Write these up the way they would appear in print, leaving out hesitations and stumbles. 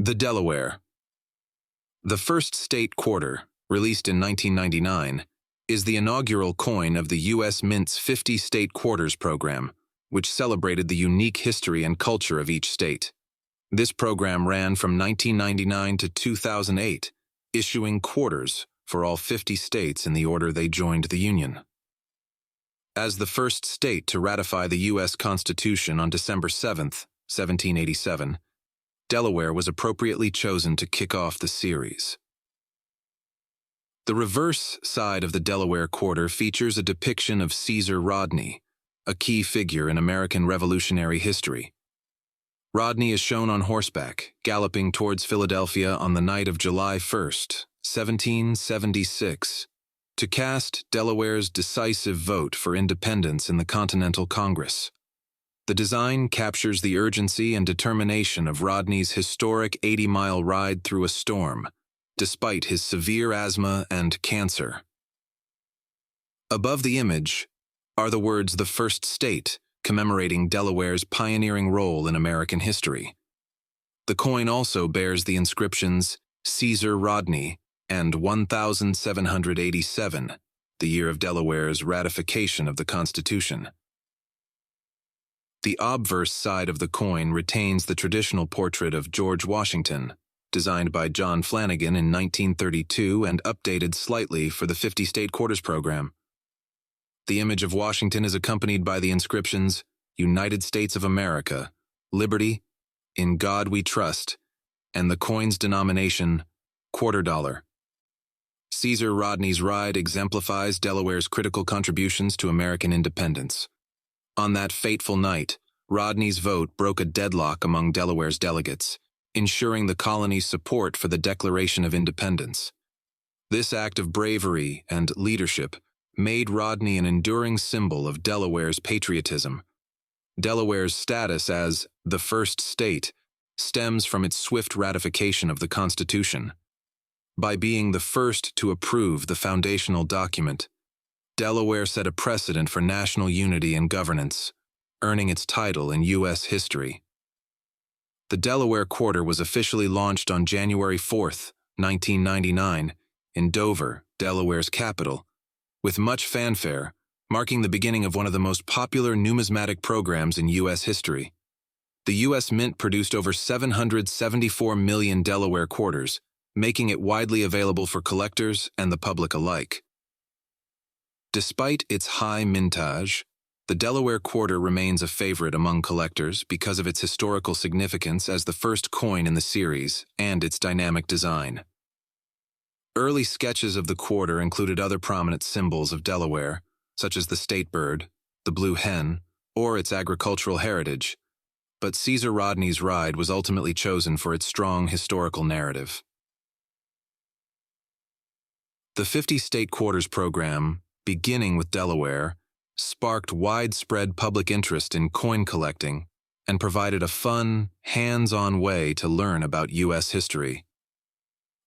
The Delaware. The first state quarter, released in 1999, is the inaugural coin of the U.S. Mint's 50 State Quarters program, which celebrated the unique history and culture of each state. This program ran from 1999 to 2008, issuing quarters for all 50 states in the order they joined the Union. As the first state to ratify the U.S. Constitution on December 7, 1787, Delaware was appropriately chosen to kick off the series. The reverse side of the Delaware quarter features a depiction of Caesar Rodney, a key figure in American Revolutionary history. Rodney is shown on horseback, galloping towards Philadelphia on the night of July 1, 1776, to cast Delaware's decisive vote for independence in the Continental Congress. The design captures the urgency and determination of Rodney's historic 80-mile ride through a storm, despite his severe asthma and cancer. Above the image are the words "the first state," commemorating Delaware's pioneering role in American history. The coin also bears the inscriptions Caesar Rodney and 1787, the year of Delaware's ratification of the Constitution. The obverse side of the coin retains the traditional portrait of George Washington, designed by John Flanagan in 1932 and updated slightly for the 50 State Quarters program. The image of Washington is accompanied by the inscriptions United States of America, Liberty, In God We Trust, and the coin's denomination, $quarter. Caesar Rodney's ride exemplifies Delaware's critical contributions to American independence. On that fateful night, Rodney's vote broke a deadlock among Delaware's delegates, ensuring the colony's support for the Declaration of Independence. This act of bravery and leadership made Rodney an enduring symbol of Delaware's patriotism. Delaware's status as the first state stems from its swift ratification of the Constitution. By being the first to approve the foundational document, Delaware set a precedent for national unity and governance, earning its title in U.S. history. The Delaware Quarter was officially launched on January 4, 1999, in Dover, Delaware's capital, with much fanfare, marking the beginning of one of the most popular numismatic programs in U.S. history. The U.S. Mint produced over 774 million Delaware quarters, making it widely available for collectors and the public alike. Despite its high mintage, the Delaware quarter remains a favorite among collectors because of its historical significance as the first coin in the series and its dynamic design. Early sketches of the quarter included other prominent symbols of Delaware, such as the state bird, the blue hen, or its agricultural heritage, but Caesar Rodney's ride was ultimately chosen for its strong historical narrative. The 50 State Quarters program, beginning with Delaware, sparked widespread public interest in coin collecting and provided a fun, hands-on way to learn about U.S. history.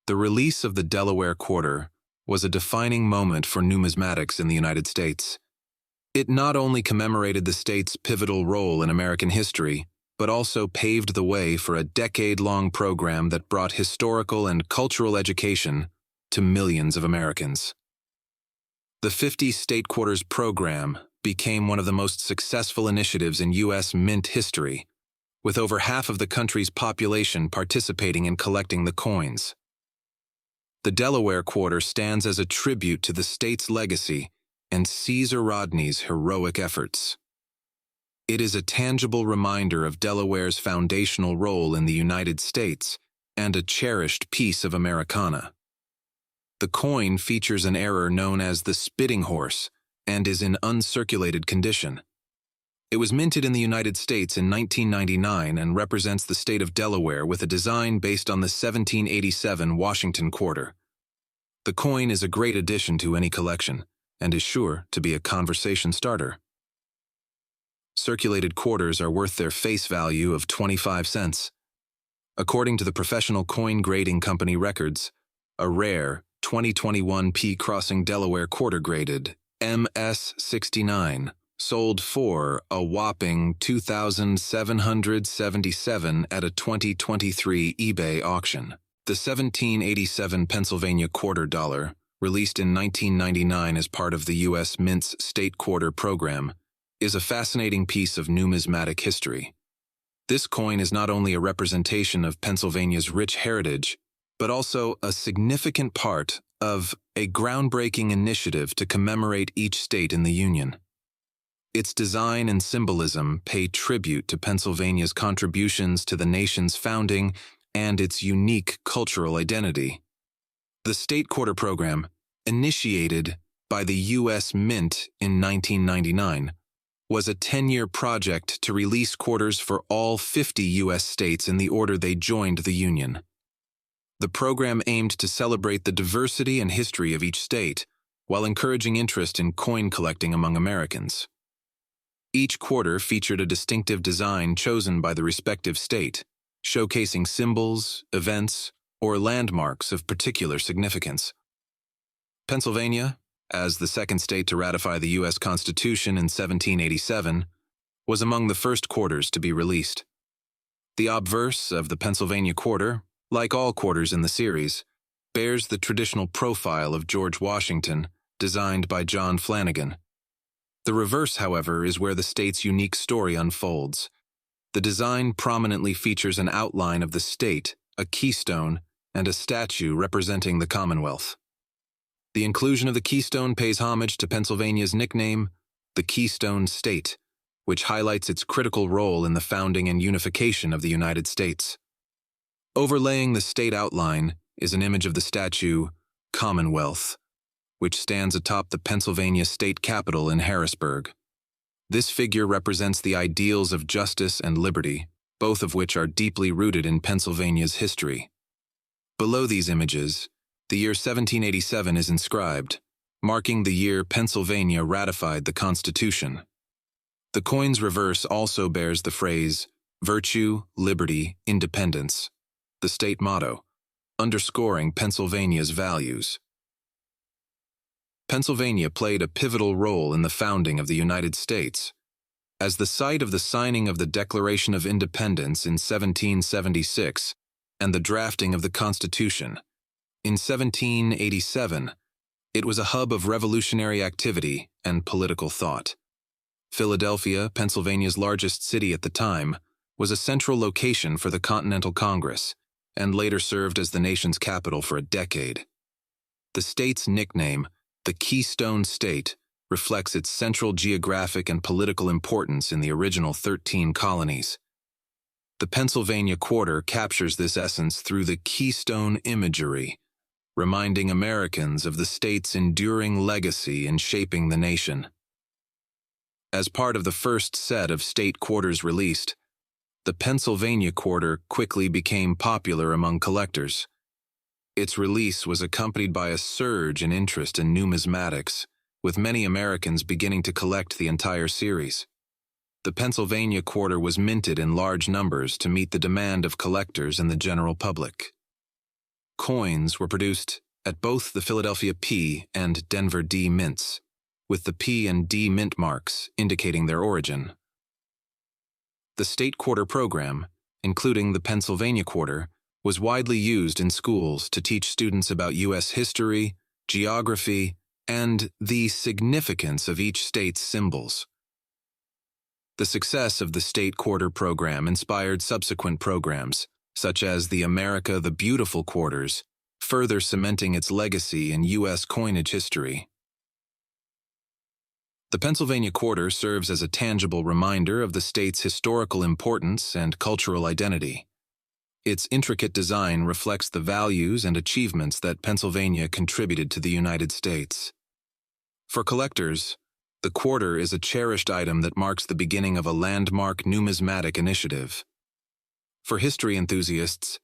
The release of the Delaware Quarter was a defining moment for numismatics in the United States. It not only commemorated the state's pivotal role in American history, but also paved the way for a decade-long program that brought historical and cultural education to millions of Americans. The 50 State Quarters program became one of the most successful initiatives in U.S. Mint history, with over half of the country's population participating in collecting the coins. The Delaware Quarter stands as a tribute to the state's legacy and Caesar Rodney's heroic efforts. It is a tangible reminder of Delaware's foundational role in the United States and a cherished piece of Americana. The coin features an error known as the spitting horse and is in uncirculated condition. It was minted in the United States in 1999 and represents the state of Delaware with a design based on the 1787 Washington Quarter. The coin is a great addition to any collection and is sure to be a conversation starter. Circulated quarters are worth their face value of 25 cents. According to the Professional Coin Grading Company records, a rare 2021 P. Crossing Delaware quarter graded MS-69 sold for a whopping $2,777 at a 2023 eBay auction. The 1787 Pennsylvania quarter dollar, released in 1999 as part of the U.S. Mint's State Quarter program, is a fascinating piece of numismatic history. This coin is not only a representation of Pennsylvania's rich heritage, but also a significant part of a groundbreaking initiative to commemorate each state in the Union. Its design and symbolism pay tribute to Pennsylvania's contributions to the nation's founding and its unique cultural identity. The State Quarter program, initiated by the U.S. Mint in 1999, was a 10-year project to release quarters for all 50 U.S. states in the order they joined the Union. The program aimed to celebrate the diversity and history of each state, while encouraging interest in coin collecting among Americans. Each quarter featured a distinctive design chosen by the respective state, showcasing symbols, events, or landmarks of particular significance. Pennsylvania, as the second state to ratify the U.S. Constitution in 1787, was among the first quarters to be released. The obverse of the Pennsylvania quarter, like all quarters in the series, bears the traditional profile of George Washington, designed by John Flanagan. The reverse, however, is where the state's unique story unfolds. The design prominently features an outline of the state, a keystone, and a statue representing the Commonwealth. The inclusion of the keystone pays homage to Pennsylvania's nickname, the Keystone State, which highlights its critical role in the founding and unification of the United States. Overlaying the state outline is an image of the statue, Commonwealth, which stands atop the Pennsylvania State Capitol in Harrisburg. This figure represents the ideals of justice and liberty, both of which are deeply rooted in Pennsylvania's history. Below these images, the year 1787 is inscribed, marking the year Pennsylvania ratified the Constitution. The coin's reverse also bears the phrase, "Virtue, Liberty, Independence," the state motto, underscoring Pennsylvania's values. Pennsylvania played a pivotal role in the founding of the United States. As the site of the signing of the Declaration of Independence in 1776 and the drafting of the Constitution, in 1787, it was a hub of revolutionary activity and political thought. Philadelphia, Pennsylvania's largest city at the time, was a central location for the Continental Congress and later served as the nation's capital for a decade. The state's nickname, the Keystone State, reflects its central geographic and political importance in the original 13 colonies. The Pennsylvania Quarter captures this essence through the keystone imagery, reminding Americans of the state's enduring legacy in shaping the nation. As part of the first set of state quarters released, the Pennsylvania Quarter quickly became popular among collectors. Its release was accompanied by a surge in interest in numismatics, with many Americans beginning to collect the entire series. The Pennsylvania Quarter was minted in large numbers to meet the demand of collectors and the general public. Coins were produced at both the Philadelphia P and Denver D mints, with the P and D mint marks indicating their origin. The State Quarter program, including the Pennsylvania Quarter, was widely used in schools to teach students about U.S. history, geography, and the significance of each state's symbols. The success of the State Quarter program inspired subsequent programs, such as the America the Beautiful Quarters, further cementing its legacy in U.S. coinage history. The Pennsylvania Quarter serves as a tangible reminder of the state's historical importance and cultural identity. Its intricate design reflects the values and achievements that Pennsylvania contributed to the United States. For collectors, the quarter is a cherished item that marks the beginning of a landmark numismatic initiative. For history enthusiasts,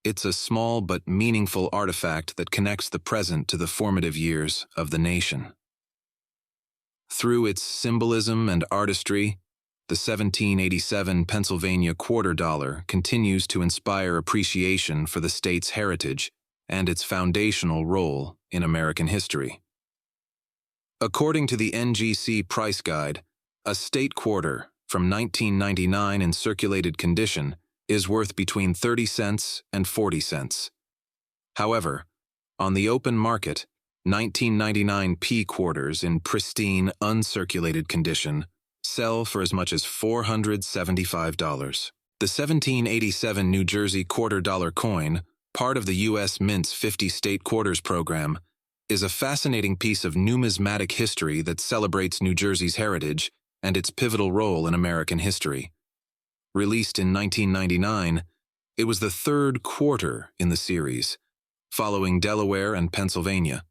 it's a small but meaningful artifact that connects the present to the formative years of the nation. Through its symbolism and artistry, the 1787 Pennsylvania quarter dollar continues to inspire appreciation for the state's heritage and its foundational role in American history. According to the NGC Price Guide, A state quarter from 1999 in circulated condition is worth between 30 cents and 40 cents. However, on the open market, 1999 P quarters in pristine, uncirculated condition sell for as much as $475. The 1787 New Jersey quarter-dollar coin, part of the U.S. Mint's 50 state quarters program, is a fascinating piece of numismatic history that celebrates New Jersey's heritage and its pivotal role in American history. Released in 1999, it was the third quarter in the series, following Delaware and Pennsylvania.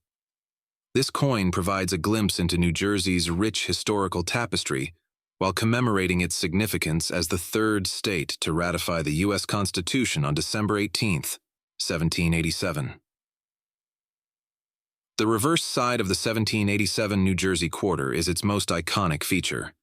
This coin provides a glimpse into New Jersey's rich historical tapestry, while commemorating its significance as the third state to ratify the U.S. Constitution on December 18, 1787. The reverse side of the 1787 New Jersey quarter is its most iconic feature.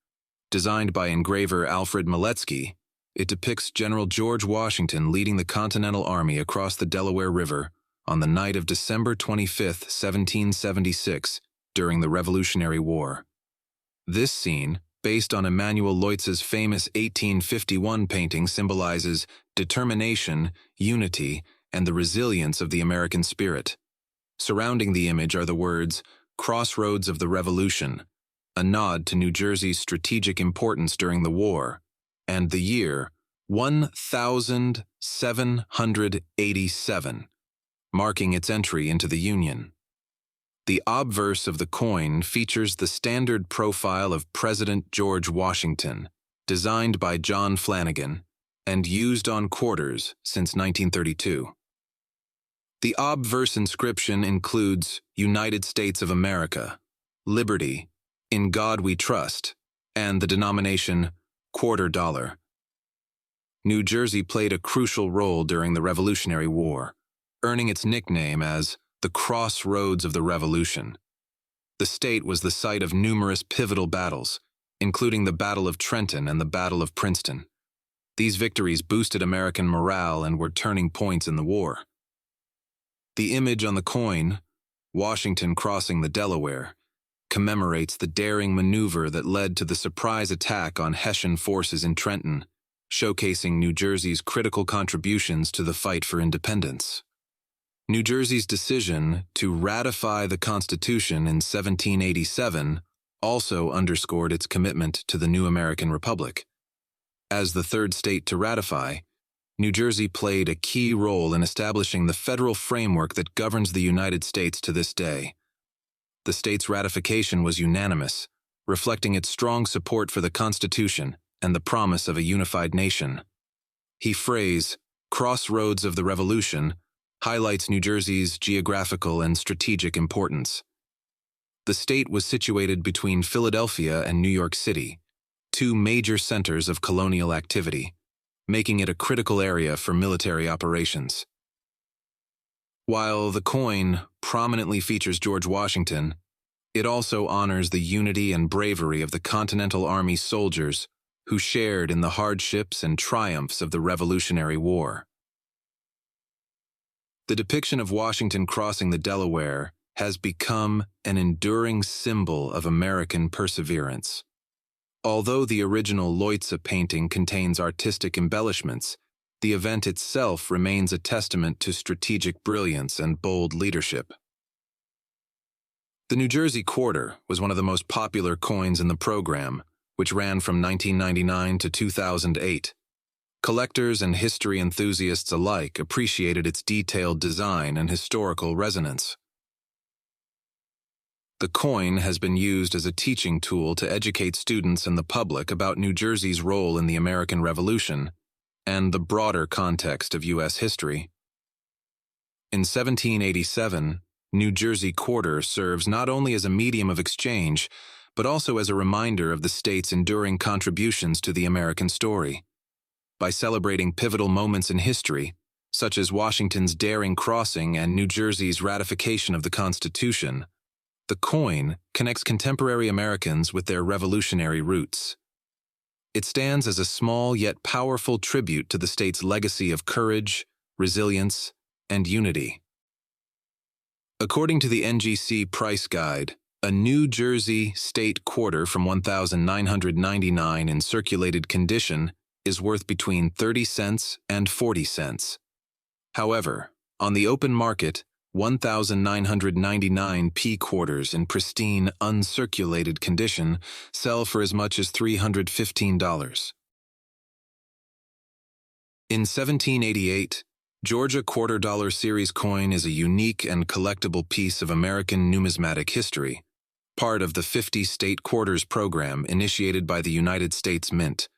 Designed by engraver Alfred Miletsky, it depicts General George Washington leading the Continental Army across the Delaware River on the night of December 25, 1776, during the Revolutionary War. This scene, based on Emanuel Leutz's famous 1851 painting, symbolizes determination, unity, and the resilience of the American spirit. Surrounding the image are the words, "Crossroads of the Revolution," a nod to New Jersey's strategic importance during the war, and the year 1787, marking its entry into the Union. The obverse of the coin features the standard profile of President George Washington, designed by John Flanagan, and used on quarters since 1932. The obverse inscription includes United States of America, Liberty, In God We Trust, and the denomination quarter dollar. New Jersey played a crucial role during the Revolutionary War, earning its nickname as the Crossroads of the Revolution. The state was the site of numerous pivotal battles, including the Battle of Trenton and the Battle of Princeton. These victories boosted American morale and were turning points in the war. The image on the coin, Washington crossing the Delaware, commemorates the daring maneuver that led to the surprise attack on Hessian forces in Trenton, showcasing New Jersey's critical contributions to the fight for independence. New Jersey's decision to ratify the Constitution in 1787 also underscored its commitment to the new American Republic. As the third state to ratify, New Jersey played a key role in establishing the federal framework that governs the United States to this day. The state's ratification was unanimous, reflecting its strong support for the Constitution and the promise of a unified nation. The phrase, "Crossroads of the Revolution," highlights New Jersey's geographical and strategic importance. The state was situated between Philadelphia and New York City, two major centers of colonial activity, making it a critical area for military operations. While the coin prominently features George Washington, it also honors the unity and bravery of the Continental Army soldiers who shared in the hardships and triumphs of the Revolutionary War. The depiction of Washington crossing the Delaware has become an enduring symbol of American perseverance. Although the original Leutze painting contains artistic embellishments, the event itself remains a testament to strategic brilliance and bold leadership. The New Jersey quarter was one of the most popular coins in the program, which ran from 1999 to 2008. Collectors and history enthusiasts alike appreciated its detailed design and historical resonance. The coin has been used as a teaching tool to educate students and the public about New Jersey's role in the American Revolution and the broader context of U.S. history. In 1787, New Jersey quarter serves not only as a medium of exchange, but also as a reminder of the state's enduring contributions to the American story. By celebrating pivotal moments in history, such as Washington's daring crossing and New Jersey's ratification of the Constitution, the coin connects contemporary Americans with their revolutionary roots. It stands as a small yet powerful tribute to the state's legacy of courage, resilience, and unity. According to the NGC Price Guide, A New Jersey state quarter from 1999 in circulated condition is worth between 30 cents and 40 cents. However, on the open market, 1999 P quarters in pristine, uncirculated condition sell for as much as $315. In 1788, Georgia quarter dollar series coin is a unique and collectible piece of American numismatic history, part of the 50 state quarters program initiated by the United States Mint.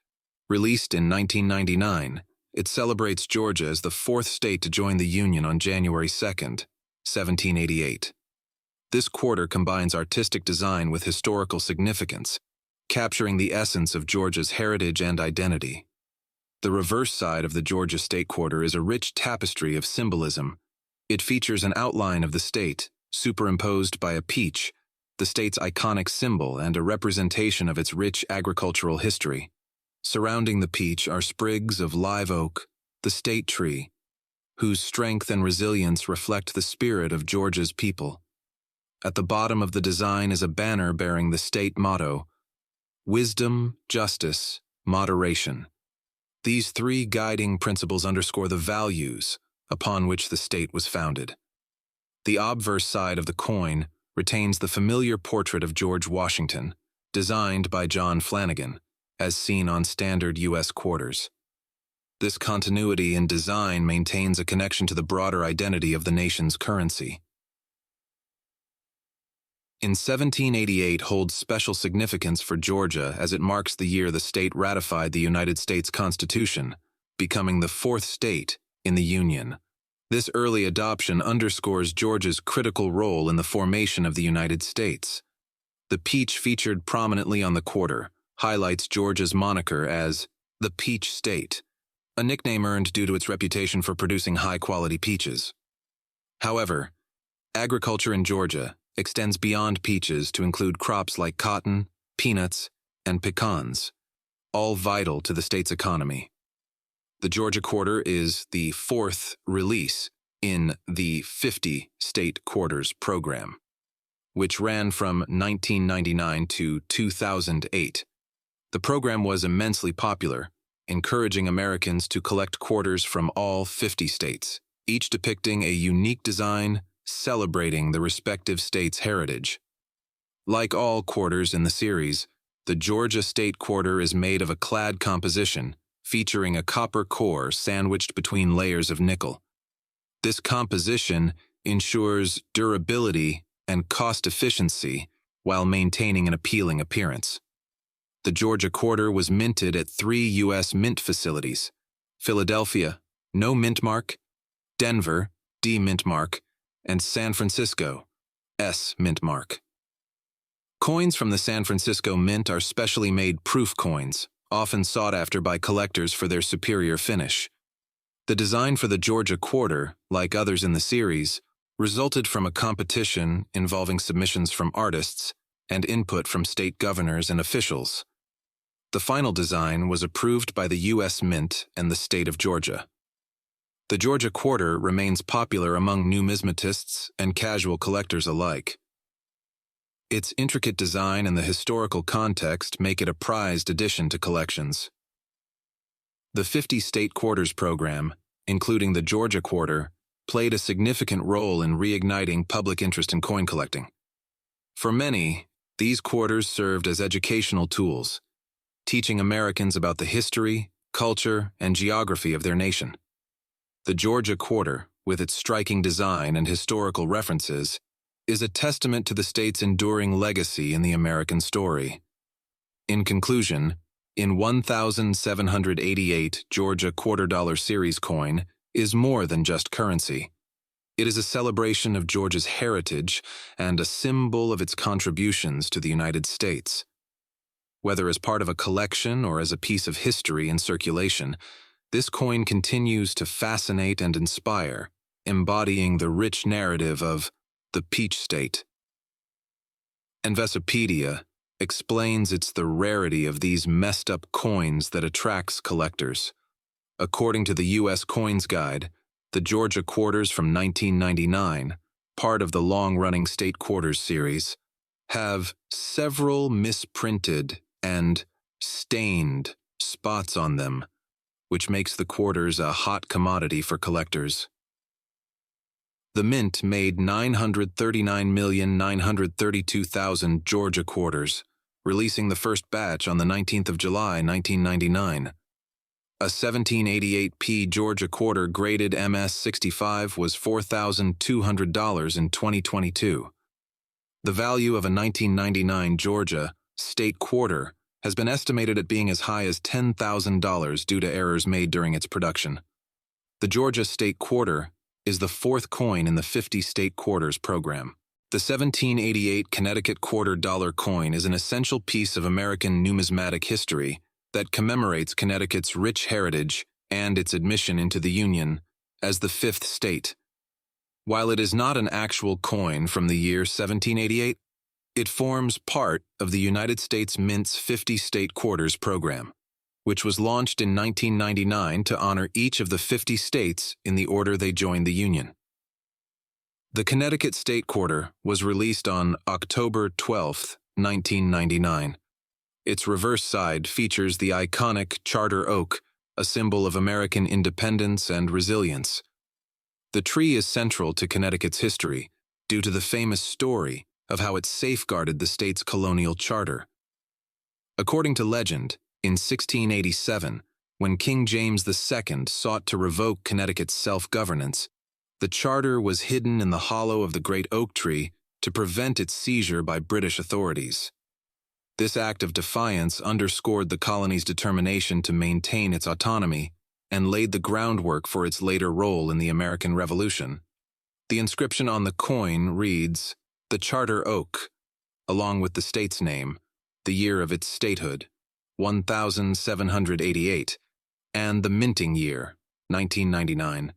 Released in 1999, it celebrates Georgia as the fourth state to join the Union on January 2, 1788. This quarter combines artistic design with historical significance, capturing the essence of Georgia's heritage and identity. The reverse side of the Georgia state quarter is a rich tapestry of symbolism. It features an outline of the state, superimposed by a peach, the state's iconic symbol and a representation of its rich agricultural history. Surrounding the peach are sprigs of live oak, the state tree, whose strength and resilience reflect the spirit of Georgia's people. At the bottom of the design is a banner bearing the state motto, Wisdom, Justice, Moderation. These three guiding principles underscore the values upon which the state was founded. The obverse side of the coin retains the familiar portrait of George Washington, designed by John Flanagan, as seen on standard U.S. quarters. This continuity in design maintains a connection to the broader identity of the nation's currency. In 1788 holds special significance for Georgia as it marks the year the state ratified the United States Constitution, becoming the fourth state in the Union. This early adoption underscores Georgia's critical role in the formation of the United States. The peach featured prominently on the quarter highlights Georgia's moniker as the Peach State, a nickname earned due to its reputation for producing high-quality peaches. However, agriculture in Georgia extends beyond peaches to include crops like cotton, peanuts, and pecans, all vital to the state's economy. The Georgia quarter is the fourth release in the 50 state quarters program, which ran from 1999 to 2008. The program was immensely popular, encouraging Americans to collect quarters from all 50 states, each depicting a unique design celebrating the respective state's heritage. Like all quarters in the series, the Georgia state quarter is made of a clad composition, featuring a copper core sandwiched between layers of nickel. This composition ensures durability and cost efficiency while maintaining an appealing appearance. The Georgia quarter was minted at 3 U.S. mint facilities: Philadelphia, no mint mark; Denver, D mint mark; and San Francisco, S mint mark. Coins from the San Francisco Mint are specially made proof coins, often sought after by collectors for their superior finish. The design for the Georgia quarter, like others in the series, resulted from a competition involving submissions from artists and input from state governors and officials. The final design was approved by the U.S. Mint and the state of Georgia. The Georgia quarter remains popular among numismatists and casual collectors alike. Its intricate design and the historical context make it a prized addition to collections. The 50 state quarters program, including the Georgia quarter, played a significant role in reigniting public interest in coin collecting. For many, these quarters served as educational tools, teaching Americans about the history, culture, and geography of their nation. The Georgia quarter, with its striking design and historical references, is a testament to the state's enduring legacy in the American story. In conclusion, in 1788 Georgia quarter dollar series coin is more than just currency. It is a celebration of Georgia's heritage and a symbol of its contributions to the United States. Whether as part of a collection or as a piece of history in circulation, this coin continues to fascinate and inspire, embodying the rich narrative of the Peach State. Investopedia explains it's the rarity of these messed-up coins that attracts collectors. According to the U.S. Coins Guide, the Georgia quarters from 1999, part of the long-running state quarters series, have several misprinted and stained spots on them, which makes the quarters a hot commodity for collectors. The Mint made 939,932,000 Georgia quarters, releasing the first batch on the 19th of July, 1999. A 1788p Georgia quarter graded MS-65 was $4,200 in 2022. The value of a 1999 Georgia state quarter has been estimated at being as high as $10,000 due to errors made during its production. The Georgia state quarter is the fourth coin in the 50 state quarters program. The 1788 Connecticut quarter dollar coin is an essential piece of American numismatic history that commemorates Connecticut's rich heritage and its admission into the Union as the fifth state. While it is not an actual coin from the year 1788, it forms part of the United States Mint's 50 state quarters program, which was launched in 1999 to honor each of the 50 states in the order they joined the Union. The Connecticut State Quarter was released on October 12, 1999. Its reverse side features the iconic charter oak, a symbol of American independence and resilience. The tree is central to Connecticut's history due to the famous story of how it safeguarded the state's colonial charter. According to legend, in 1687, when King James II sought to revoke Connecticut's self-governance, the charter was hidden in the hollow of the great oak tree to prevent its seizure by British authorities. This act of defiance underscored the colony's determination to maintain its autonomy and laid the groundwork for its later role in the American Revolution. The inscription on the coin reads, "The Charter Oak," along with the state's name, the year of its statehood, 1788, and the minting year, 1999.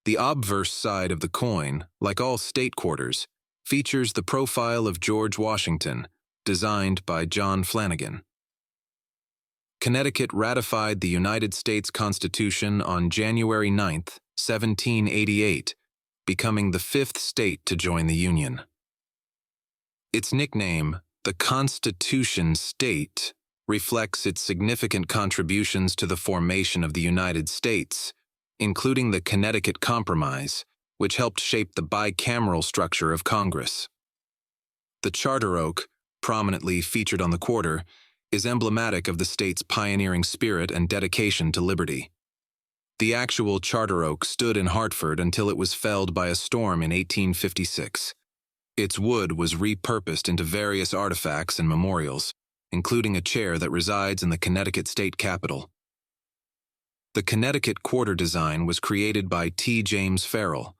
The obverse side of the coin, like all state quarters, features the profile of George Washington, designed by John Flanagan. Connecticut ratified the United States Constitution on January 9, 1788, becoming the fifth state to join the Union. Its nickname, the Constitution State, reflects its significant contributions to the formation of the United States, including the Connecticut Compromise, which helped shape the bicameral structure of Congress. The charter oak, prominently featured on the quarter, is emblematic of the state's pioneering spirit and dedication to liberty. The actual charter oak stood in Hartford until it was felled by a storm in 1856. Its wood was repurposed into various artifacts and memorials, including a chair that resides in the Connecticut State Capitol. The Connecticut quarter design was created by T. James Farrell,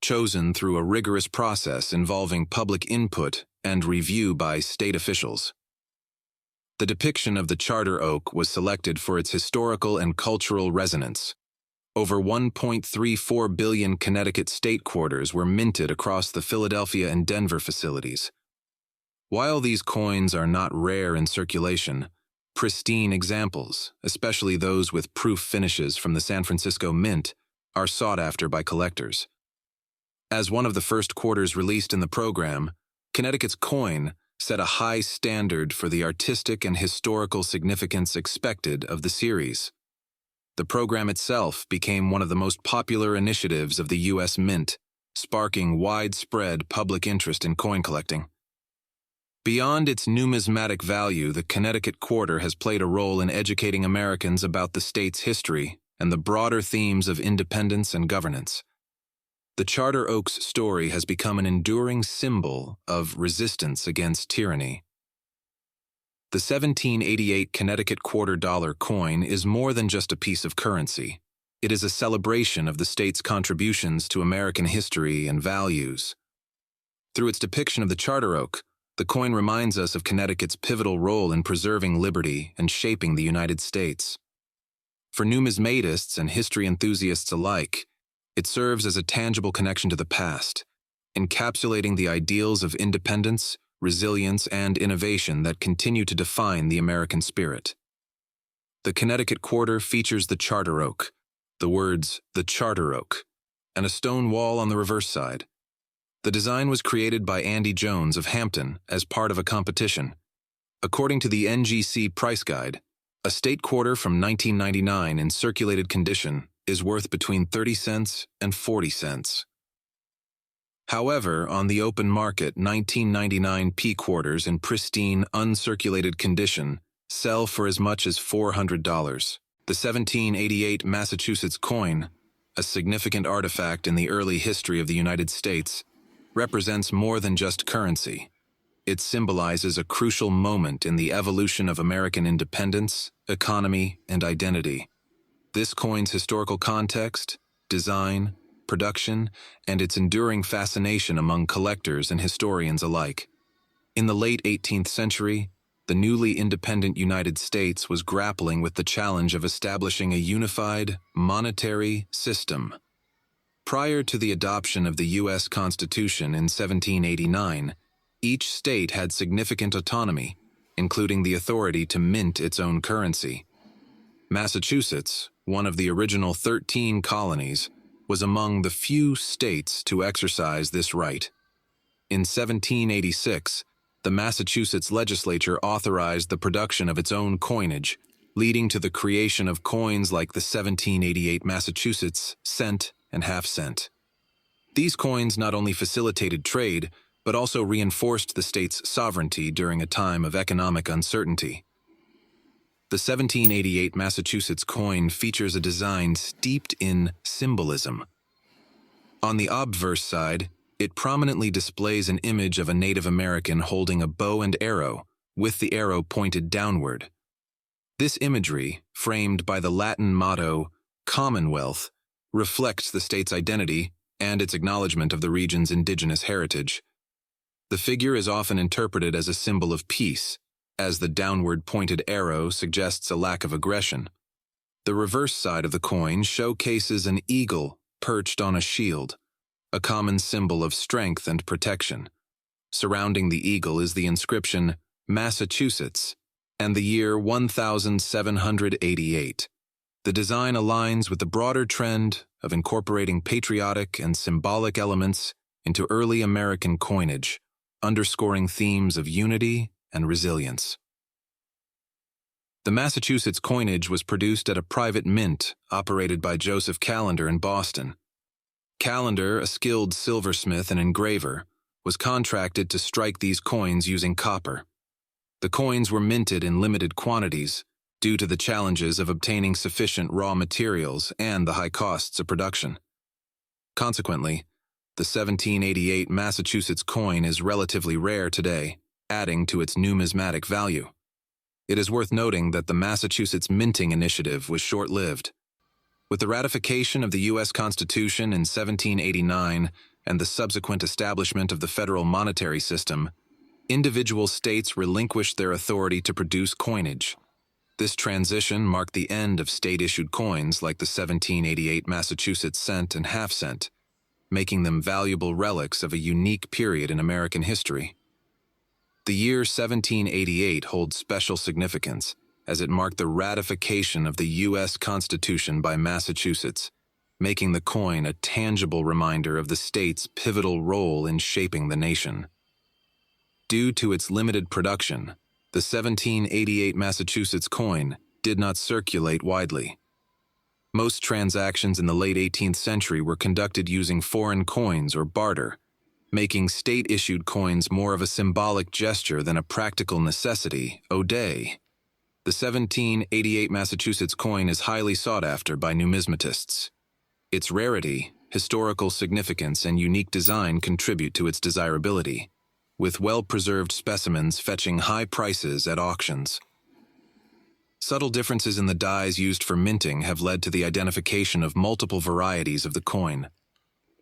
chosen through a rigorous process involving public input and review by state officials. The depiction of the charter oak was selected for its historical and cultural resonance. Over 1.34 billion Connecticut state quarters were minted across the Philadelphia and Denver facilities. While these coins are not rare in circulation, pristine examples, especially those with proof finishes from the San Francisco Mint, are sought after by collectors. As one of the first quarters released in the program, Connecticut's coin set a high standard for the artistic and historical significance expected of the series. The program itself became one of the most popular initiatives of the U.S. Mint, sparking widespread public interest in coin collecting. Beyond its numismatic value, the Connecticut quarter has played a role in educating Americans about the state's history and the broader themes of independence and governance. The Charter Oak's story has become an enduring symbol of resistance against tyranny. The 1788 Connecticut quarter dollar coin is more than just a piece of currency. It is a celebration of the state's contributions to American history and values. Through its depiction of the Charter Oak, the coin reminds us of Connecticut's pivotal role in preserving liberty and shaping the United States. For numismatists and history enthusiasts alike, it serves as a tangible connection to the past, encapsulating the ideals of independence, resilience, and innovation that continue to define the American spirit. The Connecticut quarter features the Charter Oak, the words "The Charter Oak," and a stone wall on the reverse side. The design was created by Andy Jones of Hampton as part of a competition. According to the NGC Price Guide, a state quarter from 1999 in circulated condition is worth between 30 cents and 40 cents. However, on the open market, 1999 P quarters in pristine, uncirculated condition sell for as much as $400. The 1788 Massachusetts coin, a significant artifact in the early history of the United States, represents more than just currency. It symbolizes a crucial moment in the evolution of American independence, economy, and identity. This coin's historical context, design, production, and its enduring fascination among collectors and historians alike. In the late 18th century, the newly independent United States was grappling with the challenge of establishing a unified, monetary system. Prior to the adoption of the U.S. Constitution in 1789, each state had significant autonomy, including the authority to mint its own currency. Massachusetts, one of the original 13 colonies, was among the few states to exercise this right. In 1786, the Massachusetts legislature authorized the production of its own coinage, leading to the creation of coins like the 1788 Massachusetts cent and half cent. These coins not only facilitated trade, but also reinforced the state's sovereignty during a time of economic uncertainty. The 1788 Massachusetts coin features a design steeped in symbolism. On the obverse side, it prominently displays an image of a Native American holding a bow and arrow, with the arrow pointed downward. This imagery, framed by the Latin motto, Commonwealth, reflects the state's identity and its acknowledgement of the region's indigenous heritage. The figure is often interpreted as a symbol of peace, as the downward pointed arrow suggests a lack of aggression. The reverse side of the coin showcases an eagle perched on a shield, a common symbol of strength and protection. Surrounding the eagle is the inscription, Massachusetts, and the year 1788. The design aligns with the broader trend of incorporating patriotic and symbolic elements into early American coinage, underscoring themes of unity and resilience. The Massachusetts coinage was produced at a private mint operated by Joseph Callender in Boston. Callender, a skilled silversmith and engraver, was contracted to strike these coins using copper. The coins were minted in limited quantities due to the challenges of obtaining sufficient raw materials and the high costs of production. Consequently, the 1788 Massachusetts coin is relatively rare today, adding to its numismatic value. It is worth noting that the Massachusetts minting initiative was short-lived. With the ratification of the U.S. Constitution in 1789 and the subsequent establishment of the federal monetary system, individual states relinquished their authority to produce coinage. This transition marked the end of state-issued coins like the 1788 Massachusetts cent and half cent, making them valuable relics of a unique period in American history. The year 1788 holds special significance, as it marked the ratification of the U.S. Constitution by Massachusetts, making the coin a tangible reminder of the state's pivotal role in shaping the nation. Due to its limited production, the 1788 Massachusetts coin did not circulate widely. Most transactions in the late 18th century were conducted using foreign coins or barter, making state-issued coins more of a symbolic gesture than a practical necessity. O'Day. The 1788 Massachusetts coin is highly sought after by numismatists. Its rarity, historical significance, and unique design contribute to its desirability, with well-preserved specimens fetching high prices at auctions. Subtle differences in the dyes used for minting have led to the identification of multiple varieties of the coin.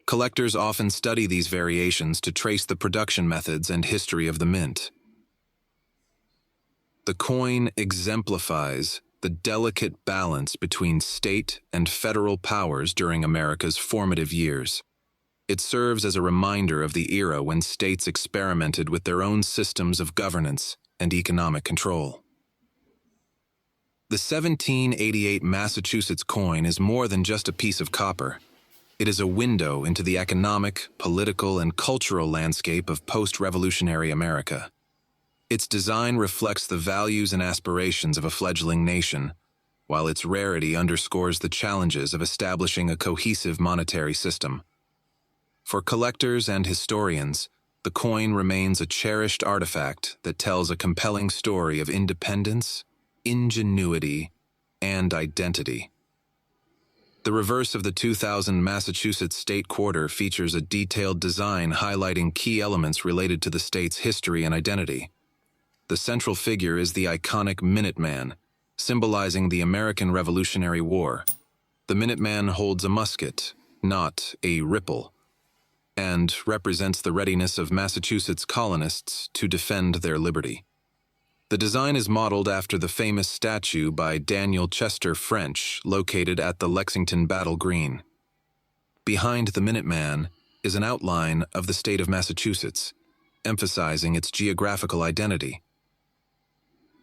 Collectors often study these variations to trace the production methods and history of the mint. The coin exemplifies the delicate balance between state and federal powers during America's formative years. It serves as a reminder of the era when states experimented with their own systems of governance and economic control. The 1788 Massachusetts coin is more than just a piece of copper. It is a window into the economic, political, and cultural landscape of post-revolutionary America. Its design reflects the values and aspirations of a fledgling nation, while its rarity underscores the challenges of establishing a cohesive monetary system. For collectors and historians, the coin remains a cherished artifact that tells a compelling story of independence, ingenuity, and identity. The reverse of the 2000 Massachusetts State Quarter features a detailed design highlighting key elements related to the state's history and identity. The central figure is the iconic Minuteman, symbolizing the American Revolutionary War. The Minuteman holds a musket, not a ripple, and represents the readiness of Massachusetts colonists to defend their liberty. The design is modeled after the famous statue by Daniel Chester French located at the Lexington Battle Green. Behind the Minuteman is an outline of the state of Massachusetts, emphasizing its geographical identity.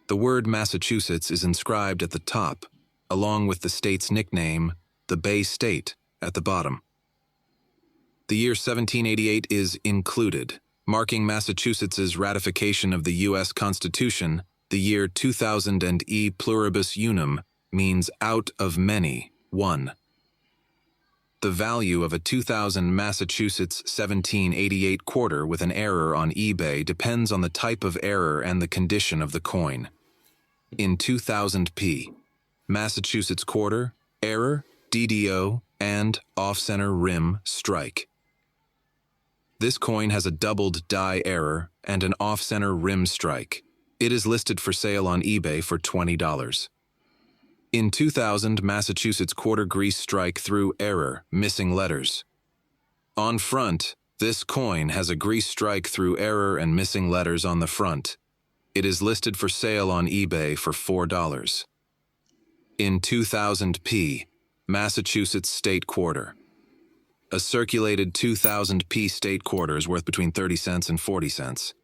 The word Massachusetts is inscribed at the top, along with the state's nickname, the Bay State, at the bottom. The year 1788 is included, marking Massachusetts's ratification of the U.S. Constitution. The year 2000 and e pluribus unum means out of many, one. The value of a 2000 Massachusetts 1788 quarter with an error on eBay depends on the type of error and the condition of the coin. In 2000p, Massachusetts quarter, error, DDO, and off-center rim strike. This coin has a doubled die error and an off-center rim strike. It is listed for sale on eBay for $20. In 2000, Massachusetts quarter grease strike through error, missing letters. On front, this coin has a grease strike through error and missing letters on the front. It is listed for sale on eBay for $4. In 2000p, Massachusetts State Quarter. A circulated 2000p state quarter is worth between 30 cents and 40 cents.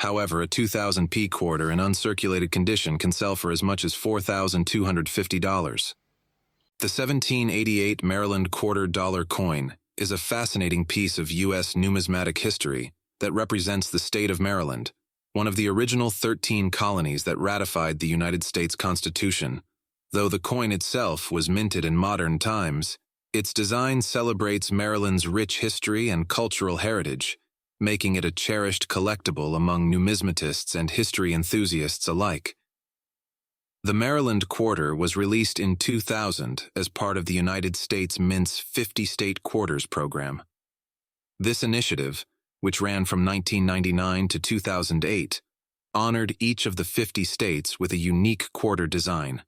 However, a 2000p quarter in uncirculated condition can sell for as much as $4,250. The 1788 Maryland quarter dollar coin is a fascinating piece of U.S. numismatic history that represents the state of Maryland, one of the original 13 colonies that ratified the United States Constitution. Though the coin itself was minted in modern times, its design celebrates Maryland's rich history and cultural heritage, making it a cherished collectible among numismatists and history enthusiasts alike. The Maryland quarter was released in 2000 as part of the United States Mint's 50 State Quarters program. This initiative, which ran from 1999 to 2008, honored each of the 50 states with a unique quarter design.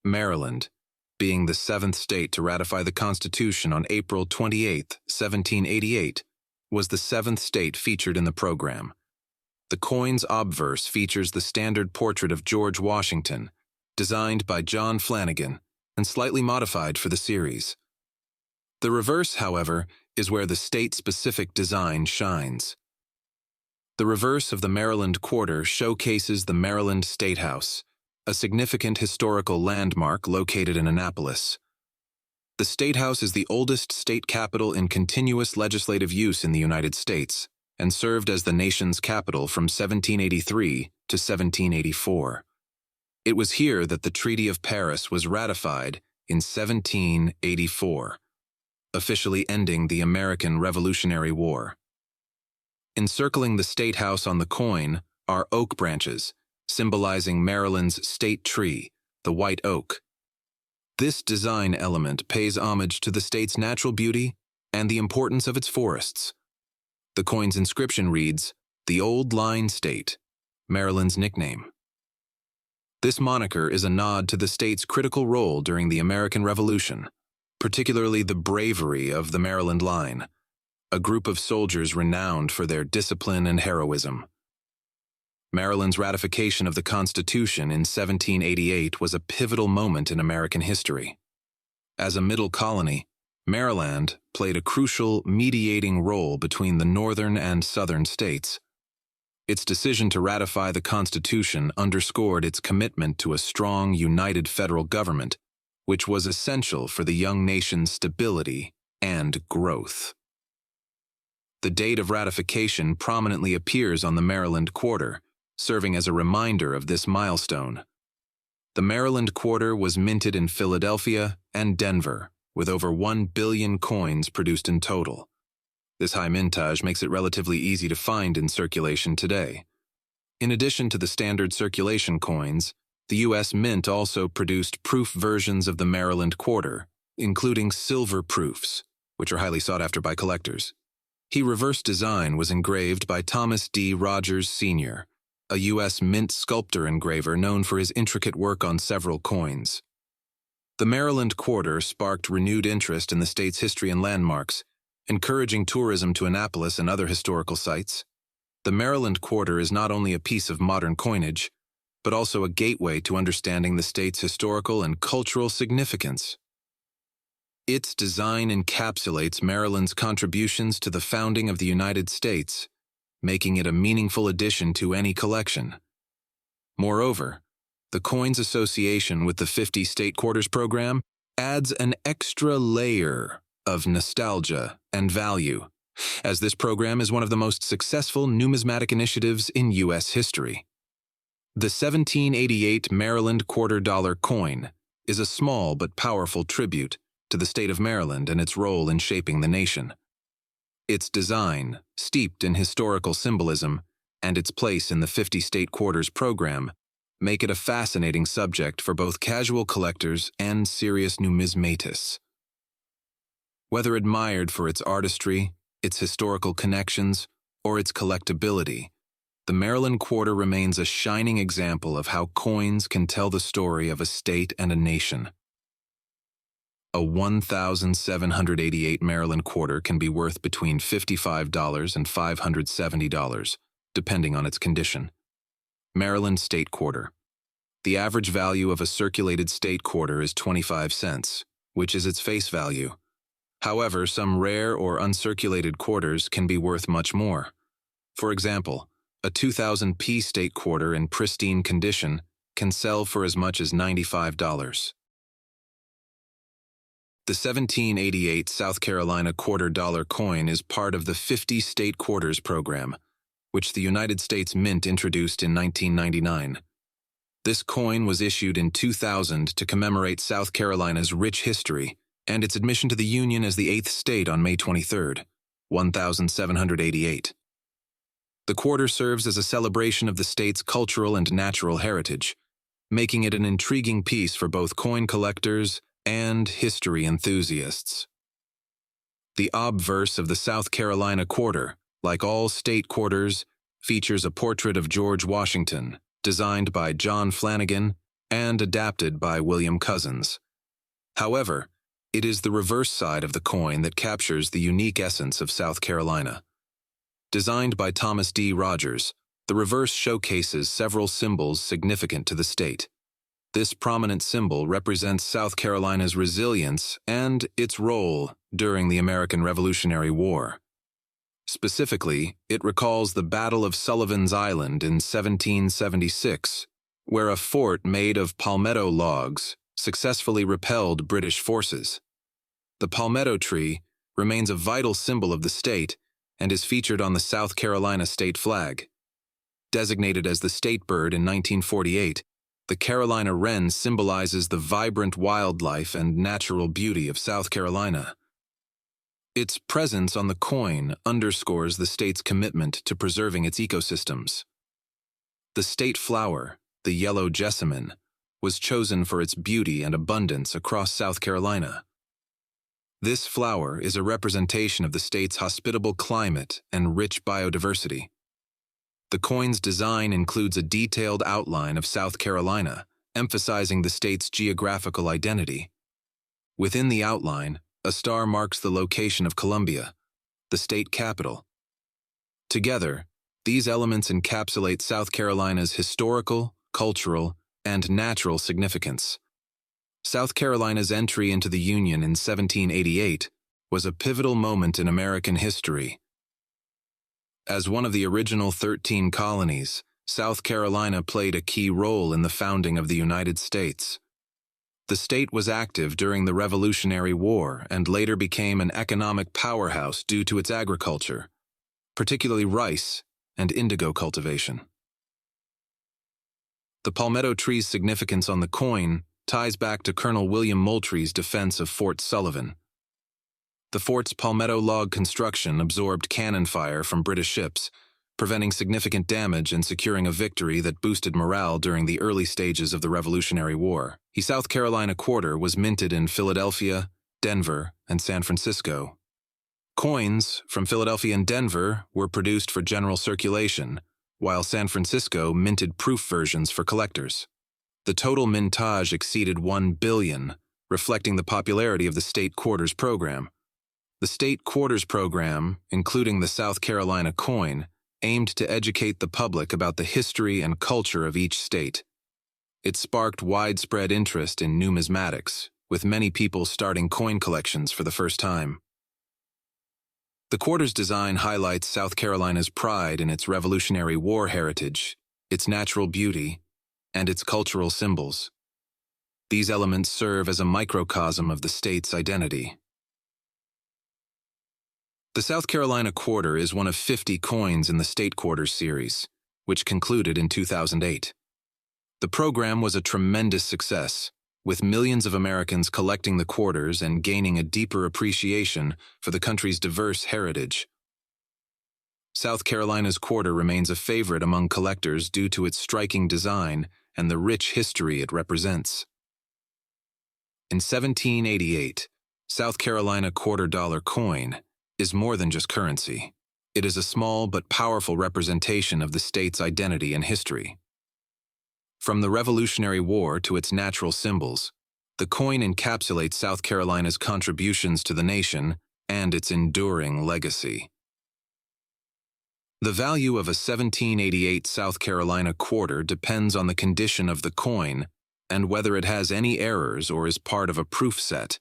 Maryland, being the seventh state to ratify the Constitution on April 28, 1788, was the seventh state featured in the program. The coin's obverse features the standard portrait of George Washington, designed by John Flanagan and slightly modified for the series. The reverse, however, is where the state-specific design shines. The reverse of the Maryland quarter showcases the Maryland State House, a significant historical landmark located in Annapolis. The State House is the oldest state capitol in continuous legislative use in the United States and served as the nation's capital from 1783 to 1784. It was here that the Treaty of Paris was ratified in 1784, officially ending the American Revolutionary War. Encircling the State House on the coin are oak branches, symbolizing Maryland's state tree, the white oak. This design element pays homage to the state's natural beauty and the importance of its forests. The coin's inscription reads, "The Old Line State," Maryland's nickname. This moniker is a nod to the state's critical role during the American Revolution, particularly the bravery of the Maryland Line, a group of soldiers renowned for their discipline and heroism. Maryland's ratification of the Constitution in 1788 was a pivotal moment in American history. As a middle colony, Maryland played a crucial mediating role between the northern and southern states. Its decision to ratify the Constitution underscored its commitment to a strong, united federal government, which was essential for the young nation's stability and growth. The date of ratification prominently appears on the Maryland Quarter, serving as a reminder of this milestone. The Maryland Quarter was minted in Philadelphia and Denver, with over 1 billion coins produced in total. This high mintage makes it relatively easy to find in circulation today. In addition to the standard circulation coins, the U.S. Mint also produced proof versions of the Maryland Quarter, including silver proofs, which are highly sought after by collectors. The reverse design was engraved by Thomas D. Rogers, Sr., a U.S. Mint sculptor engraver known for his intricate work on several coins. The Maryland Quarter sparked renewed interest in the state's history and landmarks, encouraging tourism to Annapolis and other historical sites. The Maryland Quarter is not only a piece of modern coinage, but also a gateway to understanding the state's historical and cultural significance. Its design encapsulates Maryland's contributions to the founding of the United States, making it a meaningful addition to any collection. Moreover, the coin's association with the 50 State Quarters program adds an extra layer of nostalgia and value, as this program is one of the most successful numismatic initiatives in U.S. history. The 1788 Maryland $quarter coin is a small but powerful tribute to the state of Maryland and its role in shaping the nation. Its design, steeped in historical symbolism, and its place in the 50 State Quarters program make it a fascinating subject for both casual collectors and serious numismatists. Whether admired for its artistry, its historical connections, or its collectability, the Maryland Quarter remains a shining example of how coins can tell the story of a state and a nation. A 1,788 Maryland Quarter can be worth between $55 and $570, depending on its condition. Maryland State Quarter. The average value of a circulated state quarter is 25 cents, which is its face value. However, some rare or uncirculated quarters can be worth much more. For example, a 2,000p state quarter in pristine condition can sell for as much as $95. The 1788 South Carolina $quarter coin is part of the 50 State Quarters program, which the United States Mint introduced in 1999. This coin was issued in 2000 to commemorate South Carolina's rich history and its admission to the Union as the 8th state on May 23, 1788. The quarter serves as a celebration of the state's cultural and natural heritage, making it an intriguing piece for both coin collectors and history enthusiasts. The obverse of the South Carolina Quarter, like all state quarters, features a portrait of George Washington, designed by John Flanagan and adapted by William Cousins. However, it is the reverse side of the coin that captures the unique essence of South Carolina. Designed by Thomas D. Rogers, the reverse showcases several symbols significant to the state. This prominent symbol represents South Carolina's resilience and its role during the American Revolutionary War. Specifically, it recalls the Battle of Sullivan's Island in 1776, where a fort made of palmetto logs successfully repelled British forces. The palmetto tree remains a vital symbol of the state and is featured on the South Carolina state flag. Designated as the state bird in 1948, the Carolina wren symbolizes the vibrant wildlife and natural beauty of South Carolina. Its presence on the coin underscores the state's commitment to preserving its ecosystems. The state flower, the yellow jessamine, was chosen for its beauty and abundance across South Carolina. This flower is a representation of the state's hospitable climate and rich biodiversity. The coin's design includes a detailed outline of South Carolina, emphasizing the state's geographical identity. Within the outline, a star marks the location of Columbia, the state capital. Together, these elements encapsulate South Carolina's historical, cultural, and natural significance. South Carolina's entry into the Union in 1788 was a pivotal moment in American history. As one of the original 13 colonies, South Carolina played a key role in the founding of the United States. The state was active during the Revolutionary War and later became an economic powerhouse due to its agriculture, particularly rice and indigo cultivation. The palmetto tree's significance on the coin ties back to Colonel William Moultrie's defense of Fort Sullivan. The fort's palmetto log construction absorbed cannon fire from British ships, preventing significant damage and securing a victory that boosted morale during the early stages of the Revolutionary War. The South Carolina quarter was minted in Philadelphia, Denver, and San Francisco. Coins from Philadelphia and Denver were produced for general circulation, while San Francisco minted proof versions for collectors. The total mintage exceeded 1 billion, reflecting the popularity of the state quarters program. The state quarters program, including the South Carolina coin, aimed to educate the public about the history and culture of each state. It sparked widespread interest in numismatics, with many people starting coin collections for the first time. The quarter's design highlights South Carolina's pride in its Revolutionary War heritage, its natural beauty, and its cultural symbols. These elements serve as a microcosm of the state's identity. The South Carolina quarter is one of 50 coins in the State Quarters series, which concluded in 2008. The program was a tremendous success, with millions of Americans collecting the quarters and gaining a deeper appreciation for the country's diverse heritage. South Carolina's quarter remains a favorite among collectors due to its striking design and the rich history it represents. In 1788, South Carolina quarter-dollar coin is more than just currency. It is a small but powerful representation of the state's identity and history. From the Revolutionary War to its natural symbols, the coin encapsulates South Carolina's contributions to the nation and its enduring legacy. The value of a 1788 South Carolina quarter depends on the condition of the coin and whether it has any errors or is part of a proof set.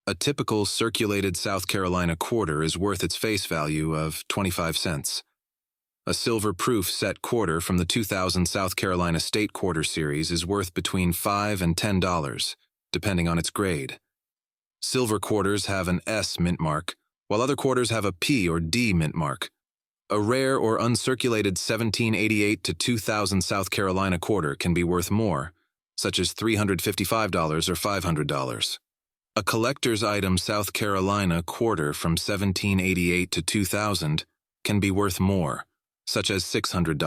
A typical circulated South Carolina quarter is worth its face value of 25 cents. A silver proof set quarter from the 2000 South Carolina State Quarter Series is worth between $5 and $10, depending on its grade. Silver quarters have an S mint mark, while other quarters have a P or D mint mark. A rare or uncirculated 1788 to 2000 South Carolina quarter can be worth more, such as $355 or $500. A collector's item South Carolina quarter from 1788 to 2000 can be worth more, such as $600.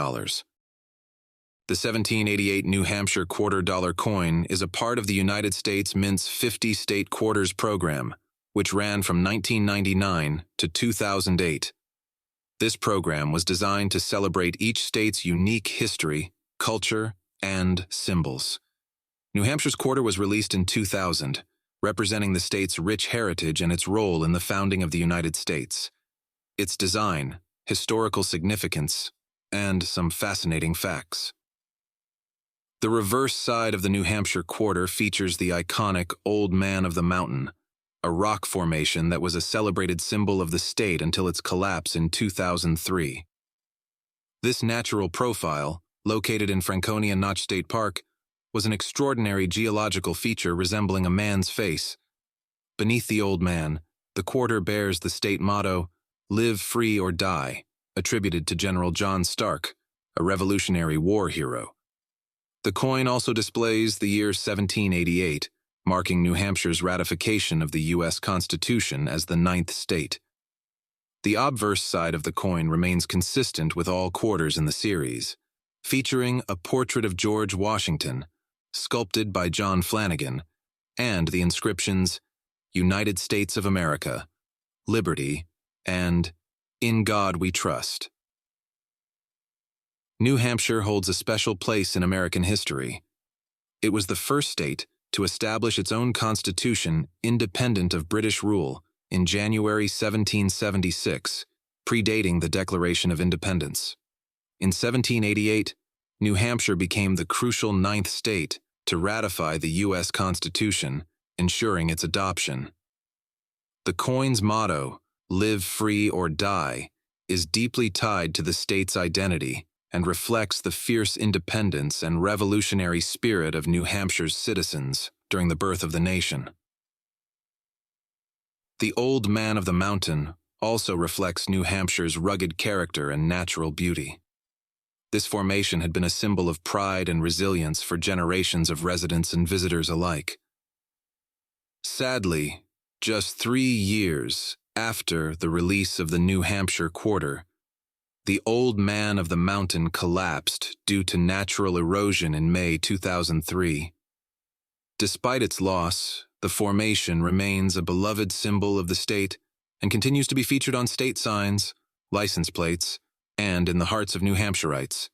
The 1788 New Hampshire quarter-dollar coin is a part of the United States Mint's 50 State Quarters program, which ran from 1999 to 2008. This program was designed to celebrate each state's unique history, culture, and symbols. New Hampshire's quarter was released in 2000, representing the state's rich heritage and its role in the founding of the United States. Its design, historical significance, and some fascinating facts. The reverse side of the New Hampshire quarter features the iconic Old Man of the Mountain, a rock formation that was a celebrated symbol of the state until its collapse in 2003. This natural profile, located in Franconia Notch State Park, was an extraordinary geological feature resembling a man's face. Beneath the Old Man, the quarter bears the state motto, "Live free or die," attributed to General John Stark, a Revolutionary War hero. The coin also displays the year 1788, marking New Hampshire's ratification of the U.S. Constitution as the 9th state. The obverse side of the coin remains consistent with all quarters in the series, featuring a portrait of George Washington, sculpted by John Flanagan, and the inscriptions, "United States of America," "Liberty," and "In God We Trust." New Hampshire holds a special place in American history. It was the first state to establish its own constitution independent of British rule in January 1776, predating the Declaration of Independence. In 1788, New Hampshire became the crucial 9th state to ratify the U.S. Constitution, ensuring its adoption. The coin's motto, "Live free or die," is deeply tied to the state's identity and reflects the fierce independence and revolutionary spirit of New Hampshire's citizens. during the birth of the nation. The Old Man of the Mountain also reflects New Hampshire's rugged character and natural beauty. This formation had been a symbol of pride and resilience for generations of residents and visitors alike. Sadly, just 3 years after the release of the New Hampshire quarter, the Old Man of the Mountain collapsed due to natural erosion in May 2003. Despite its loss, the formation remains a beloved symbol of the state and continues to be featured on state signs, license plates, and in the hearts of New Hampshireites.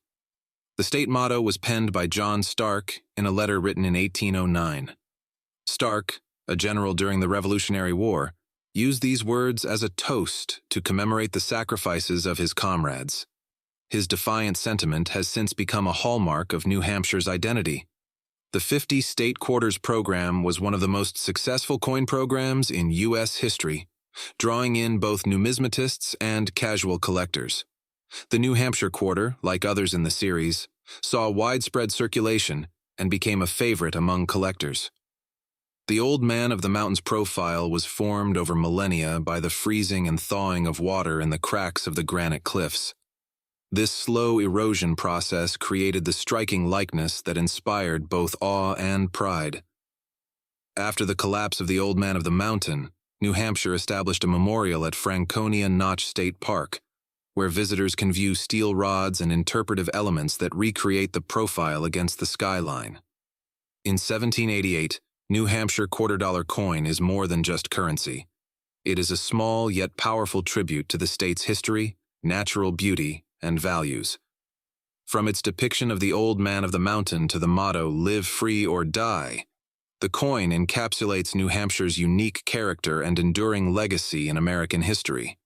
The state motto was penned by John Stark in a letter written in 1809. Stark, a general during the Revolutionary War, used these words as a toast to commemorate the sacrifices of his comrades. His defiant sentiment has since become a hallmark of New Hampshire's identity. The 50 State Quarters program was one of the most successful coin programs in U.S. history, drawing in both numismatists and casual collectors. The New Hampshire quarter, like others in the series, saw widespread circulation and became a favorite among collectors. The Old Man of the Mountain's profile was formed over millennia by the freezing and thawing of water in the cracks of the granite cliffs. This slow erosion process created the striking likeness that inspired both awe and pride. After the collapse of the Old Man of the Mountain, New Hampshire established a memorial at Franconia Notch State Park, where visitors can view steel rods and interpretive elements that recreate the profile against the skyline. In 1788, New Hampshire $quarter coin is more than just currency. It is a small yet powerful tribute to the state's history, natural beauty, and values. From its depiction of the Old Man of the Mountain to the motto, "Live free or die," the coin encapsulates New Hampshire's unique character and enduring legacy in American history.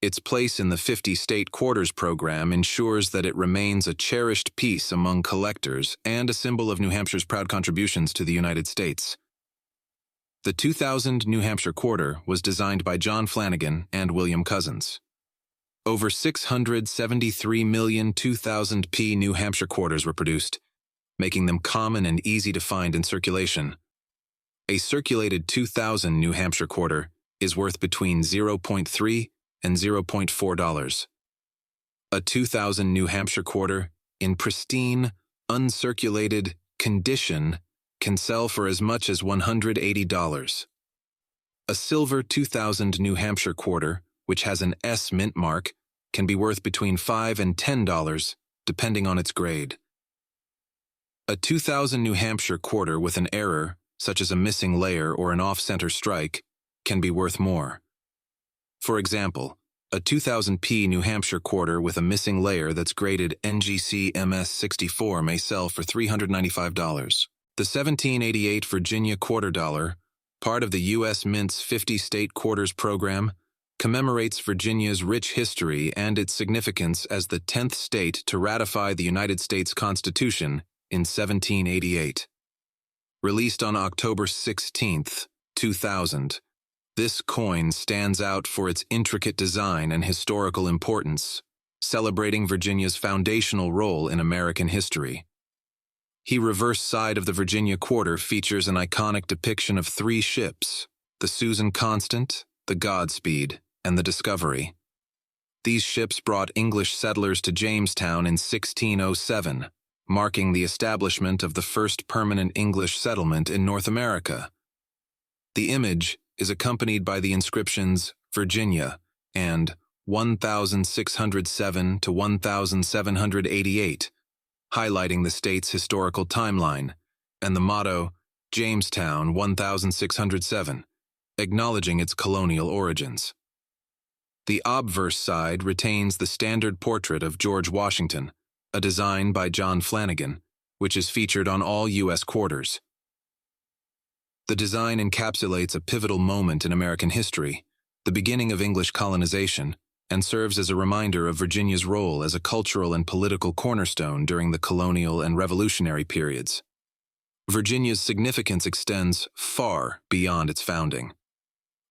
Its place in the 50 State Quarters program ensures that it remains a cherished piece among collectors and a symbol of New Hampshire's proud contributions to the United States. The 2000 New Hampshire quarter was designed by John Flanagan and William Cousins. Over 673 million 2000p New Hampshire quarters were produced, making them common and easy to find in circulation. A circulated 2000 New Hampshire quarter is worth between $0.3 and $0.4. A 2000 New Hampshire quarter, in pristine, uncirculated condition, can sell for as much as $180. A silver 2000 New Hampshire quarter, which has an S mint mark, can be worth between $5 and $10, depending on its grade. A 2000 New Hampshire quarter with an error, such as a missing layer or an off-center strike, can be worth more. For example, a 2000p New Hampshire quarter with a missing layer that's graded NGC MS64 may sell for $395. The 1788 Virginia quarter dollar, part of the U.S. Mint's 50 State Quarters program, commemorates Virginia's rich history and its significance as the 10th state to ratify the United States Constitution in 1788. Released on October 16, 2000, this coin stands out for its intricate design and historical importance, celebrating Virginia's foundational role in American history. The reverse side of the Virginia quarter features an iconic depiction of 3 ships, the Susan Constant, the Godspeed, and the Discovery. These ships brought English settlers to Jamestown in 1607, marking the establishment of the first permanent English settlement in North America. The image is accompanied by the inscriptions Virginia and 1607 to 1788, highlighting the state's historical timeline, and the motto Jamestown 1607, acknowledging its colonial origins. The obverse side retains the standard portrait of George Washington, a design by John Flanagan, which is featured on all U.S. quarters. The design encapsulates a pivotal moment in American history, the beginning of English colonization, and serves as a reminder of Virginia's role as a cultural and political cornerstone during the colonial and revolutionary periods. Virginia's significance extends far beyond its founding.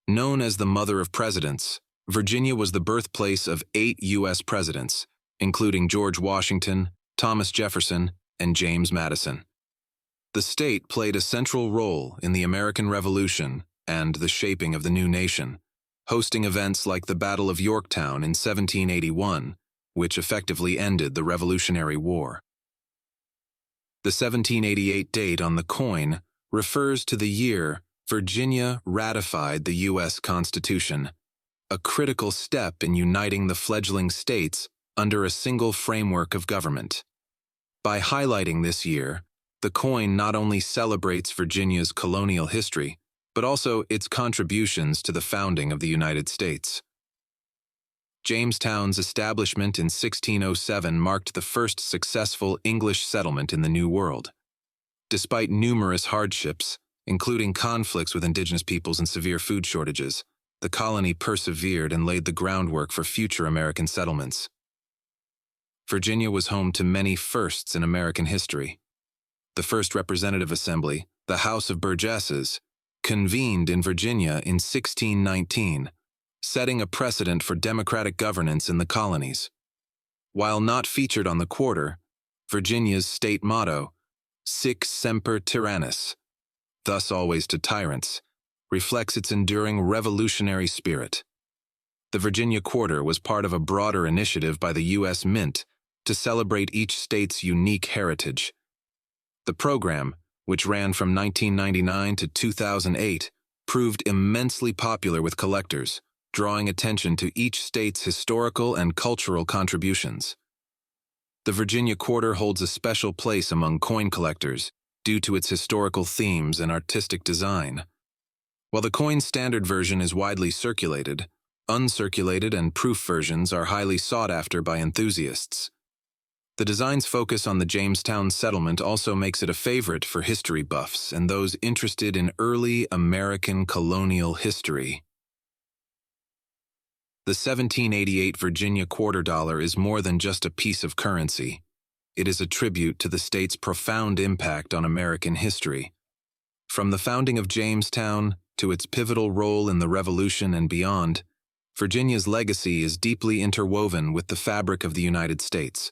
Known as the Mother of Presidents, Virginia was the birthplace of 8 U.S. presidents, including George Washington, Thomas Jefferson, and James Madison. The state played a central role in the American Revolution and the shaping of the new nation, hosting events like the Battle of Yorktown in 1781, which effectively ended the Revolutionary War. The 1788 date on the coin refers to the year Virginia ratified the U.S. Constitution, a critical step in uniting the fledgling states under a single framework of government. By highlighting this year, the coin not only celebrates Virginia's colonial history, but also its contributions to the founding of the United States. Jamestown's establishment in 1607 marked the first successful English settlement in the New World. Despite numerous hardships, including conflicts with indigenous peoples and severe food shortages, the colony persevered and laid the groundwork for future American settlements. Virginia was home to many firsts in American history. The first representative assembly, the House of Burgesses, convened in Virginia in 1619, setting a precedent for democratic governance in the colonies. While not featured on the quarter, Virginia's state motto, Sic Semper Tyrannis, thus always to tyrants, reflects its enduring revolutionary spirit. The Virginia Quarter was part of a broader initiative by the U.S. Mint to celebrate each state's unique heritage. The program, which ran from 1999 to 2008, proved immensely popular with collectors, drawing attention to each state's historical and cultural contributions. The Virginia Quarter holds a special place among coin collectors due to its historical themes and artistic design. While the coin's standard version is widely circulated, uncirculated and proof versions are highly sought after by enthusiasts. The design's focus on the Jamestown settlement also makes it a favorite for history buffs and those interested in early American colonial history. The 1788 Virginia quarter dollar is more than just a piece of currency. It is a tribute to the state's profound impact on American history. From the founding of Jamestown to its pivotal role in the Revolution and beyond, Virginia's legacy is deeply interwoven with the fabric of the United States.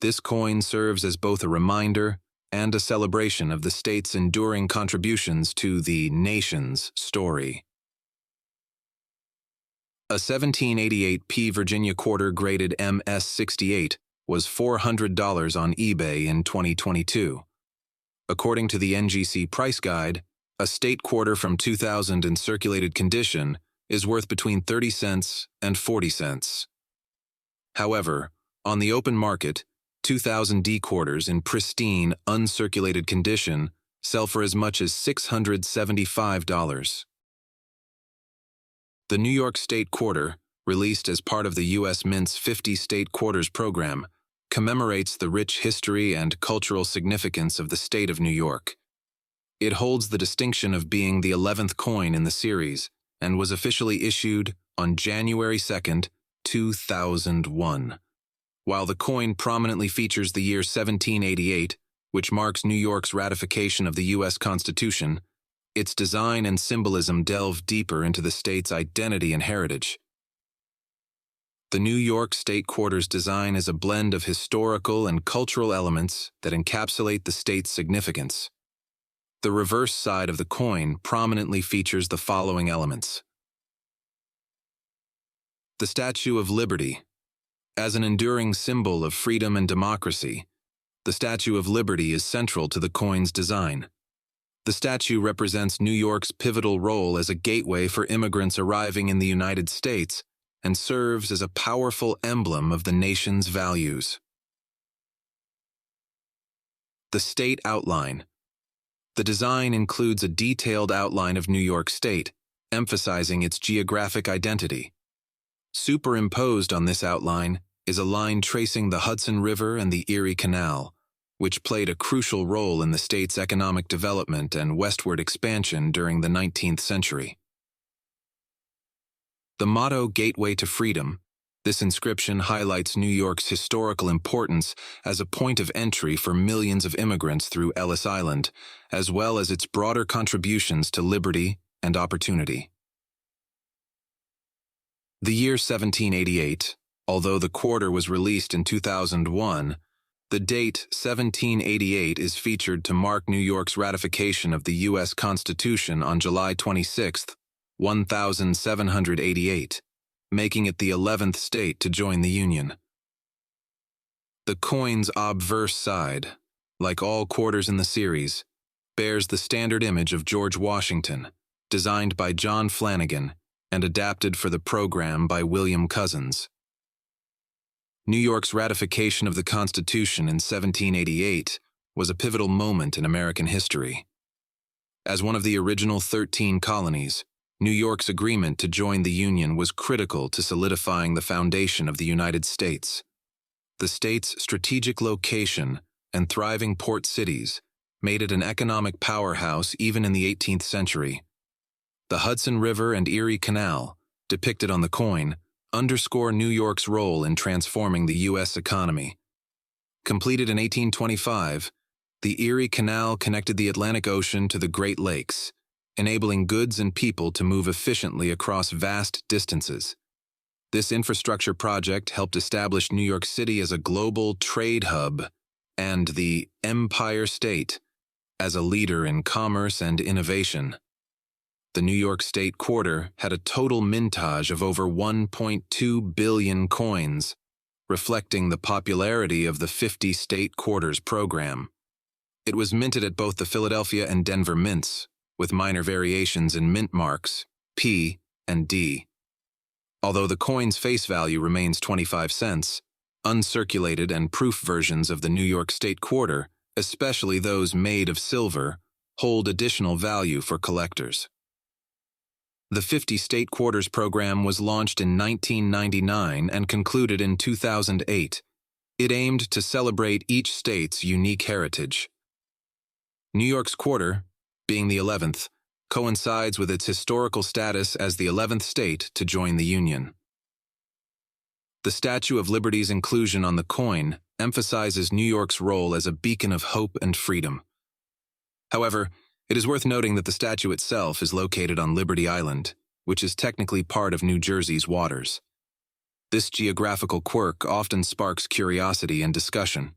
This coin serves as both a reminder and a celebration of the state's enduring contributions to the nation's story. A 1788 P Virginia quarter graded MS-68 was $400 on eBay in 2022. According to the NGC price guide, a state quarter from 2000 in circulated condition is worth between 30 cents and 40 cents. However, on the open market, 2000 D quarters in pristine, uncirculated condition sell for as much as $675. The New York State Quarter, released as part of the U.S. Mint's 50 State Quarters program, commemorates the rich history and cultural significance of the state of New York. It holds the distinction of being the 11th coin in the series and was officially issued on January 2, 2001. While the coin prominently features the year 1788, which marks New York's ratification of the U.S. Constitution, its design and symbolism delve deeper into the state's identity and heritage. The New York State Quarter's design is a blend of historical and cultural elements that encapsulate the state's significance. The reverse side of the coin prominently features the following elements. The Statue of Liberty. As an enduring symbol of freedom and democracy, the Statue of Liberty is central to the coin's design. The statue represents New York's pivotal role as a gateway for immigrants arriving in the United States and serves as a powerful emblem of the nation's values. The State Outline. The design includes a detailed outline of New York State, emphasizing its geographic identity. Superimposed on this outline is a line tracing the Hudson River and the Erie Canal, which played a crucial role in the state's economic development and westward expansion during the 19th century. The motto Gateway to Freedom. This inscription highlights New York's historical importance as a point of entry for millions of immigrants through Ellis Island, as well as its broader contributions to liberty and opportunity. The year 1788, although the quarter was released in 2001, The date 1788 is featured to mark New York's ratification of the U.S. Constitution on July 26, 1788, making it the 11th state to join the Union. The coin's obverse side, like all quarters in the series, bears the standard image of George Washington, designed by John Flanagan and adapted for the program by William Cousins. New York's ratification of the Constitution in 1788 was a pivotal moment in American history. As one of the original 13 colonies, New York's agreement to join the Union was critical to solidifying the foundation of the United States. The state's strategic location and thriving port cities made it an economic powerhouse even in the 18th century. The Hudson River and Erie Canal, depicted on the coin, underscore New York's role in transforming the U.S. economy. Completed in 1825, the Erie Canal connected the Atlantic Ocean to the Great Lakes, enabling goods and people to move efficiently across vast distances. This infrastructure project helped establish New York City as a global trade hub and the Empire State as a leader in commerce and innovation. The New York State Quarter had a total mintage of over 1.2 billion coins, reflecting the popularity of the 50 State Quarters program. It was minted at both the Philadelphia and Denver mints, with minor variations in mint marks, P and D. Although the coin's face value remains 25 cents, uncirculated and proof versions of the New York State Quarter, especially those made of silver, hold additional value for collectors. The 50 State Quarters program was launched in 1999 and concluded in 2008. It aimed to celebrate each state's unique heritage. New York's quarter, being the 11th, coincides with its historical status as the 11th state to join the Union. The Statue of Liberty's inclusion on the coin emphasizes New York's role as a beacon of hope and freedom. However, it is worth noting that the statue itself is located on Liberty Island, which is technically part of New Jersey's waters. This geographical quirk often sparks curiosity and discussion.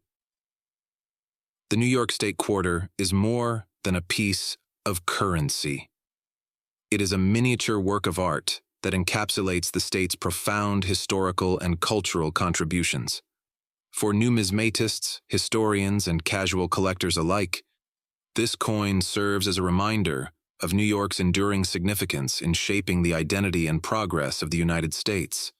The New York State Quarter is more than a piece of currency. It is a miniature work of art that encapsulates the state's profound historical and cultural contributions. For numismatists, historians, and casual collectors alike, this coin serves as a reminder of New York's enduring significance in shaping the identity and progress of the United States.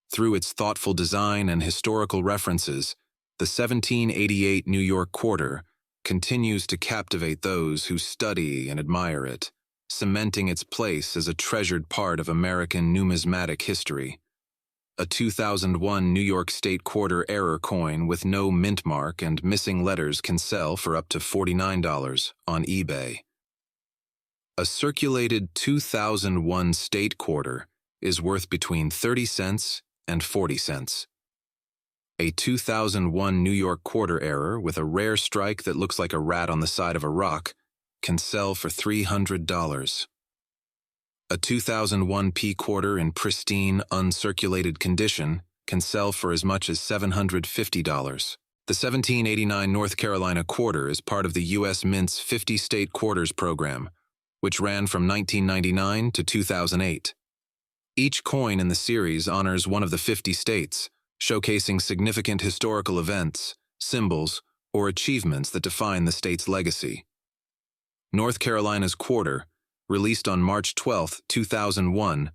Through its thoughtful design and historical references, the 1788 New York Quarter continues to captivate those who study and admire it, cementing its place as a treasured part of American numismatic history. A 2001 New York State Quarter error coin with no mint mark and missing letters can sell for up to $49 on eBay. A circulated 2001 State Quarter is worth between 30 cents and 40 cents. A 2001 New York Quarter error with a rare strike that looks like a rat on the side of a rock can sell for $300. A 2001 P Quarter in pristine, uncirculated condition can sell for as much as $750. The 1789 North Carolina Quarter is part of the U.S. Mint's 50 State Quarters program, which ran from 1999 to 2008. Each coin in the series honors one of the 50 states, showcasing significant historical events, symbols, or achievements that define the state's legacy. North Carolina's Quarter, released on March 12, 2001,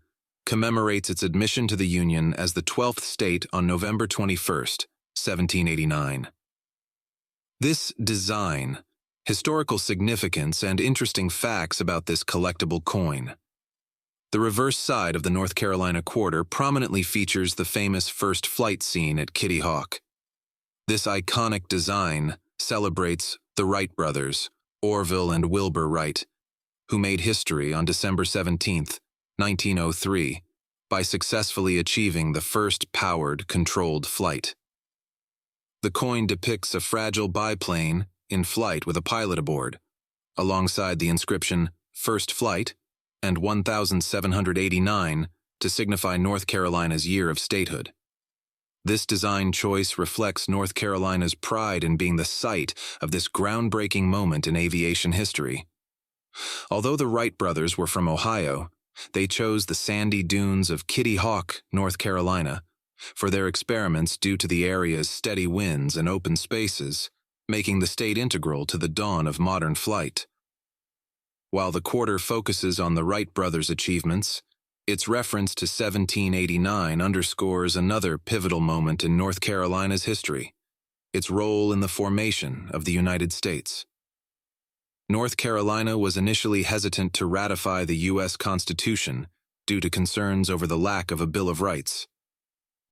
commemorates its admission to the Union as the 12th state on November 21, 1789. This design, historical significance, and interesting facts about this collectible coin. The reverse side of the North Carolina Quarter prominently features the famous first flight scene at Kitty Hawk. This iconic design celebrates the Wright brothers, Orville and Wilbur Wright, who made history on December 17, 1903, by successfully achieving the first powered, controlled flight. The coin depicts a fragile biplane in flight with a pilot aboard, alongside the inscription First Flight and 1789 to signify North Carolina's year of statehood. This design choice reflects North Carolina's pride in being the site of this groundbreaking moment in aviation history. Although the Wright brothers were from Ohio, they chose the sandy dunes of Kitty Hawk, North Carolina, for their experiments due to the area's steady winds and open spaces, making the state integral to the dawn of modern flight. While the quarter focuses on the Wright brothers' achievements, its reference to 1789 underscores another pivotal moment in North Carolina's history, its role in the formation of the United States. North Carolina was initially hesitant to ratify the U.S. Constitution due to concerns over the lack of a Bill of Rights.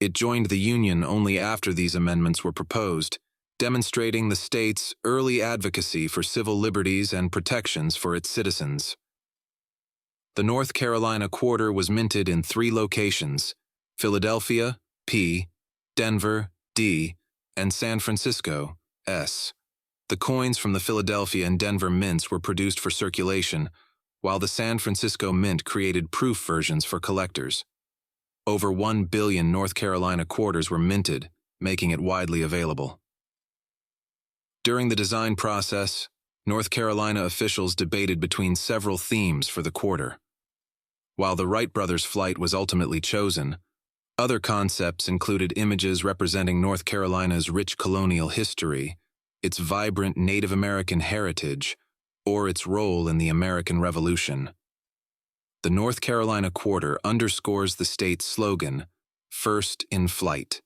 It joined the Union only after these amendments were proposed, demonstrating the state's early advocacy for civil liberties and protections for its citizens. The North Carolina quarter was minted in 3 locations: Philadelphia, P, Denver, D, and San Francisco, S. The coins from the Philadelphia and Denver mints were produced for circulation, while the San Francisco mint created proof versions for collectors. Over 1 billion North Carolina quarters were minted, making it widely available. During the design process, North Carolina officials debated between several themes for the quarter. While the Wright brothers' flight was ultimately chosen, other concepts included images representing North Carolina's rich colonial history, its vibrant Native American heritage, or its role in the American Revolution. The North Carolina quarter underscores the state's slogan, "First in Flight."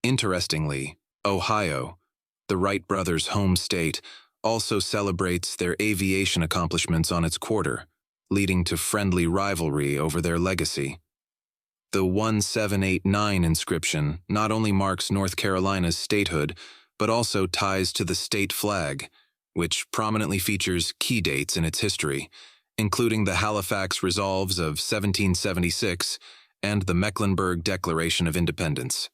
Interestingly, Ohio, the Wright brothers' home state, also celebrates their aviation accomplishments on its quarter, leading to friendly rivalry over their legacy. The 1789 inscription not only marks North Carolina's statehood, but also ties to the state flag, which prominently features key dates in its history, including the Halifax Resolves of 1776 and the Mecklenburg Declaration of Independence.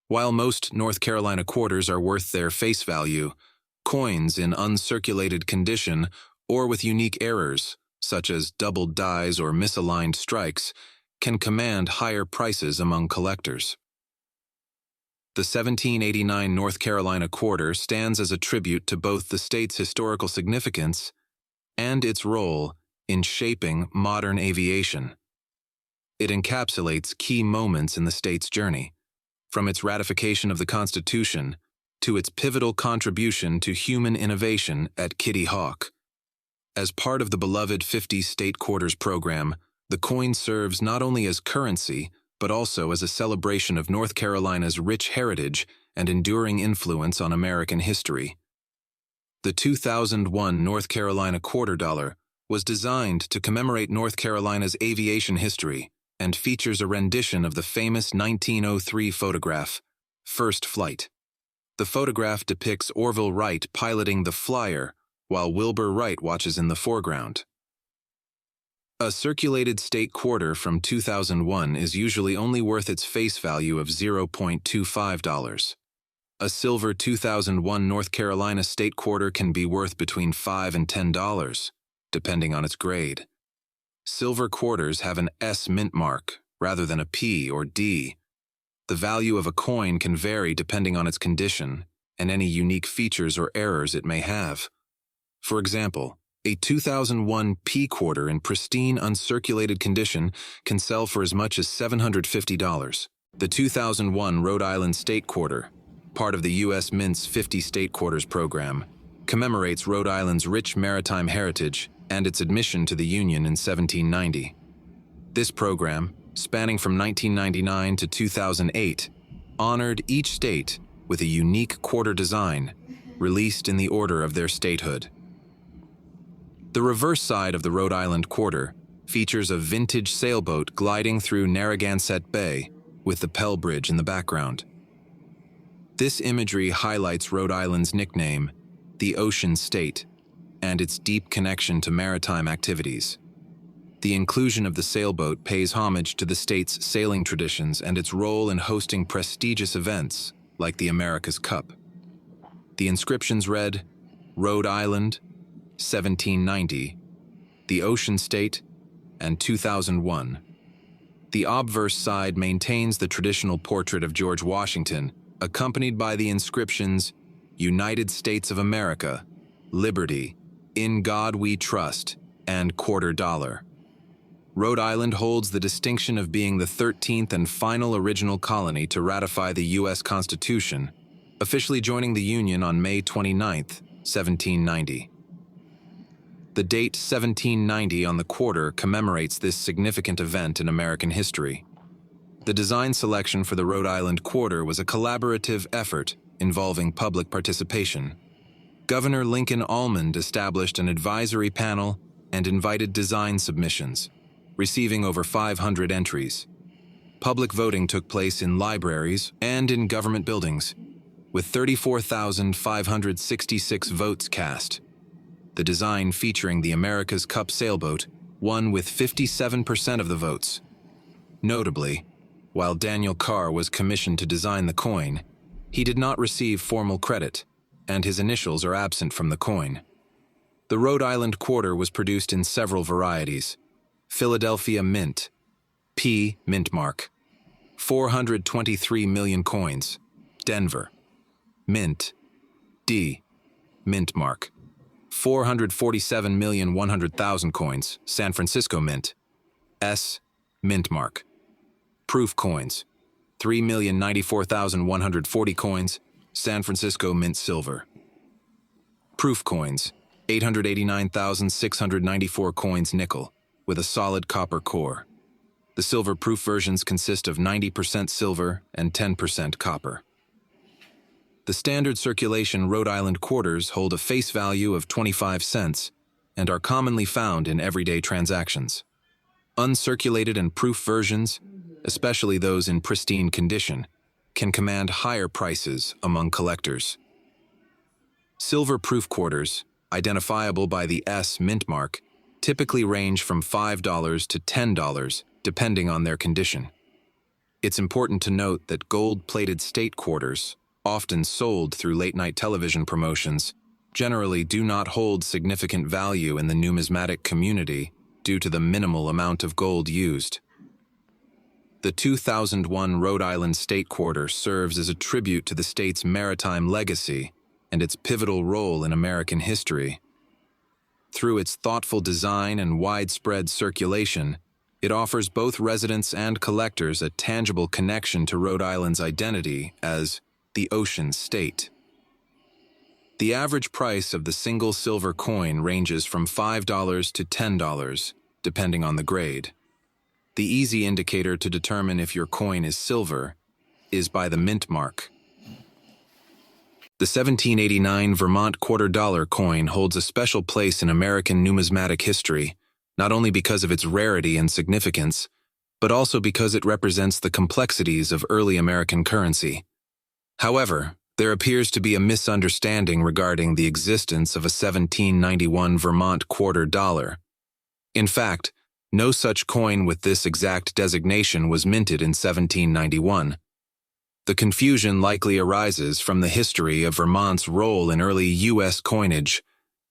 While most North Carolina quarters are worth their face value, coins in uncirculated condition or with unique errors, such as doubled dies or misaligned strikes, can command higher prices among collectors. The 1789 North Carolina quarter stands as a tribute to both the state's historical significance and its role in shaping modern aviation. It encapsulates key moments in the state's journey, from its ratification of the Constitution to its pivotal contribution to human innovation at Kitty Hawk. As part of the beloved 50 State Quarters program, the coin serves not only as currency, but also as a celebration of North Carolina's rich heritage and enduring influence on American history. The 2001 North Carolina quarter dollar was designed to commemorate North Carolina's aviation history and features a rendition of the famous 1903 photograph, First Flight. The photograph depicts Orville Wright piloting the Flyer, while Wilbur Wright watches in the foreground. A circulated state quarter from 2001 is usually only worth its face value of $0.25. A silver 2001 North Carolina state quarter can be worth between $5 and $10, depending on its grade. Silver quarters have an S mint mark rather than a P or D. The value of a coin can vary depending on its condition and any unique features or errors it may have. For example, a 2001 P quarter in pristine uncirculated condition can sell for as much as $750. The 2001 Rhode Island State Quarter, part of the U.S. Mint's 50 State Quarters program, commemorates Rhode Island's rich maritime heritage and its admission to the Union in 1790. This program, spanning from 1999 to 2008, honored each state with a unique quarter design, released in the order of their statehood. The reverse side of the Rhode Island quarter features a vintage sailboat gliding through Narragansett Bay with the Pell Bridge in the background. This imagery highlights Rhode Island's nickname, the Ocean State, and its deep connection to maritime activities. The inclusion of the sailboat pays homage to the state's sailing traditions and its role in hosting prestigious events like the America's Cup. The inscriptions read, Rhode Island, 1790, the Ocean State, and 2001. The obverse side maintains the traditional portrait of George Washington, accompanied by the inscriptions, United States of America, Liberty, In God We Trust, and $quarter. Rhode Island holds the distinction of being the 13th and final original colony to ratify the U.S. Constitution, officially joining the Union on May 29, 1790. The date 1790 on the quarter commemorates this significant event in American history. The design selection for the Rhode Island quarter was a collaborative effort involving public participation. Governor Lincoln Almond established an advisory panel and invited design submissions, receiving over 500 entries. Public voting took place in libraries and in government buildings, with 34,566 votes cast. The design featuring the America's Cup sailboat won with 57% of the votes. Notably, while Daniel Carr was commissioned to design the coin, he did not receive formal credit, and his initials are absent from the coin. The Rhode Island quarter was produced in several varieties. Philadelphia Mint, P. Mint mark, 423 million coins. Denver Mint, D. Mint mark, 447,100,000 coins. San Francisco Mint, S. Mint mark. Proof coins, 3,094,140 coins. San Francisco Mint silver. Proof coins, 889,694 coins nickel, with a solid copper core. The silver proof versions consist of 90% silver and 10% copper. The standard circulation Rhode Island quarters hold a face value of 25 cents and are commonly found in everyday transactions. Uncirculated and proof versions, especially those in pristine condition, can command higher prices among collectors. Silver proof quarters, identifiable by the S mint mark, typically range from $5 to $10, depending on their condition. It's important to note that gold-plated state quarters, often sold through late-night television promotions, generally do not hold significant value in the numismatic community due to the minimal amount of gold used. The 2001 Rhode Island State Quarter serves as a tribute to the state's maritime legacy and its pivotal role in American history. Through its thoughtful design and widespread circulation, it offers both residents and collectors a tangible connection to Rhode Island's identity as the Ocean State. The average price of the single silver coin ranges from $5 to $10, depending on the grade. The easy indicator to determine if your coin is silver is by the mint mark. The 1789 Vermont $quarter coin holds a special place in American numismatic history, not only because of its rarity and significance, but also because it represents the complexities of early American currency. However, there appears to be a misunderstanding regarding the existence of a 1791 Vermont $quarter. In fact, no such coin with this exact designation was minted in 1791. The confusion likely arises from the history of Vermont's role in early U.S. coinage,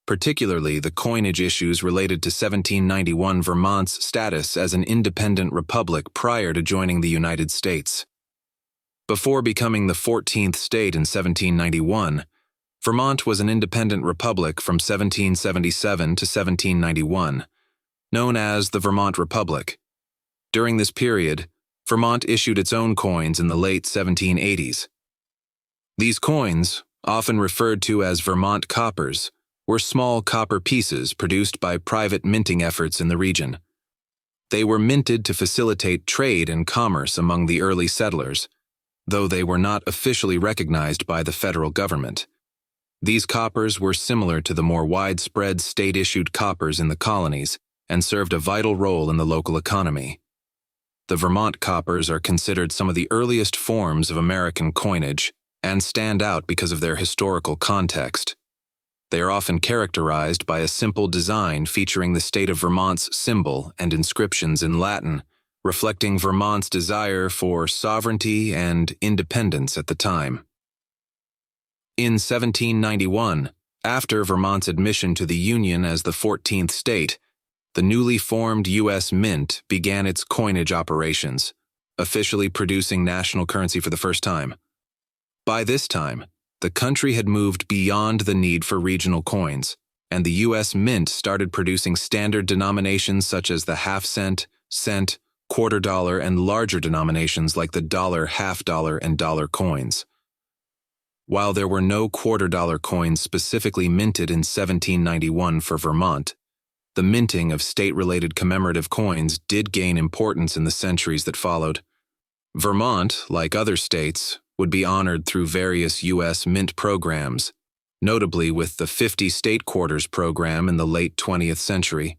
particularly the coinage issues related to 1791 Vermont's status as an independent republic prior to joining the United States. Before becoming the 14th state in 1791, Vermont was an independent republic from 1777 to 1791, known as the Vermont Republic. During this period, Vermont issued its own coins in the late 1780s. These coins, often referred to as Vermont coppers, were small copper pieces produced by private minting efforts in the region. They were minted to facilitate trade and commerce among the early settlers, though they were not officially recognized by the federal government. These coppers were similar to the more widespread state-issued coppers in the colonies and served a vital role in the local economy. The Vermont coppers are considered some of the earliest forms of American coinage and stand out because of their historical context. They are often characterized by a simple design featuring the state of Vermont's symbol and inscriptions in Latin, reflecting Vermont's desire for sovereignty and independence at the time. In 1791, after Vermont's admission to the Union as the 14th state, the newly formed U.S. Mint began its coinage operations, officially producing national currency for the first time. By this time, the country had moved beyond the need for regional coins, and the U.S. Mint started producing standard denominations such as the half-cent, cent, quarter dollar, and larger denominations like the dollar, half dollar, and dollar coins. While there were no quarter-dollar coins specifically minted in 1791 for Vermont, the minting of state-related commemorative coins did gain importance in the centuries that followed. Vermont, like other states, would be honored through various U.S. Mint programs, notably with the 50 State Quarters program in the late 20th century.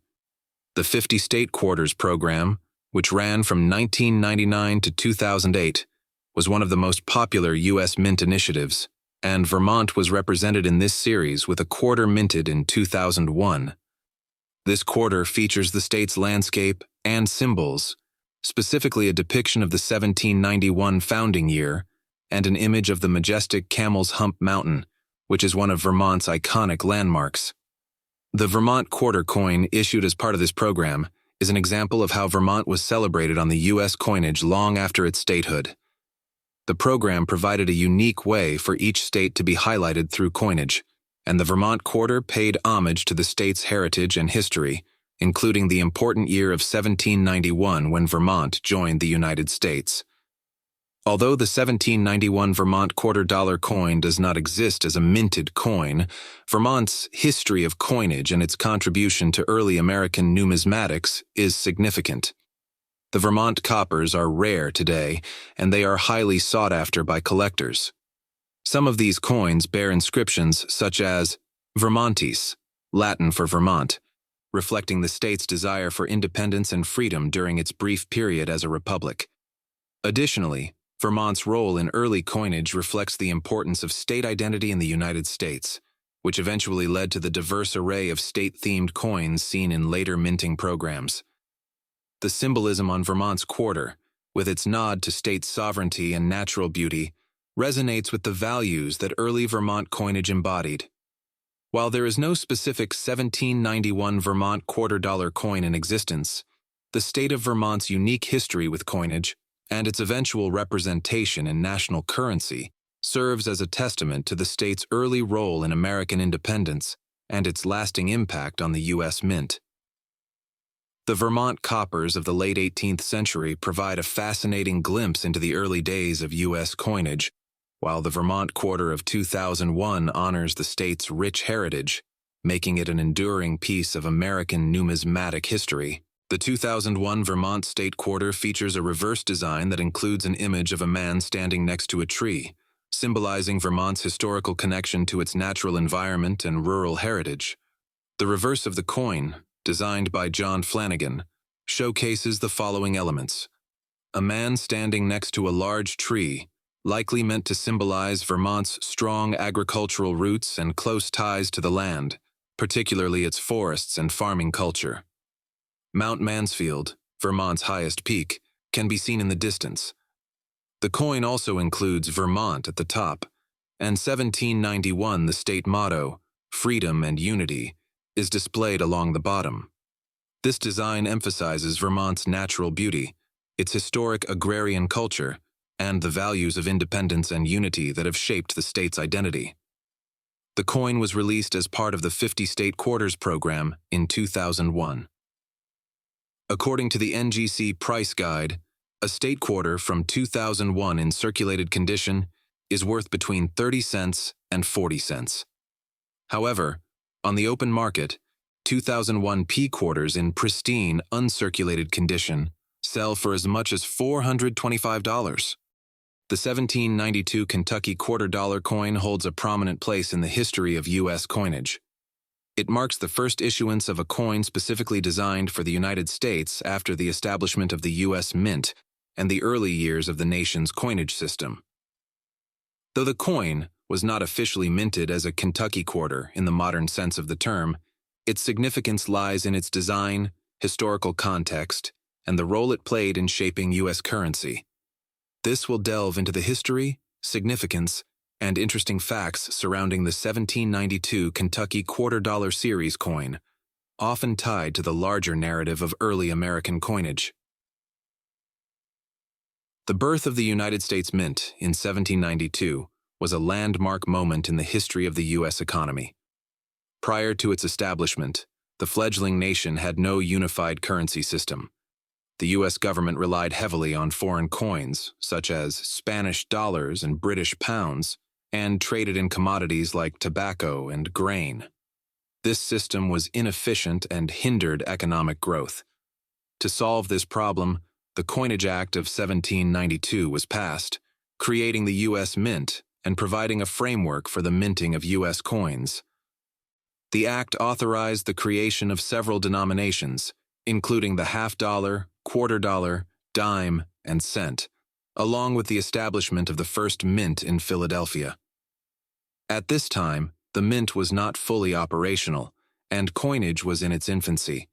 The 50 State Quarters program, which ran from 1999 to 2008, was one of the most popular U.S. Mint initiatives, and Vermont was represented in this series with a quarter minted in 2001. This quarter features the state's landscape and symbols, specifically a depiction of the 1791 founding year and an image of the majestic Camel's Hump Mountain, which is one of Vermont's iconic landmarks. The Vermont quarter coin issued as part of this program is an example of how Vermont was celebrated on the U.S. coinage long after its statehood. The program provided a unique way for each state to be highlighted through coinage, and the Vermont quarter paid homage to the state's heritage and history, including the important year of 1791 when Vermont joined the United States. Although the 1791 Vermont quarter-dollar coin does not exist as a minted coin, Vermont's history of coinage and its contribution to early American numismatics is significant. The Vermont coppers are rare today, and they are highly sought after by collectors. Some of these coins bear inscriptions such as Vermontis, Latin for Vermont, reflecting the state's desire for independence and freedom during its brief period as a republic. Additionally, Vermont's role in early coinage reflects the importance of state identity in the United States, which eventually led to the diverse array of state-themed coins seen in later minting programs. The symbolism on Vermont's quarter, with its nod to state sovereignty and natural beauty, resonates with the values that early Vermont coinage embodied. While there is no specific 1791 Vermont quarter-dollar coin in existence, the state of Vermont's unique history with coinage and its eventual representation in national currency serves as a testament to the state's early role in American independence and its lasting impact on the U.S. Mint. The Vermont coppers of the late 18th century provide a fascinating glimpse into the early days of U.S. coinage, while the Vermont quarter of 2001 honors the state's rich heritage, making it an enduring piece of American numismatic history. The 2001 Vermont State Quarter features a reverse design that includes an image of a man standing next to a tree, symbolizing Vermont's historical connection to its natural environment and rural heritage. The reverse of the coin, designed by John Flanagan, showcases the following elements. A man standing next to a large tree, likely meant to symbolize Vermont's strong agricultural roots and close ties to the land, particularly its forests and farming culture. Mount Mansfield, Vermont's highest peak, can be seen in the distance. The coin also includes Vermont at the top, and 1791, the state motto, Freedom and Unity, is displayed along the bottom. This design emphasizes Vermont's natural beauty, its historic agrarian culture, and the values of independence and unity that have shaped the state's identity. The coin was released as part of the 50 State Quarters program in 2001. According to the NGC Price Guide, a state quarter from 2001 in circulated condition is worth between 30 cents and 40 cents. However, on the open market, 2001 P quarters in pristine, uncirculated condition sell for as much as $425. The 1792 Kentucky quarter-dollar coin holds a prominent place in the history of U.S. coinage. It marks the first issuance of a coin specifically designed for the United States after the establishment of the U.S. Mint and the early years of the nation's coinage system. Though the coin was not officially minted as a Kentucky quarter in the modern sense of the term, its significance lies in its design, historical context, and the role it played in shaping U.S. currency. This will delve into the history, significance, and interesting facts surrounding the 1792 Kentucky quarter-dollar series coin, often tied to the larger narrative of early American coinage. The birth of the United States Mint in 1792 was a landmark moment in the history of the U.S. economy. Prior to its establishment, the fledgling nation had no unified currency system. The U.S. government relied heavily on foreign coins, such as Spanish dollars and British pounds, and traded in commodities like tobacco and grain. This system was inefficient and hindered economic growth. To solve this problem, the Coinage Act of 1792 was passed, creating the U.S. Mint and providing a framework for the minting of U.S. coins. The act authorized the creation of several denominations, including the half-dollar, quarter-dollar, dime, and cent, along with the establishment of the first mint in Philadelphia. At this time, the mint was not fully operational, and coinage was in its infancy.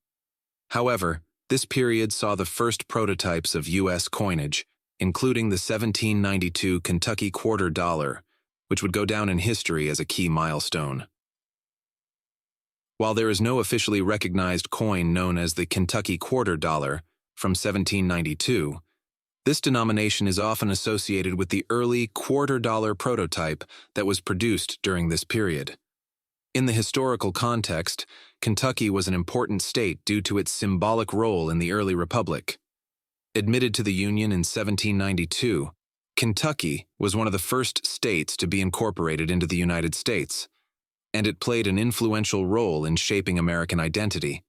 However, this period saw the first prototypes of U.S. coinage, including the 1792 Kentucky quarter dollar, which would go down in history as a key milestone. While there is no officially recognized coin known as the Kentucky quarter dollar from 1792, this denomination is often associated with the early quarter-dollar prototype that was produced during this period. In the historical context, Kentucky was an important state due to its symbolic role in the early republic. Admitted to the Union in 1792, Kentucky was one of the first states to be incorporated into the United States, and it played an influential role in shaping American identity.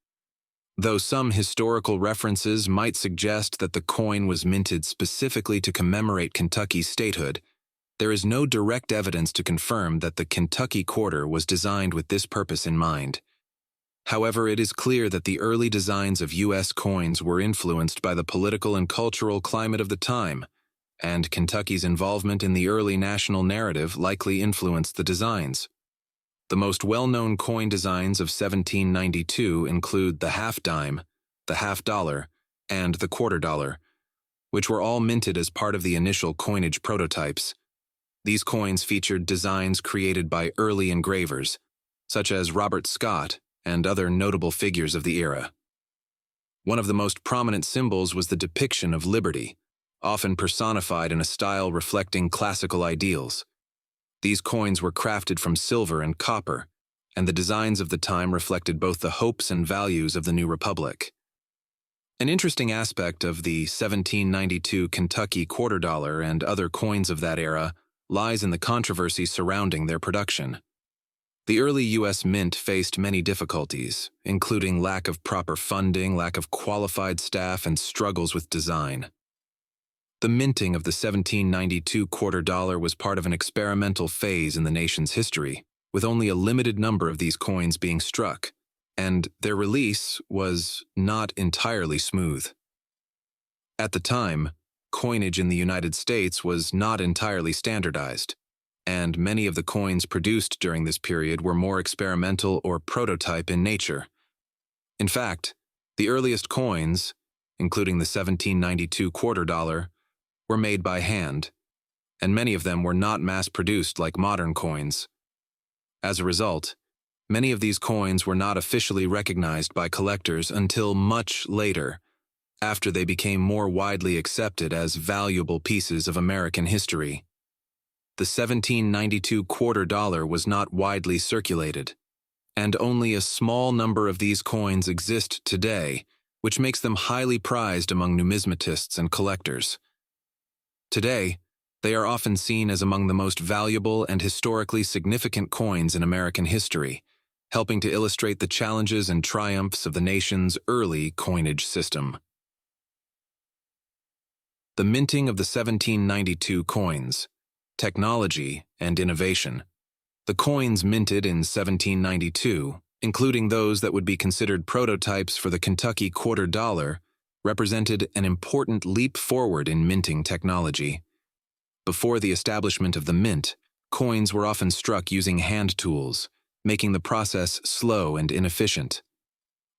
Though some historical references might suggest that the coin was minted specifically to commemorate Kentucky's statehood, there is no direct evidence to confirm that the Kentucky quarter was designed with this purpose in mind. However, it is clear that the early designs of U.S. coins were influenced by the political and cultural climate of the time, and Kentucky's involvement in the early national narrative likely influenced the designs. The most well-known coin designs of 1792 include the half-dime, the half-dollar, and the quarter-dollar, which were all minted as part of the initial coinage prototypes. These coins featured designs created by early engravers, such as Robert Scott and other notable figures of the era. One of the most prominent symbols was the depiction of liberty, often personified in a style reflecting classical ideals. These coins were crafted from silver and copper, and the designs of the time reflected both the hopes and values of the new republic. An interesting aspect of the 1792 Kentucky quarter dollar and other coins of that era lies in the controversy surrounding their production. The early U.S. Mint faced many difficulties, including lack of proper funding, lack of qualified staff, and struggles with design. The minting of the 1792 quarter dollar was part of an experimental phase in the nation's history, with only a limited number of these coins being struck, and their release was not entirely smooth. At the time, coinage in the United States was not entirely standardized, and many of the coins produced during this period were more experimental or prototype in nature. In fact, the earliest coins, including the 1792 quarter dollar, were made by hand, and many of them were not mass-produced like modern coins. As a result, many of these coins were not officially recognized by collectors until much later, after they became more widely accepted as valuable pieces of American history. The 1792 quarter dollar was not widely circulated, and only a small number of these coins exist today, which makes them highly prized among numismatists and collectors. Today, they are often seen as among the most valuable and historically significant coins in American history, helping to illustrate the challenges and triumphs of the nation's early coinage system. The minting of the 1792 coins, technology, and innovation. The coins minted in 1792, including those that would be considered prototypes for the Kentucky quarter dollar, represented an important leap forward in minting technology. Before the establishment of the mint, coins were often struck using hand tools, making the process slow and inefficient.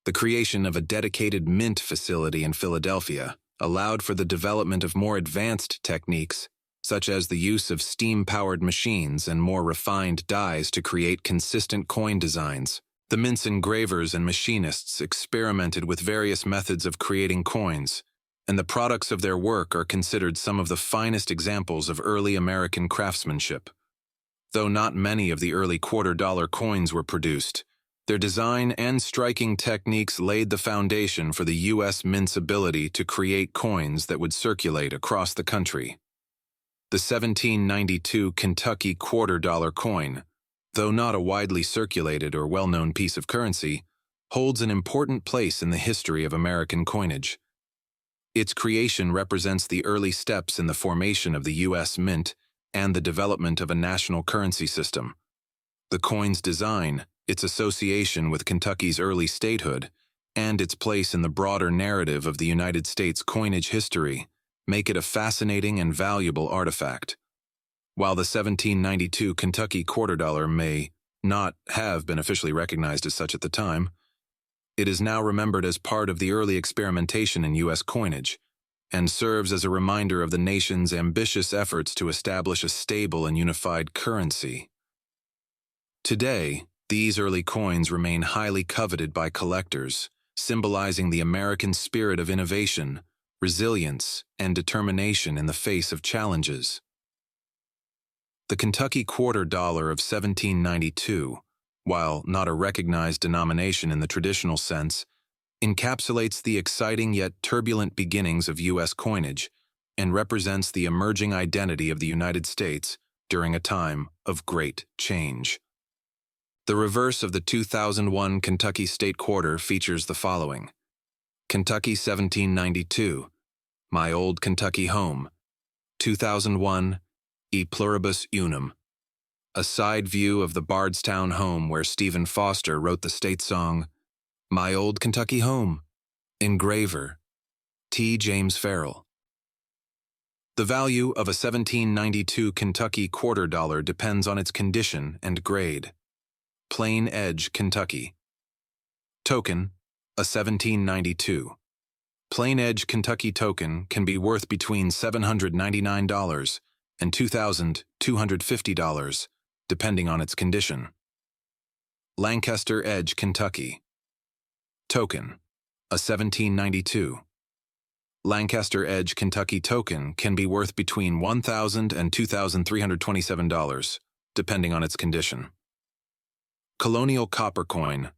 The creation of a dedicated mint facility in Philadelphia allowed for the development of more advanced techniques, such as the use of steam-powered machines and more refined dies to create consistent coin designs, The mint's engravers and machinists experimented with various methods of creating coins, and the products of their work are considered some of the finest examples of early American craftsmanship. Though not many of the early quarter-dollar coins were produced, their design and striking techniques laid the foundation for the U.S. Mint's ability to create coins that would circulate across the country. The 1792 Kentucky quarter-dollar coin, though not a widely circulated or well-known piece of currency, holds an important place in the history of American coinage. Its creation represents the early steps in the formation of the U.S. Mint and the development of a national currency system. The coin's design, its association with Kentucky's early statehood, and its place in the broader narrative of the United States coinage history make it a fascinating and valuable artifact. While the 1792 Kentucky quarter dollar may not have been officially recognized as such at the time, it is now remembered as part of the early experimentation in U.S. coinage and serves as a reminder of the nation's ambitious efforts to establish a stable and unified currency. Today, these early coins remain highly coveted by collectors, symbolizing the American spirit of innovation, resilience, and determination in the face of challenges. The Kentucky quarter dollar of 1792, while not a recognized denomination in the traditional sense, encapsulates the exciting yet turbulent beginnings of U.S. coinage and represents the emerging identity of the United States during a time of great change. The reverse of the 2001 Kentucky State Quarter features the following: Kentucky 1792, My Old Kentucky Home, 2001, E Pluribus Unum, a side view of the Bardstown home where Stephen Foster wrote the state song, My Old Kentucky Home, engraver, T. James Farrell. The value of a 1792 Kentucky quarter dollar depends on its condition and grade. Plain Edge, Kentucky. Token, a 1792. Plain Edge Kentucky token can be worth between $799 and $2,250, depending on its condition. Lancaster Edge, Kentucky. Token, a 1792. Lancaster Edge Kentucky token can be worth between $1,000 and $2,327, depending on its condition. Colonial Copper Coin.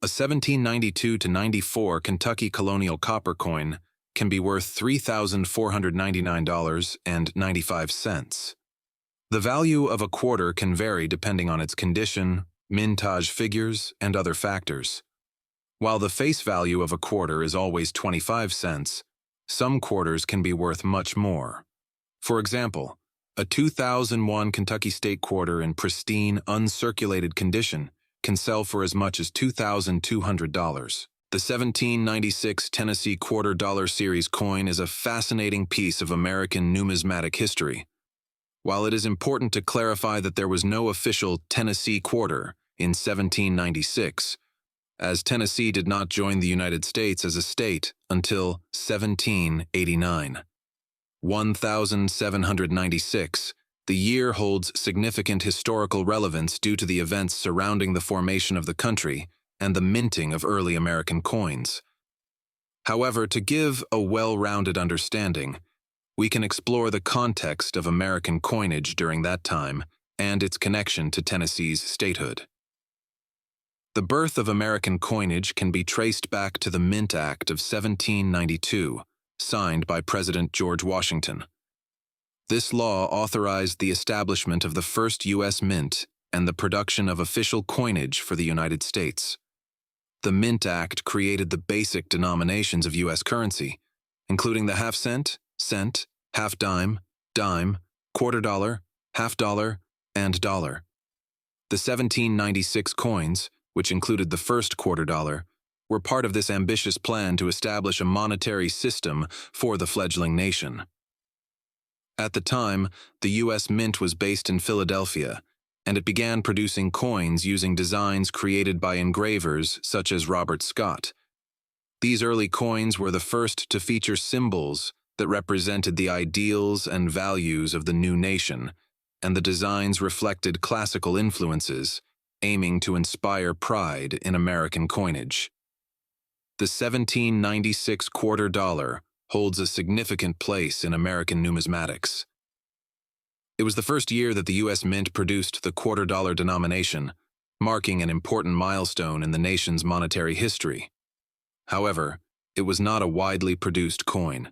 A 1792-94 Kentucky colonial copper coin can be worth $3,499.95. The value of a quarter can vary depending on its condition, mintage figures, and other factors. While the face value of a quarter is always 25 cents, some quarters can be worth much more. For example, a 2001 Kentucky State Quarter in pristine, uncirculated condition can sell for as much as $2,200. The 1796 Tennessee Quarter Dollar Series coin is a fascinating piece of American numismatic history. While it is important to clarify that there was no official Tennessee Quarter in 1796, as Tennessee did not join the United States as a state until 1789. 1796, the year holds significant historical relevance due to the events surrounding the formation of the country and the minting of early American coins. However, to give a well-rounded understanding, we can explore the context of American coinage during that time and its connection to Tennessee's statehood. The birth of American coinage can be traced back to the Mint Act of 1792, signed by President George Washington. This law authorized the establishment of the first U.S. mint and the production of official coinage for the United States. The Mint Act created the basic denominations of U.S. currency, including the half cent, cent, half dime, dime, quarter dollar, half dollar, and dollar. The 1796 coins, which included the first quarter dollar, were part of this ambitious plan to establish a monetary system for the fledgling nation. At the time, the U.S. Mint was based in Philadelphia, and it began producing coins using designs created by engravers such as Robert Scott. These early coins were the first to feature symbols that represented the ideals and values of the new nation, and the designs reflected classical influences, aiming to inspire pride in American coinage. The 1796 quarter dollar holds a significant place in American numismatics. It was the first year that the U.S. Mint produced the quarter dollar denomination, marking an important milestone in the nation's monetary history. However, it was not a widely produced coin.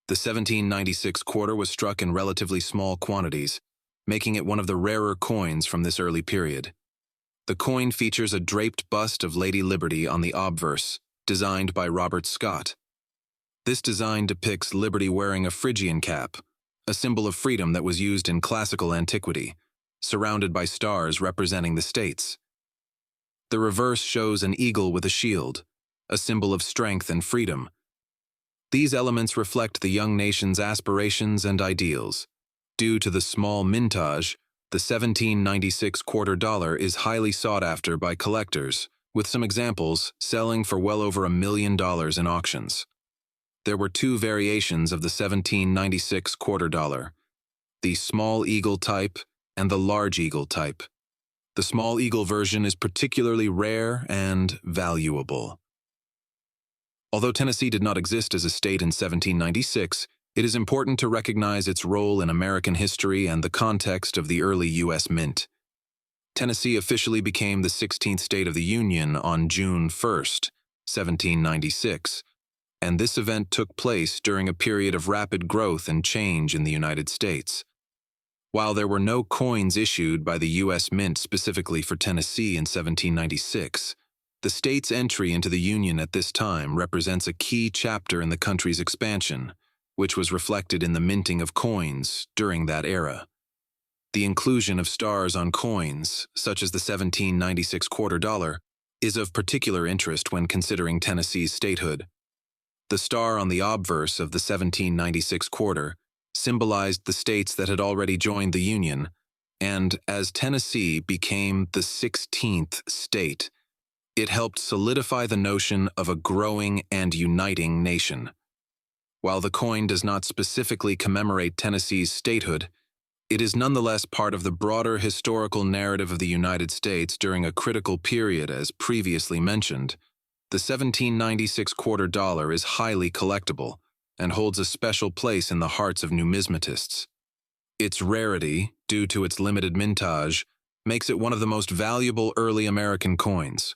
The 1796 quarter was struck in relatively small quantities, making it one of the rarer coins from this early period. The coin features a draped bust of Lady Liberty on the obverse, designed by Robert Scott. This design depicts Liberty wearing a Phrygian cap, a symbol of freedom that was used in classical antiquity, surrounded by stars representing the states. The reverse shows an eagle with a shield, a symbol of strength and freedom. These elements reflect the young nation's aspirations and ideals. Due to the small mintage, the 1796 quarter dollar is highly sought after by collectors, with some examples selling for well over $1 million in auctions. There were two variations of the 1796 quarter dollar, the small eagle type and the large eagle type. The small eagle version is particularly rare and valuable. Although Tennessee did not exist as a state in 1796, it is important to recognize its role in American history and the context of the early U.S. Mint. Tennessee officially became the 16th state of the Union on June 1, 1796, and this event took place during a period of rapid growth and change in the United States. While there were no coins issued by the U.S. Mint specifically for Tennessee in 1796, the state's entry into the Union at this time represents a key chapter in the country's expansion, which was reflected in the minting of coins during that era. The inclusion of stars on coins, such as the 1796 quarter dollar, is of particular interest when considering Tennessee's statehood. The star on the obverse of the 1796 quarter symbolized the states that had already joined the Union, and as Tennessee became the 16th state, it helped solidify the notion of a growing and uniting nation. While the coin does not specifically commemorate Tennessee's statehood, it is nonetheless part of the broader historical narrative of the United States during a critical period as previously mentioned. The 1796 quarter dollar is highly collectible and holds a special place in the hearts of numismatists. Its rarity, due to its limited mintage, makes it one of the most valuable early American coins.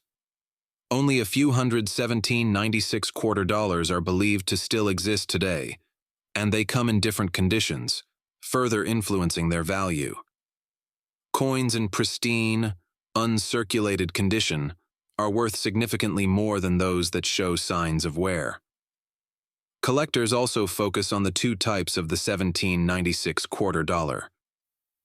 Only a few hundred 1796 quarter dollars are believed to still exist today, and they come in different conditions, further influencing their value. Coins in pristine, uncirculated condition are worth significantly more than those that show signs of wear. Collectors also focus on the two types of the 1796 quarter dollar.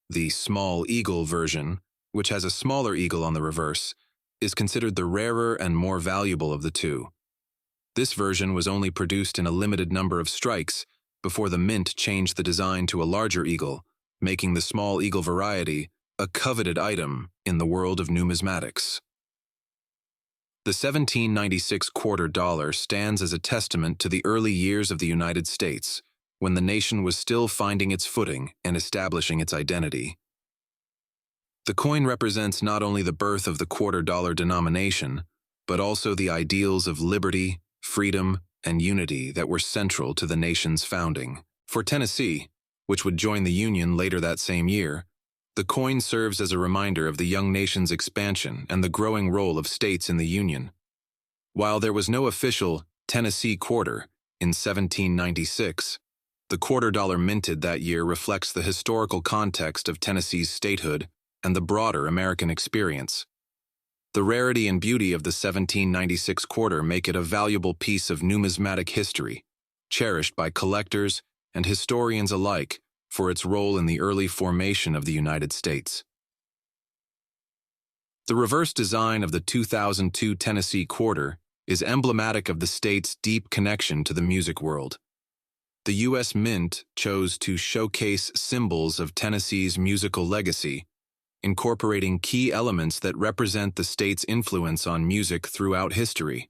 The small eagle version, which has a smaller eagle on the reverse, is considered the rarer and more valuable of the two. This version was only produced in a limited number of strikes before the Mint changed the design to a larger eagle, making the small eagle variety a coveted item in the world of numismatics. The 1796 quarter dollar stands as a testament to the early years of the United States, when the nation was still finding its footing and establishing its identity. The coin represents not only the birth of the quarter dollar denomination, but also the ideals of liberty, freedom, and unity that were central to the nation's founding. For Tennessee, which would join the Union later that same year, the coin serves as a reminder of the young nation's expansion and the growing role of states in the Union. While there was no official Tennessee quarter in 1796, the quarter dollar minted that year reflects the historical context of Tennessee's statehood and the broader American experience. The rarity and beauty of the 1796 quarter make it a valuable piece of numismatic history, cherished by collectors and historians alike for its role in the early formation of the United States. The reverse design of the 2002 Tennessee quarter is emblematic of the state's deep connection to the music world. The U.S. Mint chose to showcase symbols of Tennessee's musical legacy, incorporating key elements that represent the state's influence on music throughout history.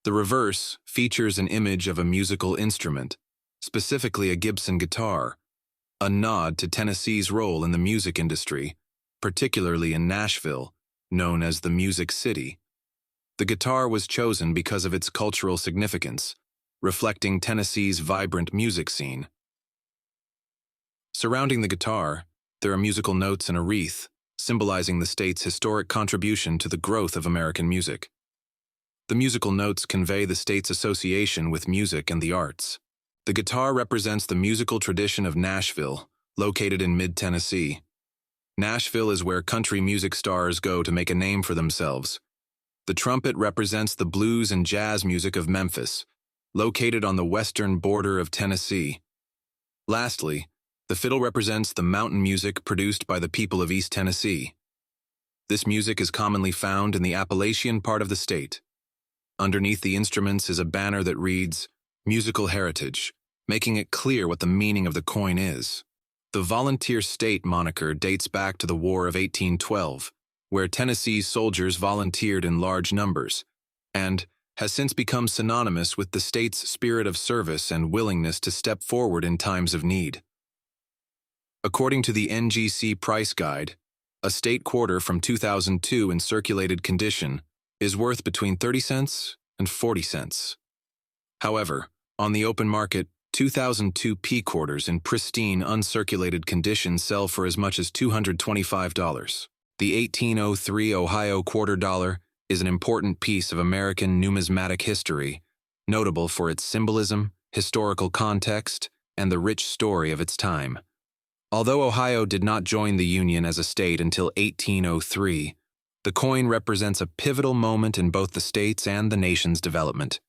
The reverse features an image of a musical instrument, specifically a Gibson guitar, a nod to Tennessee's role in the music industry, particularly in Nashville, known as the Music City. The guitar was chosen because of its cultural significance, reflecting Tennessee's vibrant music scene. Surrounding the guitar, there are musical notes in a wreath, symbolizing the state's historic contribution to the growth of American music. The musical notes convey the state's association with music and the arts. The guitar represents the musical tradition of Nashville, located in mid-Tennessee. Nashville is where country music stars go to make a name for themselves. The trumpet represents the blues and jazz music of Memphis, located on the western border of Tennessee. Lastly, the fiddle represents the mountain music produced by the people of East Tennessee. This music is commonly found in the Appalachian part of the state. Underneath the instruments is a banner that reads, "Musical Heritage," making it clear what the meaning of the coin is. The Volunteer State moniker dates back to the War of 1812, where Tennessee's soldiers volunteered in large numbers, and has since become synonymous with the state's spirit of service and willingness to step forward in times of need. According to the NGC Price Guide, a state quarter from 2002 in circulated condition is worth between 30 cents and 40 cents. However, on the open market, 2002 P quarters in pristine, uncirculated condition sell for as much as $225. The 1803 Ohio quarter dollar is an important piece of American numismatic history, notable for its symbolism, historical context, and the rich story of its time. Although Ohio did not join the Union as a state until 1803, the coin represents a pivotal moment in both the state's and the nation's development.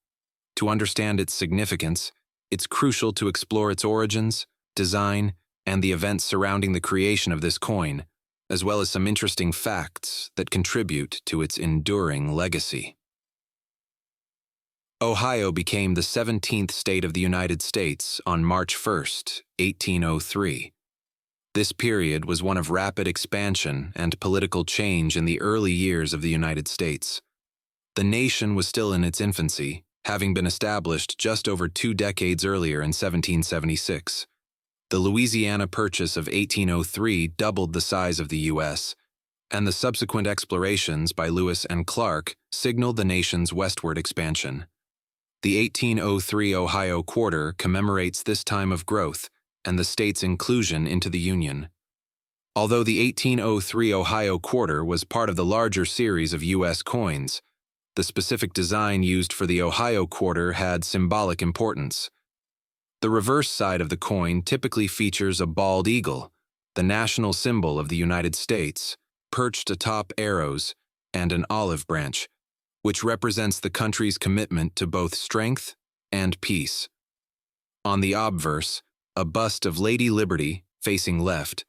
To understand its significance, it's crucial to explore its origins, design, and the events surrounding the creation of this coin, as well as some interesting facts that contribute to its enduring legacy. Ohio became the 17th state of the United States on March 1, 1803. This period was one of rapid expansion and political change in the early years of the United States. The nation was still in its infancy, having been established just over 2 decades earlier in 1776. The Louisiana Purchase of 1803 doubled the size of the U.S., and the subsequent explorations by Lewis and Clark signaled the nation's westward expansion. The 1803 Ohio quarter commemorates this time of growth and the state's inclusion into the Union. Although the 1803 Ohio quarter was part of the larger series of U.S. coins, the specific design used for the Ohio quarter had symbolic importance. The reverse side of the coin typically features a bald eagle, the national symbol of the United States, perched atop arrows, and an olive branch, which represents the country's commitment to both strength and peace. On the obverse, a bust of Lady Liberty, facing left,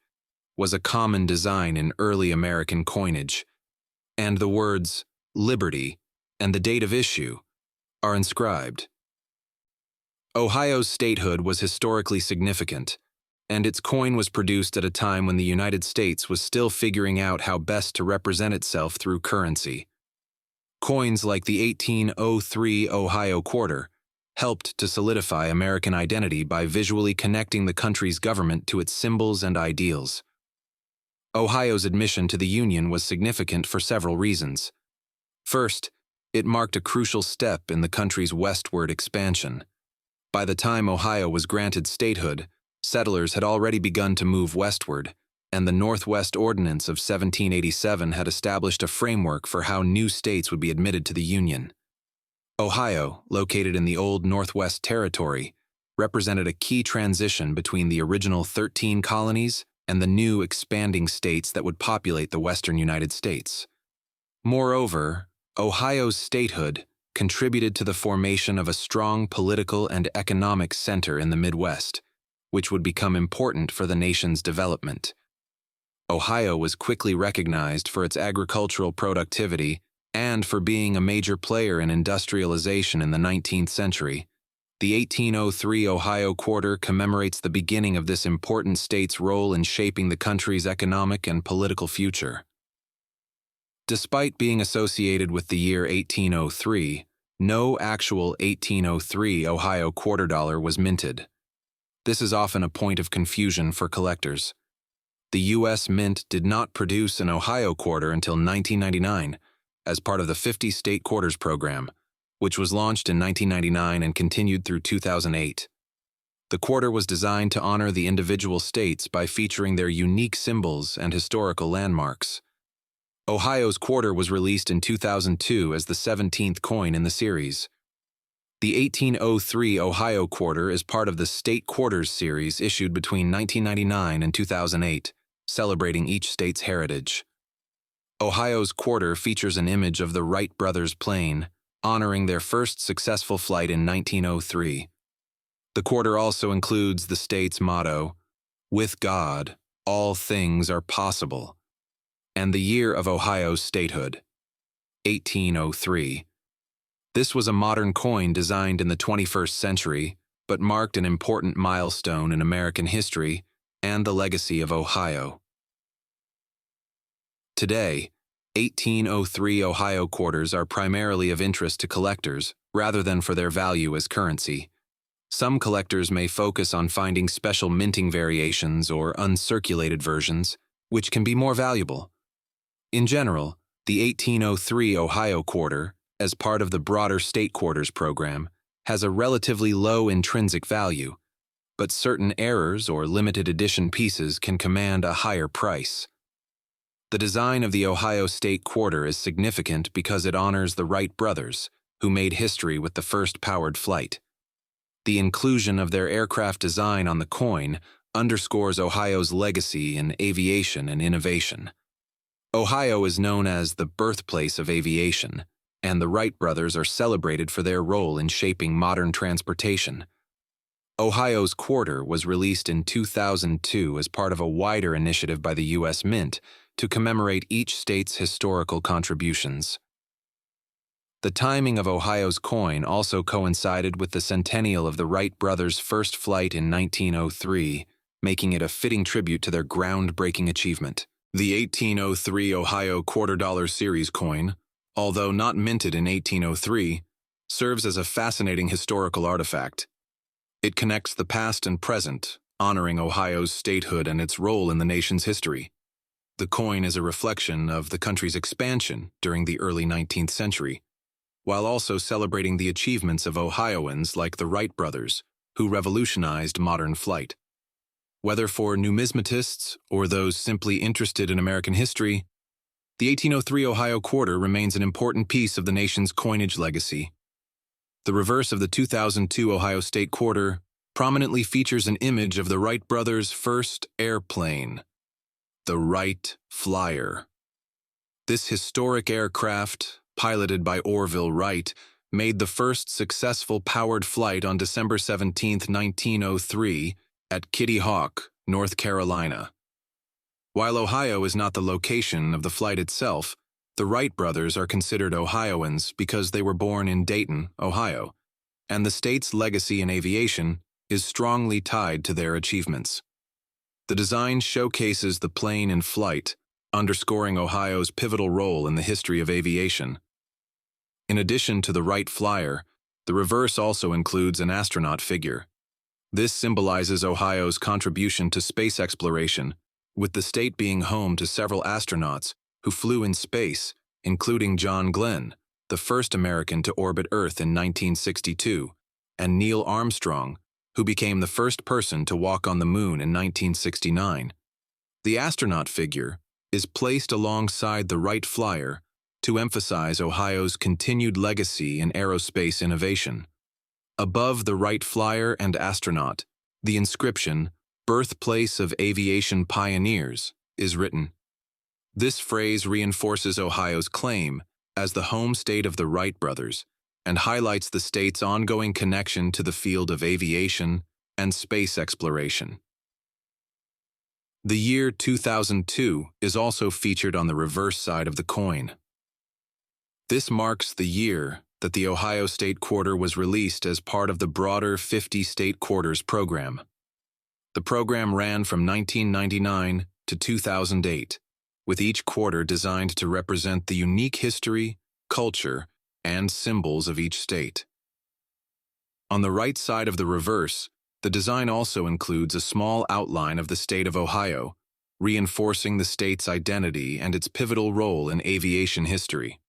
was a common design in early American coinage, and the words "Liberty" and the date of issue are inscribed. Ohio's statehood was historically significant, and its coin was produced at a time when the United States was still figuring out how best to represent itself through currency. Coins like the 1803 Ohio quarter helped to solidify American identity by visually connecting the country's government to its symbols and ideals. Ohio's admission to the Union was significant for several reasons. First, it marked a crucial step in the country's westward expansion. By the time Ohio was granted statehood, settlers had already begun to move westward, and the Northwest Ordinance of 1787 had established a framework for how new states would be admitted to the Union. Ohio, located in the old Northwest Territory, represented a key transition between the original 13 colonies and the new expanding states that would populate the western United States. Moreover, Ohio's statehood contributed to the formation of a strong political and economic center in the Midwest, which would become important for the nation's development. Ohio was quickly recognized for its agricultural productivity and for being a major player in industrialization in the 19th century. The 1803 Ohio quarter commemorates the beginning of this important state's role in shaping the country's economic and political future. Despite being associated with the year 1803, no actual 1803 Ohio quarter dollar was minted. This is often a point of confusion for collectors. The U.S. Mint did not produce an Ohio quarter until 1999 as part of the 50 State Quarters program, which was launched in 1999 and continued through 2008. The quarter was designed to honor the individual states by featuring their unique symbols and historical landmarks. Ohio's quarter was released in 2002 as the 17th coin in the series. The 1803 Ohio quarter is part of the State Quarters series issued between 1999 and 2008, celebrating each state's heritage. Ohio's quarter features an image of the Wright brothers' plane, honoring their first successful flight in 1903. The quarter also includes the state's motto, "With God, all things are possible," and the year of Ohio's statehood, 1803. This was a modern coin designed in the 21st century, but marked an important milestone in American history and the legacy of Ohio. Today, 1803 Ohio quarters are primarily of interest to collectors rather than for their value as currency. Some collectors may focus on finding special minting variations or uncirculated versions, which can be more valuable. In general, the 1803 Ohio quarter, as part of the broader State Quarters program, has a relatively low intrinsic value, but certain errors or limited edition pieces can command a higher price. The design of the Ohio State Quarter is significant because it honors the Wright brothers, who made history with the first powered flight. The inclusion of their aircraft design on the coin underscores Ohio's legacy in aviation and innovation. Ohio is known as the birthplace of aviation, and the Wright brothers are celebrated for their role in shaping modern transportation. Ohio's quarter was released in 2002 as part of a wider initiative by the U.S. Mint to commemorate each state's historical contributions. The timing of Ohio's coin also coincided with the centennial of the Wright brothers' first flight in 1903, making it a fitting tribute to their groundbreaking achievement. The 1803 Ohio $quarter series coin, although not minted in 1803, serves as a fascinating historical artifact. It connects the past and present, honoring Ohio's statehood and its role in the nation's history. The coin is a reflection of the country's expansion during the early 19th century, while also celebrating the achievements of Ohioans like the Wright brothers, who revolutionized modern flight. Whether for numismatists or those simply interested in American history, the 1803 Ohio quarter remains an important piece of the nation's coinage legacy. The reverse of the 2002 Ohio State Quarter prominently features an image of the Wright brothers' first airplane, the Wright Flyer. This historic aircraft, piloted by Orville Wright, made the first successful powered flight on December 17, 1903, at Kitty Hawk, North Carolina. While Ohio is not the location of the flight itself, the Wright brothers are considered Ohioans because they were born in Dayton, Ohio, and the state's legacy in aviation is strongly tied to their achievements. The design showcases the plane in flight, underscoring Ohio's pivotal role in the history of aviation. In addition to the Wright Flyer, the reverse also includes an astronaut figure. This symbolizes Ohio's contribution to space exploration, with the state being home to several astronauts who flew in space, including John Glenn, the first American to orbit Earth in 1962, and Neil Armstrong, who became the first person to walk on the moon in 1969. The astronaut figure is placed alongside the Wright Flyer to emphasize Ohio's continued legacy in aerospace innovation. Above the Wright Flyer and astronaut, the inscription, "Birthplace of Aviation Pioneers," is written. This phrase reinforces Ohio's claim as the home state of the Wright brothers and highlights the state's ongoing connection to the field of aviation and space exploration. The year 2002 is also featured on the reverse side of the coin. This marks the year that the Ohio State Quarter was released as part of the broader 50 State Quarters program. The program ran from 1999 to 2008, with each quarter designed to represent the unique history, culture, and symbols of each state. On the right side of the reverse, the design also includes a small outline of the state of Ohio, reinforcing the state's identity and its pivotal role in aviation history.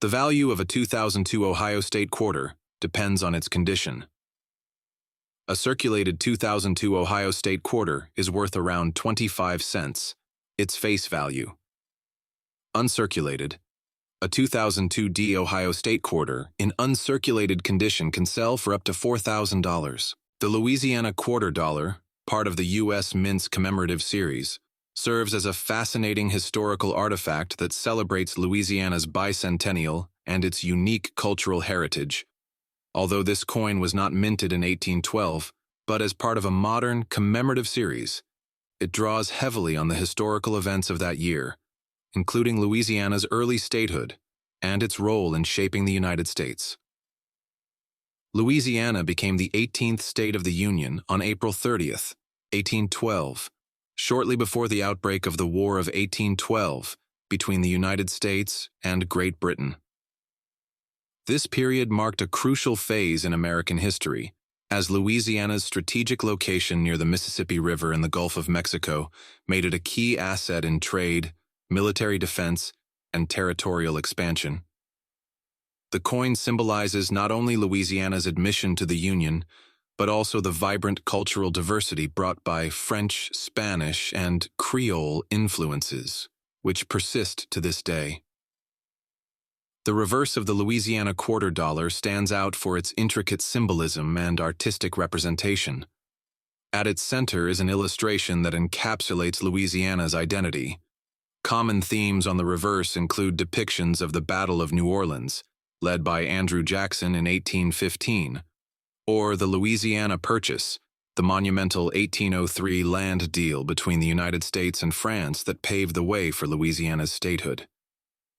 The value of a 2002 Ohio State quarter depends on its condition. A circulated 2002 Ohio State quarter is worth around 25 cents, its face value. Uncirculated, a 2002 D Ohio State quarter in uncirculated condition can sell for up to $4,000. The Louisiana quarter dollar, part of the U.S. Mint's commemorative series, serves as a fascinating historical artifact that celebrates Louisiana's bicentennial and its unique cultural heritage. Although this coin was not minted in 1812, but as part of a modern commemorative series, it draws heavily on the historical events of that year, including Louisiana's early statehood and its role in shaping the United States. Louisiana became the 18th state of the Union on April 30th, 1812, shortly before the outbreak of the War of 1812 between the United States and Great Britain. This period marked a crucial phase in American history, as Louisiana's strategic location near the Mississippi River in the Gulf of Mexico made it a key asset in trade, military defense, and territorial expansion. The coin symbolizes not only Louisiana's admission to the Union, but also the vibrant cultural diversity brought by French, Spanish, and Creole influences, which persist to this day. The reverse of the Louisiana quarter dollar stands out for its intricate symbolism and artistic representation. At its center is an illustration that encapsulates Louisiana's identity. Common themes on the reverse include depictions of the Battle of New Orleans, led by Andrew Jackson in 1815, or the Louisiana Purchase, the monumental 1803 land deal between the United States and France that paved the way for Louisiana's statehood.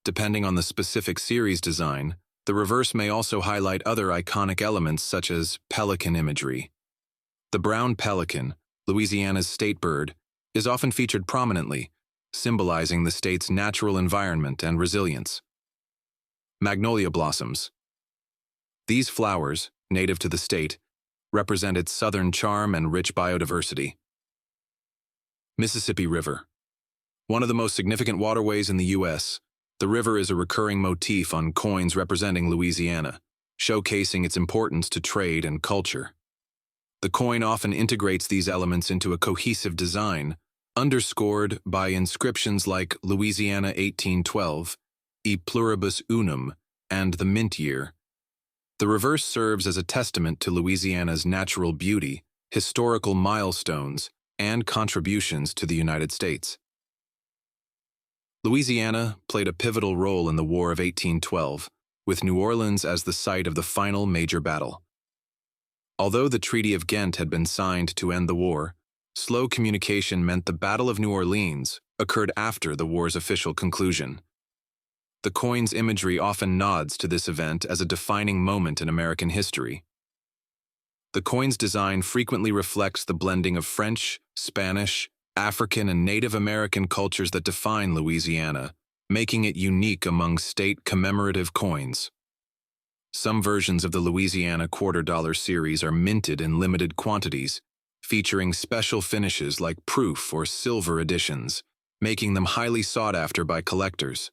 Depending on the specific series design, the reverse may also highlight other iconic elements such as pelican imagery. The brown pelican, Louisiana's state bird, is often featured prominently, symbolizing the state's natural environment and resilience. Magnolia blossoms. These flowers, native to the state, represent its southern charm and rich biodiversity. Mississippi River. One of the most significant waterways in the U.S., the river is a recurring motif on coins representing Louisiana, showcasing its importance to trade and culture. The coin often integrates these elements into a cohesive design, underscored by inscriptions like Louisiana 1812, E Pluribus Unum, and the Mint Year. The reverse serves as a testament to Louisiana's natural beauty, historical milestones, and contributions to the United States. Louisiana played a pivotal role in the War of 1812, with New Orleans as the site of the final major battle. Although the Treaty of Ghent had been signed to end the war, slow communication meant the Battle of New Orleans occurred after the war's official conclusion. The coin's imagery often nods to this event as a defining moment in American history. The coin's design frequently reflects the blending of French, Spanish, African, and Native American cultures that define Louisiana, making it unique among state commemorative coins. Some versions of the Louisiana quarter dollar series are minted in limited quantities, featuring special finishes like proof or silver editions, making them highly sought after by collectors.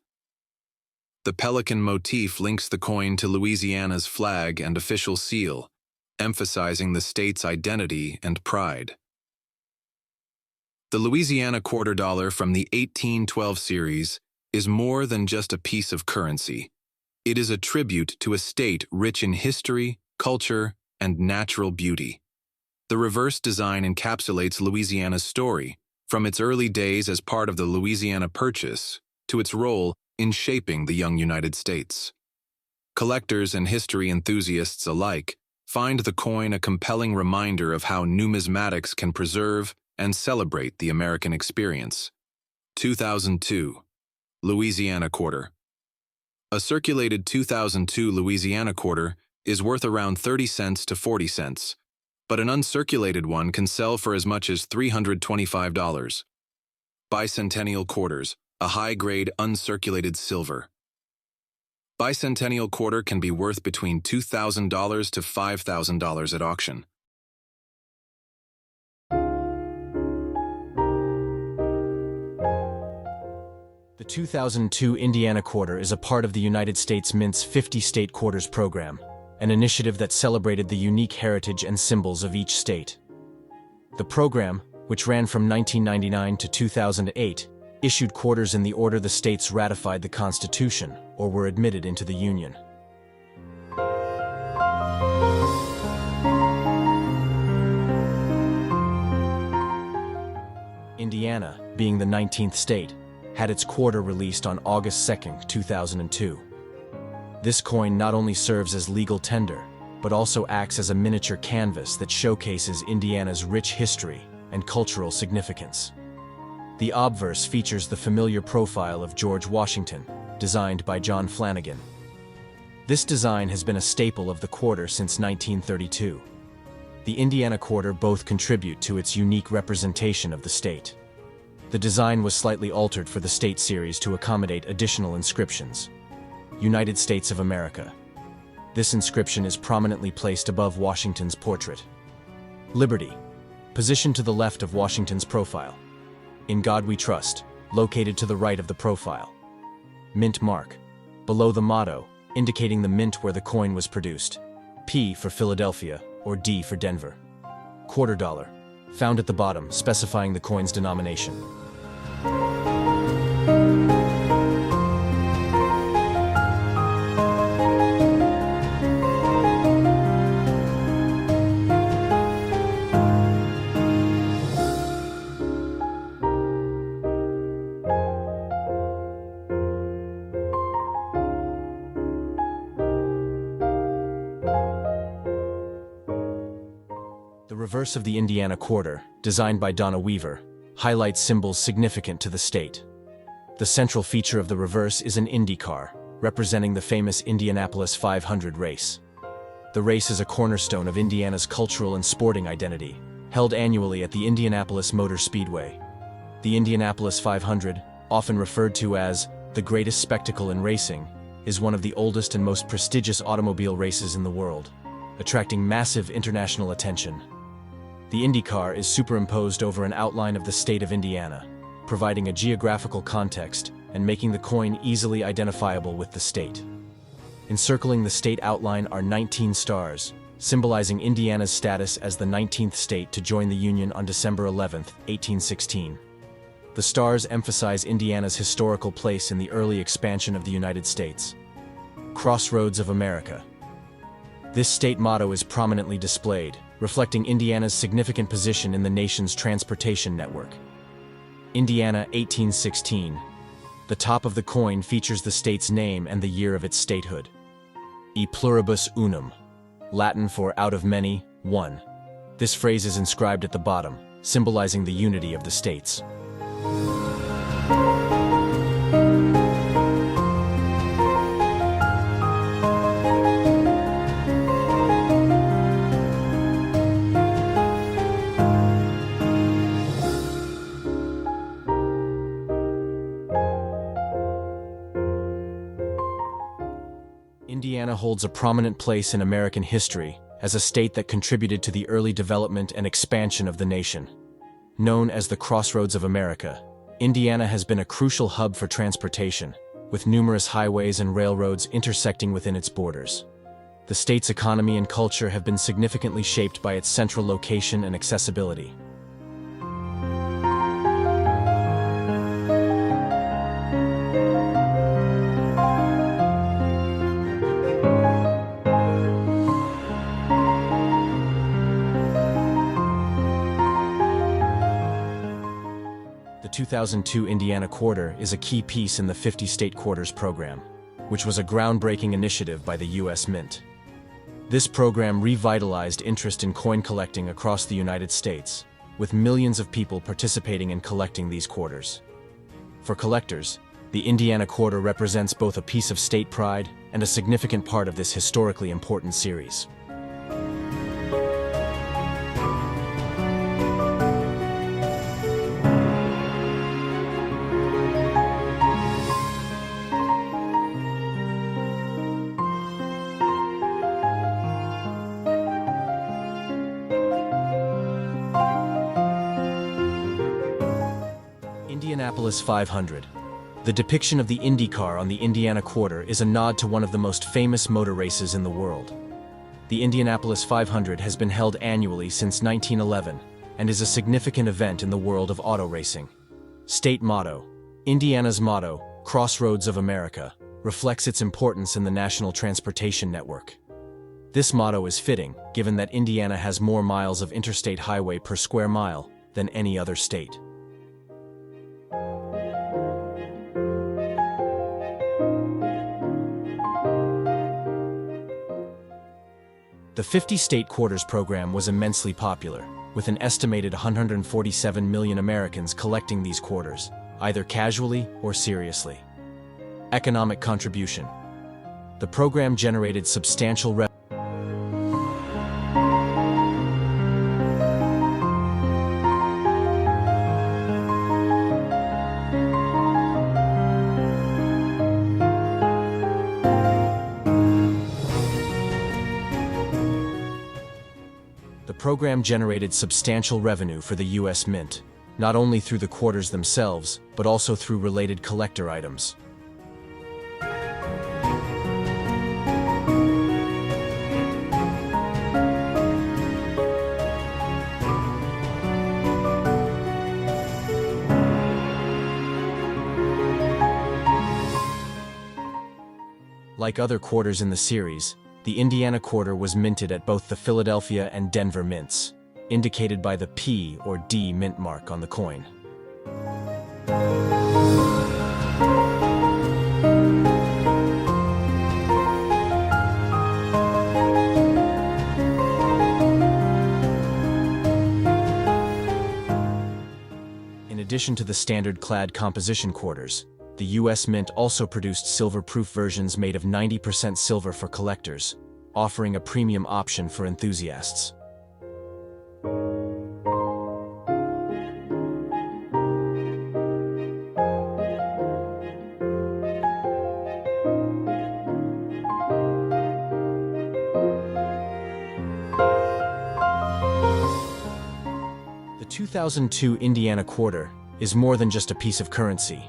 The pelican motif links the coin to Louisiana's flag and official seal, emphasizing the state's identity and pride. The Louisiana quarter dollar from the 1812 series is more than just a piece of currency. It is a tribute to a state rich in history, culture, and natural beauty. The reverse design encapsulates Louisiana's story, from its early days as part of the Louisiana Purchase to its role in shaping the young United States. Collectors and history enthusiasts alike find the coin a compelling reminder of how numismatics can preserve and celebrate the American experience. 2002. Louisiana Quarter. A circulated 2002 Louisiana quarter is worth around 30 cents to 40 cents, but an uncirculated one can sell for as much as $325. Bicentennial quarters, a high-grade uncirculated silver. Bicentennial quarter can be worth between $2,000 to $5,000 at auction. The 2002 Indiana Quarter is a part of the United States Mint's 50 State Quarters program, an initiative that celebrated the unique heritage and symbols of each state. The program, which ran from 1999 to 2008, issued quarters in the order the states ratified the Constitution or were admitted into the Union. Indiana, being the 19th state, had its quarter released on August 2, 2002. This coin not only serves as legal tender, but also acts as a miniature canvas that showcases Indiana's rich history and cultural significance. The obverse features the familiar profile of George Washington, designed by John Flanagan. This design has been a staple of the quarter since 1932. The Indiana Quarter both contribute to its unique representation of the state. The design was slightly altered for the State Series to accommodate additional inscriptions. United States of America. This inscription is prominently placed above Washington's portrait. Liberty, positioned to the left of Washington's profile. In God We Trust, located to the right of the profile. Mint mark, below the motto, indicating the mint where the coin was produced. P for Philadelphia, or D for Denver. Quarter dollar, found at the bottom, specifying the coin's denomination. The reverse of the Indiana Quarter, designed by Donna Weaver, highlights symbols significant to the state. The central feature of the reverse is an Indy car, representing the famous Indianapolis 500 race. The race is a cornerstone of Indiana's cultural and sporting identity, held annually at the Indianapolis Motor Speedway. The Indianapolis 500, often referred to as the greatest spectacle in racing, is one of the oldest and most prestigious automobile races in the world, attracting massive international attention. The Indy car is superimposed over an outline of the state of Indiana, providing a geographical context and making the coin easily identifiable with the state. Encircling the state outline are 19 stars, symbolizing Indiana's status as the 19th state to join the Union on December 11, 1816. The stars emphasize Indiana's historical place in the early expansion of the United States. Crossroads of America. This state motto is prominently displayed, reflecting Indiana's significant position in the nation's transportation network. Indiana 1816. The top of the coin features the state's name and the year of its statehood. E pluribus unum, Latin for out of many, one. This phrase is inscribed at the bottom, symbolizing the unity of the states. Indiana holds a prominent place in American history as a state that contributed to the early development and expansion of the nation. Known as the Crossroads of America, Indiana has been a crucial hub for transportation, with numerous highways and railroads intersecting within its borders. The state's economy and culture have been significantly shaped by its central location and accessibility. The 2002 Indiana Quarter is a key piece in the 50 State Quarters program, which was a groundbreaking initiative by the U.S. Mint. This program revitalized interest in coin collecting across the United States, with millions of people participating in collecting these quarters. For collectors, the Indiana Quarter represents both a piece of state pride and a significant part of this historically important series. Indianapolis 500. The depiction of the IndyCar on the Indiana Quarter is a nod to one of the most famous motor races in the world. The Indianapolis 500 has been held annually since 1911 and is a significant event in the world of auto racing. State motto: Indiana's motto, Crossroads of America, reflects its importance in the national transportation network. This motto is fitting, given that Indiana has more miles of interstate highway per square mile than any other state. The 50-state quarters program was immensely popular, with an estimated 147 million Americans collecting these quarters, either casually or seriously. Economic contribution. The program generated substantial revenue. The program generated substantial revenue for the U.S. Mint, not only through the quarters themselves, but also through related collector items. Like other quarters in the series, the Indiana quarter was minted at both the Philadelphia and Denver mints, indicated by the P or D mint mark on the coin. In addition to the standard clad composition quarters, the U.S. Mint also produced silver-proof versions made of 90% silver for collectors, offering a premium option for enthusiasts. The 2002 Indiana quarter is more than just a piece of currency.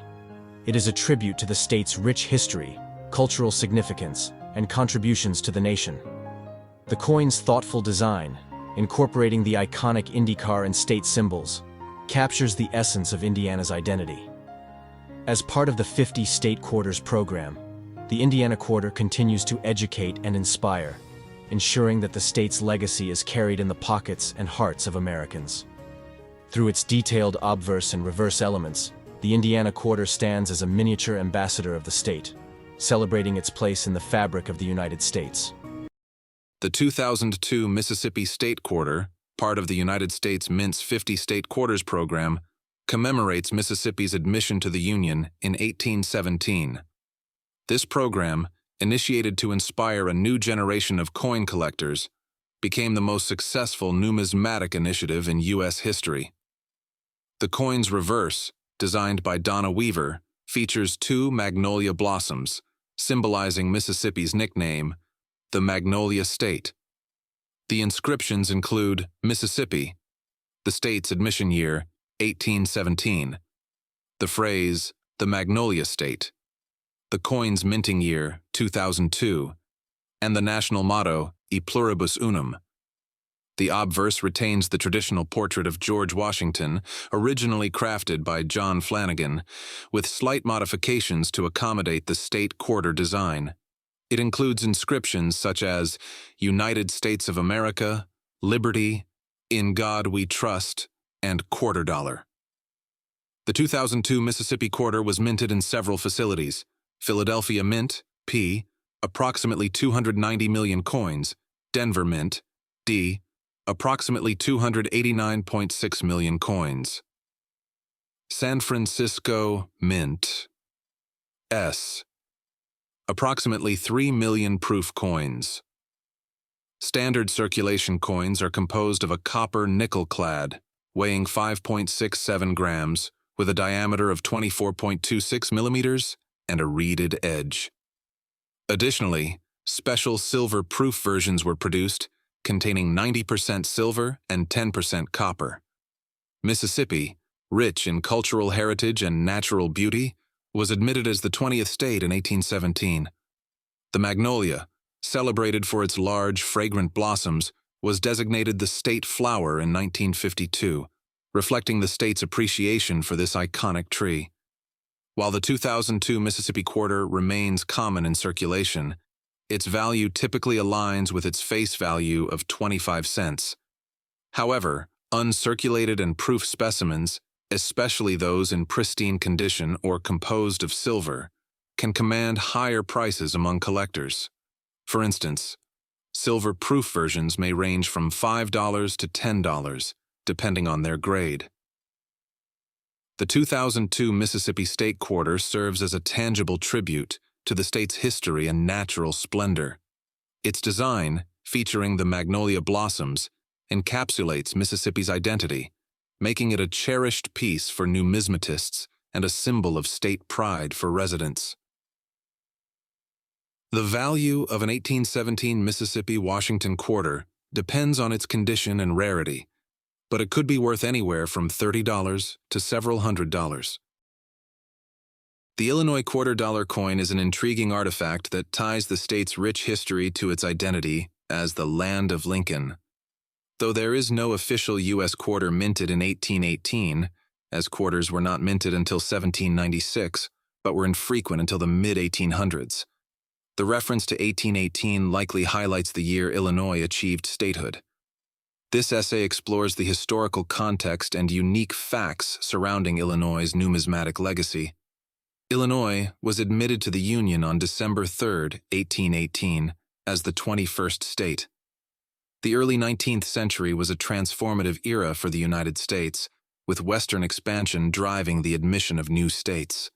It is a tribute to the state's rich history, cultural significance, and contributions to the nation. The coin's thoughtful design, incorporating the iconic IndyCar and state symbols, captures the essence of Indiana's identity. As part of the 50-state quarters program, the Indiana quarter continues to educate and inspire, ensuring that the state's legacy is carried in the pockets and hearts of Americans. Through its detailed obverse and reverse elements, the Indiana quarter stands as a miniature ambassador of the state, celebrating its place in the fabric of the United States. The 2002 Mississippi State Quarter, part of the United States Mint's 50-state quarters program, commemorates Mississippi's admission to the Union in 1817. This program, initiated to inspire a new generation of coin collectors, became the most successful numismatic initiative in U.S. history. The coin's reverse, designed by Donna Weaver, features two magnolia blossoms, symbolizing Mississippi's nickname, the Magnolia State. The inscriptions include Mississippi, the state's admission year, 1817, the phrase, the Magnolia State, the coin's minting year, 2002, and the national motto, E pluribus unum. The obverse retains the traditional portrait of George Washington, originally crafted by John Flanagan, with slight modifications to accommodate the state quarter design. It includes inscriptions such as United States of America, Liberty, In God We Trust, and Quarter Dollar. The 2002 Mississippi quarter was minted in several facilities. Philadelphia Mint, P, approximately 290 million coins. Denver Mint, D, approximately 289.6 million coins. San Francisco Mint, S, approximately 3 million proof coins. Standard circulation coins are composed of a copper nickel clad, weighing 5.67 grams, with a diameter of 24.26 millimeters and a reeded edge. Additionally, special silver proof versions were produced, containing 90% silver and 10% copper. Mississippi, rich in cultural heritage and natural beauty, was admitted as the 20th state in 1817. The magnolia, celebrated for its large, fragrant blossoms, was designated the state flower in 1952, reflecting the state's appreciation for this iconic tree. While the 2002 Mississippi quarter remains common in circulation, its value typically aligns with its face value of 25 cents. However, uncirculated and proof specimens, especially those in pristine condition or composed of silver, can command higher prices among collectors. For instance, silver-proof versions may range from $5 to $10, depending on their grade. The 2002 Mississippi State Quarter serves as a tangible tribute to the state's history and natural splendor. Its design, featuring the magnolia blossoms, encapsulates Mississippi's identity, making it a cherished piece for numismatists and a symbol of state pride for residents. The value of an 1817 Mississippi-Washington quarter depends on its condition and rarity, but it could be worth anywhere from $30 to several $100s. The Illinois $quarter coin is an intriguing artifact that ties the state's rich history to its identity as the Land of Lincoln. Though there is no official U.S. quarter minted in 1818, as quarters were not minted until 1796, but were infrequent until the mid-1800s. The reference to 1818 likely highlights the year Illinois achieved statehood. This essay explores the historical context and unique facts surrounding Illinois' numismatic legacy. Illinois was admitted to the Union on December 3, 1818, as the 21st state. The early 19th century was a transformative era for the United States, with Western expansion driving the admission of new states.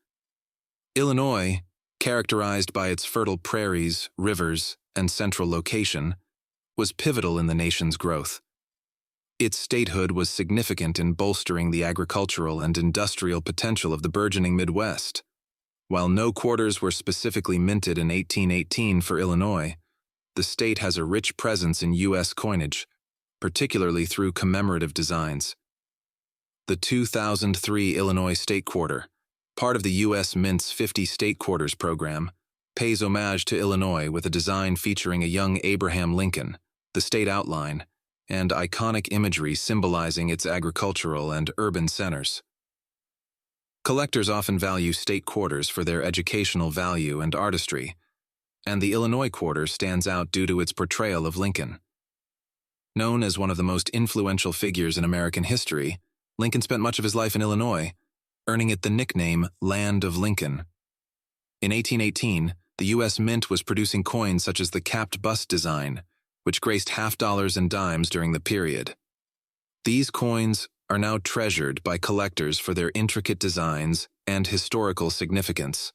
Illinois, characterized by its fertile prairies, rivers, and central location, was pivotal in the nation's growth. Its statehood was significant in bolstering the agricultural and industrial potential of the burgeoning Midwest. While no quarters were specifically minted in 1818 for Illinois, the state has a rich presence in U.S. coinage, particularly through commemorative designs. The 2003 Illinois State Quarter, part of the U.S. Mint's 50 State Quarters program, pays homage to Illinois with a design featuring a young Abraham Lincoln, the state outline, and iconic imagery symbolizing its agricultural and urban centers. Collectors often value state quarters for their educational value and artistry, and the Illinois quarter stands out due to its portrayal of Lincoln. Known as one of the most influential figures in American history, Lincoln spent much of his life in Illinois, earning it the nickname Land of Lincoln. In 1818, the U.S. Mint was producing coins such as the capped bust design, which graced half-dollars and dimes during the period. These coins are now treasured by collectors for their intricate designs and historical significance.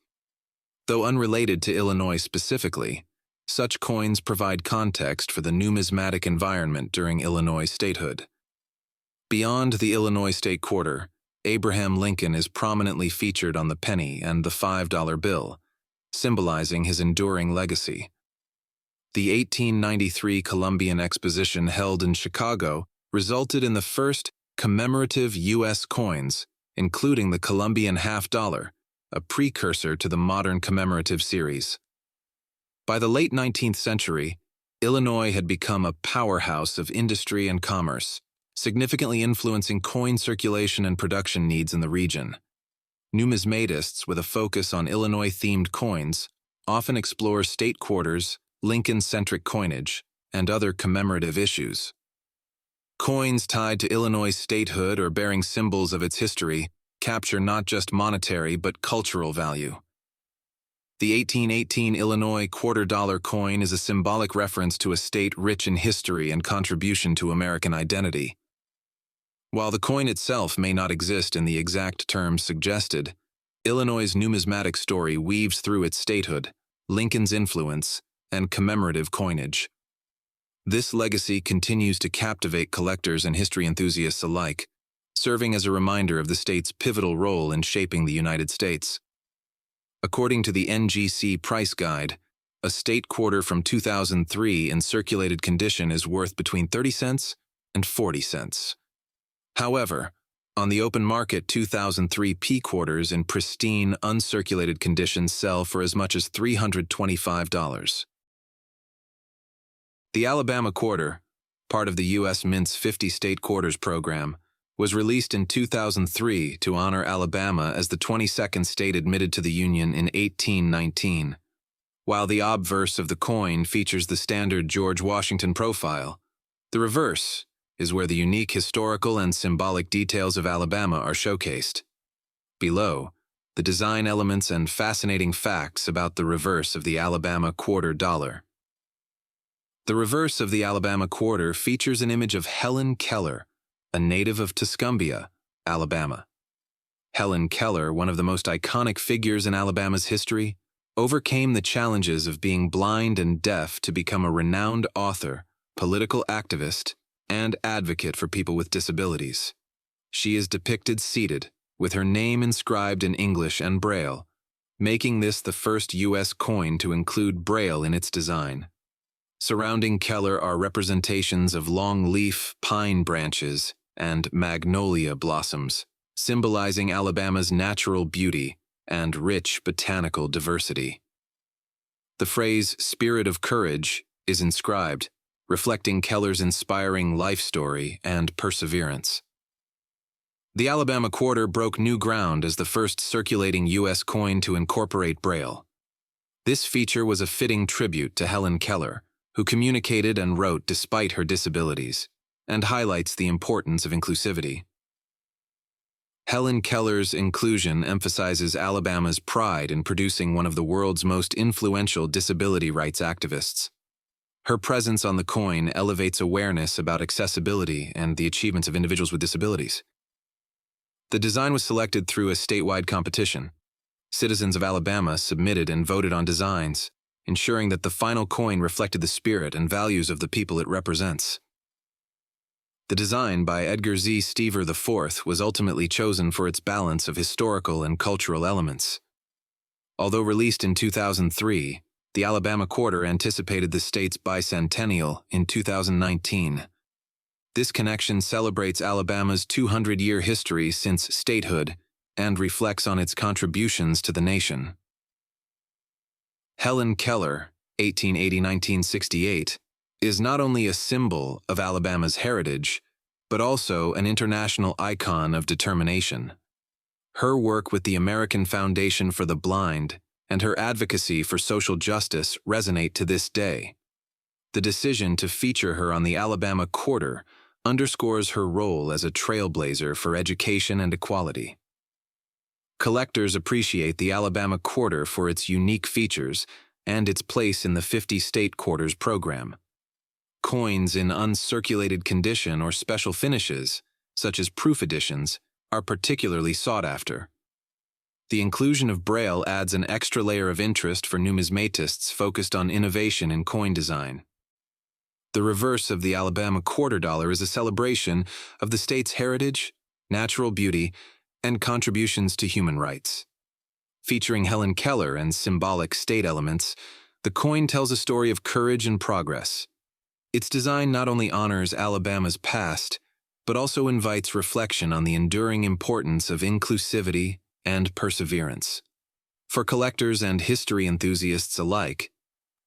Though unrelated to Illinois specifically, such coins provide context for the numismatic environment during Illinois statehood. Beyond the Illinois State Quarter, Abraham Lincoln is prominently featured on the penny and the $5 bill, symbolizing his enduring legacy. The 1893 Columbian Exposition held in Chicago resulted in the first commemorative U.S. coins, including the Columbian half-dollar, a precursor to the modern commemorative series. By the late 19th century, Illinois had become a powerhouse of industry and commerce, significantly influencing coin circulation and production needs in the region. Numismatists with a focus on Illinois-themed coins often explore state quarters, Lincoln-centric coinage, and other commemorative issues. Coins tied to Illinois statehood or bearing symbols of its history capture not just monetary but cultural value. The 1818 Illinois $quarter coin is a symbolic reference to a state rich in history and contribution to American identity. While the coin itself may not exist in the exact terms suggested, Illinois' numismatic story weaves through its statehood, Lincoln's influence, and commemorative coinage. This legacy continues to captivate collectors and history enthusiasts alike, serving as a reminder of the state's pivotal role in shaping the United States. According to the NGC Price Guide, a state quarter from 2003 in circulated condition is worth between 30 cents and 40 cents. However, On the open market, 2003 P quarters in pristine, uncirculated condition sell for as much as $325. The Alabama quarter, part of the U.S. Mint's 50-state quarters program, was released in 2003 to honor Alabama as the 22nd state admitted to the Union in 1819. While the obverse of the coin features the standard George Washington profile, the reverse is where the unique historical and symbolic details of Alabama are showcased. Below, the design elements and fascinating facts about the reverse of the Alabama quarter dollar. The reverse of the Alabama quarter features an image of Helen Keller, a native of Tuscumbia, Alabama. Helen Keller, one of the most iconic figures in Alabama's history, overcame the challenges of being blind and deaf to become a renowned author, political activist, and advocate for people with disabilities. She is depicted seated, with her name inscribed in English and Braille, making this the first U.S. coin to include Braille in its design. Surrounding Keller are representations of long-leaf pine branches and magnolia blossoms, symbolizing Alabama's natural beauty and rich botanical diversity. The phrase "spirit of courage" is inscribed, reflecting Keller's inspiring life story and perseverance. The Alabama quarter broke new ground as the first circulating U.S. coin to incorporate Braille. This feature was a fitting tribute to Helen Keller, who communicated and wrote despite her disabilities, and highlights the importance of inclusivity. Helen Keller's inclusion emphasizes Alabama's pride in producing one of the world's most influential disability rights activists. Her presence on the coin elevates awareness about accessibility and the achievements of individuals with disabilities. The design was selected through a statewide competition. Citizens of Alabama submitted and voted on designs, ensuring that the final coin reflected the spirit and values of the people it represents. The design by Edgar Z. Stever IV was ultimately chosen for its balance of historical and cultural elements. Although released in 2003, the Alabama quarter anticipated the state's bicentennial in 2019. This connection celebrates Alabama's 200-year history since statehood and reflects on its contributions to the nation. Helen Keller, 1880–1968, is not only a symbol of Alabama's heritage, but also an international icon of determination. Her work with the American Foundation for the Blind and her advocacy for social justice resonate to this day. The decision to feature her on the Alabama quarter underscores her role as a trailblazer for education and equality. Collectors appreciate the Alabama quarter for its unique features and its place in the 50-state quarters program. Coins in uncirculated condition or special finishes, such as proof editions, are particularly sought after. The inclusion of Braille adds an extra layer of interest for numismatists focused on innovation in coin design. The reverse of the Alabama quarter dollar is a celebration of the state's heritage, natural beauty, and contributions to human rights. Featuring Helen Keller and symbolic state elements, the coin tells a story of courage and progress. Its design not only honors Alabama's past, but also invites reflection on the enduring importance of inclusivity and perseverance. For collectors and history enthusiasts alike,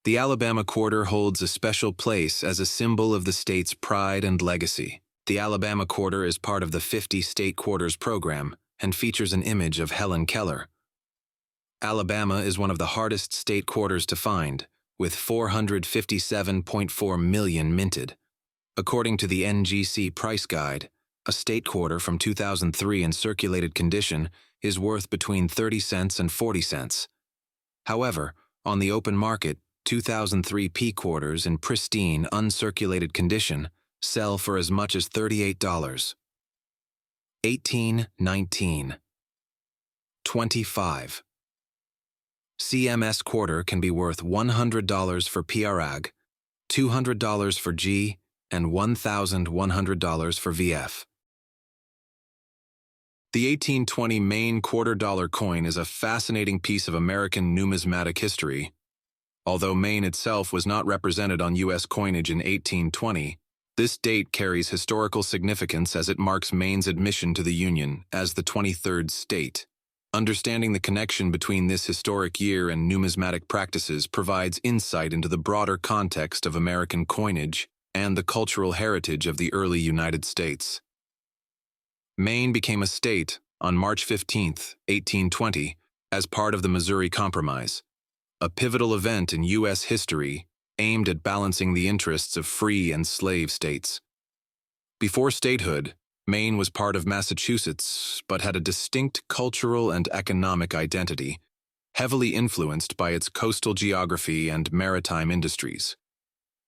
the Alabama quarter holds a special place as a symbol of the state's pride and legacy. The Alabama quarter is part of the 50-state quarters program and features an image of Helen Keller. Alabama is one of the hardest state quarters to find, with 457.4 million minted. According to the NGC Price Guide, a state quarter from 2003 in circulated condition is worth between 30 cents and 40 cents. However, on the open market, 2003 P quarters in pristine, uncirculated condition sell for as much as $38. 18, 19. 25. CMS quarter can be worth $100 for PRAG, $200 for G, and $1,100 for VF. The 1820 Maine quarter dollar coin is a fascinating piece of American numismatic history. Although Maine itself was not represented on U.S. coinage in 1820, This date carries historical significance as it marks Maine's admission to the Union as the 23rd state. Understanding the connection between this historic year and numismatic practices provides insight into the broader context of American coinage and the cultural heritage of the early United States. Maine became a state on March 15, 1820, as part of the Missouri Compromise, a pivotal event in U.S. history aimed at balancing the interests of free and slave states. Before statehood, Maine was part of Massachusetts, but had a distinct cultural and economic identity, heavily influenced by its coastal geography and maritime industries.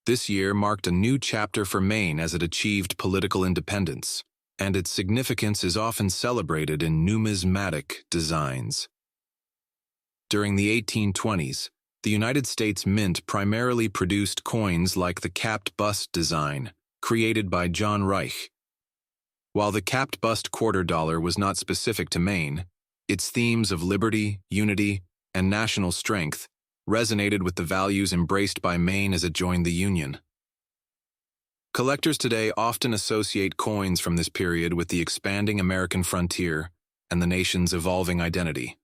This year marked a new chapter for Maine as it achieved political independence, and its significance is often celebrated in numismatic designs. During the 1820s, the United States Mint primarily produced coins like the capped bust design, created by John Reich. While the capped bust quarter dollar was not specific to Maine, its themes of liberty, unity, and national strength resonated with the values embraced by Maine as it joined the Union. Collectors today often associate coins from this period with the expanding American frontier and the nation's evolving identity.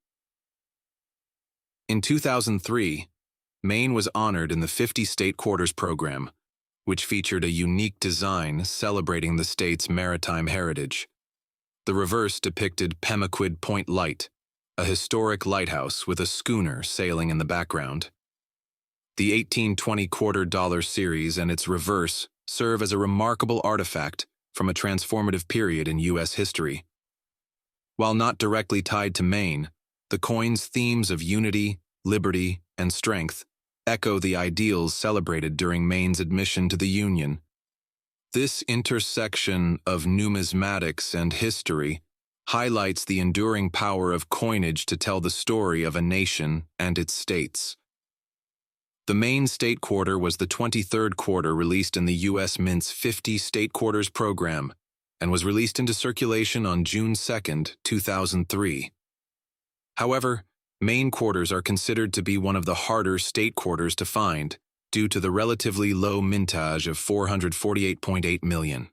In 2003, Maine was honored in the 50 State Quarters program, which featured a unique design celebrating the state's maritime heritage. The reverse depicted Pemaquid Point Light, a historic lighthouse with a schooner sailing in the background. The 1820 quarter dollar series and its reverse serve as a remarkable artifact from a transformative period in U.S. history. While not directly tied to Maine, the coin's themes of unity, liberty, and strength echo the ideals celebrated during Maine's admission to the Union. This intersection of numismatics and history highlights the enduring power of coinage to tell the story of a nation and its states. The Maine State Quarter was the 23rd quarter released in the U.S. Mint's 50 State Quarters program and was released into circulation on June 2, 2003. However, Maine quarters are considered to be one of the harder state quarters to find due to the relatively low mintage of 448.8 million.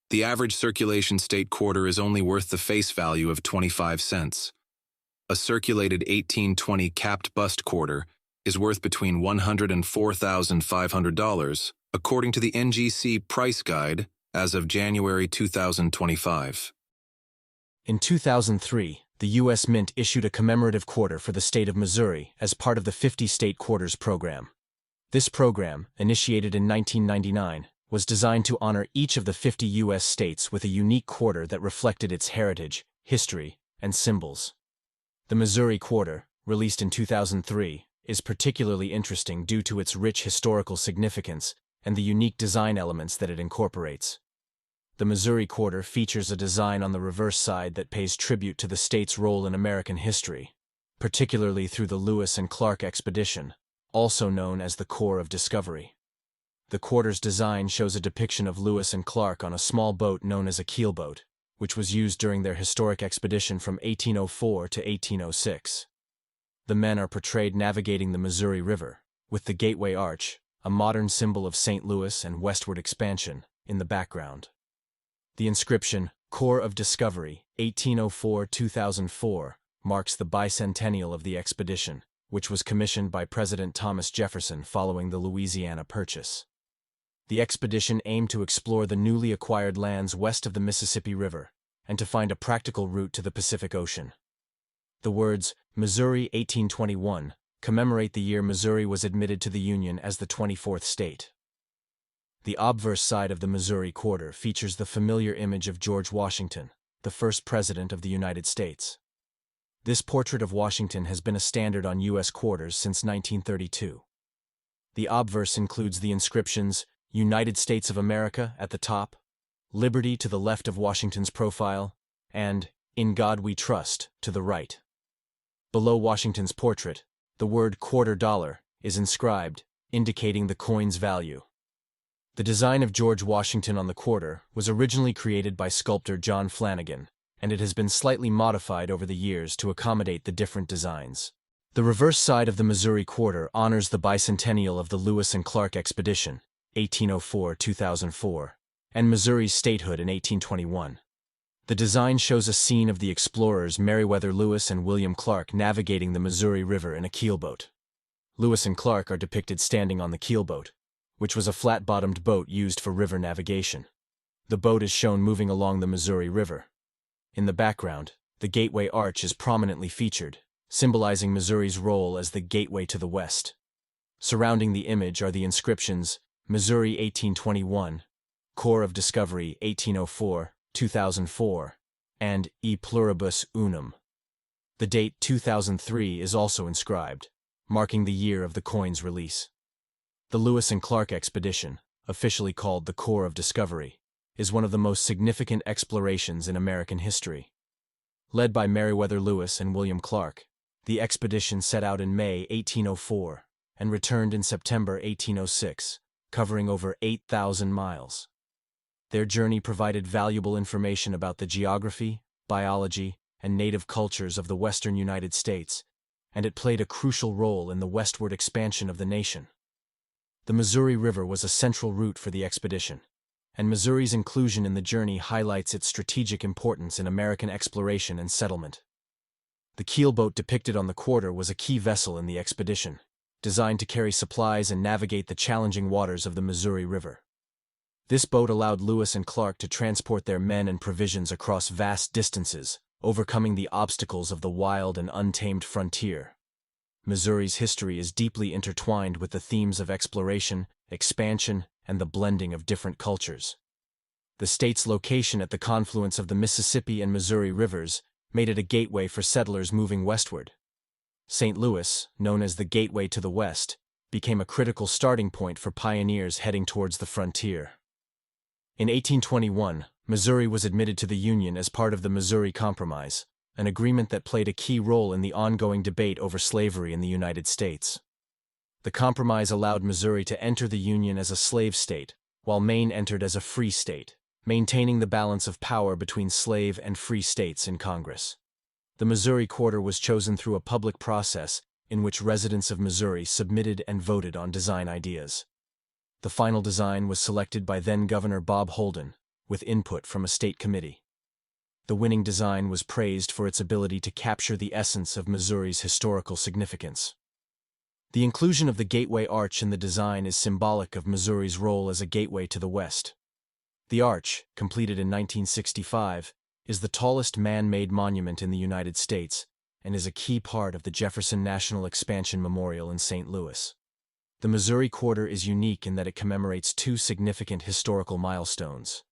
The average circulation state quarter is only worth the face value of 25 cents. A circulated 1820 capped bust quarter is worth between $100 and $4,500, according to the NGC price guide as of January 2025. In 2003, the U.S. Mint issued a commemorative quarter for the state of Missouri as part of the 50 State Quarters program. This program, initiated in 1999, was designed to honor each of the 50 U.S. states with a unique quarter that reflected its heritage, history, and symbols. The Missouri Quarter, released in 2003, is particularly interesting due to its rich historical significance and the unique design elements that it incorporates. The Missouri Quarter features a design on the reverse side that pays tribute to the state's role in American history, particularly through the Lewis and Clark expedition, also known as the Corps of Discovery. The quarter's design shows a depiction of Lewis and Clark on a small boat known as a keelboat, which was used during their historic expedition from 1804 to 1806. The men are portrayed navigating the Missouri River, with the Gateway Arch, a modern symbol of St. Louis and westward expansion, in the background. The inscription, Corps of Discovery, 1804-2004, marks the bicentennial of the expedition, which was commissioned by President Thomas Jefferson following the Louisiana Purchase. The expedition aimed to explore the newly acquired lands west of the Mississippi River and to find a practical route to the Pacific Ocean. The words, Missouri 1821, commemorate the year Missouri was admitted to the Union as the 24th state. The obverse side of the Missouri Quarter features the familiar image of George Washington, the first president of the United States. This portrait of Washington has been a standard on U.S. quarters since 1932. The obverse includes the inscriptions, United States of America at the top, Liberty to the left of Washington's profile, and In God We Trust to the right. Below Washington's portrait, the word quarter dollar is inscribed, indicating the coin's value. The design of George Washington on the quarter was originally created by sculptor John Flanagan, and it has been slightly modified over the years to accommodate the different designs. The reverse side of the Missouri Quarter honors the bicentennial of the Lewis and Clark expedition, 1804-2004, and Missouri's statehood in 1821. The design shows a scene of the explorers Meriwether Lewis and William Clark navigating the Missouri River in a keelboat. Lewis and Clark are depicted standing on the keelboat, which was a flat-bottomed boat used for river navigation. The boat is shown moving along the Missouri River. In the background, the Gateway Arch is prominently featured, symbolizing Missouri's role as the gateway to the West. Surrounding the image are the inscriptions Missouri 1821, Corps of Discovery 1804, 2004, and E Pluribus Unum. The date 2003 is also inscribed, marking the year of the coin's release. The Lewis and Clark expedition, officially called the Corps of Discovery, is one of the most significant explorations in American history. Led by Meriwether Lewis and William Clark, the expedition set out in May 1804 and returned in September 1806, covering over 8,000 miles. Their journey provided valuable information about the geography, biology, and native cultures of the western United States, and it played a crucial role in the westward expansion of the nation. The Missouri River was a central route for the expedition, and Missouri's inclusion in the journey highlights its strategic importance in American exploration and settlement. The keelboat depicted on the quarter was a key vessel in the expedition, designed to carry supplies and navigate the challenging waters of the Missouri River. This boat allowed Lewis and Clark to transport their men and provisions across vast distances, overcoming the obstacles of the wild and untamed frontier. Missouri's history is deeply intertwined with the themes of exploration, expansion, and the blending of different cultures. The state's location at the confluence of the Mississippi and Missouri rivers made it a gateway for settlers moving westward. St. Louis, known as the Gateway to the West, became a critical starting point for pioneers heading towards the frontier. In 1821, Missouri was admitted to the Union as part of the Missouri Compromise, an agreement that played a key role in the ongoing debate over slavery in the United States. The compromise allowed Missouri to enter the Union as a slave state, while Maine entered as a free state, maintaining the balance of power between slave and free states in Congress. The Missouri Quarter was chosen through a public process in which residents of Missouri submitted and voted on design ideas. The final design was selected by then-Governor Bob Holden, with input from a state committee. The winning design was praised for its ability to capture the essence of Missouri's historical significance. The inclusion of the Gateway Arch in the design is symbolic of Missouri's role as a gateway to the West. The arch, completed in 1965, is the tallest man-made monument in the United States and is a key part of the Jefferson National Expansion Memorial in St. Louis. The Missouri Quarter is unique in that it commemorates two significant historical milestones: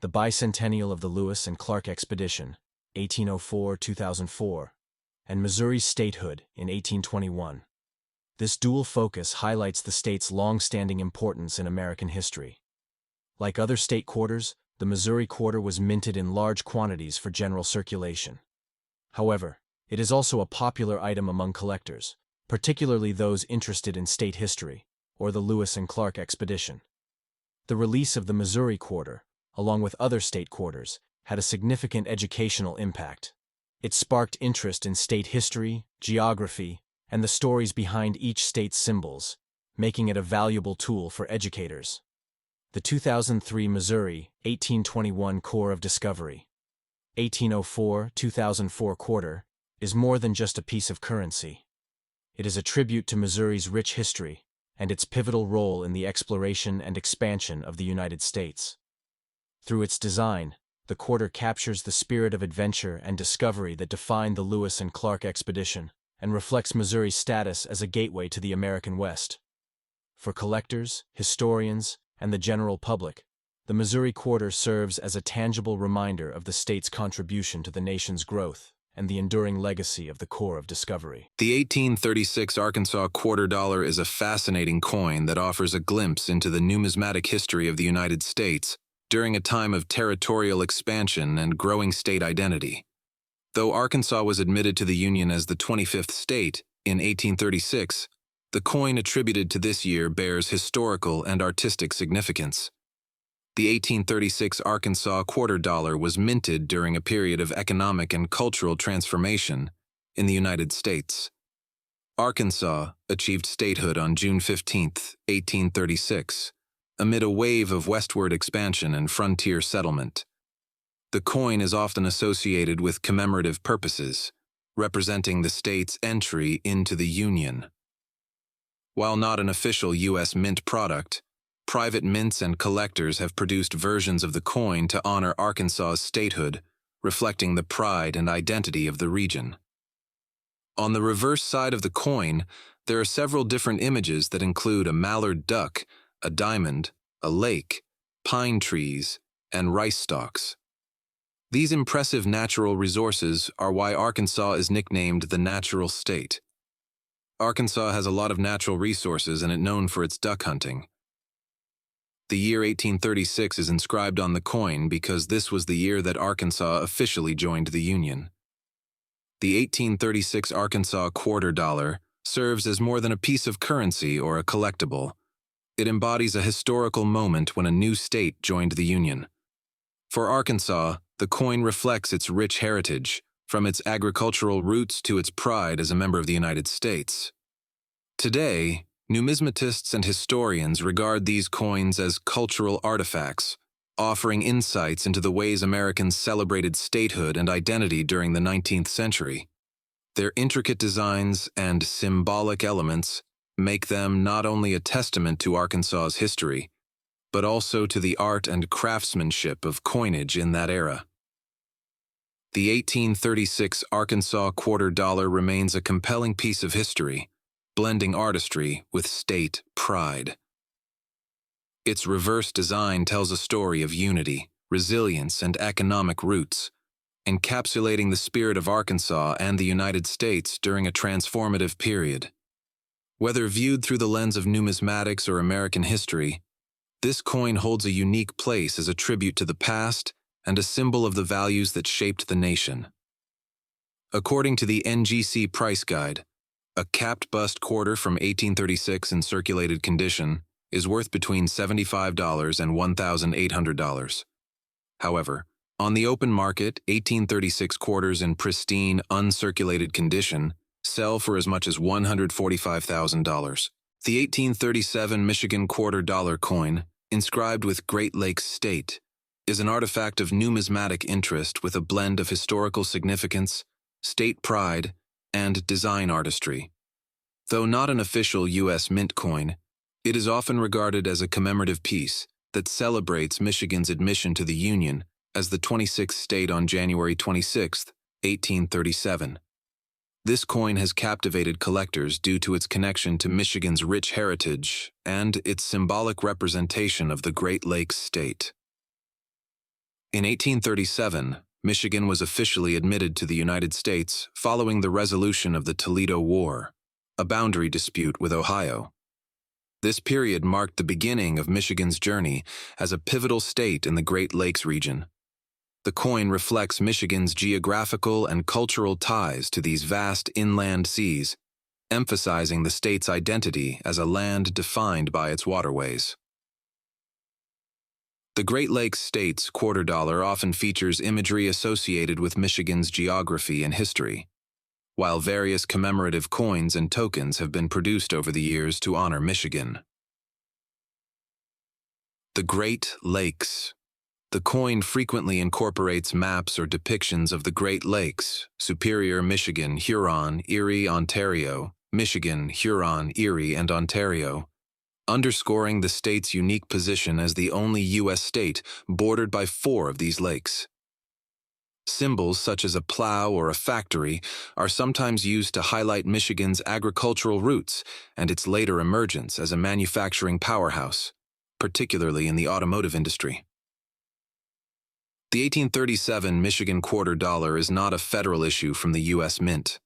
the bicentennial of the Lewis and Clark expedition, 1804-2004, and Missouri's statehood in 1821. This dual focus highlights the state's long-standing importance in American history. Like other state quarters, the Missouri Quarter was minted in large quantities for general circulation. However, it is also a popular item among collectors, particularly those interested in state history, or the Lewis and Clark expedition. The release of the Missouri Quarter, along with other state quarters, had a significant educational impact. It sparked interest in state history, geography, and the stories behind each state's symbols, making it a valuable tool for educators. The 2003 Missouri 1821 Corps of Discovery, 1804-2004 Quarter, is more than just a piece of currency. It is a tribute to Missouri's rich history and its pivotal role in the exploration and expansion of the United States. Through its design, the quarter captures the spirit of adventure and discovery that defined the Lewis and Clark expedition and reflects Missouri's status as a gateway to the American West. For collectors, historians, and the general public, the Missouri Quarter serves as a tangible reminder of the state's contribution to the nation's growth and the enduring legacy of the Corps of Discovery. The 1836 Arkansas quarter dollar is a fascinating coin that offers a glimpse into the numismatic history of the United States during a time of territorial expansion and growing state identity. Though Arkansas was admitted to the Union as the 25th state in 1836, the coin attributed to this year bears historical and artistic significance. The 1836 Arkansas quarter dollar was minted during a period of economic and cultural transformation in the United States. Arkansas achieved statehood on June 15, 1836, amid a wave of westward expansion and frontier settlement. The coin is often associated with commemorative purposes, representing the state's entry into the Union. While not an official U.S. mint product, private mints and collectors have produced versions of the coin to honor Arkansas's statehood, reflecting the pride and identity of the region. On the reverse side of the coin, there are several different images that include a mallard duck, a diamond, a lake, pine trees, and rice stalks. These impressive natural resources are why Arkansas is nicknamed the natural state. Arkansas has a lot of natural resources and is known for its duck hunting. The year 1836 is inscribed on the coin because this was the year that Arkansas officially joined the Union. The 1836 Arkansas quarter dollar serves as more than a piece of currency or a collectible. It embodies a historical moment when a new state joined the Union. For Arkansas, the coin reflects its rich heritage, from its agricultural roots to its pride as a member of the United States. Today, numismatists and historians regard these coins as cultural artifacts, offering insights into the ways Americans celebrated statehood and identity during the 19th century. Their intricate designs and symbolic elements make them not only a testament to Arkansas's history, but also to the art and craftsmanship of coinage in that era. The 1836 Arkansas quarter dollar remains a compelling piece of history, blending artistry with state pride. Its reverse design tells a story of unity, resilience, and economic roots, encapsulating the spirit of Arkansas and the United States during a transformative period. Whether viewed through the lens of numismatics or American history, this coin holds a unique place as a tribute to the past and a symbol of the values that shaped the nation. According to the NGC Price Guide, a capped bust quarter from 1836 in circulated condition is worth between $75 and $1,800. However, on the open market, 1836 quarters in pristine, uncirculated condition sell for as much as $145,000. The 1837 Michigan quarter dollar coin, inscribed with Great Lakes State, is an artifact of numismatic interest with a blend of historical significance, state pride, and design artistry. Though not an official U.S. mint coin, it is often regarded as a commemorative piece that celebrates Michigan's admission to the Union as the 26th state on January 26, 1837. This coin has captivated collectors due to its connection to Michigan's rich heritage and its symbolic representation of the Great Lakes State. In 1837, Michigan was officially admitted to the United States following the resolution of the Toledo War, a boundary dispute with Ohio. This period marked the beginning of Michigan's journey as a pivotal state in the Great Lakes region. The coin reflects Michigan's geographical and cultural ties to these vast inland seas, emphasizing the state's identity as a land defined by its waterways. The Great Lakes State's quarter dollar often features imagery associated with Michigan's geography and history, while various commemorative coins and tokens have been produced over the years to honor Michigan. The Great Lakes. The coin frequently incorporates maps or depictions of the Great Lakes, Superior, Michigan, Huron, Erie, Ontario, Michigan, Huron, Erie, and Ontario, underscoring the state's unique position as the only U.S. state bordered by 4 of these lakes. Symbols such as a plow or a factory are sometimes used to highlight Michigan's agricultural roots and its later emergence as a manufacturing powerhouse, particularly in the automotive industry. The 1837 Michigan quarter dollar is not a federal issue from the U.S. Mint.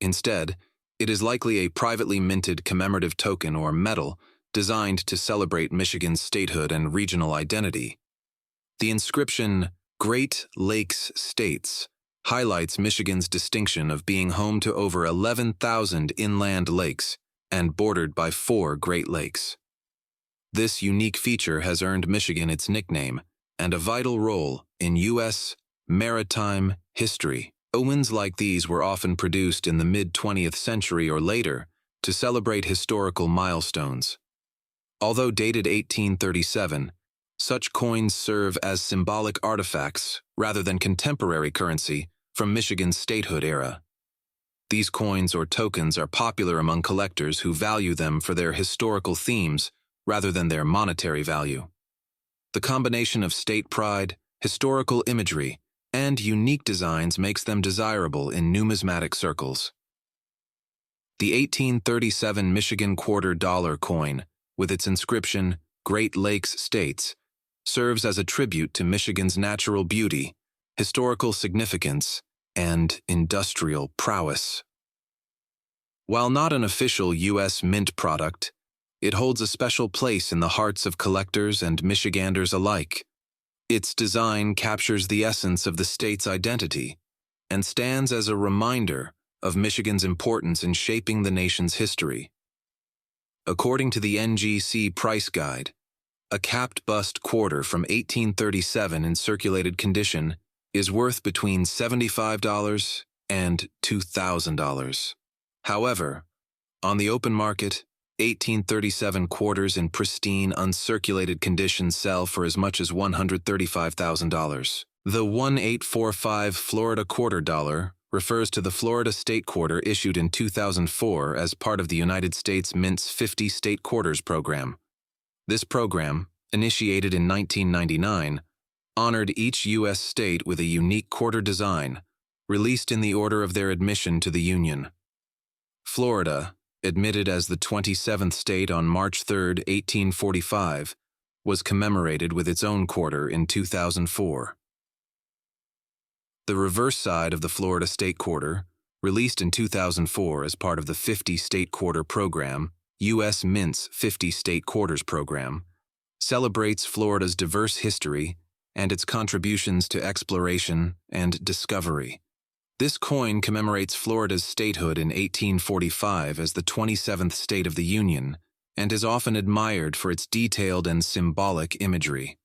Instead, it is likely a privately minted commemorative token or medal designed to celebrate Michigan's statehood and regional identity. The inscription, Great Lakes States, highlights Michigan's distinction of being home to over 11,000 inland lakes and bordered by 4 Great Lakes. This unique feature has earned Michigan its nickname and a vital role in U.S. maritime history. Owens like these were often produced in the mid-20th century or later to celebrate historical milestones. Although dated 1837, such coins serve as symbolic artifacts rather than contemporary currency from Michigan's statehood era. These coins or tokens are popular among collectors who value them for their historical themes rather than their monetary value. The combination of state pride, historical imagery, and unique designs makes them desirable in numismatic circles. The 1837 Michigan $quarter coin, with its inscription, Great Lakes States, serves as a tribute to Michigan's natural beauty, historical significance, and industrial prowess. While not an official U.S. mint product, it holds a special place in the hearts of collectors and Michiganders alike. Its design captures the essence of the state's identity and stands as a reminder of Michigan's importance in shaping the nation's history. According to the NGC Price Guide, a capped bust quarter from 1837 in circulated condition is worth between $75 and $2,000. However, on the open market, 1837 quarters in pristine, uncirculated condition sell for as much as $135,000. The 1845 Florida quarter dollar refers to the Florida state quarter issued in 2004 as part of the United States Mint's 50 State Quarters program. This program, initiated in 1999, honored each U.S. state with a unique quarter design, released in the order of their admission to the Union. Florida, admitted as the 27th state on March 3, 1845, was commemorated with its own quarter in 2004. The reverse side of the Florida State Quarter, released in 2004 as part of the 50 State Quarter Program, U.S. Mint's 50 State Quarters Program, celebrates Florida's diverse history and its contributions to exploration and discovery. This coin commemorates Florida's statehood in 1845 as the 27th state of the Union and is often admired for its detailed and symbolic imagery.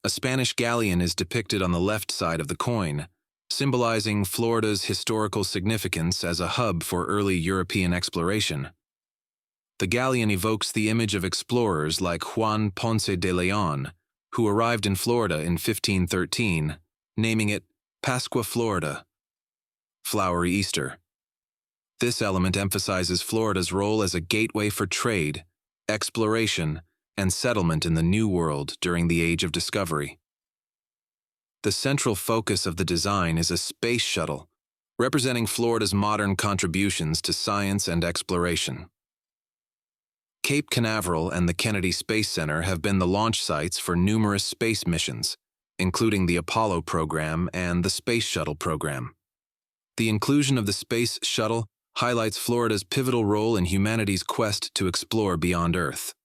A Spanish galleon is depicted on the left side of the coin, symbolizing Florida's historical significance as a hub for early European exploration. The galleon evokes the image of explorers like Juan Ponce de Leon, who arrived in Florida in 1513, naming it Pascua Florida, Flowery Easter. This element emphasizes Florida's role as a gateway for trade, exploration, and settlement in the New World during the Age of Discovery. The central focus of the design is a space shuttle, representing Florida's modern contributions to science and exploration. Cape Canaveral and the Kennedy Space Center have been the launch sites for numerous space missions, including the Apollo program and the Space Shuttle program. The inclusion of the Space Shuttle highlights Florida's pivotal role in humanity's quest to explore beyond Earth.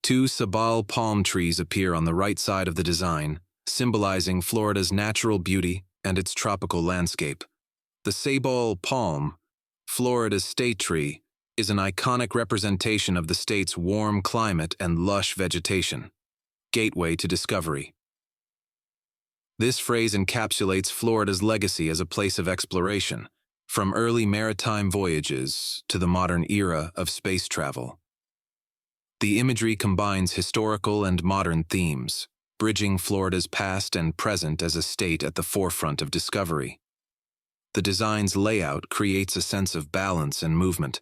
Two sabal palm trees appear on the right side of the design, symbolizing Florida's natural beauty and its tropical landscape. The sabal palm, Florida's state tree, is an iconic representation of the state's warm climate and lush vegetation. Gateway to discovery. This phrase encapsulates Florida's legacy as a place of exploration, from early maritime voyages to the modern era of space travel. The imagery combines historical and modern themes, bridging Florida's past and present as a state at the forefront of discovery. The design's layout creates a sense of balance and movement,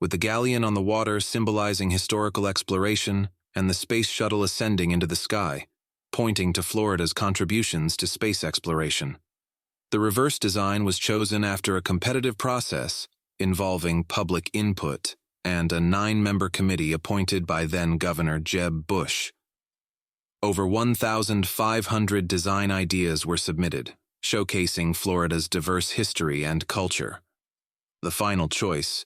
with the galleon on the water symbolizing historical exploration and the space shuttle ascending into the sky, pointing to Florida's contributions to space exploration. The reverse design was chosen after a competitive process involving public input and a 9-member committee appointed by then-Governor Jeb Bush. Over 1,500 design ideas were submitted, showcasing Florida's diverse history and culture. The final choice,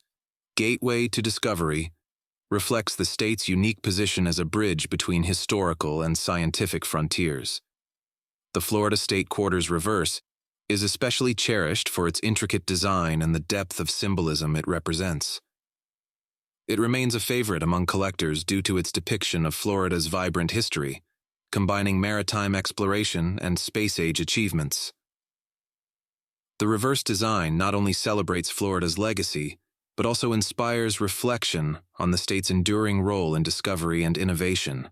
Gateway to Discovery, reflects the state's unique position as a bridge between historical and scientific frontiers. The Florida State Quarters reverse is especially cherished for its intricate design and the depth of symbolism it represents. It remains a favorite among collectors due to its depiction of Florida's vibrant history, combining maritime exploration and space-age achievements. The reverse design not only celebrates Florida's legacy, but also inspires reflection on the state's enduring role in discovery and innovation.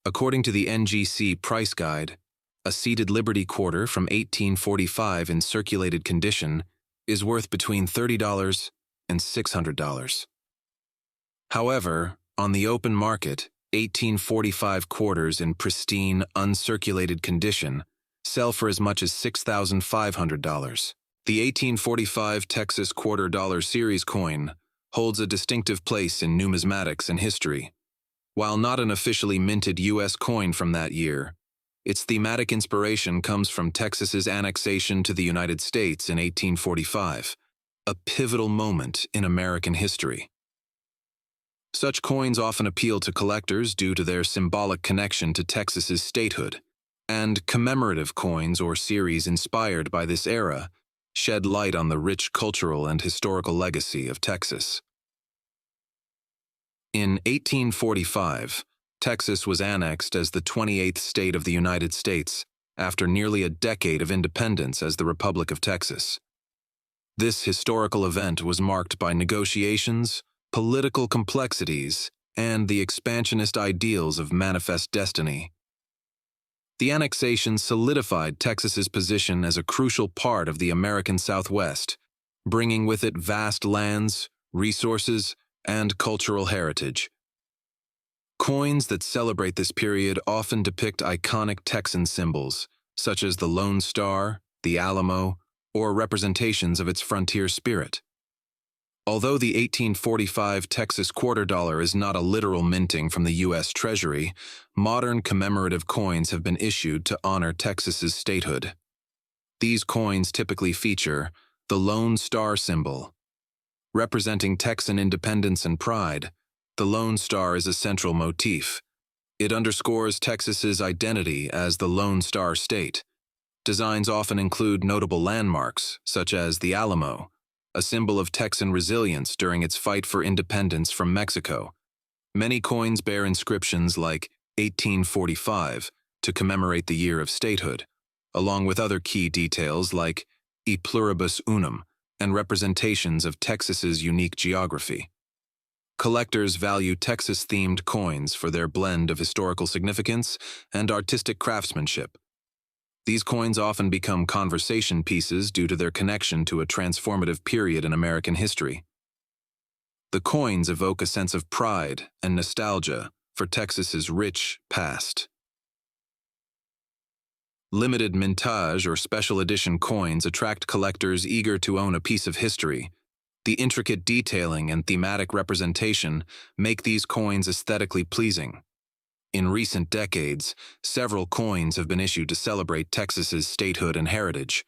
According to the NGC Price Guide, a seated Liberty quarter from 1845 in circulated condition is worth between $30 and $600. However, on the open market, 1845 quarters in pristine, uncirculated condition sell for as much as $6,500. The 1845 Texas Quarter Dollar Series coin holds a distinctive place in numismatics and history. While not an officially minted U.S. coin from that year, its thematic inspiration comes from Texas's annexation to the United States in 1845, a pivotal moment in American history. Such coins often appeal to collectors due to their symbolic connection to Texas's statehood, and commemorative coins or series inspired by this era shed light on the rich cultural and historical legacy of Texas. In 1845, Texas was annexed as the 28th state of the United States after nearly a decade of independence as the Republic of Texas. This historical event was marked by negotiations, political complexities, and the expansionist ideals of manifest destiny. The annexation solidified Texas's position as a crucial part of the American Southwest, bringing with it vast lands, resources, and cultural heritage. Coins that celebrate this period often depict iconic Texan symbols, such as the Lone Star, the Alamo, or representations of its frontier spirit. Although the 1845 Texas quarter dollar is not a literal minting from the U.S. Treasury, modern commemorative coins have been issued to honor Texas's statehood. These coins typically feature the Lone Star symbol. Representing Texan independence and pride, the Lone Star is a central motif. It underscores Texas's identity as the Lone Star State. Designs often include notable landmarks, such as the Alamo, a symbol of Texan resilience during its fight for independence from Mexico. Many coins bear inscriptions like 1845 to commemorate the year of statehood, along with other key details like E pluribus unum and representations of Texas's unique geography. Collectors value Texas-themed coins for their blend of historical significance and artistic craftsmanship. These coins often become conversation pieces due to their connection to a transformative period in American history. The coins evoke a sense of pride and nostalgia for Texas's rich past. Limited mintage or special edition coins attract collectors eager to own a piece of history. The intricate detailing and thematic representation make these coins aesthetically pleasing. In recent decades, several coins have been issued to celebrate Texas's statehood and heritage.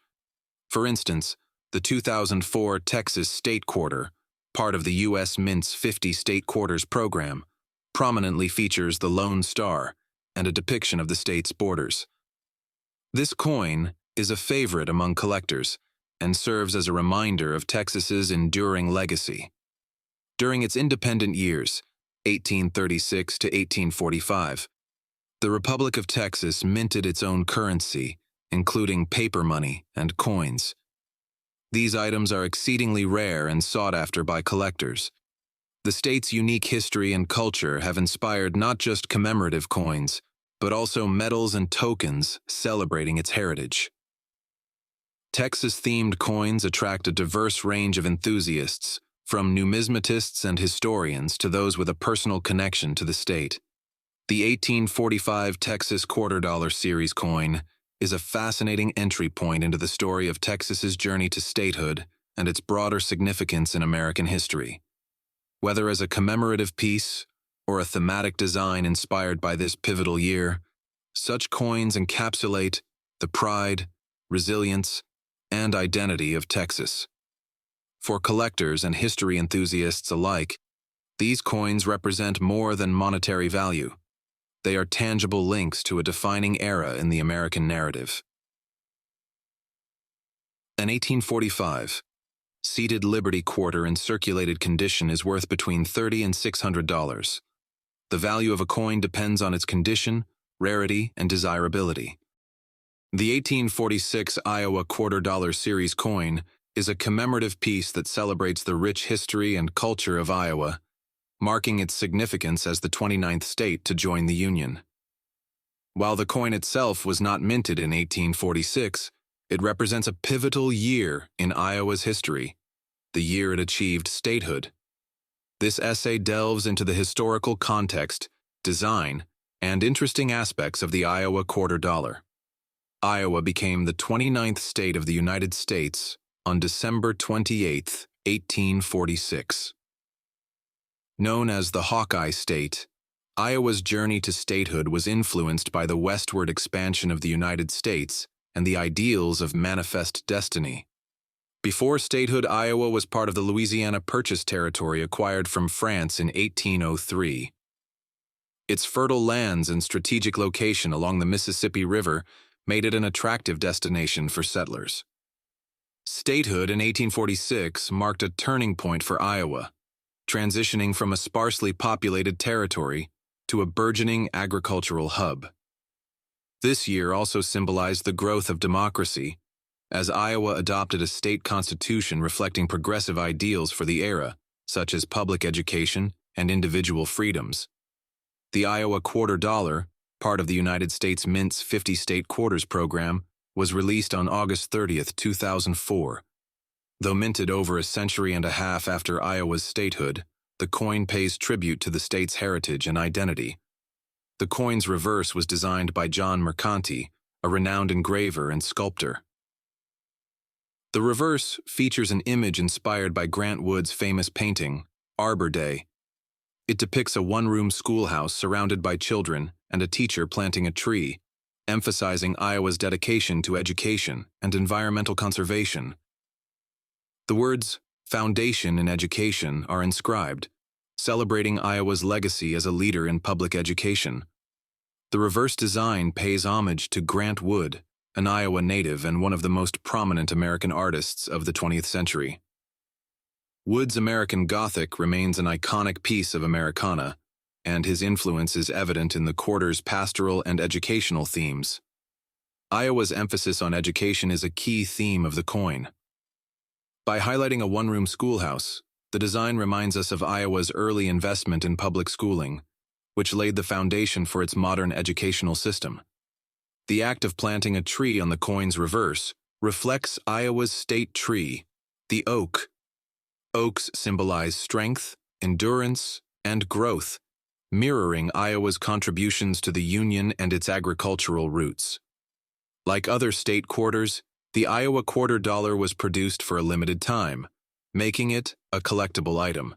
For instance, the 2004 Texas State Quarter, part of the U.S. Mint's 50 State Quarters program, prominently features the Lone Star and a depiction of the state's borders. This coin is a favorite among collectors and serves as a reminder of Texas's enduring legacy. During its independent years, 1836 to 1845, the Republic of Texas minted its own currency, including paper money and coins. These items are exceedingly rare and sought after by collectors. The state's unique history and culture have inspired not just commemorative coins, but also medals and tokens celebrating its heritage. Texas-themed coins attract a diverse range of enthusiasts, from numismatists and historians to those with a personal connection to the state. The 1845 Texas Quarter Dollar Series coin is a fascinating entry point into the story of Texas's journey to statehood and its broader significance in American history. Whether as a commemorative piece or a thematic design inspired by this pivotal year, such coins encapsulate the pride, resilience, and identity of Texas. For collectors and history enthusiasts alike, these coins represent more than monetary value. They are tangible links to a defining era in the American narrative. An 1845 seated Liberty quarter in circulated condition is worth between $30 and $600. The value of a coin depends on its condition, rarity, and desirability. The 1846 Iowa Quarter Dollar Series coin is a commemorative piece that celebrates the rich history and culture of Iowa, marking its significance as the 29th state to join the Union. While the coin itself was not minted in 1846, it represents a pivotal year in Iowa's history, the year it achieved statehood. This essay delves into the historical context, design, and interesting aspects of the Iowa quarter dollar. Iowa became the 29th state of the United States on December 28, 1846. Known as the Hawkeye State, Iowa's journey to statehood was influenced by the westward expansion of the United States and the ideals of manifest destiny. Before statehood, Iowa was part of the Louisiana Purchase territory acquired from France in 1803. Its fertile lands and strategic location along the Mississippi River made it an attractive destination for settlers. Statehood in 1846 marked a turning point for Iowa, transitioning from a sparsely populated territory to a burgeoning agricultural hub. This year also symbolized the growth of democracy, as Iowa adopted a state constitution reflecting progressive ideals for the era, such as public education and individual freedoms. The Iowa quarter dollar, part of the United States Mint's 50-state quarters program, was released on August 30, 2004. Though minted over a century and a half after Iowa's statehood, the coin pays tribute to the state's heritage and identity. The coin's reverse was designed by John Mercanti, a renowned engraver and sculptor. The reverse features an image inspired by Grant Wood's famous painting, Arbor Day. It depicts a one-room schoolhouse surrounded by children and a teacher planting a tree, emphasizing Iowa's dedication to education and environmental conservation. The words "Foundation in Education" are inscribed, celebrating Iowa's legacy as a leader in public education. The reverse design pays homage to Grant Wood, an Iowa native and one of the most prominent American artists of the 20th century. Wood's American Gothic remains an iconic piece of Americana, and his influence is evident in the quarter's pastoral and educational themes. Iowa's emphasis on education is a key theme of the coin. By highlighting a one-room schoolhouse, the design reminds us of Iowa's early investment in public schooling, which laid the foundation for its modern educational system. The act of planting a tree on the coin's reverse reflects Iowa's state tree, the oak. Oaks symbolize strength, endurance, and growth, mirroring Iowa's contributions to the Union and its agricultural roots. Like other state quarters, the Iowa quarter dollar was produced for a limited time, making it a collectible item.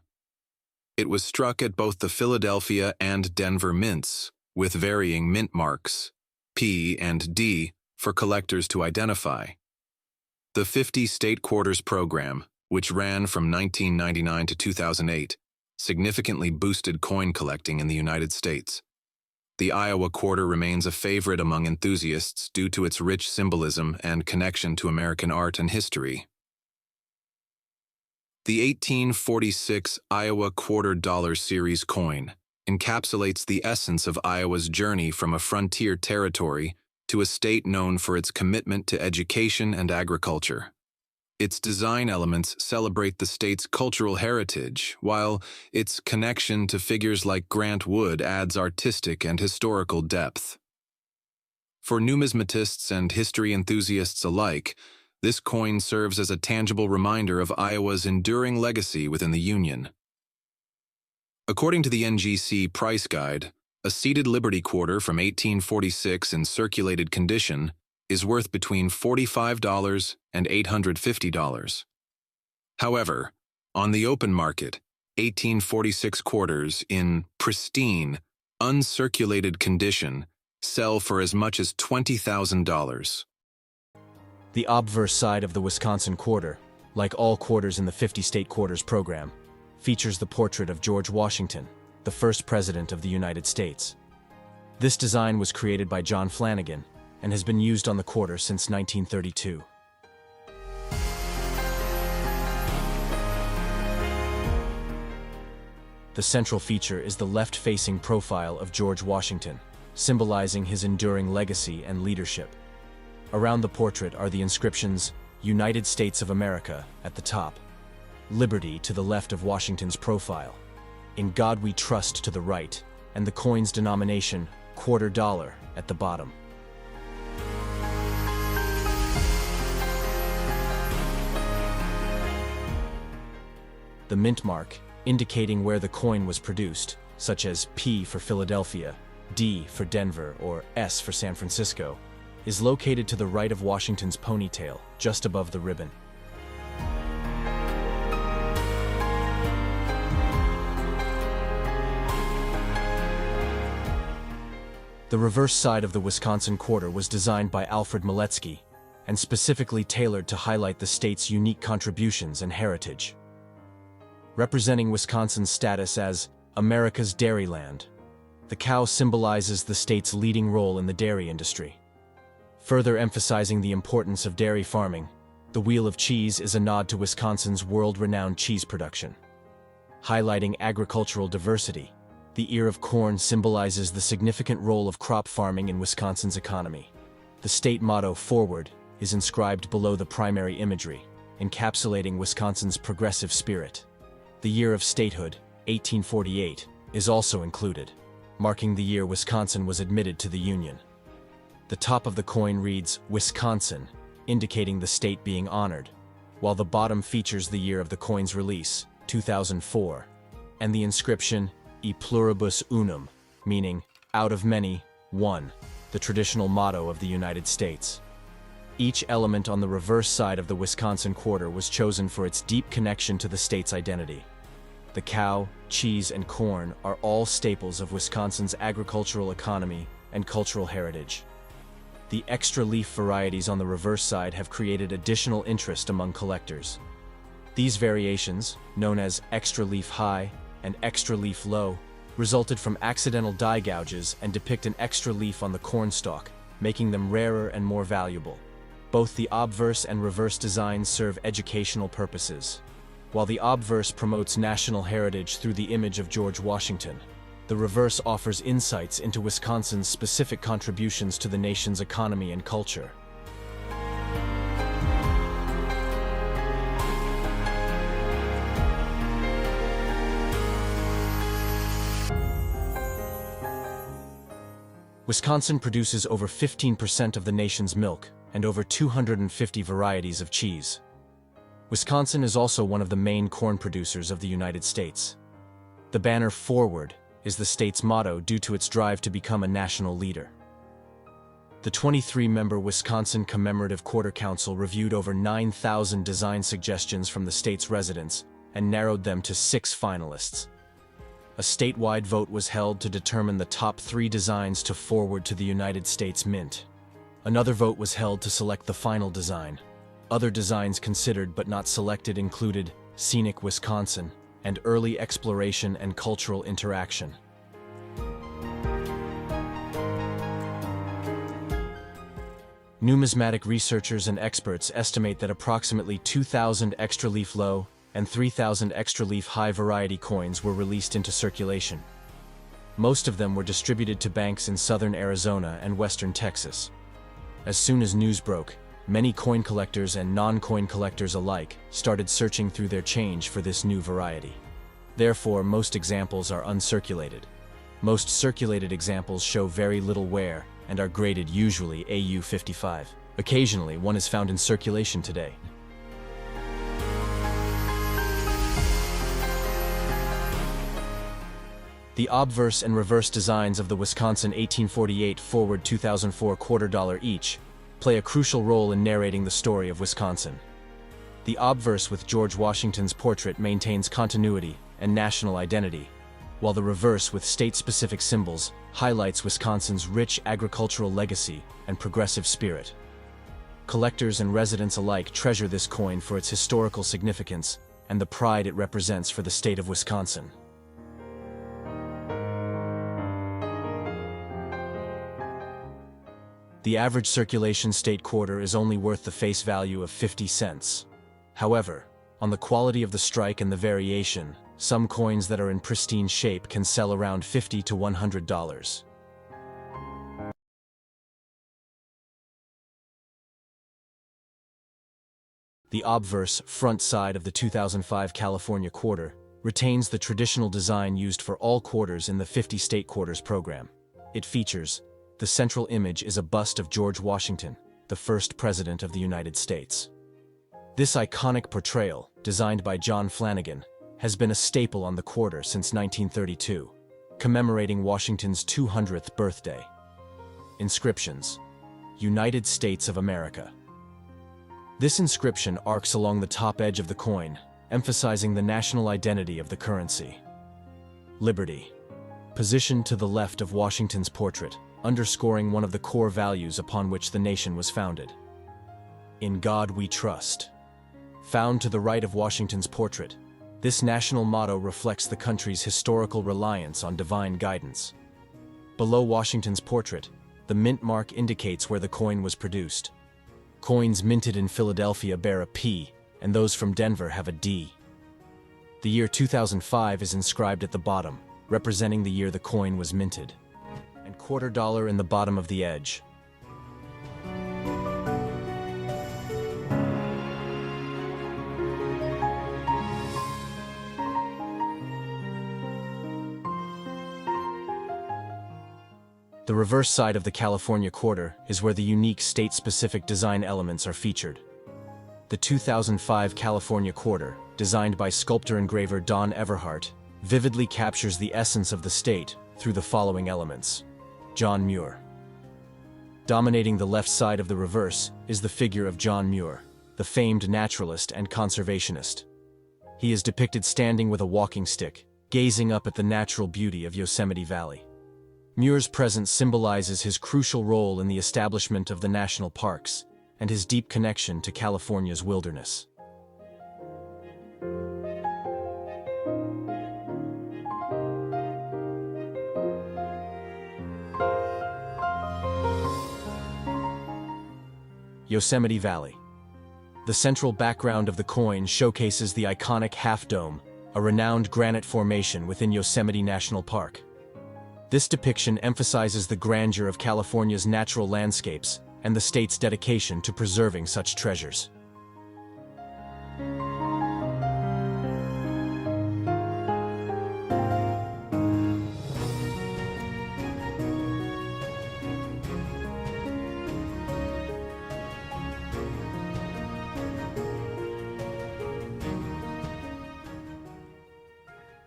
It was struck at both the Philadelphia and Denver mints, with varying mint marks, P and D, for collectors to identify. The 50 State Quarters program, which ran from 1999 to 2008, significantly boosted coin collecting in the United States. The Iowa quarter remains a favorite among enthusiasts due to its rich symbolism and connection to American art and history. The 1846 Iowa Quarter Dollar Series coin encapsulates the essence of Iowa's journey from a frontier territory to a state known for its commitment to education and agriculture. Its design elements celebrate the state's cultural heritage, while its connection to figures like Grant Wood adds artistic and historical depth. For numismatists and history enthusiasts alike, this coin serves as a tangible reminder of Iowa's enduring legacy within the Union. According to the NGC Price Guide, a seated Liberty quarter from 1846 in circulated condition is worth between $45 and $850. However, on the open market, 1846 quarters in pristine, uncirculated condition sell for as much as $20,000. The obverse side of the Wisconsin quarter, like all quarters in the 50-state quarters program, features the portrait of George Washington, the first president of the United States. This design was created by John Flanagan and has been used on the quarter since 1932. The central feature is the left-facing profile of George Washington, symbolizing his enduring legacy and leadership. Around the portrait are the inscriptions, United States of America at the top, Liberty to the left of Washington's profile, In God We Trust to the right, and the coin's denomination, $quarter, at the bottom. The mint mark, indicating where the coin was produced, such as P for Philadelphia, D for Denver, or S for San Francisco, is located to the right of Washington's ponytail, just above the ribbon. The reverse side of the Wisconsin quarter was designed by Alfred Miletsky and specifically tailored to highlight the state's unique contributions and heritage. Representing Wisconsin's status as America's dairyland, the cow symbolizes the state's leading role in the dairy industry. Further emphasizing the importance of dairy farming, the Wheel of Cheese is a nod to Wisconsin's world-renowned cheese production. Highlighting agricultural diversity, the ear of corn symbolizes the significant role of crop farming in Wisconsin's economy. The state motto, "Forward," is inscribed below the primary imagery, encapsulating Wisconsin's progressive spirit. The year of statehood, 1848, is also included, marking the year Wisconsin was admitted to the Union. The top of the coin reads, Wisconsin, indicating the state being honored, while the bottom features the year of the coin's release, 2004, and the inscription, E pluribus unum, meaning, out of many, one, the traditional motto of the United States. Each element on the reverse side of the Wisconsin quarter was chosen for its deep connection to the state's identity. The cow, cheese, and corn are all staples of Wisconsin's agricultural economy and cultural heritage. The extra leaf varieties on the reverse side have created additional interest among collectors. These variations, known as extra leaf high and extra leaf low, resulted from accidental die gouges and depict an extra leaf on the corn stalk, making them rarer and more valuable. Both the obverse and reverse designs serve educational purposes. While the obverse promotes national heritage through the image of George Washington, the reverse offers insights into Wisconsin's specific contributions to the nation's economy and culture. Wisconsin produces over 15% of the nation's milk and over 250 varieties of cheese. Wisconsin is also one of the main corn producers of the United States. The banner "Forward" is the state's motto due to its drive to become a national leader. The 23-member Wisconsin Commemorative Quarter Council reviewed over 9,000 design suggestions from the state's residents and narrowed them to 6 finalists. A statewide vote was held to determine the top 3 designs to forward to the United States Mint. Another vote was held to select the final design. Other designs considered but not selected included Scenic Wisconsin and Early Exploration and Cultural Interaction. Numismatic researchers and experts estimate that approximately 2,000 extra leaf low and 3,000 extra leaf high variety coins were released into circulation. Most of them were distributed to banks in southern Arizona and western Texas. As soon as news broke, many coin collectors and non-coin collectors alike started searching through their change for this new variety. Therefore, most examples are uncirculated. Most circulated examples show very little wear and are graded usually AU 55. Occasionally, one is found in circulation today. The obverse and reverse designs of the Wisconsin 1848 Forward 2004 $quarter each play a crucial role in narrating the story of Wisconsin. The obverse with George Washington's portrait maintains continuity and national identity, while the reverse with state-specific symbols highlights Wisconsin's rich agricultural legacy and progressive spirit. Collectors and residents alike treasure this coin for its historical significance and the pride it represents for the state of Wisconsin. The average circulation state quarter is only worth the face value of 50 cents. However, on the quality of the strike and the variation, some coins that are in pristine shape can sell around $50 to $100. The obverse front side of the 2005 California quarter retains the traditional design used for all quarters in the 50-state quarters program. It features: the central image is a bust of George Washington, the first president of the United States. This iconic portrayal, designed by John Flanagan, has been a staple on the quarter since 1932, commemorating Washington's 200th birthday. Inscriptions: United States of America. This inscription arcs along the top edge of the coin, emphasizing the national identity of the currency. Liberty. Positioned to the left of Washington's portrait, underscoring one of the core values upon which the nation was founded. In God We Trust. Found to the right of Washington's portrait, this national motto reflects the country's historical reliance on divine guidance. Below Washington's portrait, the mint mark indicates where the coin was produced. Coins minted in Philadelphia bear a P, and those from Denver have a D. The year 2005 is inscribed at the bottom, representing the year the coin was minted, and quarter dollar in the bottom of the edge. The reverse side of the California quarter is where the unique state-specific design elements are featured. The 2005 California quarter, designed by sculptor-engraver Don Everhart, vividly captures the essence of the state through the following elements. John Muir. Dominating the left side of the reverse is the figure of John Muir, the famed naturalist and conservationist. He is depicted standing with a walking stick, gazing up at the natural beauty of Yosemite Valley. Muir's presence symbolizes his crucial role in the establishment of the national parks and his deep connection to California's wilderness. Yosemite Valley. The central background of the coin showcases the iconic Half Dome, a renowned granite formation within Yosemite National Park. This depiction emphasizes the grandeur of California's natural landscapes and the state's dedication to preserving such treasures.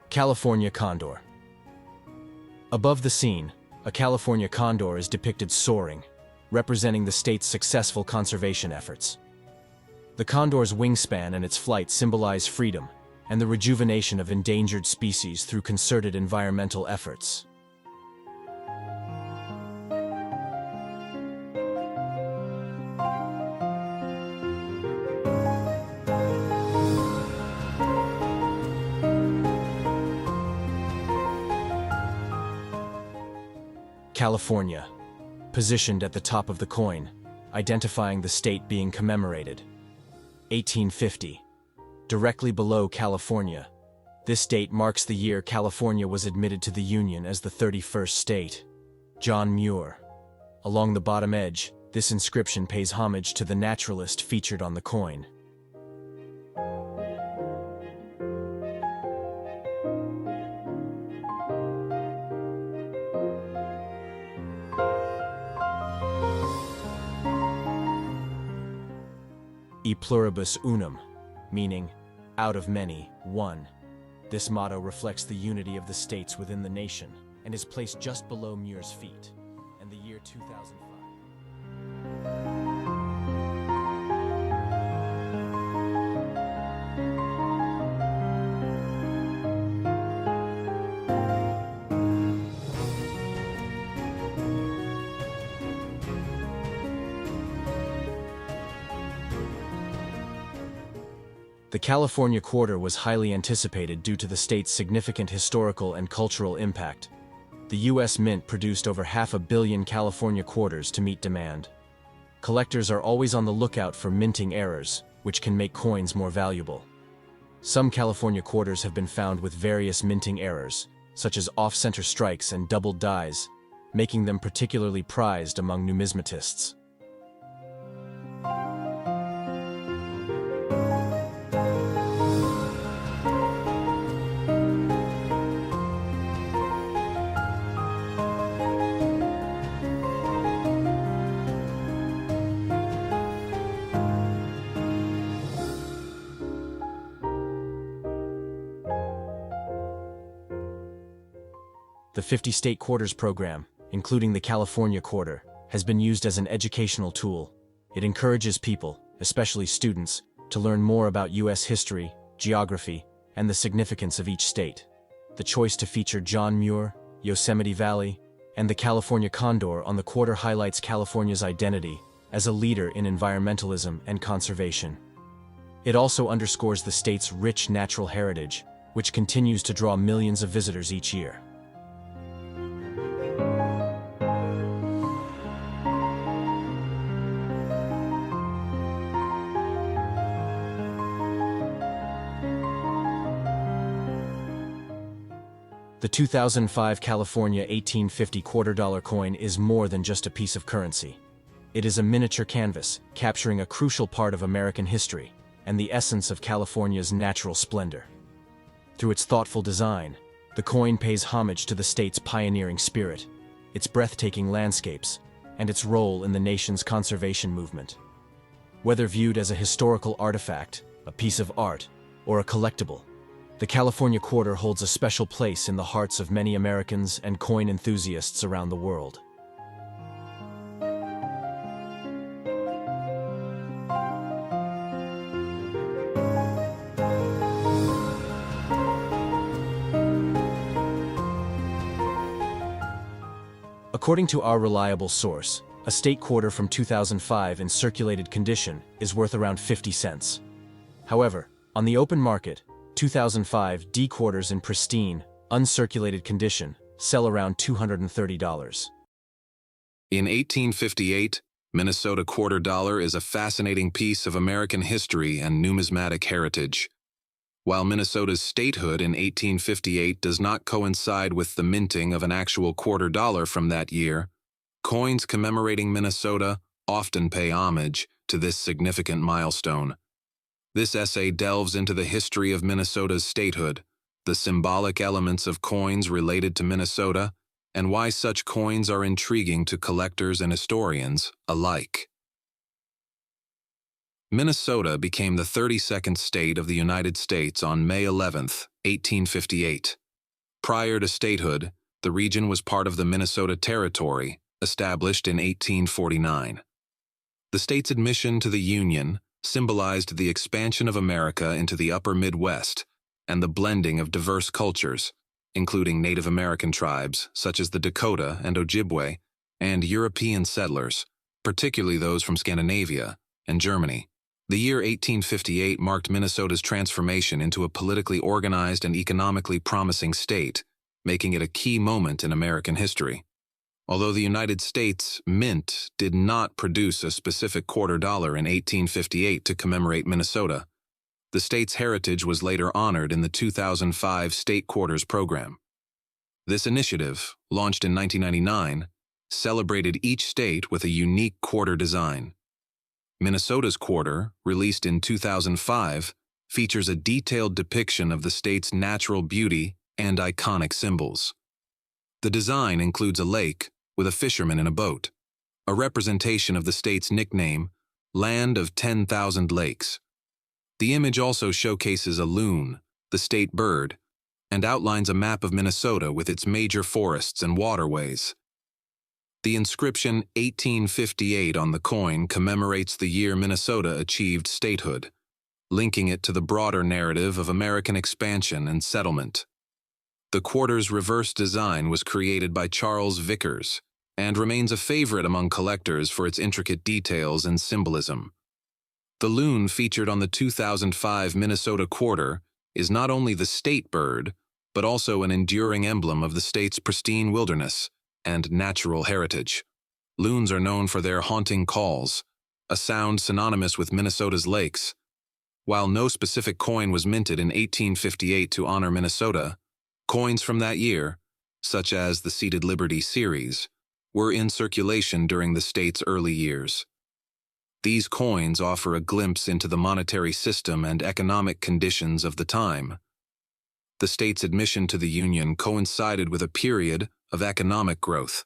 California condor. Above the scene, a California condor is depicted soaring, representing the state's successful conservation efforts. The condor's wingspan and its flight symbolize freedom and the rejuvenation of endangered species through concerted environmental efforts. California, positioned at the top of the coin, identifying the state being commemorated. 1850. Directly below California. This date marks the year California was admitted to the Union as the 31st state. John Muir. Along the bottom edge, this inscription pays homage to the naturalist featured on the coin. E pluribus unum, meaning, out of many, one. This motto reflects the unity of the states within the nation and is placed just below Muir's feet, and the year 2005. The California quarter was highly anticipated due to the state's significant historical and cultural impact. The U.S. Mint produced over 500 million California quarters to meet demand. Collectors are always on the lookout for minting errors, which can make coins more valuable. Some California quarters have been found with various minting errors, such as off-center strikes and doubled dies, making them particularly prized among numismatists. The 50-state quarters program, including the California quarter, has been used as an educational tool. It encourages people, especially students, to learn more about U.S. history, geography, and the significance of each state. The choice to feature John Muir, Yosemite Valley, and the California condor on the quarter highlights California's identity as a leader in environmentalism and conservation. It also underscores the state's rich natural heritage, which continues to draw millions of visitors each year. The 2005 California 1850 quarter-dollar coin is more than just a piece of currency. It is a miniature canvas, capturing a crucial part of American history and the essence of California's natural splendor. Through its thoughtful design, the coin pays homage to the state's pioneering spirit, its breathtaking landscapes, and its role in the nation's conservation movement. Whether viewed as a historical artifact, a piece of art, or a collectible, the California quarter holds a special place in the hearts of many Americans and coin enthusiasts around the world. According to our reliable source, a state quarter from 2005 in circulated condition is worth around 50 cents. However, on the open market, 2005 D quarters in pristine, uncirculated condition sell around $230. In 1858, Minnesota quarter dollar is a fascinating piece of American history and numismatic heritage. While Minnesota's statehood in 1858 does not coincide with the minting of an actual quarter dollar from that year, coins commemorating Minnesota often pay homage to this significant milestone. This essay delves into the history of Minnesota's statehood, the symbolic elements of coins related to Minnesota, and why such coins are intriguing to collectors and historians alike. Minnesota became the 32nd state of the United States on May 11, 1858. Prior to statehood, the region was part of the Minnesota Territory, established in 1849. The state's admission to the Union symbolized the expansion of America into the upper Midwest and the blending of diverse cultures, including Native American tribes such as the Dakota and Ojibwe, and European settlers, particularly those from Scandinavia and Germany. The year 1858 marked Minnesota's transformation into a politically organized and economically promising state, making it a key moment in American history. Although the United States Mint did not produce a specific quarter dollar in 1858 to commemorate Minnesota, the state's heritage was later honored in the 2005 State Quarters program. This initiative, launched in 1999, celebrated each state with a unique quarter design. Minnesota's quarter, released in 2005, features a detailed depiction of the state's natural beauty and iconic symbols. The design includes a lake with a fisherman in a boat, a representation of the state's nickname, Land of 10,000 Lakes. The image also showcases a loon, the state bird, and outlines a map of Minnesota with its major forests and waterways. The inscription 1858 on the coin commemorates the year Minnesota achieved statehood, linking it to the broader narrative of American expansion and settlement. The quarter's reverse design was created by Charles Vickers and remains a favorite among collectors for its intricate details and symbolism. The loon featured on the 2005 Minnesota quarter is not only the state bird, but also an enduring emblem of the state's pristine wilderness and natural heritage. Loons are known for their haunting calls, a sound synonymous with Minnesota's lakes. While no specific coin was minted in 1858 to honor Minnesota, coins from that year, such as the Ceded Liberty series, were in circulation during the state's early years. These coins offer a glimpse into the monetary system and economic conditions of the time. The state's admission to the Union coincided with a period of economic growth.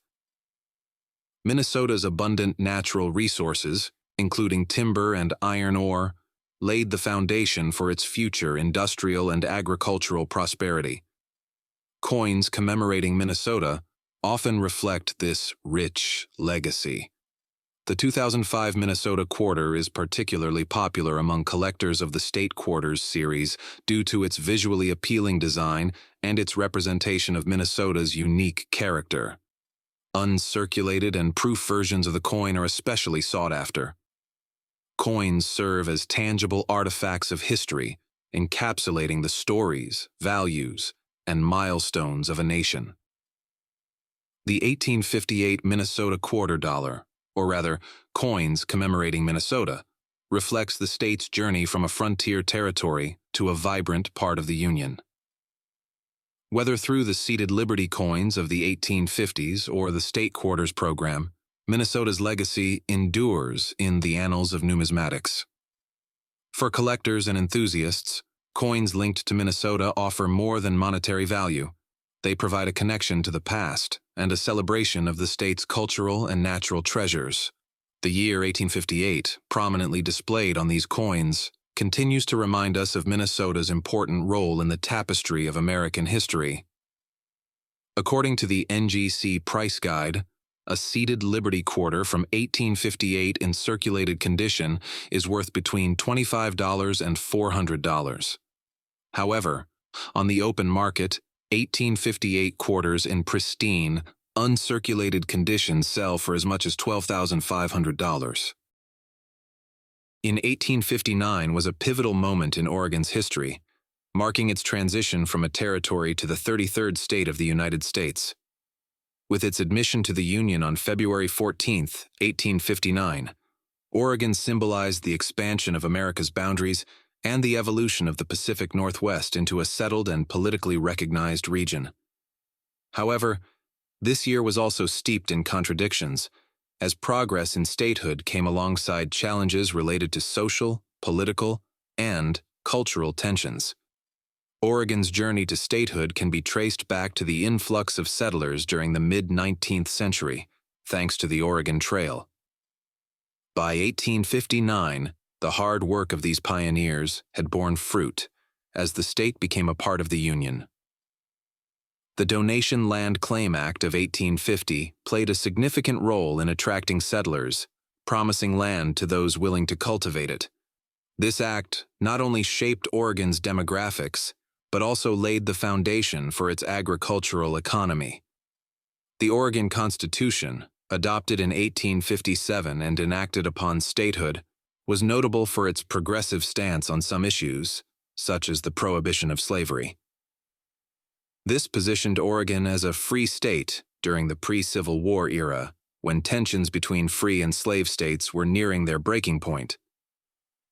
Minnesota's abundant natural resources, including timber and iron ore, laid the foundation for its future industrial and agricultural prosperity. coins commemorating Minnesota often reflect this rich legacy. The 2005 Minnesota quarter is particularly popular among collectors of the State Quarters series due to its visually appealing design and its representation of Minnesota's unique character. Uncirculated and proof versions of the coin are especially sought after. Coins serve as tangible artifacts of history, encapsulating the stories, values, and milestones of a nation. The 1858 Minnesota quarter dollar, or rather, coins commemorating Minnesota, reflects the state's journey from a frontier territory to a vibrant part of the Union. Whether through the seated Liberty coins of the 1850s or the State Quarters program, Minnesota's legacy endures in the annals of numismatics. For collectors and enthusiasts, coins linked to Minnesota offer more than monetary value. They provide a connection to the past and a celebration of the state's cultural and natural treasures. The year 1858, prominently displayed on these coins, continues to remind us of Minnesota's important role in the tapestry of American history. According to the NGC Price Guide, a seated Liberty quarter from 1858 in circulated condition is worth between $25 and $400. However, on the open market, 1858 quarters in pristine, uncirculated condition sell for as much as $12,500. In 1859 was a pivotal moment in Oregon's history, marking its transition from a territory to the 33rd state of the United States. With its admission to the Union on February 14, 1859, Oregon symbolized the expansion of America's boundaries and the evolution of the Pacific Northwest into a settled and politically recognized region. However, this year was also steeped in contradictions, as progress in statehood came alongside challenges related to social, political, and cultural tensions. Oregon's journey to statehood can be traced back to the influx of settlers during the mid-19th century, thanks to the Oregon Trail. By 1859, the hard work of these pioneers had borne fruit as the state became a part of the Union. The Donation Land Claim Act of 1850 played a significant role in attracting settlers, promising land to those willing to cultivate it. This act not only shaped Oregon's demographics, but also laid the foundation for its agricultural economy. The Oregon Constitution, adopted in 1857 and enacted upon statehood, was notable for its progressive stance on some issues, such as the prohibition of slavery. This positioned Oregon as a free state during the pre-Civil War era, when tensions between free and slave states were nearing their breaking point.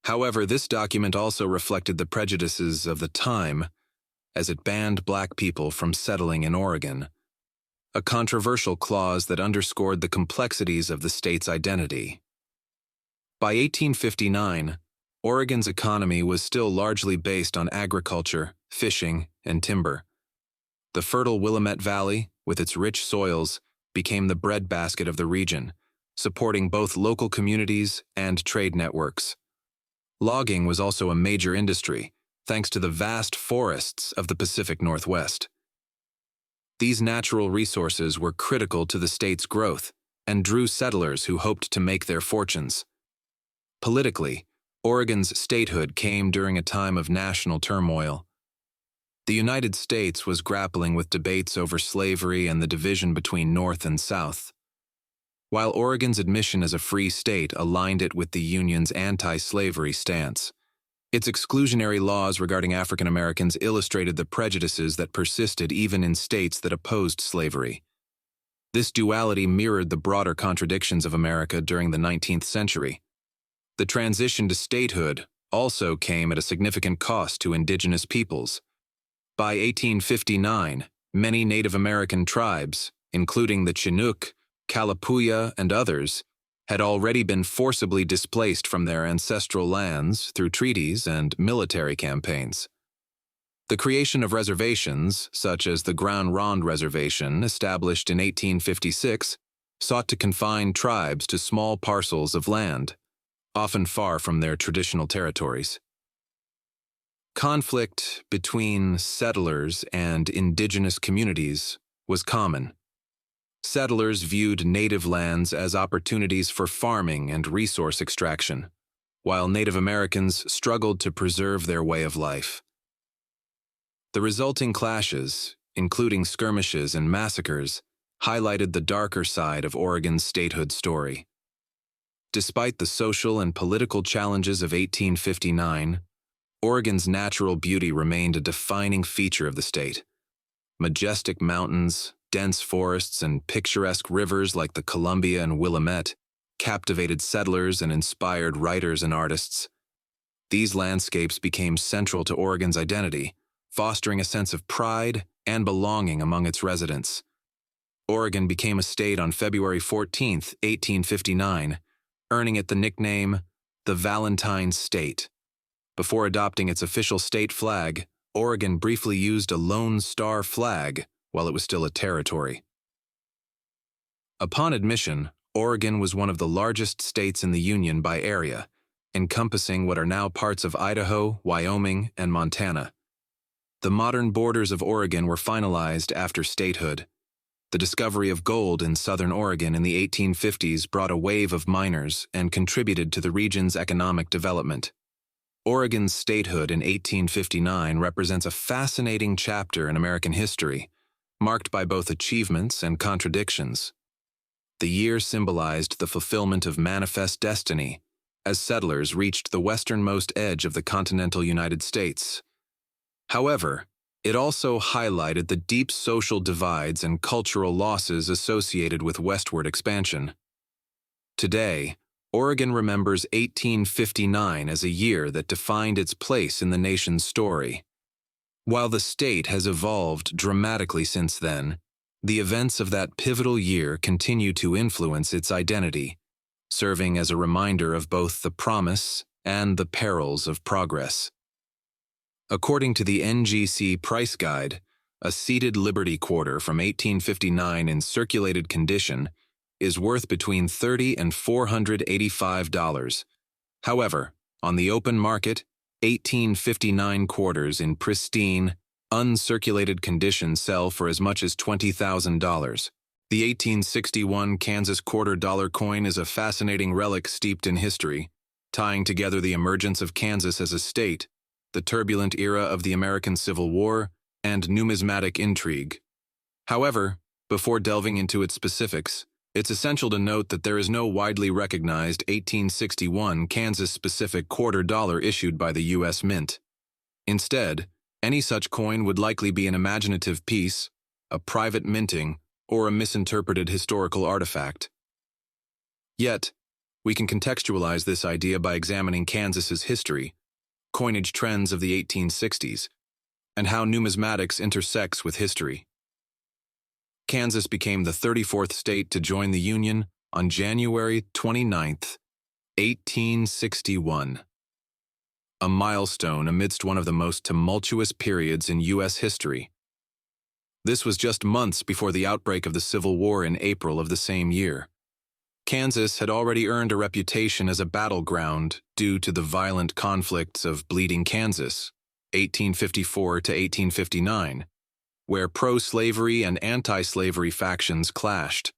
However, this document also reflected the prejudices of the time, as it banned black people from settling in Oregon, a controversial clause that underscored the complexities of the state's identity. By 1859, Oregon's economy was still largely based on agriculture, fishing, and timber. The fertile Willamette Valley, with its rich soils, became the breadbasket of the region, supporting both local communities and trade networks. Logging was also a major industry, thanks to the vast forests of the Pacific Northwest. These natural resources were critical to the state's growth and drew settlers who hoped to make their fortunes. Politically, Oregon's statehood came during a time of national turmoil. The United States was grappling with debates over slavery and the division between North and South. While Oregon's admission as a free state aligned it with the Union's anti-slavery stance, its exclusionary laws regarding African Americans illustrated the prejudices that persisted even in states that opposed slavery. This duality mirrored the broader contradictions of America during the 19th century. The transition to statehood also came at a significant cost to indigenous peoples. By 1859, many Native American tribes, including the Chinook, Kalapuya, and others, had already been forcibly displaced from their ancestral lands through treaties and military campaigns. The creation of reservations, such as the Grand Ronde Reservation, established in 1856, sought to confine tribes to small parcels of land, often far from their traditional territories. Conflict between settlers and indigenous communities was common. Settlers viewed native lands as opportunities for farming and resource extraction, while Native Americans struggled to preserve their way of life. The resulting clashes, including skirmishes and massacres, highlighted the darker side of Oregon's statehood story. Despite the social and political challenges of 1859, Oregon's natural beauty remained a defining feature of the state. Majestic mountains, dense forests, and picturesque rivers like the Columbia and Willamette captivated settlers and inspired writers and artists. These landscapes became central to Oregon's identity, fostering a sense of pride and belonging among its residents. Oregon became a state on February 14, 1859, earning it the nickname the Valentine State. Before adopting its official state flag, Oregon briefly used a Lone Star flag while it was still a territory. Upon admission, Oregon was one of the largest states in the Union by area, encompassing what are now parts of Idaho, Wyoming, and Montana. The modern borders of Oregon were finalized after statehood. The discovery of gold in southern Oregon in the 1850s brought a wave of miners and contributed to the region's economic development. Oregon's statehood in 1859 represents a fascinating chapter in American history, marked by both achievements and contradictions. The year symbolized the fulfillment of manifest destiny, as settlers reached the westernmost edge of the continental United States. However, it also highlighted the deep social divides and cultural losses associated with westward expansion. Today, Oregon remembers 1859 as a year that defined its place in the nation's story. While the state has evolved dramatically since then, the events of that pivotal year continue to influence its identity, serving as a reminder of both the promise and the perils of progress. According to the NGC Price Guide, a seated Liberty quarter from 1859 in circulated condition is worth between $30 and $485. However, on the open market, 1859 quarters in pristine, uncirculated condition sell for as much as $20,000. The 1861 Kansas quarter dollar coin is a fascinating relic steeped in history, tying together the emergence of Kansas as a state, the turbulent era of the American Civil War, and numismatic intrigue. However, before delving into its specifics, it's essential to note that there is no widely recognized 1861 Kansas-specific quarter dollar issued by the U.S. Mint. Instead, any such coin would likely be an imaginative piece, a private minting, or a misinterpreted historical artifact. Yet, we can contextualize this idea by examining Kansas's history, coinage trends of the 1860s, and how numismatics intersects with history. Kansas became the 34th state to join the Union on January 29, 1861. A milestone amidst one of the most tumultuous periods in U.S. history. This was just months before the outbreak of the Civil War in April of the same year. Kansas had already earned a reputation as a battleground due to the violent conflicts of Bleeding Kansas, 1854 to 1859, where pro-slavery and anti-slavery factions clashed.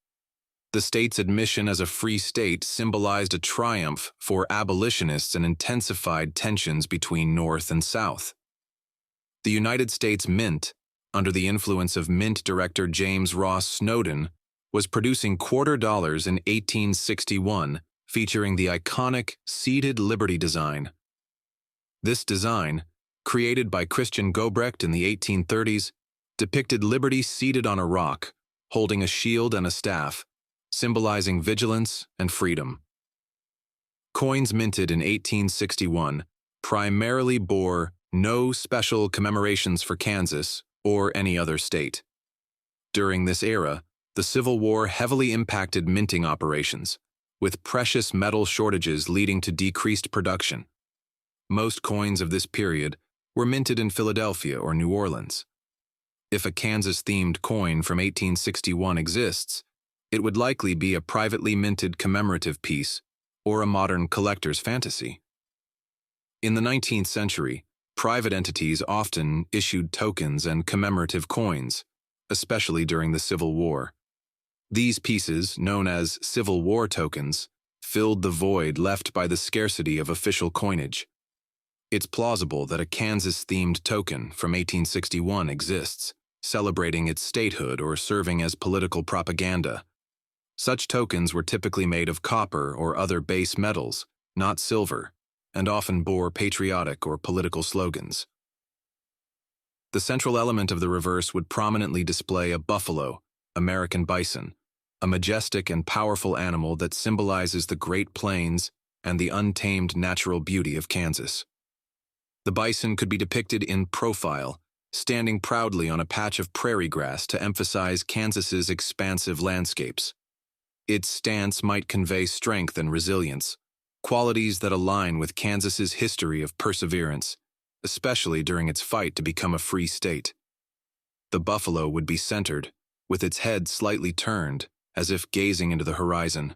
The state's admission as a free state symbolized a triumph for abolitionists and intensified tensions between North and South. The United States Mint, under the influence of Mint director James Ross Snowden, was producing quarter dollars in 1861, featuring the iconic seated Liberty design. This design, created by Christian Gobrecht in the 1830s, depicted Liberty seated on a rock, holding a shield and a staff, symbolizing vigilance and freedom. Coins minted in 1861 primarily bore no special commemorations for Kansas or any other state. During this era, the Civil War heavily impacted minting operations, with precious metal shortages leading to decreased production. Most coins of this period were minted in Philadelphia or New Orleans. If a Kansas-themed coin from 1861 exists, it would likely be a privately minted commemorative piece or a modern collector's fantasy. In the 19th century, Private entities often issued tokens and commemorative coins, especially during the Civil War. These pieces, known as Civil War tokens, filled the void left by the scarcity of official coinage. It's plausible that a Kansas-themed token from 1861 exists, celebrating its statehood or serving as political propaganda. Such tokens were typically made of copper or other base metals, not silver, and often bore patriotic or political slogans. The central element of the reverse would prominently display a buffalo, American bison, a majestic and powerful animal that symbolizes the Great Plains and the untamed natural beauty of Kansas. The bison could be depicted in profile, standing proudly on a patch of prairie grass to emphasize Kansas's expansive landscapes. Its stance might convey strength and resilience, qualities that align with Kansas's history of perseverance, especially during its fight to become a free state. The buffalo would be centered, with its head slightly turned, as if gazing into the horizon.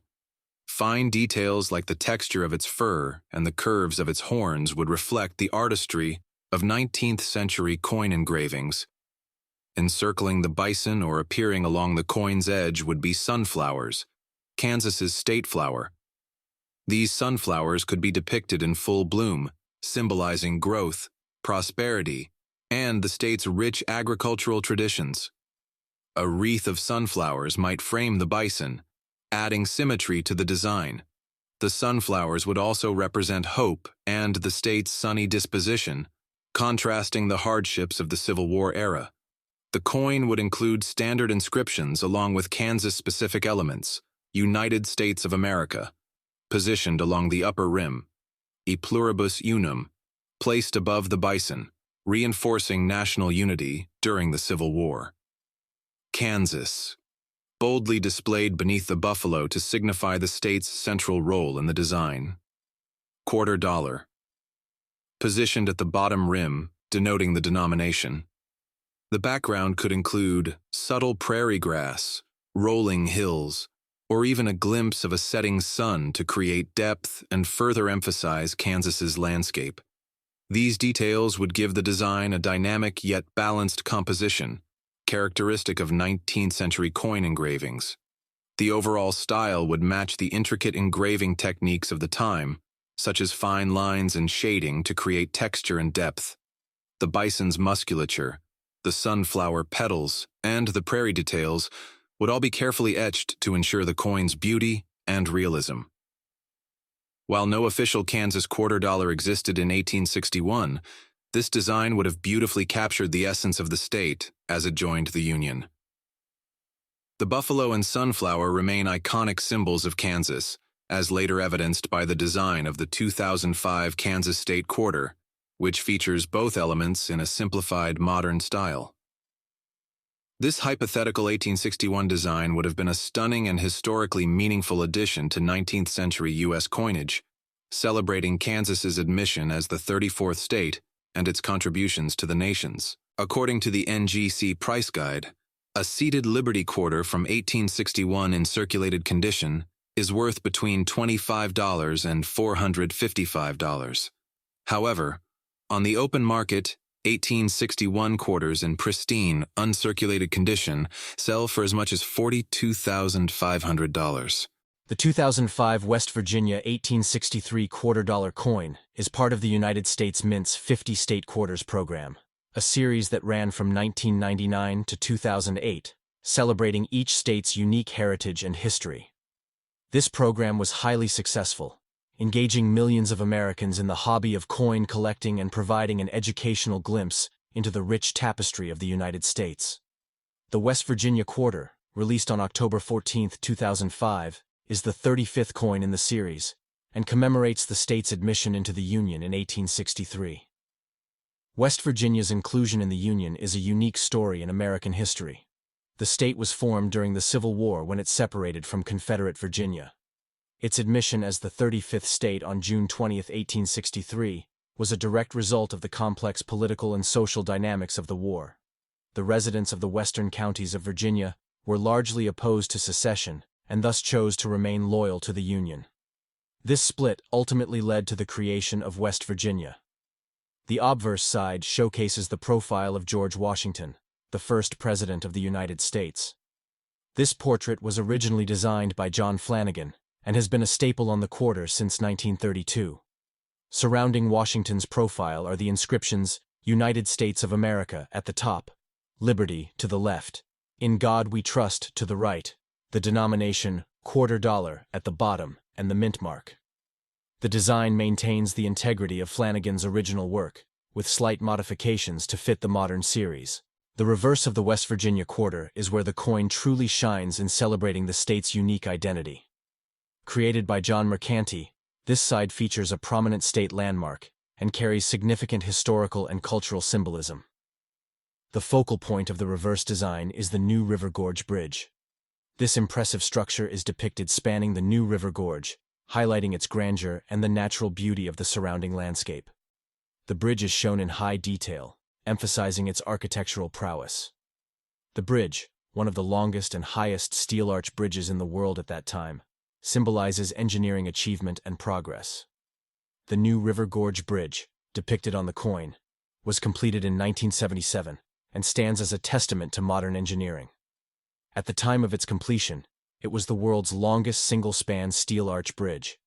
Fine details like the texture of its fur and the curves of its horns would reflect the artistry of 19th-century coin engravings. Encircling the bison or appearing along the coin's edge would be sunflowers, Kansas's state flower. These sunflowers could be depicted in full bloom, symbolizing growth, prosperity, and the state's rich agricultural traditions. A wreath of sunflowers might frame the bison, adding symmetry to the design. The sunflowers would also represent hope and the state's sunny disposition, contrasting the hardships of the Civil War era. The coin would include standard inscriptions along with Kansas-specific elements, United States of America, positioned along the upper rim, E pluribus unum, placed above the bison, reinforcing national unity during the Civil War. Kansas, boldly displayed beneath the buffalo to signify the state's central role in the design. $quarter, positioned at the bottom rim, denoting the denomination. The background could include subtle prairie grass, rolling hills, or even a glimpse of a setting sun to create depth and further emphasize Kansas's landscape. These details would give the design a dynamic yet balanced composition, characteristic of 19th-century coin engravings. The overall style would match the intricate engraving techniques of the time, such as fine lines and shading to create texture and depth. The bison's musculature, the sunflower petals, and the prairie details would all be carefully etched to ensure the coin's beauty and realism. While no official Kansas $quarter existed in 1861, this design would have beautifully captured the essence of the state as it joined the Union. The buffalo and sunflower remain iconic symbols of Kansas, as later evidenced by the design of the 2005 Kansas State Quarter, which features both elements in a simplified modern style. This hypothetical 1861 design would have been a stunning and historically meaningful addition to 19th-century U.S. coinage, celebrating Kansas's admission as the 34th state and its contributions to the nations. According to the NGC Price Guide, a seated Liberty quarter from 1861 in circulated condition is worth between $25 and $455. However, on the open market, 1861 quarters in pristine, uncirculated condition sell for as much as $42,500. The 2005 West Virginia 1863 $quarter coin is part of the United States Mint's 50 State Quarters program, a series that ran from 1999 to 2008, celebrating each state's unique heritage and history. This program was highly successful, engaging millions of Americans in the hobby of coin collecting and providing an educational glimpse into the rich tapestry of the United States. The West Virginia Quarter, released on October 14, 2005, is the 35th coin in the series and commemorates the state's admission into the Union in 1863. West Virginia's inclusion in the Union is a unique story in American history. The state was formed during the Civil War when it separated from Confederate Virginia. Its admission as the 35th state on June 20, 1863, was a direct result of the complex political and social dynamics of the war. The residents of the western counties of Virginia were largely opposed to secession and thus chose to remain loyal to the Union. This split ultimately led to the creation of West Virginia. The obverse side showcases the profile of George Washington, the first President of the United States. This portrait was originally designed by John Flanagan and has been a staple on the quarter since 1932. Surrounding Washington's profile are the inscriptions United States of America at the top, Liberty to the left, In God We Trust to the right, the denomination $quarter at the bottom, and the mint mark. The design maintains the integrity of Flanagan's original work, with slight modifications to fit the modern series. The reverse of the West Virginia quarter is where the coin truly shines in celebrating the state's unique identity. Created by John Mercanti, this side features a prominent state landmark and carries significant historical and cultural symbolism. The focal point of the reverse design is the New River Gorge Bridge. This impressive structure is depicted spanning the New River Gorge, highlighting its grandeur and the natural beauty of the surrounding landscape. The bridge is shown in high detail, emphasizing its architectural prowess. The bridge, one of the longest and highest steel arch bridges in the world at that time, symbolizes engineering achievement and progress. The New River Gorge Bridge, depicted on the coin, was completed in 1977 and stands as a testament to modern engineering. At the time of its completion, it was the world's longest single-span steel arch bridge,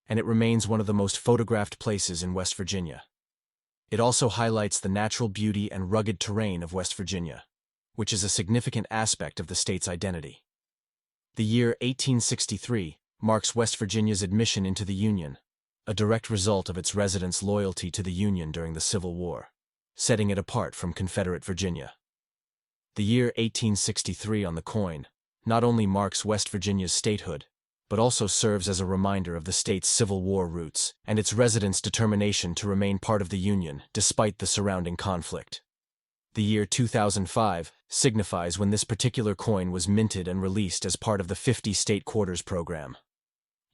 and it remains one of the most photographed places in West Virginia. It also highlights the natural beauty and rugged terrain of West Virginia, which is a significant aspect of the state's identity. The year 1863 marks West Virginia's admission into the Union, a direct result of its residents' loyalty to the Union during the Civil War, setting it apart from Confederate Virginia. The year 1863 on the coin not only marks West Virginia's statehood, but also serves as a reminder of the state's Civil War roots and its residents' determination to remain part of the Union despite the surrounding conflict. The year 2005 signifies when this particular coin was minted and released as part of the 50 state quarters program.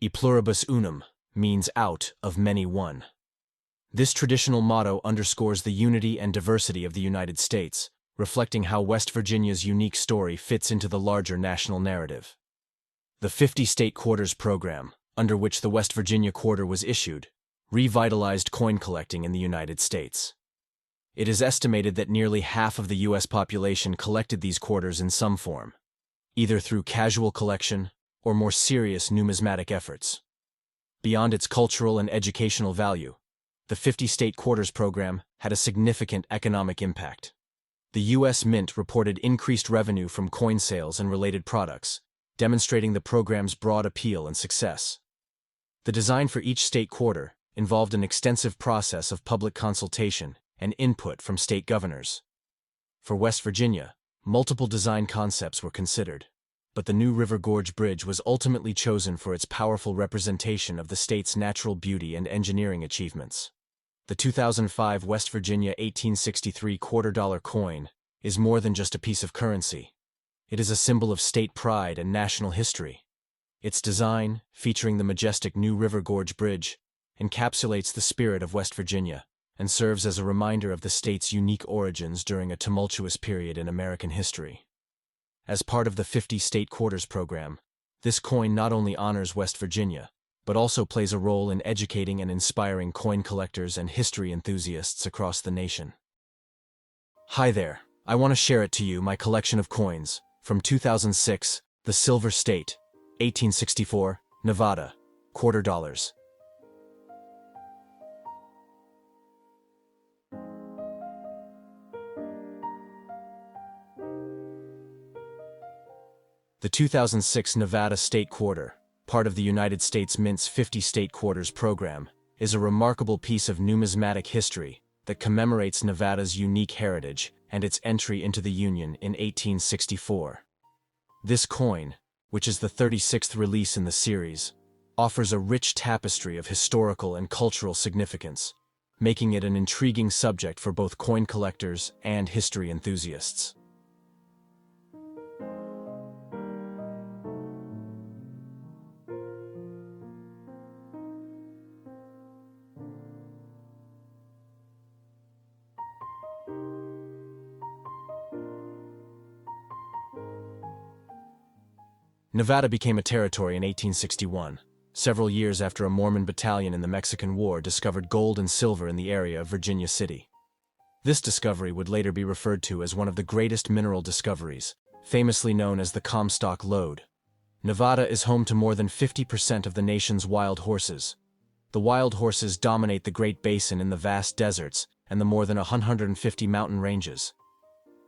E pluribus unum means out of many one. This traditional motto underscores the unity and diversity of the United States, reflecting how West Virginia's unique story fits into the larger national narrative. The 50 state quarters program, under which the West Virginia quarter was issued, revitalized coin collecting in the United States. It is estimated that nearly half of the U.S. population collected these quarters in some form, either through casual collection or more serious numismatic efforts. Beyond its cultural and educational value, the 50 state quarters program had a significant economic impact. The U.S. Mint reported increased revenue from coin sales and related products, demonstrating the program's broad appeal and success. The design for each state quarter involved an extensive process of public consultation and input from state governors. For West Virginia, multiple design concepts were considered, but the New River Gorge Bridge was ultimately chosen for its powerful representation of the state's natural beauty and engineering achievements. The 2005 West Virginia 1863 $quarter coin is more than just a piece of currency. It is a symbol of state pride and national history. Its design, featuring the majestic New River Gorge Bridge, encapsulates the spirit of West Virginia and serves as a reminder of the state's unique origins during a tumultuous period in American history. As part of the 50 state quarters program, this coin not only honors West Virginia, but also plays a role in educating and inspiring coin collectors and history enthusiasts across the nation. Hi there, I want to share it to you my collection of coins, from 2006, the Silver State, 1864, Nevada, $quarter. The 2006 Nevada State Quarter, part of the United States Mint's 50 state quarters program, is a remarkable piece of numismatic history that commemorates Nevada's unique heritage and its entry into the Union in 1864. This coin, which is the 36th release in the series, offers a rich tapestry of historical and cultural significance, making it an intriguing subject for both coin collectors and history enthusiasts. Nevada became a territory in 1861, several years after a Mormon battalion in the Mexican War discovered gold and silver in the area of Virginia City. This discovery would later be referred to as one of the greatest mineral discoveries, famously known as the Comstock Lode. Nevada is home to more than 50% of the nation's wild horses. The wild horses dominate the Great Basin in the vast deserts and the more than 150 mountain ranges.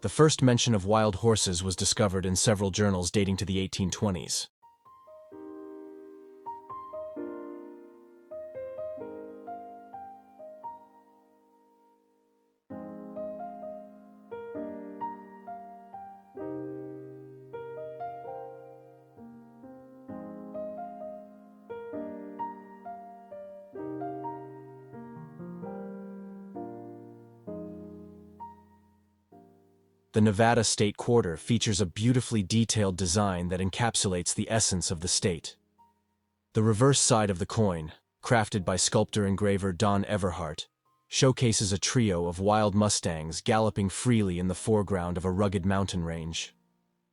The first mention of wild horses was discovered in several journals dating to the 1820s. The Nevada State Quarter features a beautifully detailed design that encapsulates the essence of the state. The reverse side of the coin, crafted by sculptor-engraver Don Everhart, showcases a trio of wild mustangs galloping freely in the foreground of a rugged mountain range.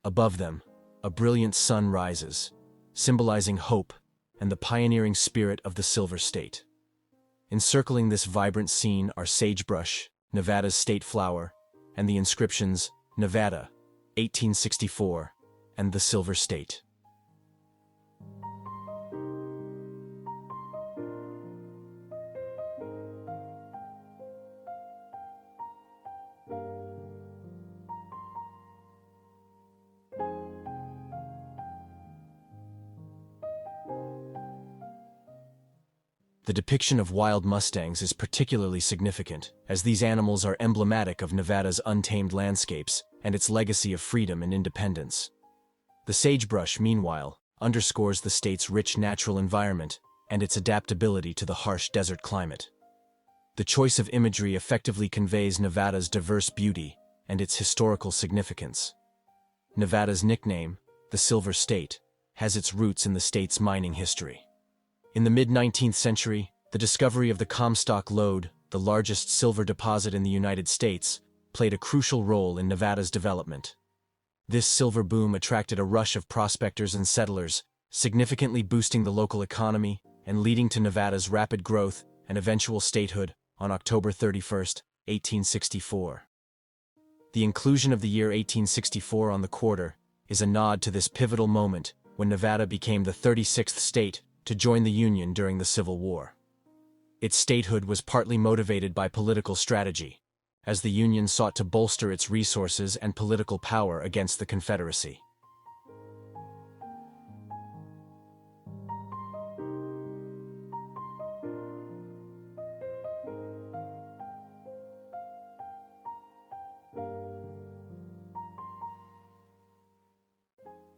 Above them, a brilliant sun rises, symbolizing hope and the pioneering spirit of the Silver State. Encircling this vibrant scene are sagebrush, Nevada's state flower, and the inscriptions Nevada, 1864, and the Silver State. The depiction of wild mustangs is particularly significant, as these animals are emblematic of Nevada's untamed landscapes and its legacy of freedom and independence. The sagebrush, meanwhile, underscores the state's rich natural environment and its adaptability to the harsh desert climate. The choice of imagery effectively conveys Nevada's diverse beauty and its historical significance. Nevada's nickname, the Silver State, has its roots in the state's mining history. In the mid-19th century, the discovery of the Comstock Lode, the largest silver deposit in the United States, played a crucial role in Nevada's development. This silver boom attracted a rush of prospectors and settlers, significantly boosting the local economy and leading to Nevada's rapid growth and eventual statehood on October 31, 1864. The inclusion of the year 1864 on the quarter is a nod to this pivotal moment when Nevada became the 36th state to join the Union during the Civil War. Its statehood was partly motivated by political strategy, as the Union sought to bolster its resources and political power against the Confederacy.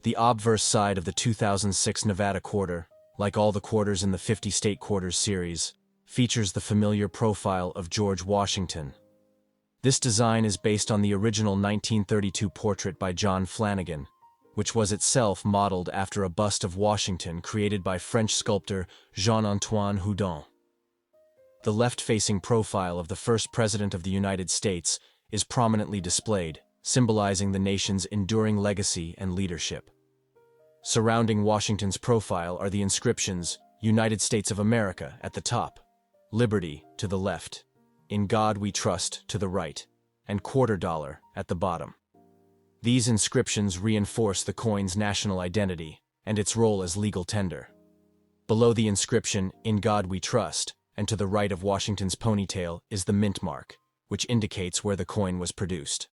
The obverse side of the 2006 Nevada Quarter, like all the quarters in the 50 State Quarters series, features the familiar profile of George Washington. This design is based on the original 1932 portrait by John Flanagan, which was itself modeled after a bust of Washington created by French sculptor Jean-Antoine Houdon. The left-facing profile of the first president of the United States is prominently displayed, symbolizing the nation's enduring legacy and leadership. Surrounding Washington's profile are the inscriptions United States of America at the top, Liberty to the left, In God We Trust to the right, and Quarter Dollar at the bottom. These inscriptions reinforce the coin's national identity and its role as legal tender. Below the inscription, In God We Trust, and to the right of Washington's ponytail is the mint mark, which indicates where the coin was produced.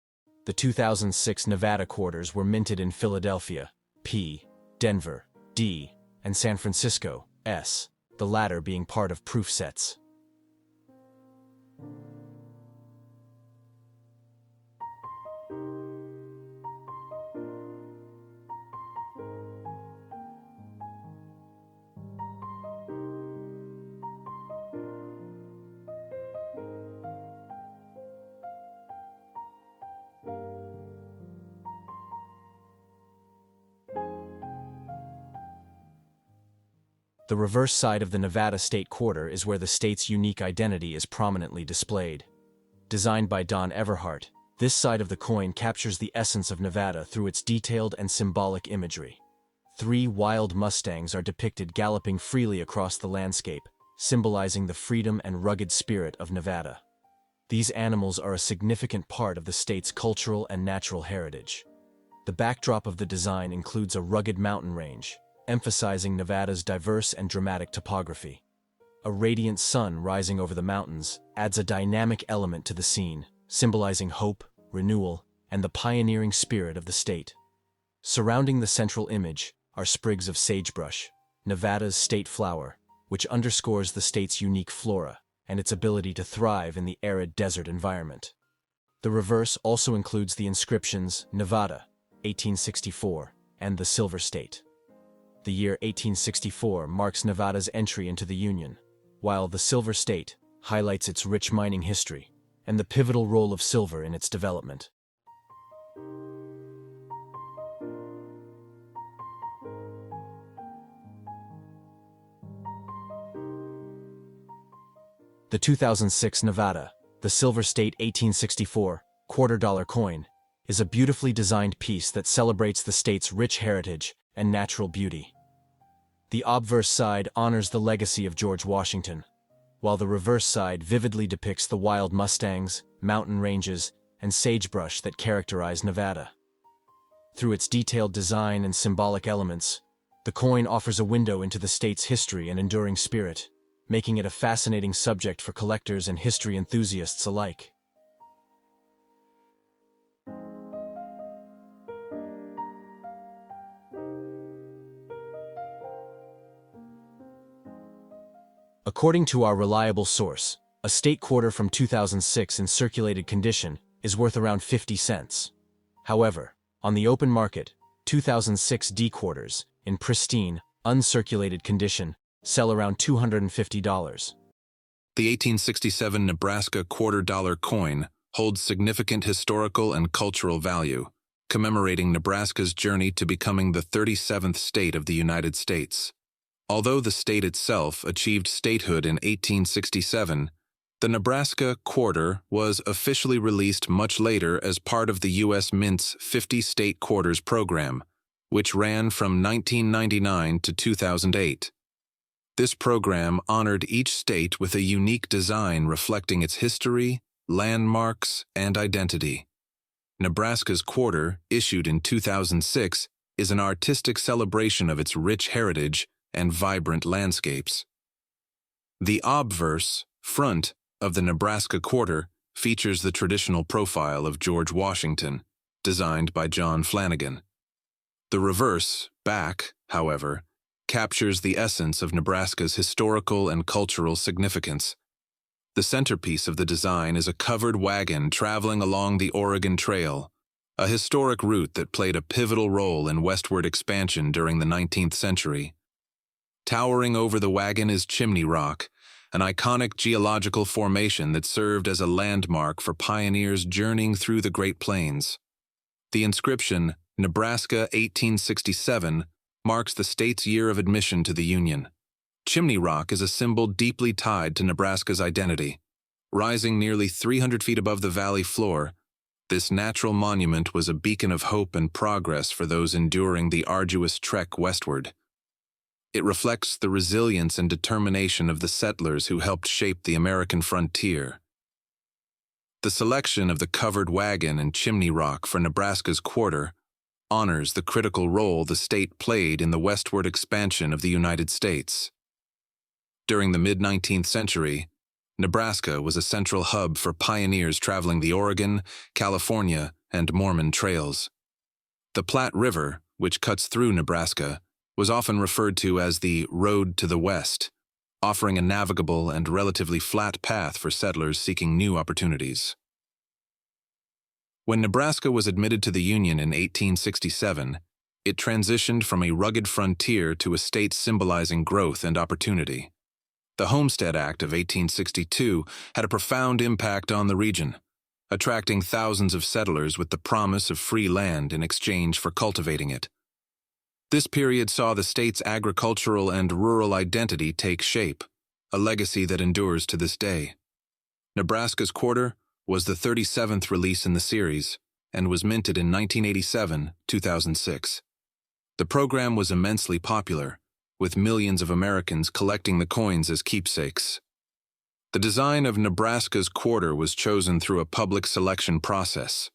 The 2006 Nevada quarters were minted in Philadelphia, P, Denver, D, and San Francisco, S, the latter being part of proof sets. The reverse side of the Nevada State Quarter is where the state's unique identity is prominently displayed. Designed by Don Everhart, this side of the coin captures the essence of Nevada through its detailed and symbolic imagery. 3 wild mustangs are depicted galloping freely across the landscape, symbolizing the freedom and rugged spirit of Nevada. These animals are a significant part of the state's cultural and natural heritage. The backdrop of the design includes a rugged mountain range, emphasizing Nevada's diverse and dramatic topography. A radiant sun rising over the mountains adds a dynamic element to the scene, symbolizing hope, renewal, and the pioneering spirit of the state. Surrounding the central image are sprigs of sagebrush, Nevada's state flower, which underscores the state's unique flora and its ability to thrive in the arid desert environment. The reverse also includes the inscriptions Nevada, 1864, and the Silver State. The year 1864 marks Nevada's entry into the Union, while the Silver State highlights its rich mining history and the pivotal role of silver in its development. The 2006 Nevada, the Silver State 1864 $quarter coin, is a beautifully designed piece that celebrates the state's rich heritage and natural beauty. The obverse side honors the legacy of George Washington, while the reverse side vividly depicts the wild mustangs, mountain ranges, and sagebrush that characterize Nevada. Through its detailed design and symbolic elements, the coin offers a window into the state's history and enduring spirit, making it a fascinating subject for collectors and history enthusiasts alike. According to our reliable source, a state quarter from 2006 in circulated condition is worth around 50 cents. However, on the open market, 2006 D quarters, in pristine, uncirculated condition, sell around $250. The 1867 Nebraska $quarter coin holds significant historical and cultural value, commemorating Nebraska's journey to becoming the 37th state of the United States. Although the state itself achieved statehood in 1867, the Nebraska quarter was officially released much later as part of the U.S. Mint's 50 State Quarters program, which ran from 1999 to 2008. This program honored each state with a unique design reflecting its history, landmarks, and identity. Nebraska's quarter, issued in 2006, is an artistic celebration of its rich heritage and vibrant landscapes. The obverse, front, of the Nebraska quarter features the traditional profile of George Washington, designed by John Flanagan. The reverse, back, however, captures the essence of Nebraska's historical and cultural significance. The centerpiece of the design is a covered wagon traveling along the Oregon Trail, a historic route that played a pivotal role in westward expansion during the 19th century. Towering over the wagon is Chimney Rock, an iconic geological formation that served as a landmark for pioneers journeying through the Great Plains. The inscription, Nebraska 1867, marks the state's year of admission to the Union. Chimney Rock is a symbol deeply tied to Nebraska's identity. Rising nearly 300 feet above the valley floor, this natural monument was a beacon of hope and progress for those enduring the arduous trek westward. It reflects the resilience and determination of the settlers who helped shape the American frontier. The selection of the covered wagon and Chimney Rock for Nebraska's quarter honors the critical role the state played in the westward expansion of the United States. During the mid-19th century, Nebraska was a central hub for pioneers traveling the Oregon, California, and Mormon trails. The Platte River, which cuts through Nebraska, was often referred to as the Road to the West, offering a navigable and relatively flat path for settlers seeking new opportunities. When Nebraska was admitted to the Union in 1867, it transitioned from a rugged frontier to a state symbolizing growth and opportunity. The Homestead Act of 1862 had a profound impact on the region, attracting thousands of settlers with the promise of free land in exchange for cultivating it. This period saw the state's agricultural and rural identity take shape, a legacy that endures to this day. Nebraska's quarter was the 37th release in the series and was minted in 1987-2006. The program was immensely popular, with millions of Americans collecting the coins as keepsakes. The design of Nebraska's quarter was chosen through a public selection process.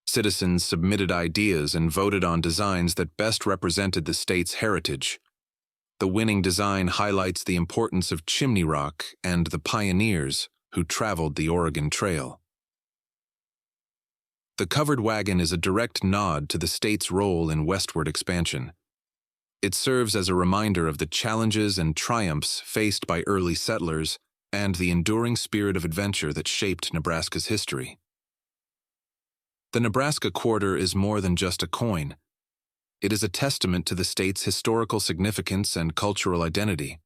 Citizens submitted ideas and voted on designs that best represented the state's heritage. The winning design highlights the importance of Chimney Rock and the pioneers who traveled the Oregon Trail. The covered wagon is a direct nod to the state's role in westward expansion. It serves as a reminder of the challenges and triumphs faced by early settlers and the enduring spirit of adventure that shaped Nebraska's history. The Nebraska quarter is more than just a coin. It is a testament to the state's historical significance and cultural identity.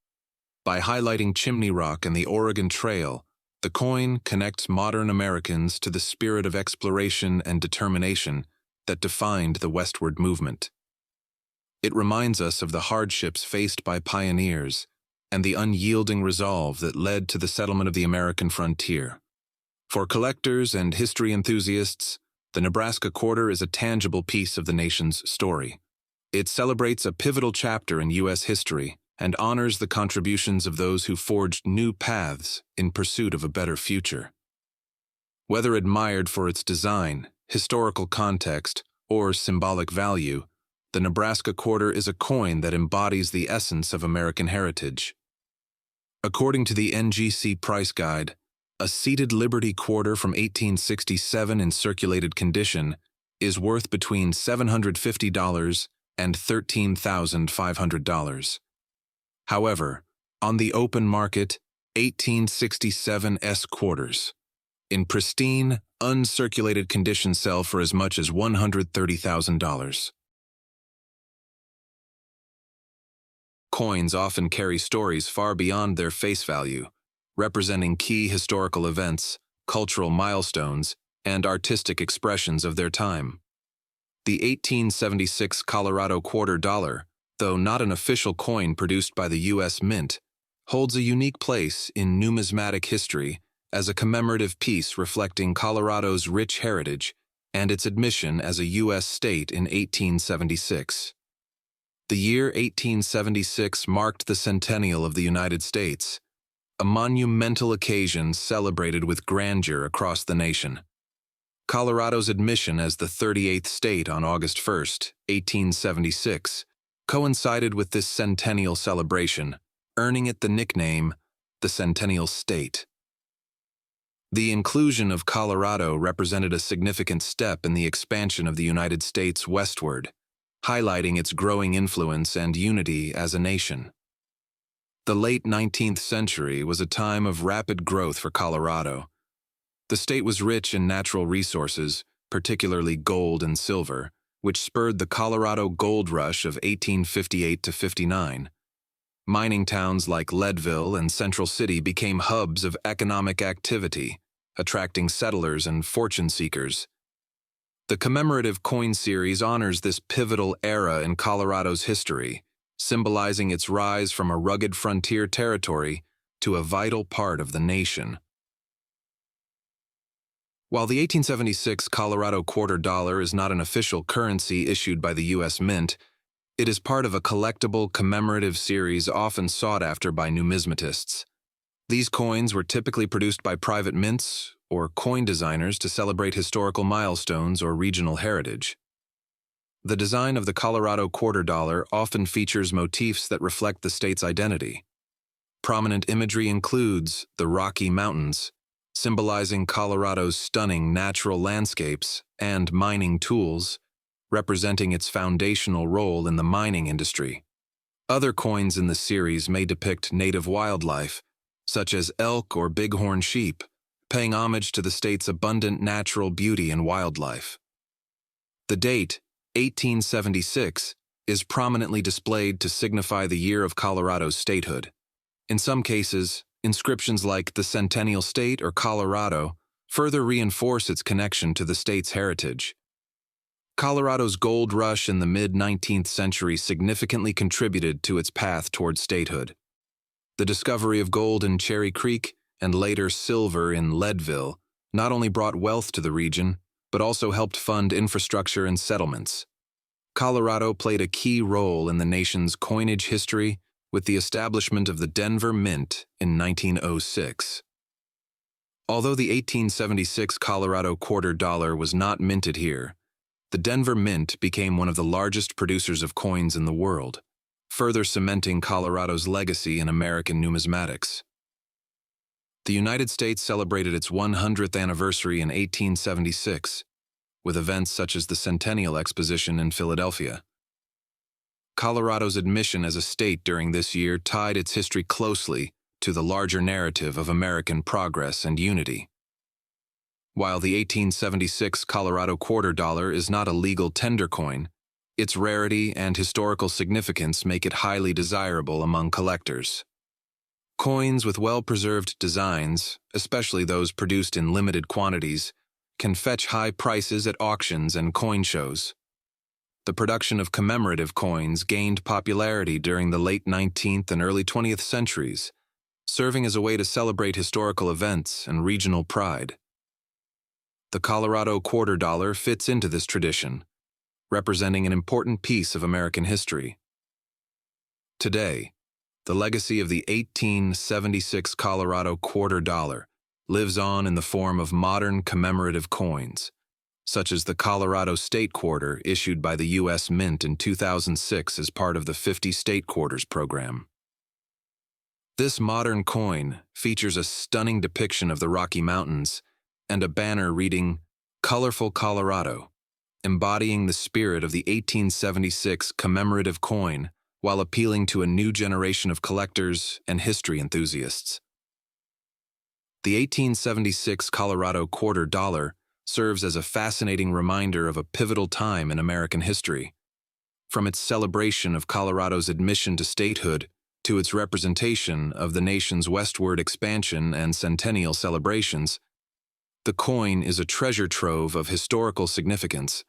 By highlighting Chimney Rock and the Oregon Trail, the coin connects modern Americans to the spirit of exploration and determination that defined the westward movement. It reminds us of the hardships faced by pioneers and the unyielding resolve that led to the settlement of the American frontier. For collectors and history enthusiasts, the Nebraska quarter is a tangible piece of the nation's story. It celebrates a pivotal chapter in U.S. history and honors the contributions of those who forged new paths in pursuit of a better future. Whether admired for its design, historical context, or symbolic value, the Nebraska quarter is a coin that embodies the essence of American heritage. According to the NGC Price Guide, a seated Liberty quarter from 1867 in circulated condition is worth between $750 and $13,500. However, on the open market, 1867 S quarters in pristine, uncirculated condition sell for as much as $130,000. Coins often carry stories far beyond their face value, representing key historical events, cultural milestones, and artistic expressions of their time. The 1876 Colorado quarter dollar, though not an official coin produced by the U.S. Mint, holds a unique place in numismatic history as a commemorative piece reflecting Colorado's rich heritage and its admission as a U.S. state in 1876. The year 1876 marked the centennial of the United States, a monumental occasion celebrated with grandeur across the nation. Colorado's admission as the 38th state on August 1, 1876, coincided with this centennial celebration, earning it the nickname, the Centennial State. The inclusion of Colorado represented a significant step in the expansion of the United States westward, highlighting its growing influence and unity as a nation. The late 19th century was a time of rapid growth for Colorado. The state was rich in natural resources, particularly gold and silver, which spurred the Colorado Gold Rush of 1858 to 59. Mining towns like Leadville and Central City became hubs of economic activity, attracting settlers and fortune seekers. The commemorative coin series honors this pivotal era in Colorado's history, symbolizing its rise from a rugged frontier territory to a vital part of the nation. While the 1876 Colorado quarter dollar is not an official currency issued by the U.S. Mint, it is part of a collectible commemorative series often sought after by numismatists. These coins were typically produced by private mints or coin designers to celebrate historical milestones or regional heritage. The design of the Colorado quarter dollar often features motifs that reflect the state's identity. Prominent imagery includes the Rocky Mountains, symbolizing Colorado's stunning natural landscapes, and mining tools, representing its foundational role in the mining industry. Other coins in the series may depict native wildlife, such as elk or bighorn sheep, paying homage to the state's abundant natural beauty and wildlife. The date, 1876, is prominently displayed to signify the year of Colorado's statehood. In some cases, inscriptions like the Centennial State or Colorado further reinforce its connection to the state's heritage. Colorado's gold rush in the mid-19th century significantly contributed to its path toward statehood. The discovery of gold in Cherry Creek and later silver in Leadville not only brought wealth to the region, but also helped fund infrastructure and settlements. Colorado played a key role in the nation's coinage history with the establishment of the Denver Mint in 1906. Although the 1876 Colorado quarter dollar was not minted here, the Denver Mint became one of the largest producers of coins in the world, further cementing Colorado's legacy in American numismatics. The United States celebrated its 100th anniversary in 1876, with events such as the Centennial Exposition in Philadelphia. Colorado's admission as a state during this year tied its history closely to the larger narrative of American progress and unity. While the 1876 Colorado quarter dollar is not a legal tender coin, its rarity and historical significance make it highly desirable among collectors. Coins with well-preserved designs, especially those produced in limited quantities, can fetch high prices at auctions and coin shows. The production of commemorative coins gained popularity during the late 19th and early 20th centuries, serving as a way to celebrate historical events and regional pride. The Colorado quarter dollar fits into this tradition, representing an important piece of American history. Today, the legacy of the 1876 Colorado quarter dollar lives on in the form of modern commemorative coins, such as the Colorado State Quarter issued by the U.S. Mint in 2006 as part of the 50 State Quarters program. This modern coin features a stunning depiction of the Rocky Mountains and a banner reading, "Colorful Colorado," embodying the spirit of the 1876 commemorative coin while appealing to a new generation of collectors and history enthusiasts. The 1876 Colorado quarter dollar serves as a fascinating reminder of a pivotal time in American history. From its celebration of Colorado's admission to statehood to its representation of the nation's westward expansion and centennial celebrations, the coin is a treasure trove of historical significance.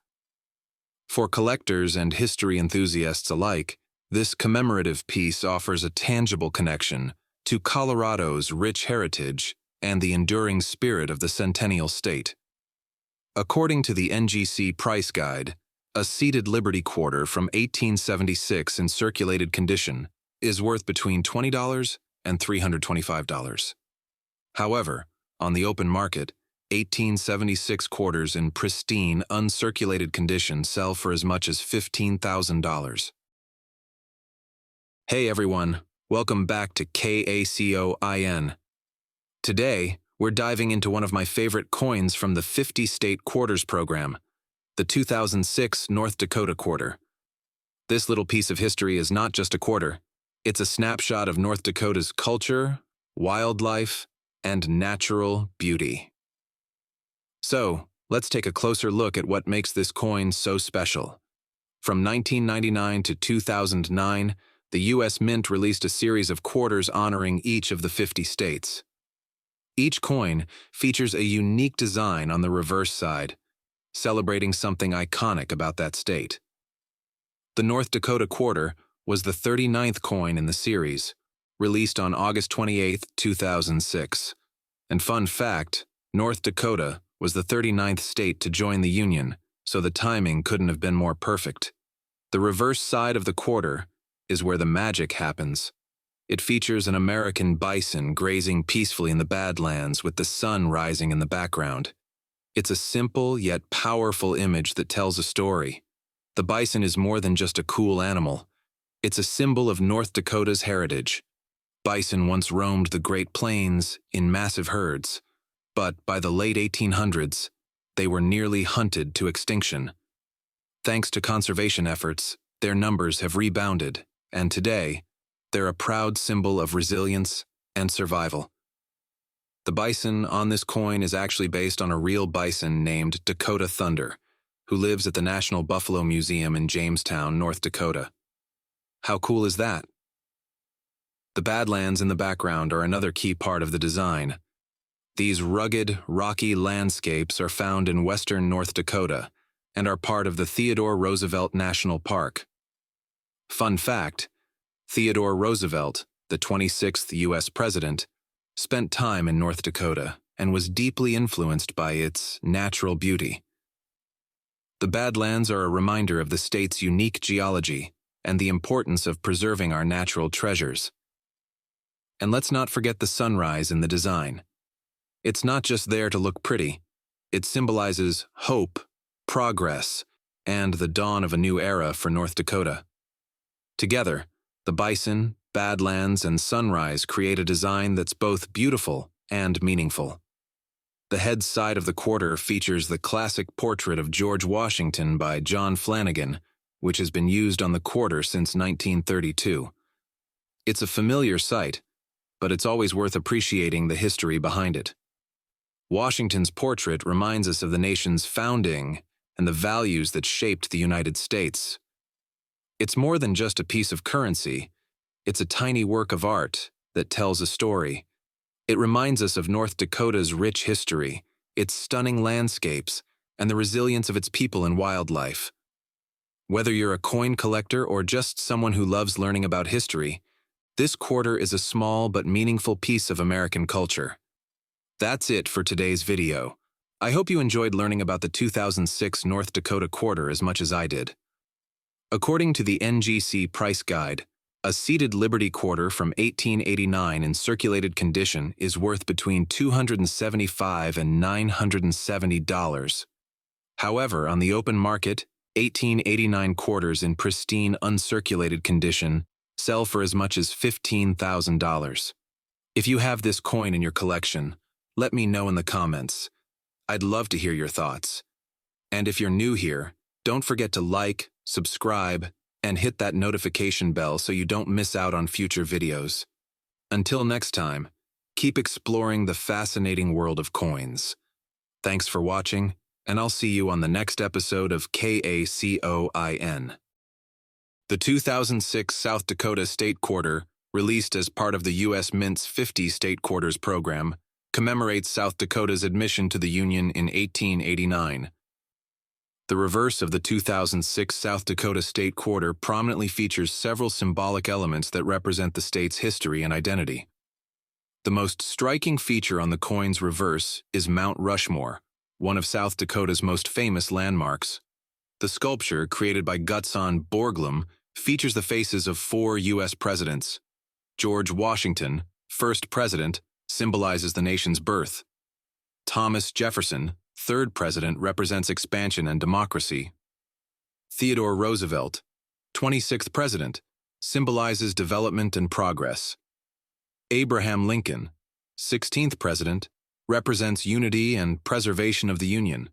For collectors and history enthusiasts alike, this commemorative piece offers a tangible connection to Colorado's rich heritage and the enduring spirit of the centennial state. According to the NGC Price Guide, a seated Liberty quarter from 1876 in circulated condition is worth between $20 and $325. However, on the open market, 1876 quarters in pristine, uncirculated condition sell for as much as $15,000. Hey everyone, welcome back to Kacoin. Today, we're diving into one of my favorite coins from the 50 State Quarters program, the 2006 North Dakota quarter. This little piece of history is not just a quarter, it's a snapshot of North Dakota's culture, wildlife, and natural beauty. So, let's take a closer look at what makes this coin so special. From 1999 to 2009, the U.S. Mint released a series of quarters honoring each of the 50 states. Each coin features a unique design on the reverse side, celebrating something iconic about that state. The North Dakota quarter was the 39th coin in the series, released on August 28, 2006. And fun fact, North Dakota was the 39th state to join the Union, so the timing couldn't have been more perfect. The reverse side of the quarter is where the magic happens. It features an American bison grazing peacefully in the Badlands with the sun rising in the background. It's a simple yet powerful image that tells a story. The bison is more than just a cool animal. It's a symbol of North Dakota's heritage. Bison once roamed the Great Plains in massive herds, but by the late 1800s, they were nearly hunted to extinction. Thanks to conservation efforts, their numbers have rebounded, and today, they're a proud symbol of resilience and survival. The bison on this coin is actually based on a real bison named Dakota Thunder, who lives at the National Buffalo Museum in Jamestown, North Dakota. How cool is that? The Badlands in the background are another key part of the design. These rugged, rocky landscapes are found in western North Dakota and are part of the Theodore Roosevelt National Park. Fun fact, Theodore Roosevelt, the 26th U.S. president, spent time in North Dakota and was deeply influenced by its natural beauty. The Badlands are a reminder of the state's unique geology and the importance of preserving our natural treasures. And let's not forget the sunrise in the design. It's not just there to look pretty. It symbolizes hope, progress, and the dawn of a new era for North Dakota. Together, the bison, Badlands, and sunrise create a design that's both beautiful and meaningful. The head side of the quarter features the classic portrait of George Washington by John Flanagan, which has been used on the quarter since 1932. It's a familiar sight, but it's always worth appreciating the history behind it. Washington's portrait reminds us of the nation's founding and the values that shaped the United States. It's more than just a piece of currency. It's a tiny work of art that tells a story. It reminds us of North Dakota's rich history, its stunning landscapes, and the resilience of its people and wildlife. Whether you're a coin collector or just someone who loves learning about history, this quarter is a small but meaningful piece of American culture. That's it for today's video. I hope you enjoyed learning about the 2006 North Dakota quarter as much as I did. According to the NGC Price Guide, a seated Liberty quarter from 1889 in circulated condition is worth between $275 and $970. However, on the open market, 1889 quarters in pristine, uncirculated condition sell for as much as $15,000. If you have this coin in your collection, let me know in the comments. I'd love to hear your thoughts. And if you're new here, don't forget to like, subscribe, and hit that notification bell so you don't miss out on future videos. Until next time, keep exploring the fascinating world of coins. Thanks for watching, and I'll see you on the next episode of Kacoin. The 2006 South Dakota State Quarter, released as part of the U.S. Mint's 50 State Quarters program, commemorates South Dakota's admission to the Union in 1889. The reverse of the 2006 South Dakota State Quarter prominently features several symbolic elements that represent the state's history and identity. The most striking feature on the coin's reverse is Mount Rushmore, one of South Dakota's most famous landmarks. The sculpture, created by Gutson Borglum, features the faces of 4 U.S. presidents. George Washington, first president, symbolizes the nation's birth. Thomas Jefferson, third president, represents expansion and democracy. Theodore Roosevelt, 26th president, symbolizes development and progress. Abraham Lincoln, 16th president, represents unity and preservation of the Union.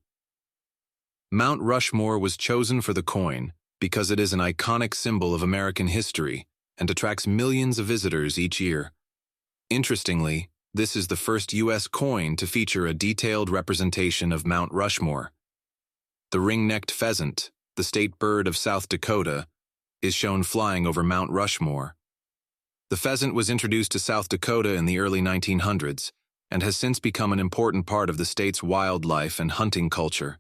Mount Rushmore was chosen for the coin because it is an iconic symbol of American history and attracts millions of visitors each year. Interestingly, this is the first U.S. coin to feature a detailed representation of Mount Rushmore. The ring-necked pheasant, the state bird of South Dakota, is shown flying over Mount Rushmore. The pheasant was introduced to South Dakota in the early 1900s and has since become an important part of the state's wildlife and hunting culture.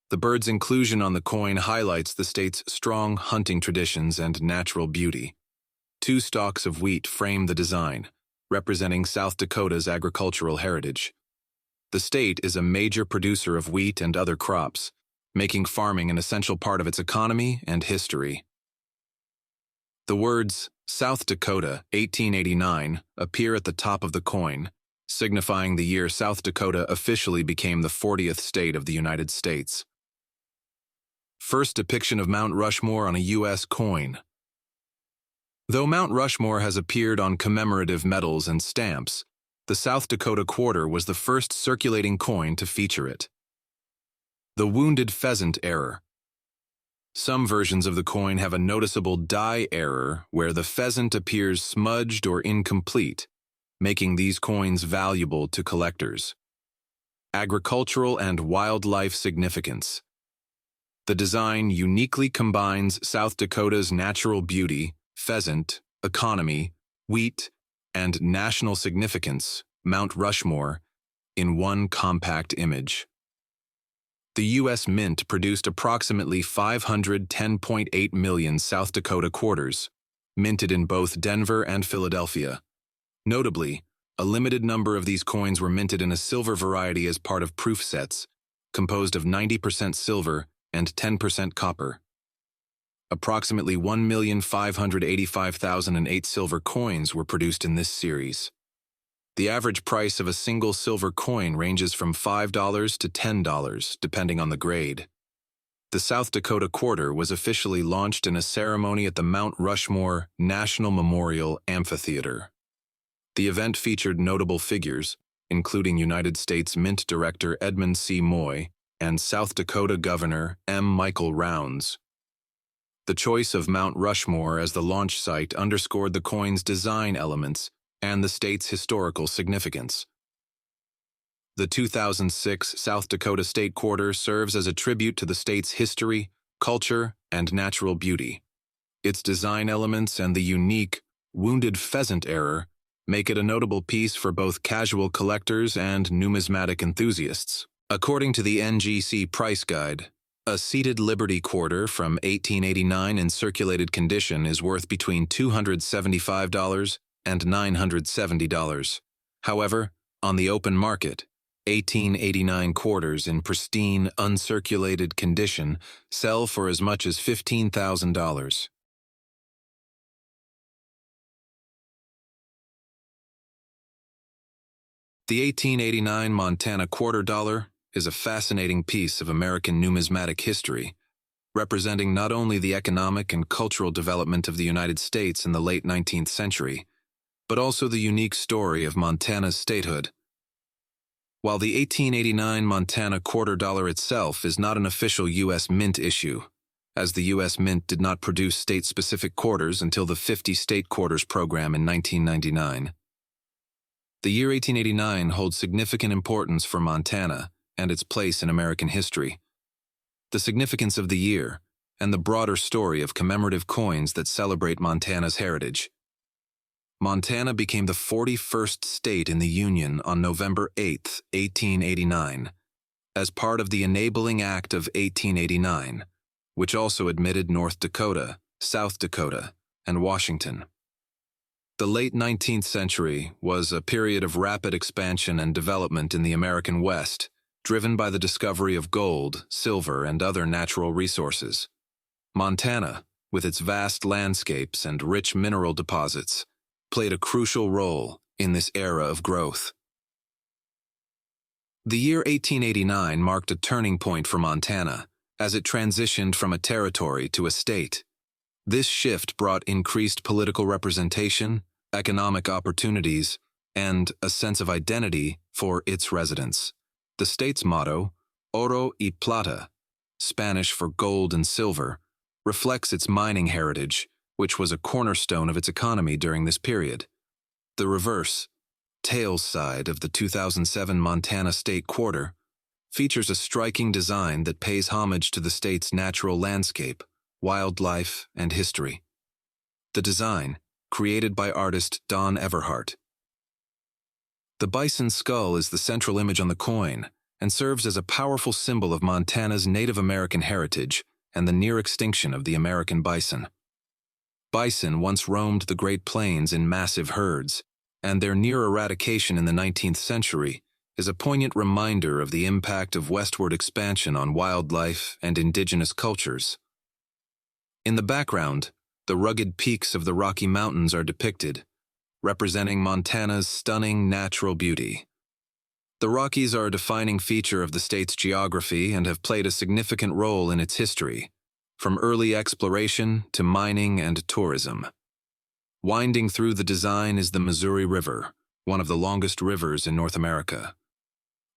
The bird's inclusion on the coin highlights the state's strong hunting traditions and natural beauty. 2 stalks of wheat frame the design, representing South Dakota's agricultural heritage. The state is a major producer of wheat and other crops, making farming an essential part of its economy and history. The words South Dakota, 1889, appear at the top of the coin, signifying the year South Dakota officially became the 40th state of the United States. First depiction of Mount Rushmore on a U.S. coin. Though Mount Rushmore has appeared on commemorative medals and stamps, the South Dakota quarter was the first circulating coin to feature it. The wounded pheasant error. Some versions of the coin have a noticeable die error where the pheasant appears smudged or incomplete, making these coins valuable to collectors. Agricultural and wildlife significance. The design uniquely combines South Dakota's natural beauty, pheasant, economy, wheat, and national significance, Mount Rushmore, in one compact image. The U.S. Mint produced approximately 510.8 million South Dakota quarters, minted in both Denver and Philadelphia. Notably, a limited number of these coins were minted in a silver variety as part of proof sets, composed of 90% silver and 10% copper. Approximately 1,585,008 silver coins were produced in this series. The average price of a single silver coin ranges from $5 to $10, depending on the grade. The South Dakota quarter was officially launched in a ceremony at the Mount Rushmore National Memorial Amphitheater. The event featured notable figures, including United States Mint Director Edmund C. Moy and South Dakota Governor M. Michael Rounds. The choice of Mount Rushmore as the launch site underscored the coin's design elements and the state's historical significance. The 2006 South Dakota State Quarter serves as a tribute to the state's history, culture, and natural beauty. Its design elements and the unique, wounded pheasant error make it a notable piece for both casual collectors and numismatic enthusiasts. According to the NGC Price Guide, a seated Liberty quarter from 1889 in circulated condition is worth between $275 and $970. However, on the open market, 1889 quarters in pristine, uncirculated condition sell for as much as $15,000. The 1889 Montana quarter dollar is a fascinating piece of American numismatic history, representing not only the economic and cultural development of the United States in the late 19th century, but also the unique story of Montana's statehood. While the 1889 Montana quarter dollar itself is not an official U.S. Mint issue, as the U.S. Mint did not produce state-specific quarters until the 50 state quarters program in 1999. The year 1889 holds significant importance for Montana and its place in American history. The significance of the year and the broader story of commemorative coins that celebrate Montana's heritage. Montana became the 41st state in the Union on November 8, 1889, as part of the Enabling Act of 1889, which also admitted North Dakota, South Dakota, and Washington. The late 19th century was a period of rapid expansion and development in the American West, driven by the discovery of gold, silver, and other natural resources. Montana, with its vast landscapes and rich mineral deposits, played a crucial role in this era of growth. The year 1889 marked a turning point for Montana as it transitioned from a territory to a state. This shift brought increased political representation, economic opportunities, and a sense of identity for its residents. The state's motto, Oro y Plata, Spanish for gold and silver, reflects its mining heritage, which was a cornerstone of its economy during this period. The reverse, tails side of the 2007 Montana State Quarter, features a striking design that pays homage to the state's natural landscape, wildlife, and history. The design, created by artist Don Everhart. The bison skull is the central image on the coin and serves as a powerful symbol of Montana's Native American heritage and the near extinction of the American bison. Bison once roamed the Great Plains in massive herds, and their near eradication in the 19th century is a poignant reminder of the impact of westward expansion on wildlife and indigenous cultures. In the background, the rugged peaks of the Rocky Mountains are depicted, representing Montana's stunning natural beauty. The Rockies are a defining feature of the state's geography and have played a significant role in its history, from early exploration to mining and tourism. Winding through the design is the Missouri River, one of the longest rivers in North America.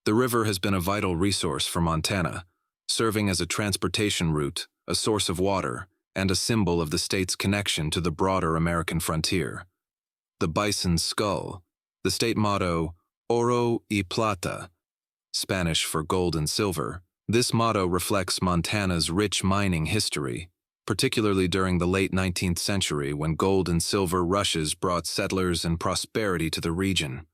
The river has been a vital resource for Montana, serving as a transportation route, a source of water, and a symbol of the state's connection to the broader American frontier. The bison skull, the state motto, Oro y Plata, Spanish for gold and silver. This motto reflects Montana's rich mining history, particularly during the late 19th century when gold and silver rushes brought settlers and prosperity to the region.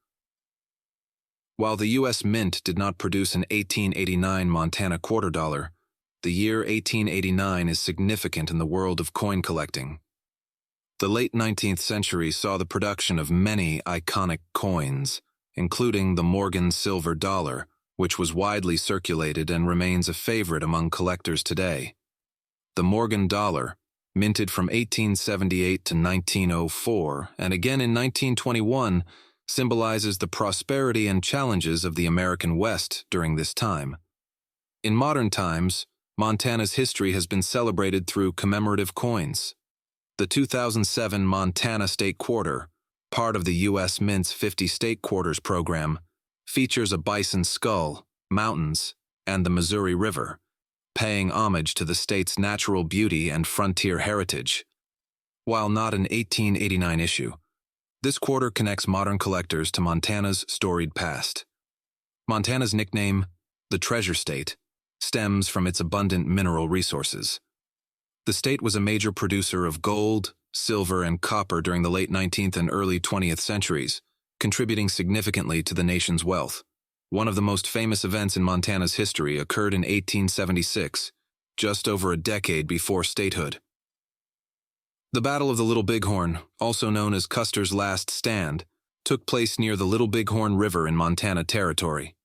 While the U.S. Mint did not produce an 1889 Montana quarter dollar, the year 1889 is significant in the world of coin collecting. The late 19th century saw the production of many iconic coins, including the Morgan silver dollar, which was widely circulated and remains a favorite among collectors today. The Morgan dollar, minted from 1878 to 1904 and again in 1921, symbolizes the prosperity and challenges of the American West during this time. In modern times, Montana's history has been celebrated through commemorative coins. The 2007 Montana State Quarter, part of the U.S. Mint's 50 State Quarters program, features a bison skull, mountains, and the Missouri River, paying homage to the state's natural beauty and frontier heritage. While not an 1889 issue, this quarter connects modern collectors to Montana's storied past. Montana's nickname, the Treasure State, stems from its abundant mineral resources. The state was a major producer of gold, silver, and copper during the late 19th and early 20th centuries, contributing significantly to the nation's wealth. One of the most famous events in Montana's history occurred in 1876, just over a decade before statehood. The Battle of the Little Bighorn, also known as Custer's Last Stand, took place near the Little Bighorn River in Montana Territory.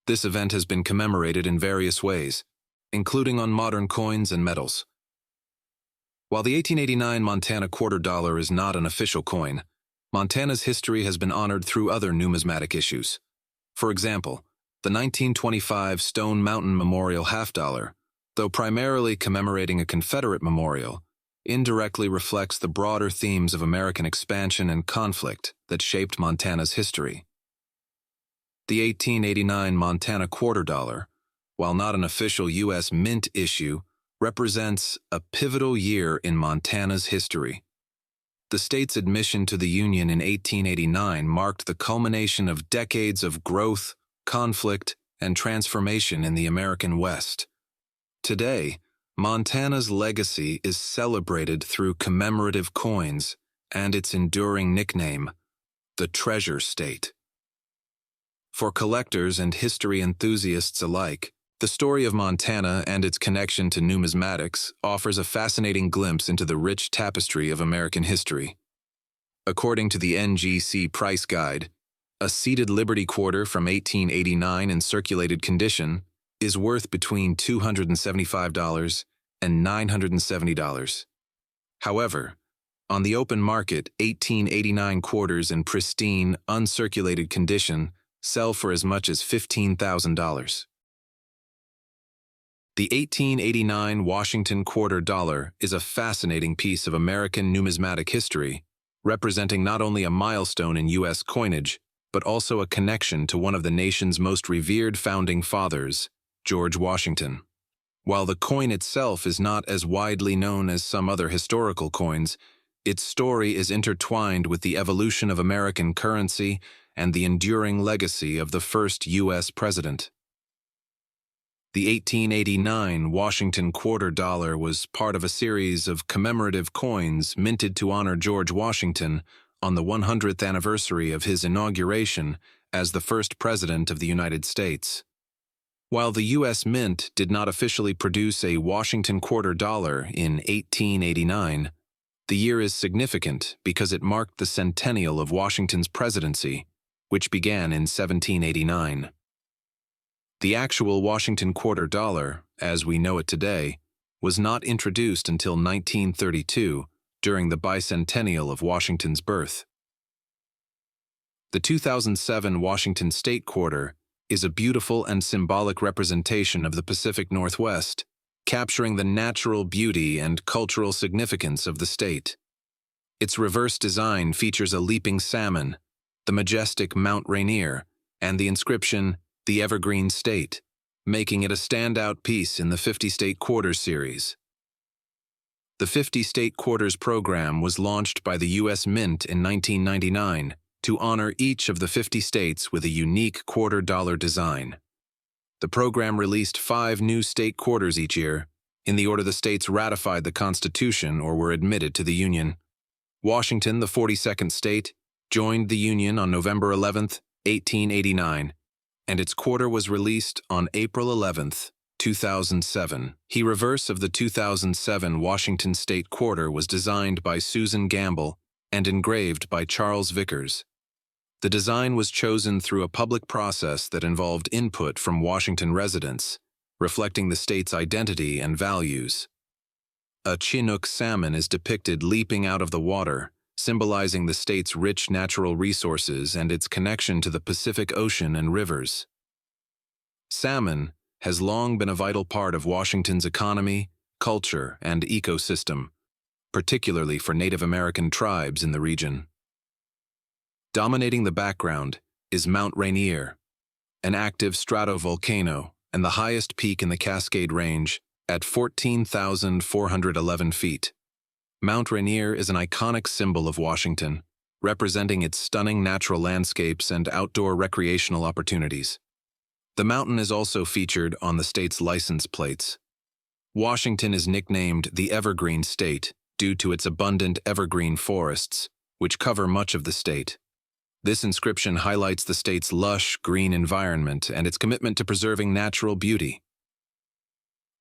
This event has been commemorated in various ways, including on modern coins and medals. While the 1889 Montana quarter dollar is not an official coin, Montana's history has been honored through other numismatic issues. For example, the 1925 Stone Mountain Memorial half dollar, though primarily commemorating a Confederate memorial, indirectly reflects the broader themes of American expansion and conflict that shaped Montana's history. The 1889 Montana quarter dollar, while not an official U.S. Mint issue, represents a pivotal year in Montana's history. The state's admission to the Union in 1889 marked the culmination of decades of growth, conflict, and transformation in the American West. Today, Montana's legacy is celebrated through commemorative coins and its enduring nickname, the Treasure State. For collectors and history enthusiasts alike, the story of Montana and its connection to numismatics offers a fascinating glimpse into the rich tapestry of American history. According to the NGC Price Guide, a seated Liberty quarter from 1889 in circulated condition is worth between $275 and $970. However, on the open market, 1889 quarters in pristine, uncirculated condition sell for as much as $15,000. The 1889 Washington quarter dollar is a fascinating piece of American numismatic history, representing not only a milestone in U.S. coinage, but also a connection to one of the nation's most revered founding fathers, George Washington. While the coin itself is not as widely known as some other historical coins, its story is intertwined with the evolution of American currency and the enduring legacy of the first U.S. president. The 1889 Washington quarter dollar was part of a series of commemorative coins minted to honor George Washington on the 100th anniversary of his inauguration as the first president of the United States. While the U.S. Mint did not officially produce a Washington quarter dollar in 1889, the year is significant because it marked the centennial of Washington's presidency, which began in 1789. The actual Washington quarter dollar, as we know it today, was not introduced until 1932, during the bicentennial of Washington's birth. The 2007 Washington State Quarter is a beautiful and symbolic representation of the Pacific Northwest, capturing the natural beauty and cultural significance of the state. Its reverse design features a leaping salmon, the majestic Mount Rainier, and the inscription, "The Evergreen State," making it a standout piece in the 50 State Quarters series. The 50 State Quarters program was launched by the U.S. Mint in 1999 to honor each of the 50 states with a unique quarter dollar design. The program released 5 new state quarters each year, in the order the states ratified the Constitution or were admitted to the Union. Washington, the 42nd state, joined the Union on November 11, 1889, and its quarter was released on April 11, 2007. The reverse of the 2007 Washington State Quarter was designed by Susan Gamble and engraved by Charles Vickers. The design was chosen through a public process that involved input from Washington residents, reflecting the state's identity and values. A Chinook salmon is depicted leaping out of the water, symbolizing the state's rich natural resources and its connection to the Pacific Ocean and rivers. Salmon has long been a vital part of Washington's economy, culture, and ecosystem, particularly for Native American tribes in the region. Dominating the background is Mount Rainier, an active stratovolcano and the highest peak in the Cascade Range at 14,411 feet. Mount Rainier is an iconic symbol of Washington, representing its stunning natural landscapes and outdoor recreational opportunities. The mountain is also featured on the state's license plates. Washington is nicknamed the Evergreen State due to its abundant evergreen forests, which cover much of the state. This inscription highlights the state's lush, green environment and its commitment to preserving natural beauty.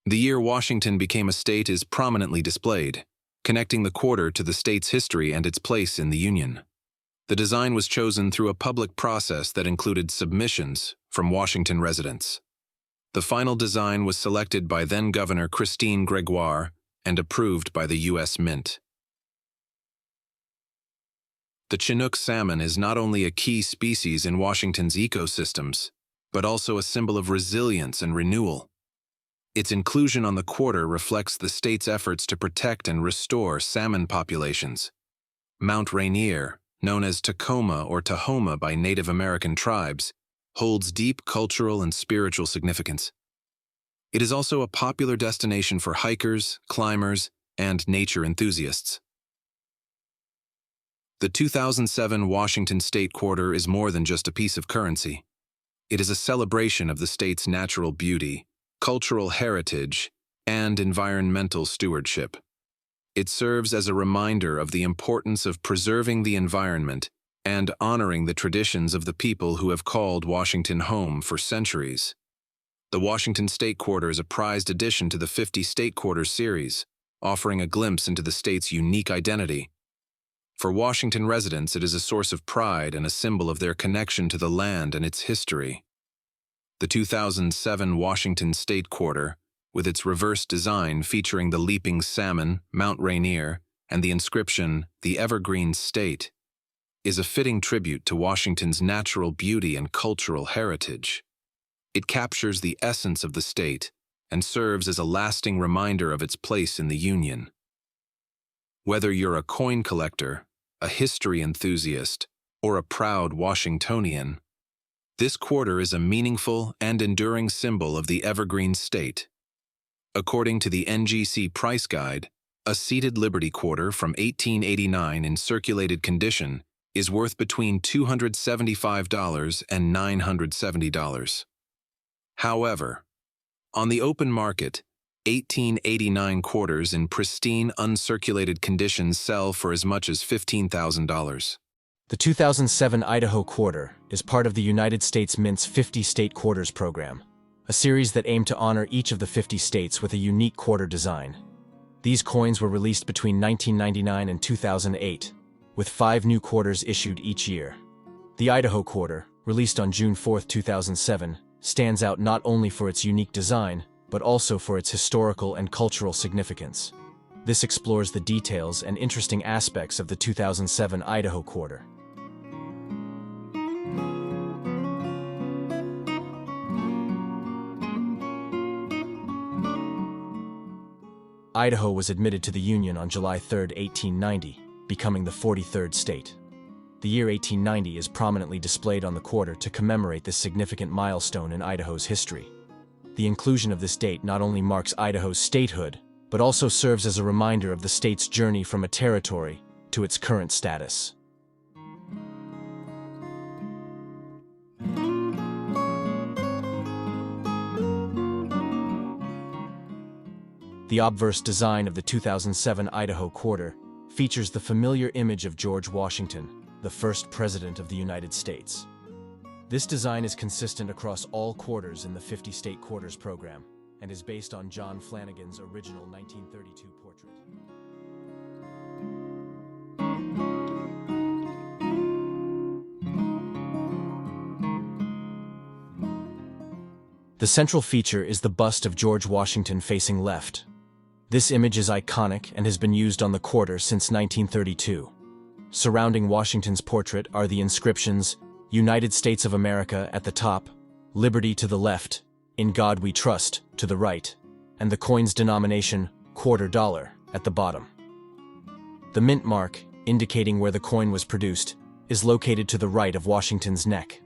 The year Washington became a state is prominently displayed, connecting the quarter to the state's history and its place in the Union. The design was chosen through a public process that included submissions from Washington residents. The final design was selected by then-Governor Christine Gregoire and approved by the U.S. Mint. The Chinook salmon is not only a key species in Washington's ecosystems, but also a symbol of resilience and renewal. Its inclusion on the quarter reflects the state's efforts to protect and restore salmon populations. Mount Rainier, known as Tacoma or Tahoma by Native American tribes, holds deep cultural and spiritual significance. It is also a popular destination for hikers, climbers, and nature enthusiasts. The 2007 Washington State Quarter is more than just a piece of currency. It is a celebration of the state's natural beauty, cultural heritage, and environmental stewardship. It serves as a reminder of the importance of preserving the environment and honoring the traditions of the people who have called Washington home for centuries. The Washington State Quarter is a prized addition to the 50 State Quarters series, offering a glimpse into the state's unique identity. For Washington residents, it is a source of pride and a symbol of their connection to the land and its history. The 2007 Washington State Quarter, with its reverse design featuring the leaping salmon, Mount Rainier, and the inscription, "The Evergreen State," is a fitting tribute to Washington's natural beauty and cultural heritage. It captures the essence of the state and serves as a lasting reminder of its place in the Union. Whether you're a coin collector, a history enthusiast, or a proud Washingtonian, this quarter is a meaningful and enduring symbol of the Evergreen State. According to the NGC Price Guide, a seated Liberty quarter from 1889 in circulated condition is worth between $275 and $970. However, on the open market, 1889 quarters in pristine, uncirculated conditions sell for as much as $15,000. The 2007 Idaho Quarter is part of the United States Mint's 50 State Quarters program, a series that aimed to honor each of the 50 states with a unique quarter design. These coins were released between 1999 and 2008, with 5 new quarters issued each year. The Idaho Quarter, released on June 4, 2007, stands out not only for its unique design, but also for its historical and cultural significance. This explores the details and interesting aspects of the 2007 Idaho Quarter. Idaho was admitted to the Union on July 3, 1890, becoming the 43rd state. The year 1890 is prominently displayed on the quarter to commemorate this significant milestone in Idaho's history. The inclusion of this date not only marks Idaho's statehood, but also serves as a reminder of the state's journey from a territory to its current status. The obverse design of the 2007 Idaho Quarter features the familiar image of George Washington, the first President of the United States. This design is consistent across all quarters in the 50 State Quarters program and is based on John Flanagan's original 1932 portrait. The central feature is the bust of George Washington facing left. This image is iconic and has been used on the quarter since 1932. Surrounding Washington's portrait are the inscriptions, United States of America at the top, Liberty to the left, In God We Trust to the right, and the coin's denomination, $quarter, at the bottom. The mint mark, indicating where the coin was produced, is located to the right of Washington's neck.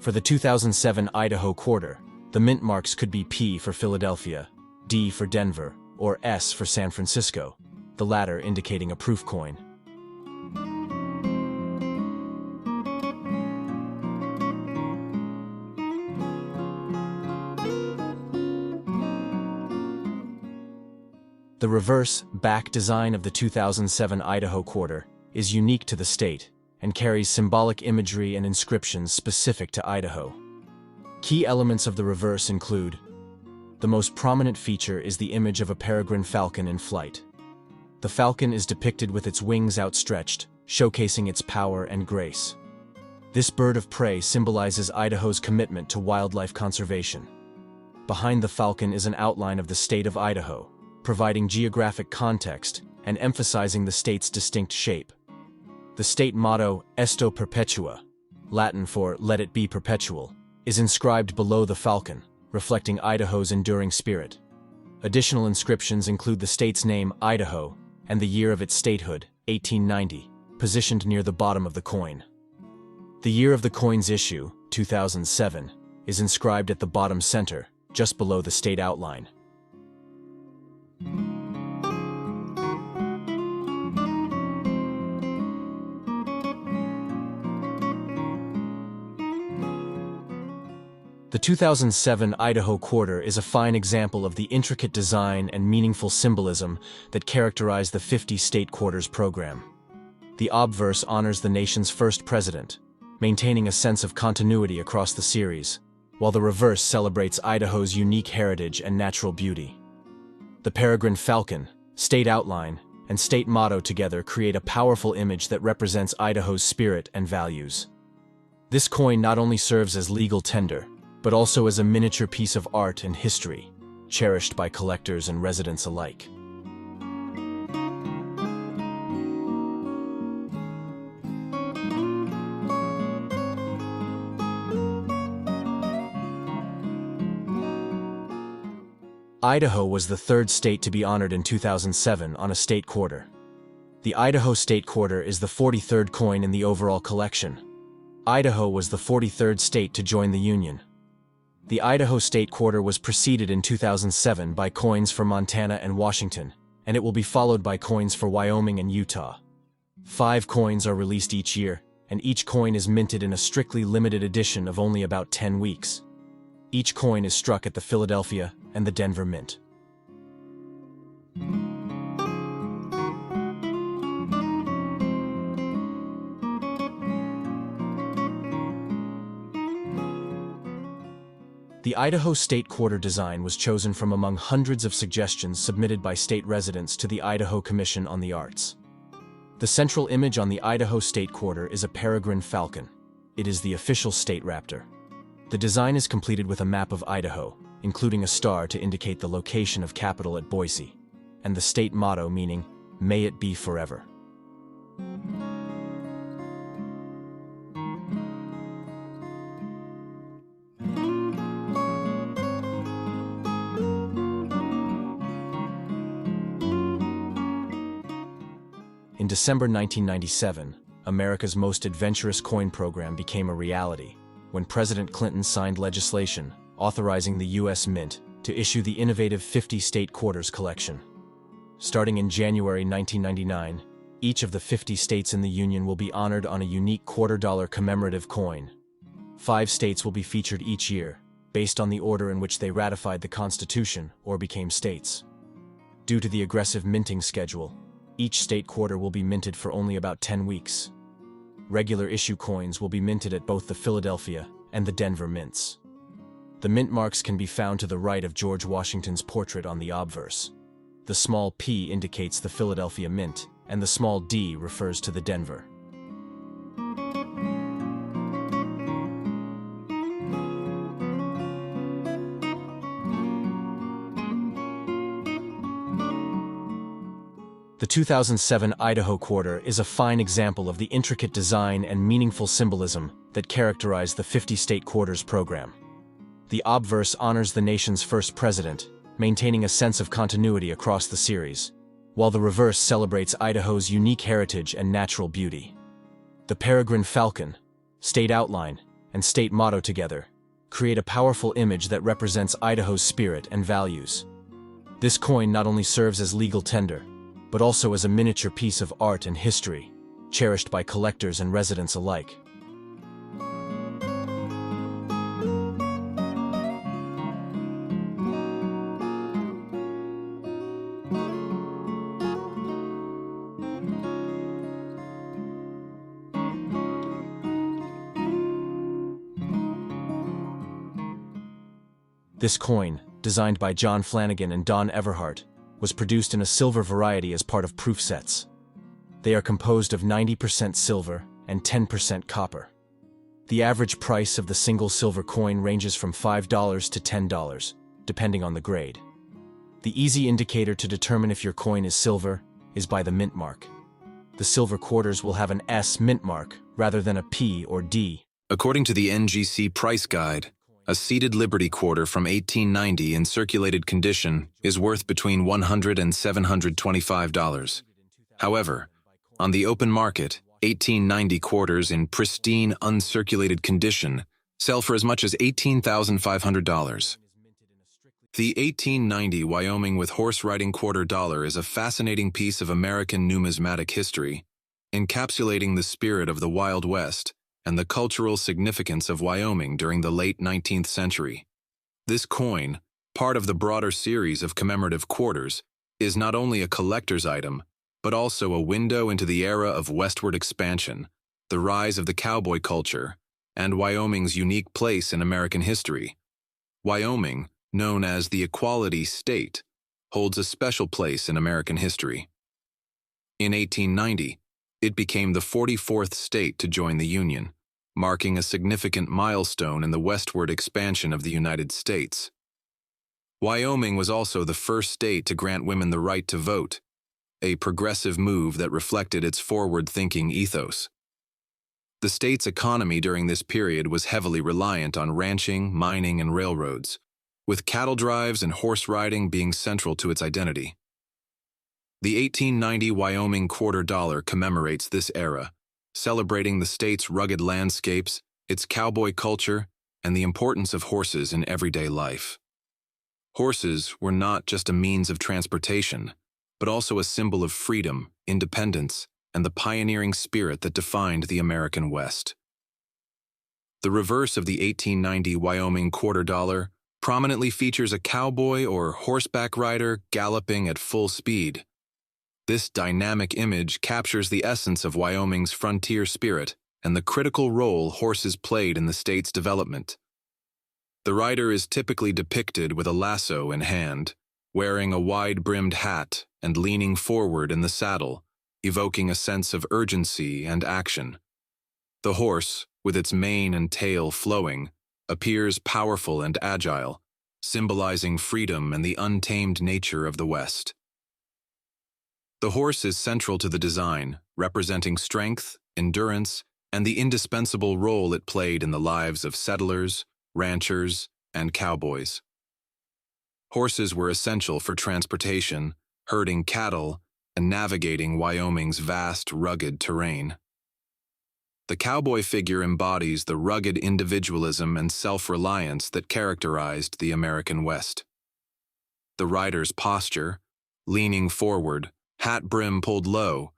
For the 2007 Idaho quarter, the mint marks could be P for Philadelphia, D for Denver, or S for San Francisco, the latter indicating a proof coin. The reverse, back design of the 2007 Idaho quarter is unique to the state and carries symbolic imagery and inscriptions specific to Idaho. Key elements of the reverse include: the most prominent feature is the image of a peregrine falcon in flight. The falcon is depicted with its wings outstretched, showcasing its power and grace. This bird of prey symbolizes Idaho's commitment to wildlife conservation. Behind the falcon is an outline of the state of Idaho, providing geographic context and emphasizing the state's distinct shape. The state motto, Esto Perpetua, Latin for Let It Be Perpetual, is inscribed below the falcon, reflecting Idaho's enduring spirit. Additional inscriptions include the state's name, Idaho, and the year of its statehood, 1890, positioned near the bottom of the coin. The year of the coin's issue, 2007, is inscribed at the bottom center, just below the state outline. The 2007 Idaho quarter is a fine example of the intricate design and meaningful symbolism that characterize the 50-state quarters program. The obverse honors the nation's first president, maintaining a sense of continuity across the series, while the reverse celebrates Idaho's unique heritage and natural beauty. The peregrine falcon, state outline, and state motto together create a powerful image that represents Idaho's spirit and values. This coin not only serves as legal tender, but also as a miniature piece of art and history, cherished by collectors and residents alike. Idaho was the third state to be honored in 2007 on a state quarter. The Idaho State Quarter is the 43rd coin in the overall collection. Idaho was the 43rd state to join the Union. The Idaho State Quarter was preceded in 2007 by coins for Montana and Washington, and it will be followed by coins for Wyoming and Utah. 5 coins are released each year, and each coin is minted in a strictly limited edition of only about 10 weeks. Each coin is struck at the Philadelphia and the Denver Mint. The Idaho State Quarter design was chosen from among hundreds of suggestions submitted by state residents to the Idaho Commission on the Arts. The central image on the Idaho State Quarter is a peregrine falcon. It is the official state raptor. The design is completed with a map of Idaho, including a star to indicate the location of capital at Boise, and the state motto meaning, "May it be forever." In December 1997, America's most adventurous coin program became a reality when President Clinton signed legislation authorizing the U.S. Mint to issue the innovative 50-state quarters collection. Starting in January 1999, each of the 50 states in the Union will be honored on a unique $quarter commemorative coin. 5 states will be featured each year, based on the order in which they ratified the Constitution or became states. Due to the aggressive minting schedule, each state quarter will be minted for only about 10 weeks. Regular issue coins will be minted at both the Philadelphia and the Denver mints. The mint marks can be found to the right of George Washington's portrait on the obverse. The small p indicates the Philadelphia Mint, and the small d refers to the Denver. The 2007 Idaho Quarter is a fine example of the intricate design and meaningful symbolism that characterize the 50-state quarters program. The obverse honors the nation's first president, maintaining a sense of continuity across the series, while the reverse celebrates Idaho's unique heritage and natural beauty. The peregrine falcon, state outline, and state motto together create a powerful image that represents Idaho's spirit and values. This coin not only serves as legal tender, but also as a miniature piece of art and history, cherished by collectors and residents alike. This coin, designed by John Flanagan and Don Everhart, was produced in a silver variety as part of proof sets. They are composed of 90% silver and 10% copper. The average price of the single silver coin ranges from $5 to $10, depending on the grade. The easy indicator to determine if your coin is silver is by the mint mark. The silver quarters will have an S mint mark rather than a P or D. According to the NGC price guide, a seated Liberty quarter from 1890 in circulated condition is worth between $100 and $725. However, on the open market, 1890 quarters in pristine, uncirculated condition sell for as much as $18,500. The 1890 Wyoming with horse riding quarter dollar is a fascinating piece of American numismatic history, encapsulating the spirit of the Wild West and the cultural significance of Wyoming during the late 19th century. This coin, part of the broader series of commemorative quarters, is not only a collector's item, but also a window into the era of westward expansion, the rise of the cowboy culture, and Wyoming's unique place in American history. Wyoming, known as the Equality State, holds a special place in American history. In 1890, it became the 44th state to join the Union, marking a significant milestone in the westward expansion of the United States. Wyoming was also the first state to grant women the right to vote, a progressive move that reflected its forward-thinking ethos. The state's economy during this period was heavily reliant on ranching, mining, and railroads, with cattle drives and horse riding being central to its identity. The 1890 Wyoming quarter dollar commemorates this era, celebrating the state's rugged landscapes, its cowboy culture, and the importance of horses in everyday life. Horses were not just a means of transportation, but also a symbol of freedom, independence, and the pioneering spirit that defined the American West. The reverse of the 1890 Wyoming quarter dollar prominently features a cowboy or horseback rider galloping at full speed. This dynamic image captures the essence of Wyoming's frontier spirit and the critical role horses played in the state's development. The rider is typically depicted with a lasso in hand, wearing a wide-brimmed hat and leaning forward in the saddle, evoking a sense of urgency and action. The horse, with its mane and tail flowing, appears powerful and agile, symbolizing freedom and the untamed nature of the West. The horse is central to the design, representing strength, endurance, and the indispensable role it played in the lives of settlers, ranchers, and cowboys. Horses were essential for transportation, herding cattle, and navigating Wyoming's vast, rugged terrain. The cowboy figure embodies the rugged individualism and self-reliance that characterized the American West. The rider's posture, leaning forward, hat brim pulled low,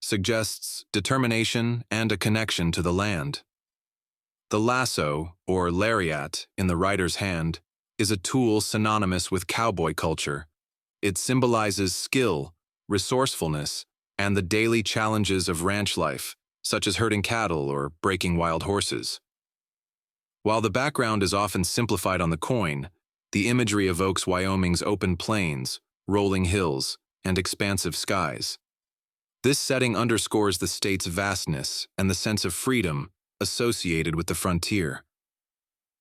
suggests determination and a connection to the land. The lasso, or lariat, in the rider's hand is a tool synonymous with cowboy culture. It symbolizes skill, resourcefulness, and the daily challenges of ranch life, such as herding cattle or breaking wild horses. While the background is often simplified on the coin, the imagery evokes Wyoming's open plains, rolling hills, and expansive skies. This setting underscores the state's vastness and the sense of freedom associated with the frontier.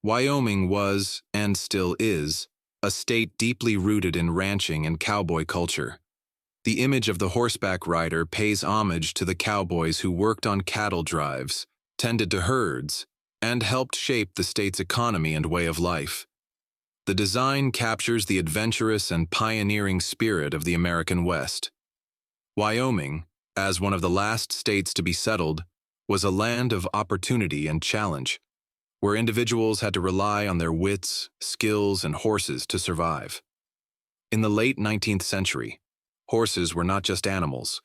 Wyoming was, and still is, a state deeply rooted in ranching and cowboy culture. The image of the horseback rider pays homage to the cowboys who worked on cattle drives, tended to herds, and helped shape the state's economy and way of life. The design captures the adventurous and pioneering spirit of the American West. Wyoming, as one of the last states to be settled, was a land of opportunity and challenge, where individuals had to rely on their wits, skills, and horses to survive. In the late 19th century, horses were not just animals.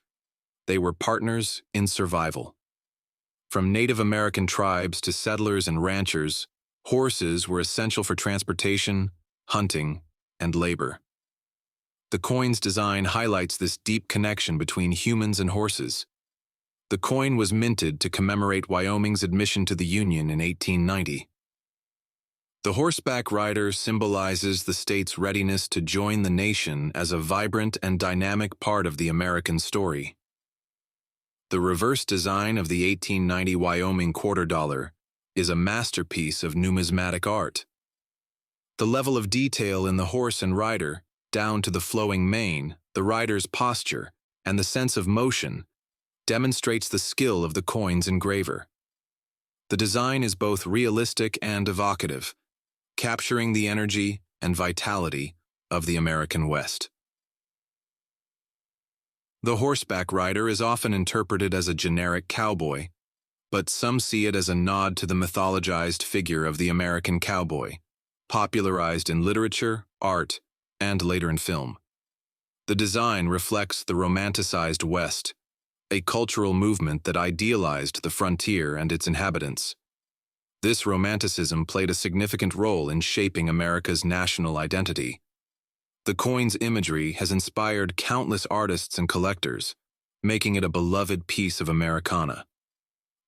They were partners in survival. From Native American tribes to settlers and ranchers, horses were essential for transportation, hunting, and labor. The coin's design highlights this deep connection between humans and horses. The coin was minted to commemorate Wyoming's admission to the Union in 1890. The horseback rider symbolizes the state's readiness to join the nation as a vibrant and dynamic part of the American story. The reverse design of the 1890 Wyoming $quarter is a masterpiece of numismatic art. The level of detail in the horse and rider, down to the flowing mane, the rider's posture, and the sense of motion, demonstrates the skill of the coin's engraver. The design is both realistic and evocative, capturing the energy and vitality of the American West. The horseback rider is often interpreted as a generic cowboy, but some see it as a nod to the mythologized figure of the American cowboy, popularized in literature, art, and later in film. The design reflects the romanticized West, a cultural movement that idealized the frontier and its inhabitants. This romanticism played a significant role in shaping America's national identity. The coin's imagery has inspired countless artists and collectors, making it a beloved piece of Americana.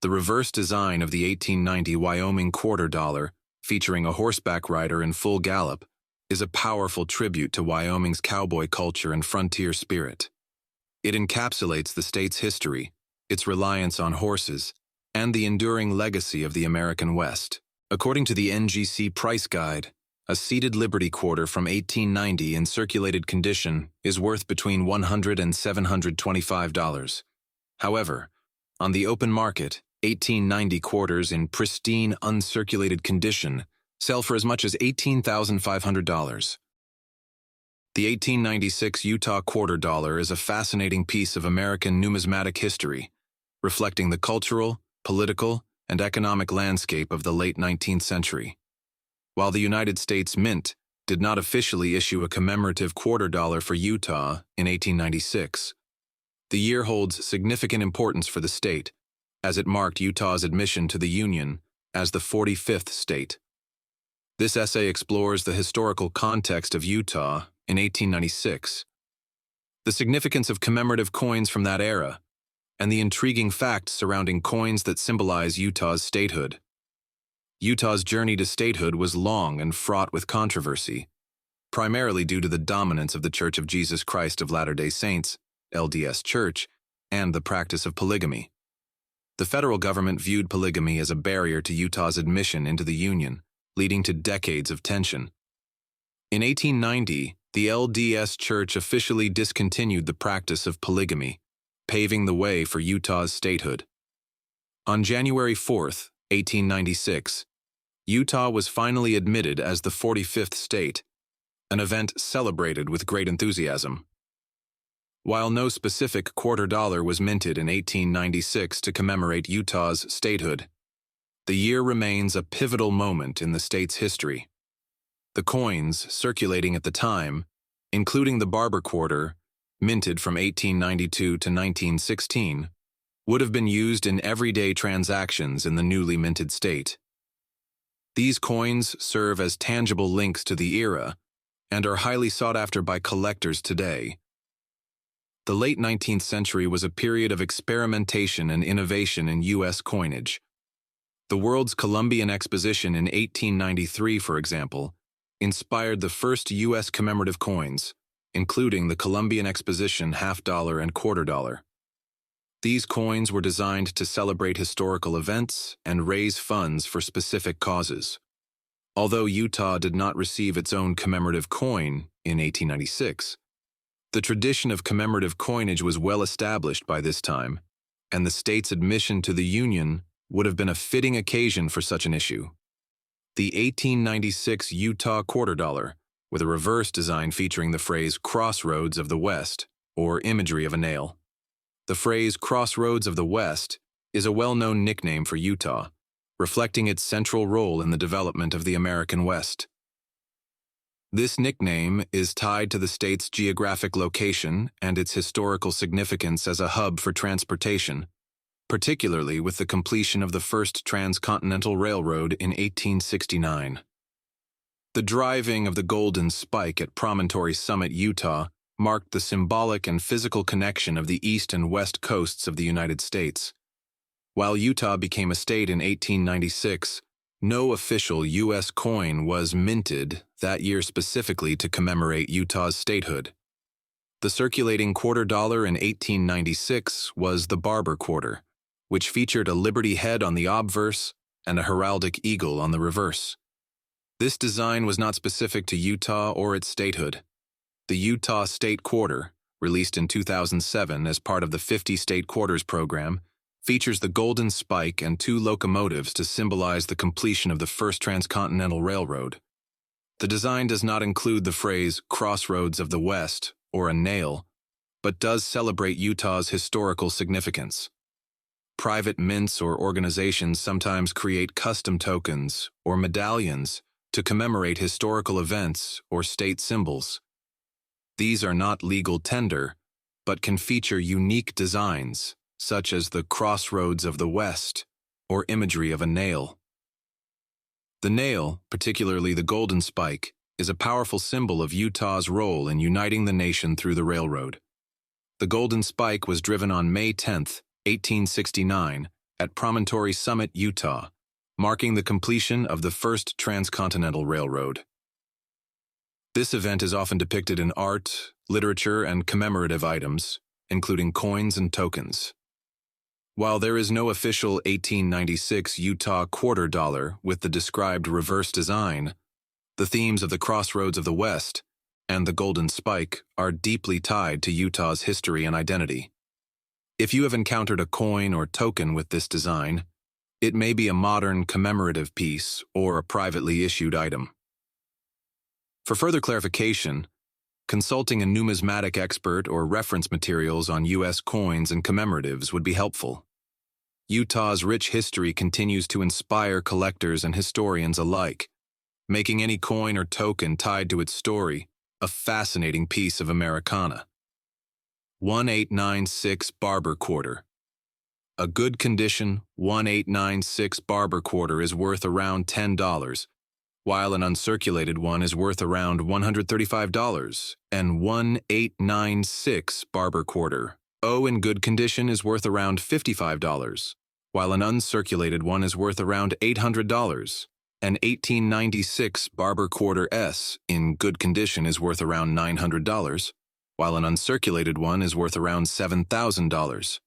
The reverse design of the 1890 Wyoming $quarter, featuring a horseback rider in full gallop, is a powerful tribute to Wyoming's cowboy culture and frontier spirit. It encapsulates the state's history, its reliance on horses, and the enduring legacy of the American West. According to the NGC Price Guide, a seated Liberty quarter from 1890 in circulated condition is worth between $100 and $725. However, on the open market, 1890 quarters in pristine, uncirculated condition sell for as much as $18,500. The 1896 Utah $quarter is a fascinating piece of American numismatic history, reflecting the cultural, political, and economic landscape of the late 19th century. While the United States Mint did not officially issue a commemorative $quarter for Utah in 1896, the year holds significant importance for the state, as it marked Utah's admission to the Union as the 45th state. This essay explores the historical context of Utah in 1896, the significance of commemorative coins from that era, and the intriguing facts surrounding coins that symbolize Utah's statehood. Utah's journey to statehood was long and fraught with controversy, primarily due to the dominance of the Church of Jesus Christ of Latter-day Saints, LDS Church, and the practice of polygamy. The federal government viewed polygamy as a barrier to Utah's admission into the Union, leading to decades of tension. In 1890, the LDS Church officially discontinued the practice of polygamy, paving the way for Utah's statehood. On January 4, 1896, Utah was finally admitted as the 45th state, an event celebrated with great enthusiasm. While no specific $quarter was minted in 1896 to commemorate Utah's statehood, the year remains a pivotal moment in the state's history. The coins circulating at the time, including the Barber quarter, minted from 1892 to 1916, would have been used in everyday transactions in the newly minted state. These coins serve as tangible links to the era and are highly sought after by collectors today. The late 19th century was a period of experimentation and innovation in U.S. coinage. The World's Columbian Exposition in 1893, for example, inspired the first U.S. commemorative coins, including the Columbian Exposition $half and $quarter. These coins were designed to celebrate historical events and raise funds for specific causes. Although Utah did not receive its own commemorative coin in 1896, The tradition of commemorative coinage was well established by this time, and the state's admission to the Union would have been a fitting occasion for such an issue. The 1896 Utah quarter dollar, with a reverse design featuring the phrase "Crossroads of the West," or imagery of a nail. The phrase "Crossroads of the West" is a well-known nickname for Utah, reflecting its central role in the development of the American West. This nickname is tied to the state's geographic location and its historical significance as a hub for transportation, particularly with the completion of the first transcontinental railroad in 1869. The driving of the Golden Spike at Promontory Summit, Utah, marked the symbolic and physical connection of the east and west coasts of the United States. While Utah became a state in 1896, no official U.S. coin was minted that year specifically to commemorate Utah's statehood. The circulating quarter dollar in 1896 was the Barber quarter, which featured a liberty head on the obverse and a heraldic eagle on the reverse. This design was not specific to Utah or its statehood. The Utah State Quarter, released in 2007 as part of the 50 State Quarters program, features the Golden Spike and 2 locomotives to symbolize the completion of the first transcontinental railroad. The design does not include the phrase "Crossroads of the West" or a nail, but does celebrate Utah's historical significance. Private mints or organizations sometimes create custom tokens or medallions to commemorate historical events or state symbols. These are not legal tender, but can feature unique designs, such as the "Crossroads of the West" or imagery of a nail. The nail, particularly the Golden Spike, is a powerful symbol of Utah's role in uniting the nation through the railroad. The Golden Spike was driven on May 10, 1869, at Promontory Summit, Utah, marking the completion of the first transcontinental railroad. This event is often depicted in art, literature, and commemorative items, including coins and tokens. While there is no official 1896 Utah quarter dollar with the described reverse design, the themes of the Crossroads of the West and the Golden Spike are deeply tied to Utah's history and identity. If you have encountered a coin or token with this design, it may be a modern commemorative piece or a privately issued item. For further clarification, consulting a numismatic expert or reference materials on U.S. coins and commemoratives would be helpful. Utah's rich history continues to inspire collectors and historians alike, making any coin or token tied to its story a fascinating piece of Americana. 1896 Barber Quarter. A good condition 1896 Barber Quarter is worth around $10, while an uncirculated one is worth around $135, and 1896 Barber Quarter in good condition is worth around $55, while an uncirculated one is worth around $800. An 1896 Barber Quarter S in good condition is worth around $900, while an uncirculated one is worth around $7,000.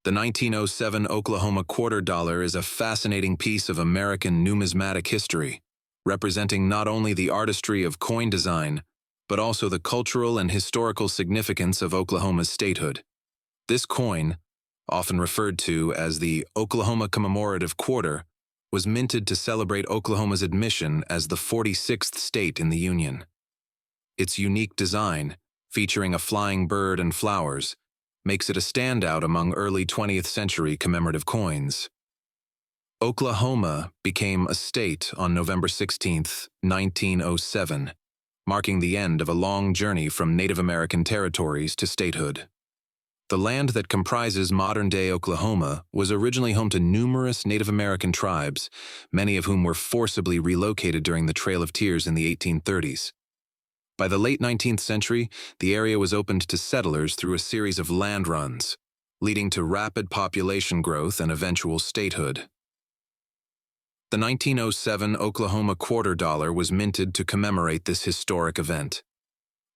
The 1907 Oklahoma quarter dollar is a fascinating piece of American numismatic history, representing not only the artistry of coin design, but also the cultural and historical significance of Oklahoma's statehood. This coin, often referred to as the Oklahoma Commemorative Quarter, was minted to celebrate Oklahoma's admission as the 46th state in the Union. Its unique design, featuring a flying bird and flowers, makes it a standout among early 20th century commemorative coins. Oklahoma became a state on November 16, 1907, marking the end of a long journey from Native American territories to statehood. The land that comprises modern-day Oklahoma was originally home to numerous Native American tribes, many of whom were forcibly relocated during the Trail of Tears in the 1830s. By the late 19th century, the area was opened to settlers through a series of land runs, leading to rapid population growth and eventual statehood. The 1907 Oklahoma quarter dollar was minted to commemorate this historic event.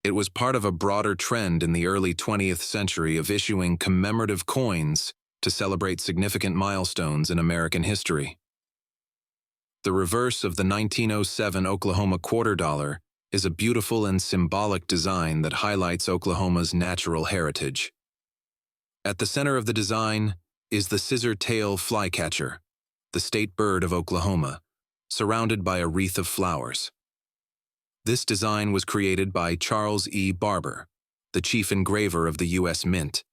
It was part of a broader trend in the early 20th century of issuing commemorative coins to celebrate significant milestones in American history. The reverse of the 1907 Oklahoma quarter dollar is a beautiful and symbolic design that highlights Oklahoma's natural heritage. At the center of the design is the scissor-tail flycatcher, the state bird of Oklahoma, surrounded by a wreath of flowers. This design was created by Charles E. Barber, the chief engraver of the U.S. Mint,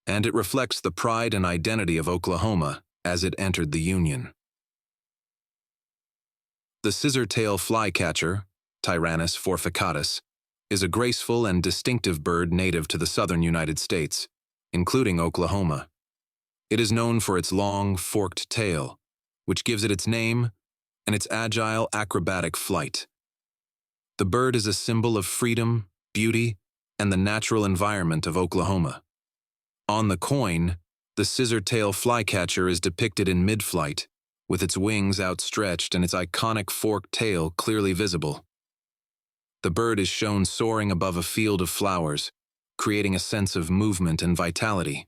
and it reflects the pride and identity of Oklahoma as it entered the Union. The scissor-tail flycatcher, Tyrannus forficatus, is a graceful and distinctive bird native to the southern United States, including Oklahoma. It is known for its long, forked tail, which gives it its name, and its agile, acrobatic flight. The bird is a symbol of freedom, beauty, and the natural environment of Oklahoma. On the coin, the scissor-tail flycatcher is depicted in mid-flight, with its wings outstretched and its iconic forked tail clearly visible. The bird is shown soaring above a field of flowers, creating a sense of movement and vitality.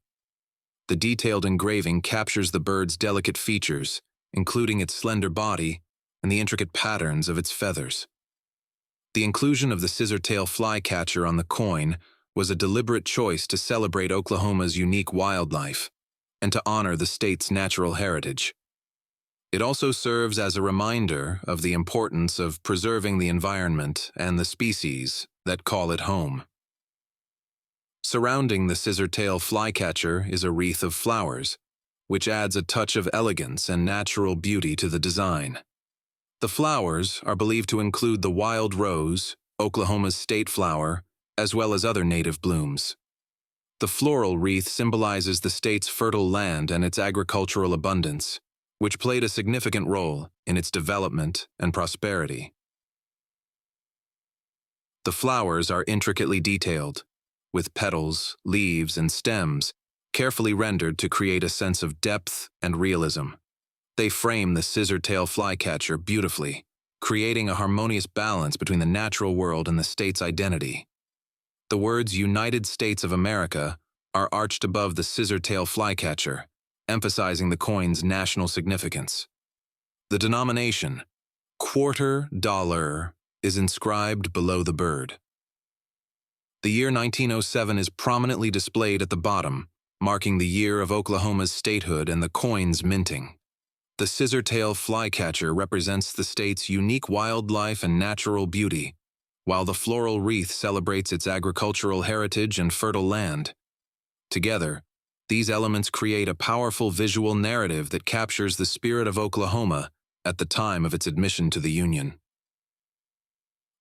The detailed engraving captures the bird's delicate features, including its slender body and the intricate patterns of its feathers. The inclusion of the scissor-tail flycatcher on the coin was a deliberate choice to celebrate Oklahoma's unique wildlife and to honor the state's natural heritage. It also serves as a reminder of the importance of preserving the environment and the species that call it home. Surrounding the scissor-tail flycatcher is a wreath of flowers, which adds a touch of elegance and natural beauty to the design. The flowers are believed to include the wild rose, Oklahoma's state flower, as well as other native blooms. The floral wreath symbolizes the state's fertile land and its agricultural abundance, which played a significant role in its development and prosperity. The flowers are intricately detailed, with petals, leaves, and stems carefully rendered to create a sense of depth and realism. They frame the scissor-tail flycatcher beautifully, creating a harmonious balance between the natural world and the state's identity. The words United States of America are arched above the scissor-tail flycatcher, emphasizing the coin's national significance. The denomination, $quarter, is inscribed below the bird. The year 1907 is prominently displayed at the bottom, marking the year of Oklahoma's statehood and the coin's minting. The scissor-tail flycatcher represents the state's unique wildlife and natural beauty, while the floral wreath celebrates its agricultural heritage and fertile land. Together, these elements create a powerful visual narrative that captures the spirit of Oklahoma at the time of its admission to the Union.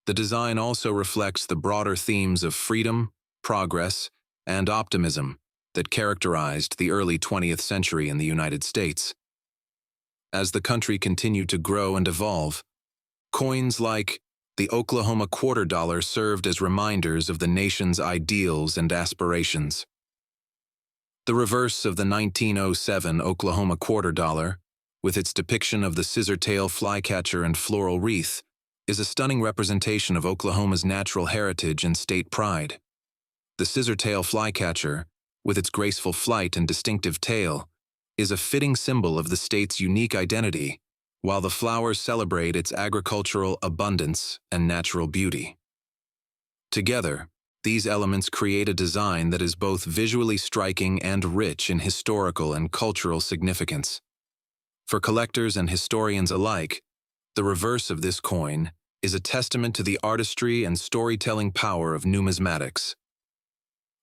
The design also reflects the broader themes of freedom, progress, and optimism that characterized the early 20th century in the United States. As the country continued to grow and evolve, coins like the Oklahoma $quarter served as reminders of the nation's ideals and aspirations. The reverse of the 1907 Oklahoma $quarter, with its depiction of the scissor-tail flycatcher and floral wreath, is a stunning representation of Oklahoma's natural heritage and state pride. The scissor-tail flycatcher, with its graceful flight and distinctive tail, is a fitting symbol of the state's unique identity, while the flowers celebrate its agricultural abundance and natural beauty. Together, these elements create a design that is both visually striking and rich in historical and cultural significance. For collectors and historians alike, the reverse of this coin is a testament to the artistry and storytelling power of numismatics.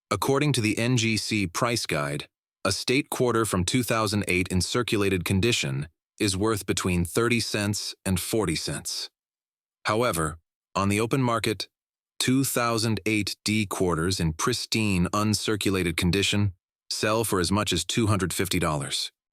According to the NGC Price Guide, a state quarter from 2008 in circulated condition is worth between 30 cents and 40 cents. However, on the open market, 2008 D quarters in pristine, uncirculated condition sell for as much as $250.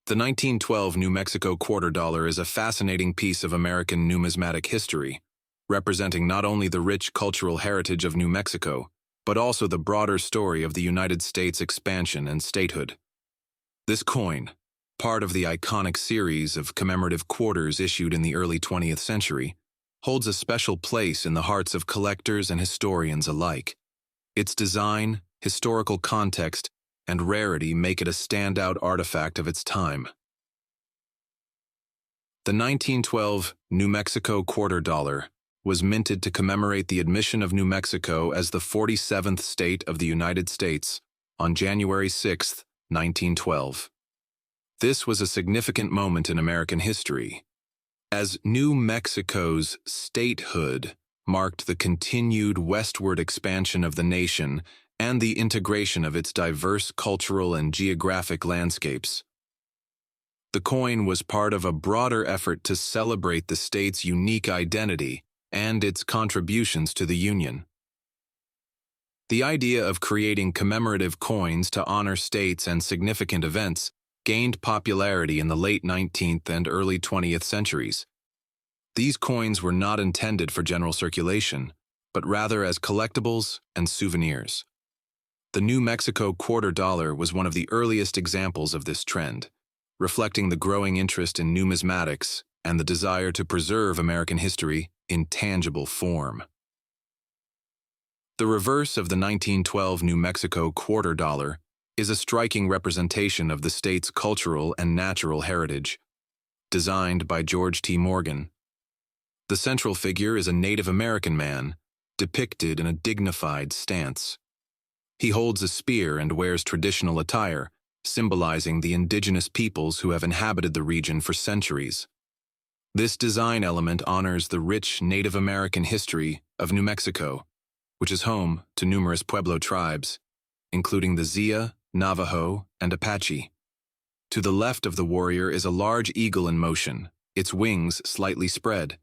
The 1912 New Mexico $quarter is a fascinating piece of American numismatic history, representing not only the rich cultural heritage of New Mexico, but also the broader story of the United States' expansion and statehood. This coin, part of the iconic series of commemorative quarters issued in the early 20th century, holds a special place in the hearts of collectors and historians alike. Its design, historical context, and rarity make it a standout artifact of its time. The 1912 New Mexico $quarter was minted to commemorate the admission of New Mexico as the 47th state of the United States on January 6, 1912. This was a significant moment in American history, as New Mexico's statehood marked the continued westward expansion of the nation and the integration of its diverse cultural and geographic landscapes. The coin was part of a broader effort to celebrate the state's unique identity and its contributions to the Union. The idea of creating commemorative coins to honor states and significant events gained popularity in the late 19th and early 20th centuries. These coins were not intended for general circulation, but rather as collectibles and souvenirs. The New Mexico quarter dollar was one of the earliest examples of this trend, reflecting the growing interest in numismatics and the desire to preserve American history in tangible form. The reverse of the 1912 New Mexico quarter dollar is a striking representation of the state's cultural and natural heritage, designed by George T. Morgan. The central figure is a Native American man, depicted in a dignified stance. He holds a spear and wears traditional attire, symbolizing the indigenous peoples who have inhabited the region for centuries. This design element honors the rich Native American history of New Mexico, which is home to numerous Pueblo tribes, including the Zia, Navajo, and Apache. To the left of the warrior is a large eagle in motion, its wings slightly spread.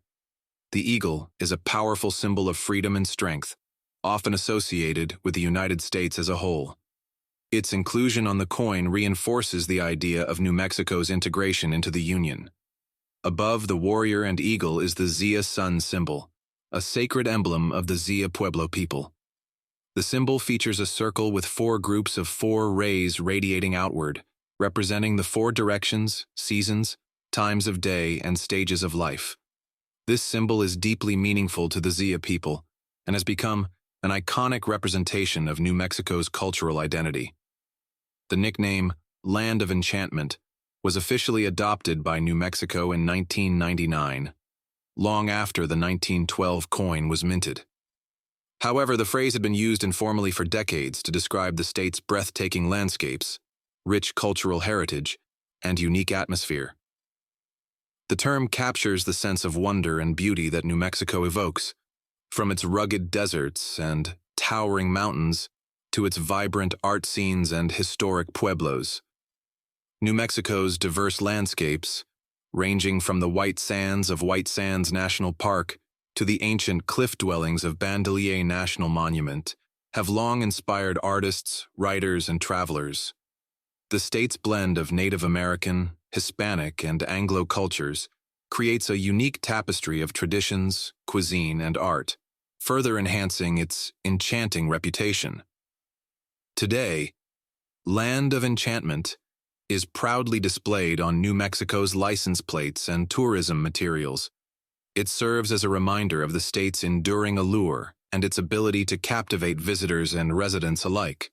The eagle is a powerful symbol of freedom and strength, often associated with the United States as a whole. Its inclusion on the coin reinforces the idea of New Mexico's integration into the Union. Above the warrior and eagle is the Zia sun symbol, a sacred emblem of the Zia Pueblo people. The symbol features a circle with 4 groups of 4 rays radiating outward, representing the 4 directions, seasons, times of day, and stages of life. This symbol is deeply meaningful to the Zia people and has become an iconic representation of New Mexico's cultural identity. The nickname Land of Enchantment was officially adopted by New Mexico in 1999, long after the 1912 coin was minted. However, the phrase had been used informally for decades to describe the state's breathtaking landscapes, rich cultural heritage, and unique atmosphere. The term captures the sense of wonder and beauty that New Mexico evokes, from its rugged deserts and towering mountains to its vibrant art scenes and historic pueblos. New Mexico's diverse landscapes, ranging from the white sands of White Sands National Park to the ancient cliff dwellings of Bandelier National Monument, have long inspired artists, writers, and travelers. The state's blend of Native American, Hispanic, and Anglo cultures creates a unique tapestry of traditions, cuisine, and art, further enhancing its enchanting reputation. Today, Land of Enchantment is proudly displayed on New Mexico's license plates and tourism materials. It serves as a reminder of the state's enduring allure and its ability to captivate visitors and residents alike.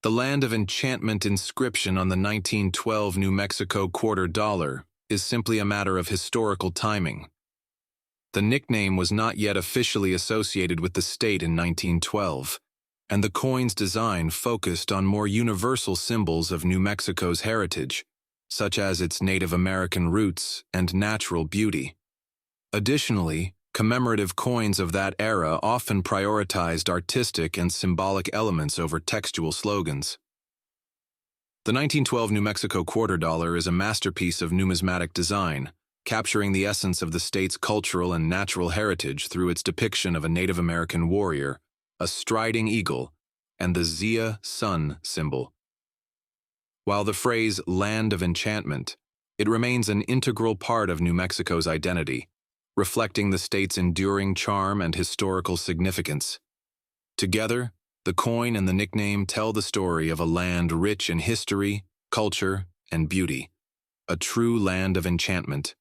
The Land of Enchantment inscription on the 1912 New Mexico quarter dollar is simply a matter of historical timing. The nickname was not yet officially associated with the state in 1912, and the coin's design focused on more universal symbols of New Mexico's heritage, such as its Native American roots and natural beauty. Additionally, commemorative coins of that era often prioritized artistic and symbolic elements over textual slogans. The 1912 New Mexico quarter dollar is a masterpiece of numismatic design, capturing the essence of the state's cultural and natural heritage through its depiction of a Native American warrior, a striding eagle, and the Zia sun symbol. While the phrase Land of Enchantment, it remains an integral part of New Mexico's identity, reflecting the state's enduring charm and historical significance. Together, the coin and the nickname tell the story of a land rich in history, culture, and beauty, a true land of enchantment.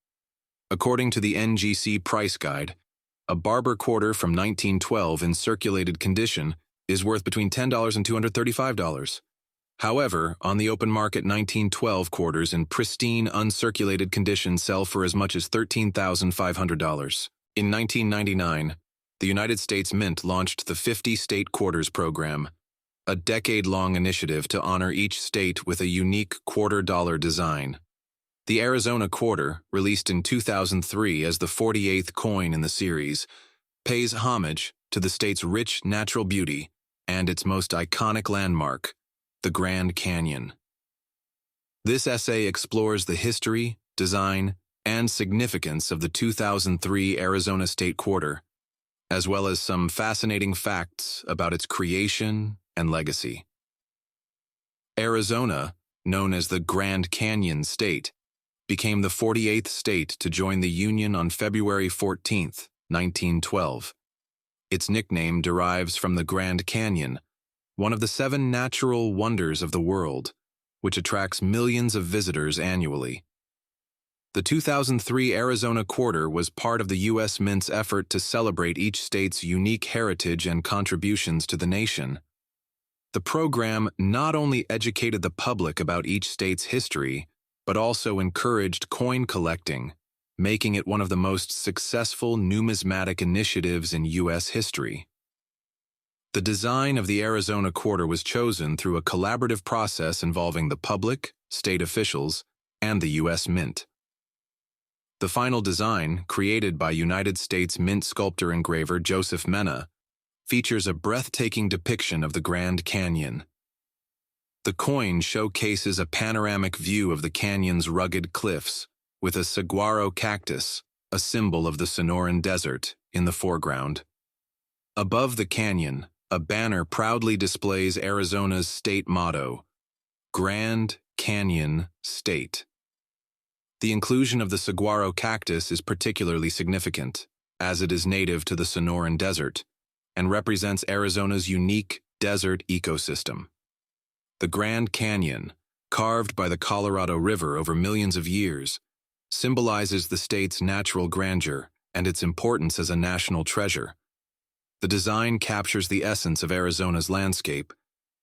According to the NGC price guide, a barber quarter from 1912 in circulated condition is worth between $10 and $235. However, on the open market, 1912 quarters in pristine, uncirculated condition sell for as much as $13,500. In 1999, the United States Mint launched the 50 State Quarters Program, a decade-long initiative to honor each state with a unique quarter-dollar design. The Arizona Quarter, released in 2003 as the 48th coin in the series, pays homage to the state's rich natural beauty and its most iconic landmark, the Grand Canyon. This essay explores the history, design, and significance of the 2003 Arizona State Quarter, as well as some fascinating facts about its creation and legacy. Arizona, known as the Grand Canyon State, became the 48th state to join the Union on February 14, 1912. Its nickname derives from the Grand Canyon, one of the 7 natural wonders of the world, which attracts millions of visitors annually. The 2003 Arizona Quarter was part of the U.S. Mint's effort to celebrate each state's unique heritage and contributions to the nation. The program not only educated the public about each state's history, but also encouraged coin collecting, making it one of the most successful numismatic initiatives in U.S. history. The design of the Arizona Quarter was chosen through a collaborative process involving the public, state officials, and the U.S. Mint. The final design, created by United States Mint sculptor engraver Joseph Mena, features a breathtaking depiction of the Grand Canyon. The coin showcases a panoramic view of the canyon's rugged cliffs, with a saguaro cactus, a symbol of the Sonoran Desert, in the foreground. Above the canyon, a banner proudly displays Arizona's state motto, Grand Canyon State. The inclusion of the saguaro cactus is particularly significant, as it is native to the Sonoran Desert, and represents Arizona's unique desert ecosystem. The Grand Canyon, carved by the Colorado River over millions of years, symbolizes the state's natural grandeur and its importance as a national treasure. The design captures the essence of Arizona's landscape,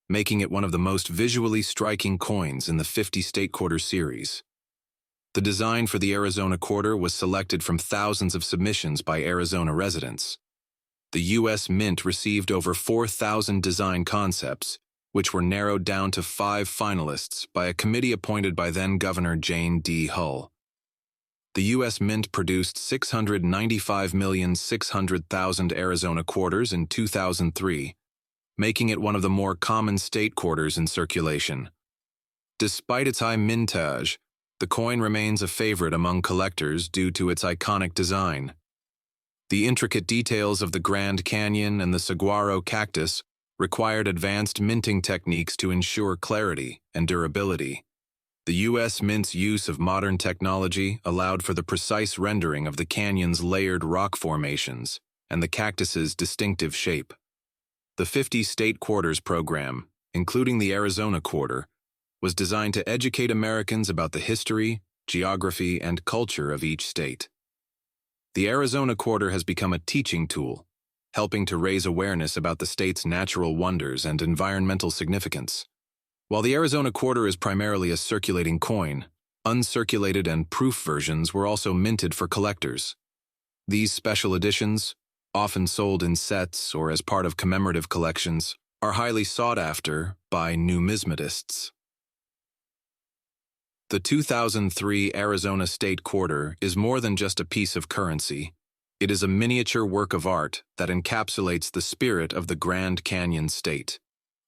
making it one of the most visually striking coins in the 50 State Quarter series. The design for the Arizona Quarter was selected from thousands of submissions by Arizona residents. The U.S. Mint received over 4,000 design concepts, which were narrowed down to 5 finalists by a committee appointed by then-Governor Jane D. Hull. The U.S. Mint produced 695,600,000 Arizona quarters in 2003, making it one of the more common state quarters in circulation. Despite its high mintage, the coin remains a favorite among collectors due to its iconic design. The intricate details of the Grand Canyon and the saguaro cactus required advanced minting techniques to ensure clarity and durability. The U.S. Mint's use of modern technology allowed for the precise rendering of the canyon's layered rock formations and the cactus's distinctive shape. The 50 State Quarters program, including the Arizona Quarter, was designed to educate Americans about the history, geography, and culture of each state. The Arizona Quarter has become a teaching tool, helping to raise awareness about the state's natural wonders and environmental significance. While the Arizona Quarter is primarily a circulating coin, uncirculated and proof versions were also minted for collectors. These special editions, often sold in sets or as part of commemorative collections, are highly sought after by numismatists. The 2003 Arizona State Quarter is more than just a piece of currency. It is a miniature work of art that encapsulates the spirit of the Grand Canyon State.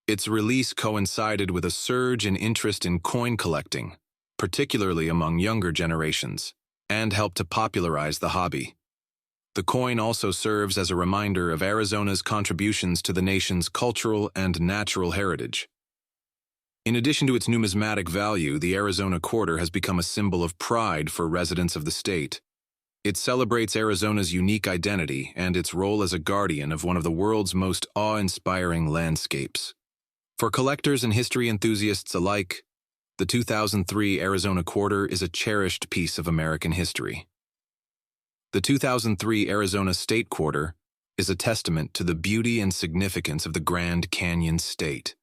Its release coincided with a surge in interest in coin collecting, particularly among younger generations, and helped to popularize the hobby. The coin also serves as a reminder of Arizona's contributions to the nation's cultural and natural heritage. In addition to its numismatic value, the Arizona Quarter has become a symbol of pride for residents of the state. It celebrates Arizona's unique identity and its role as a guardian of one of the world's most awe-inspiring landscapes. For collectors and history enthusiasts alike, the 2003 Arizona Quarter is a cherished piece of American history. The 2003 Arizona State Quarter is a testament to the beauty and significance of the Grand Canyon State.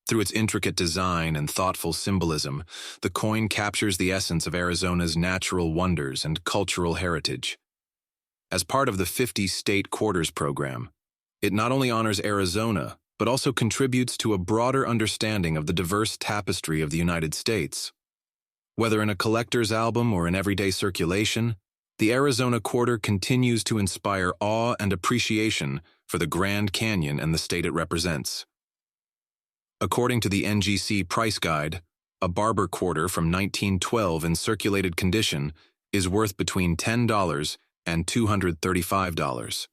Through its intricate design and thoughtful symbolism, the coin captures the essence of Arizona's natural wonders and cultural heritage. As part of the 50-state quarters program, it not only honors Arizona, but also contributes to a broader understanding of the diverse tapestry of the United States. Whether in a collector's album or in everyday circulation, the Arizona Quarter continues to inspire awe and appreciation for the Grand Canyon and the state it represents. According to the NGC Price Guide, a Barber quarter from 1912 in circulated condition is worth between $10 and $235.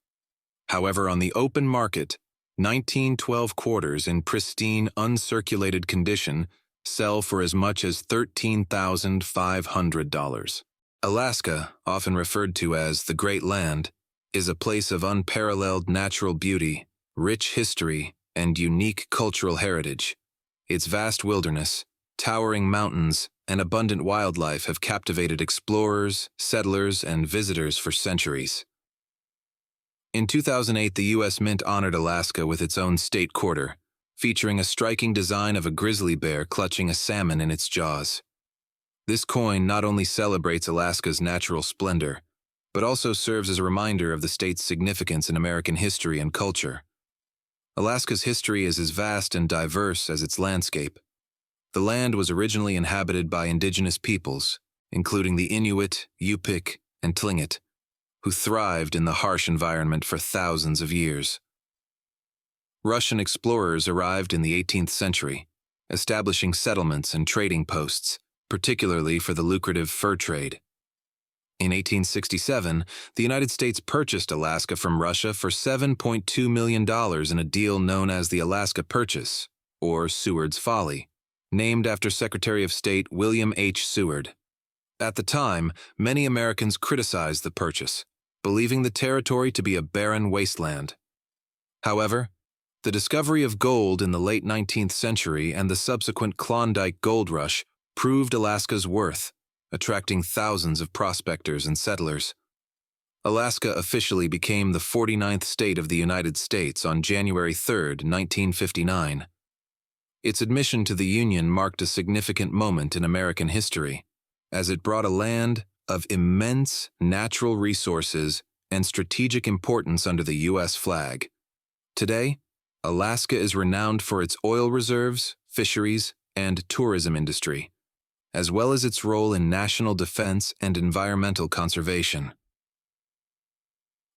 However, on the open market, 1912 quarters in pristine, uncirculated condition sell for as much as $13,500. Alaska, often referred to as the Great Land, is a place of unparalleled natural beauty, rich history, and unique cultural heritage. Its vast wilderness, towering mountains, and abundant wildlife have captivated explorers, settlers, and visitors for centuries. In 2008, the U.S. Mint honored Alaska with its own state quarter, featuring a striking design of a grizzly bear clutching a salmon in its jaws. This coin not only celebrates Alaska's natural splendor, but also serves as a reminder of the state's significance in American history and culture. Alaska's history is as vast and diverse as its landscape. The land was originally inhabited by indigenous peoples, including the Inuit, Yupik, and Tlingit, who thrived in the harsh environment for thousands of years. Russian explorers arrived in the 18th century, establishing settlements and trading posts, particularly for the lucrative fur trade. In 1867, the United States purchased Alaska from Russia for $7.2 million in a deal known as the Alaska Purchase, or Seward's Folly, named after Secretary of State William H. Seward. At the time, many Americans criticized the purchase, believing the territory to be a barren wasteland. However, the discovery of gold in the late 19th century and the subsequent Klondike Gold Rush proved Alaska's worth, attracting thousands of prospectors and settlers. Alaska officially became the 49th state of the United States on January 3, 1959. Its admission to the Union marked a significant moment in American history, as it brought a land of immense natural resources and strategic importance under the U.S. flag. Today, Alaska is renowned for its oil reserves, fisheries, and tourism industry, as well as its role in national defense and environmental conservation.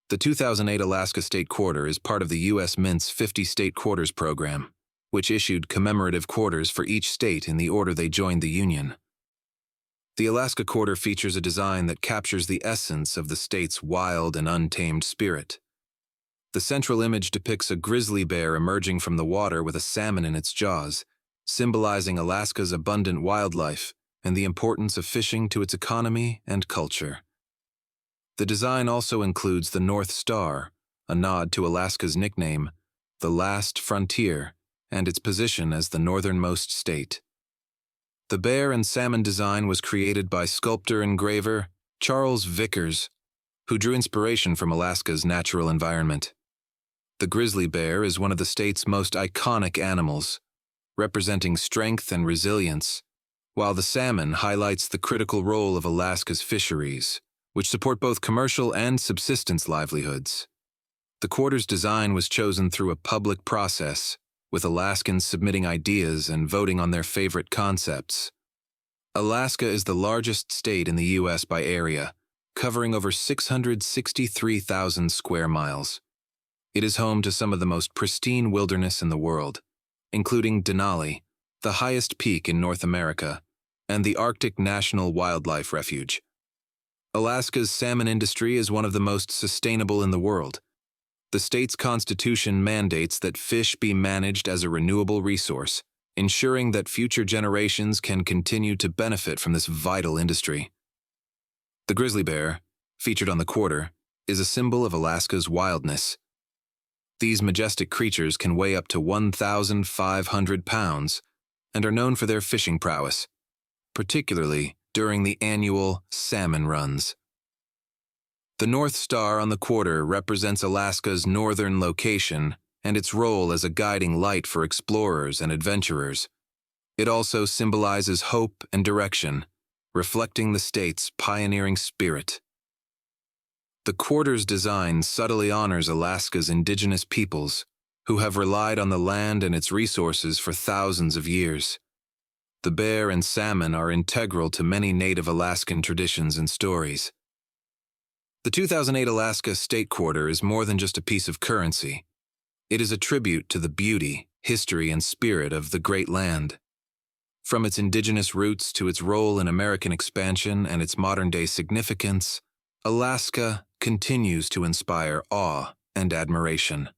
The 2008 Alaska State Quarter is part of the U.S. Mint's 50 State Quarters program, which issued commemorative quarters for each state in the order they joined the Union. The Alaska Quarter features a design that captures the essence of the state's wild and untamed spirit. The central image depicts a grizzly bear emerging from the water with a salmon in its jaws, symbolizing Alaska's abundant wildlife and the importance of fishing to its economy and culture. The design also includes the North Star, a nod to Alaska's nickname, the Last Frontier, and its position as the northernmost state. The bear and salmon design was created by sculptor-engraver Charles Vickers, who drew inspiration from Alaska's natural environment. The grizzly bear is one of the state's most iconic animals, representing strength and resilience, while the salmon highlights the critical role of Alaska's fisheries, which support both commercial and subsistence livelihoods. The quarter's design was chosen through a public process, with Alaskans submitting ideas and voting on their favorite concepts. Alaska is the largest state in the U.S. by area, covering over 663,000 square miles. It is home to some of the most pristine wilderness in the world, including Denali, the highest peak in North America, and the Arctic National Wildlife Refuge. Alaska's salmon industry is one of the most sustainable in the world. The state's constitution mandates that fish be managed as a renewable resource, ensuring that future generations can continue to benefit from this vital industry. The grizzly bear, featured on the quarter, is a symbol of Alaska's wildness. These majestic creatures can weigh up to 1,500 pounds and are known for their fishing prowess, particularly during the annual salmon runs. The North Star on the quarter represents Alaska's northern location and its role as a guiding light for explorers and adventurers. It also symbolizes hope and direction, reflecting the state's pioneering spirit. The quarter's design subtly honors Alaska's indigenous peoples, who have relied on the land and its resources for thousands of years. The bear and salmon are integral to many Native Alaskan traditions and stories. The 2008 Alaska State Quarter is more than just a piece of currency. It is a tribute to the beauty, history, and spirit of the Great Land. From its indigenous roots to its role in American expansion and its modern-day significance, Alaska continues to inspire awe and admiration.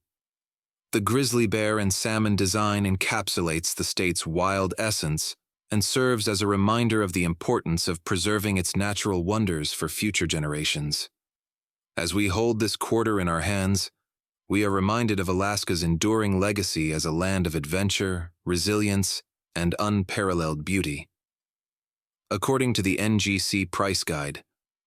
The grizzly bear and salmon design encapsulates the state's wild essence and serves as a reminder of the importance of preserving its natural wonders for future generations. As we hold this quarter in our hands, we are reminded of Alaska's enduring legacy as a land of adventure, resilience, and unparalleled beauty. According to the NGC Price Guide,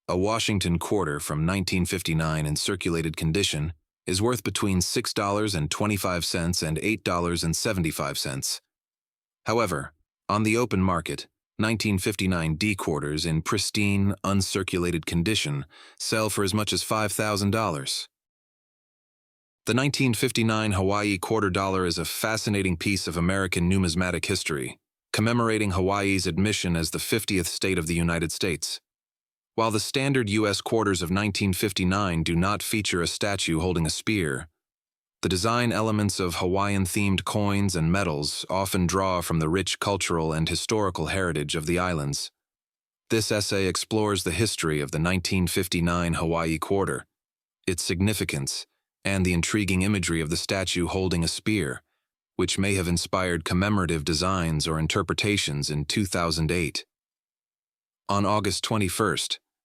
a Washington quarter from 1959 in circulated condition is worth between $6.25 and $8.75. However, on the open market, 1959 D quarters in pristine, uncirculated condition sell for as much as $5,000. The 1959 Hawaii quarter dollar is a fascinating piece of American numismatic history, commemorating Hawaii's admission as the 50th state of the United States. While the standard U.S. quarters of 1959 do not feature a statue holding a spear, the design elements of Hawaiian-themed coins and medals often draw from the rich cultural and historical heritage of the islands. This essay explores the history of the 1959 Hawaii quarter, its significance, and the intriguing imagery of the statue holding a spear, which may have inspired commemorative designs or interpretations in 2008. On August 21,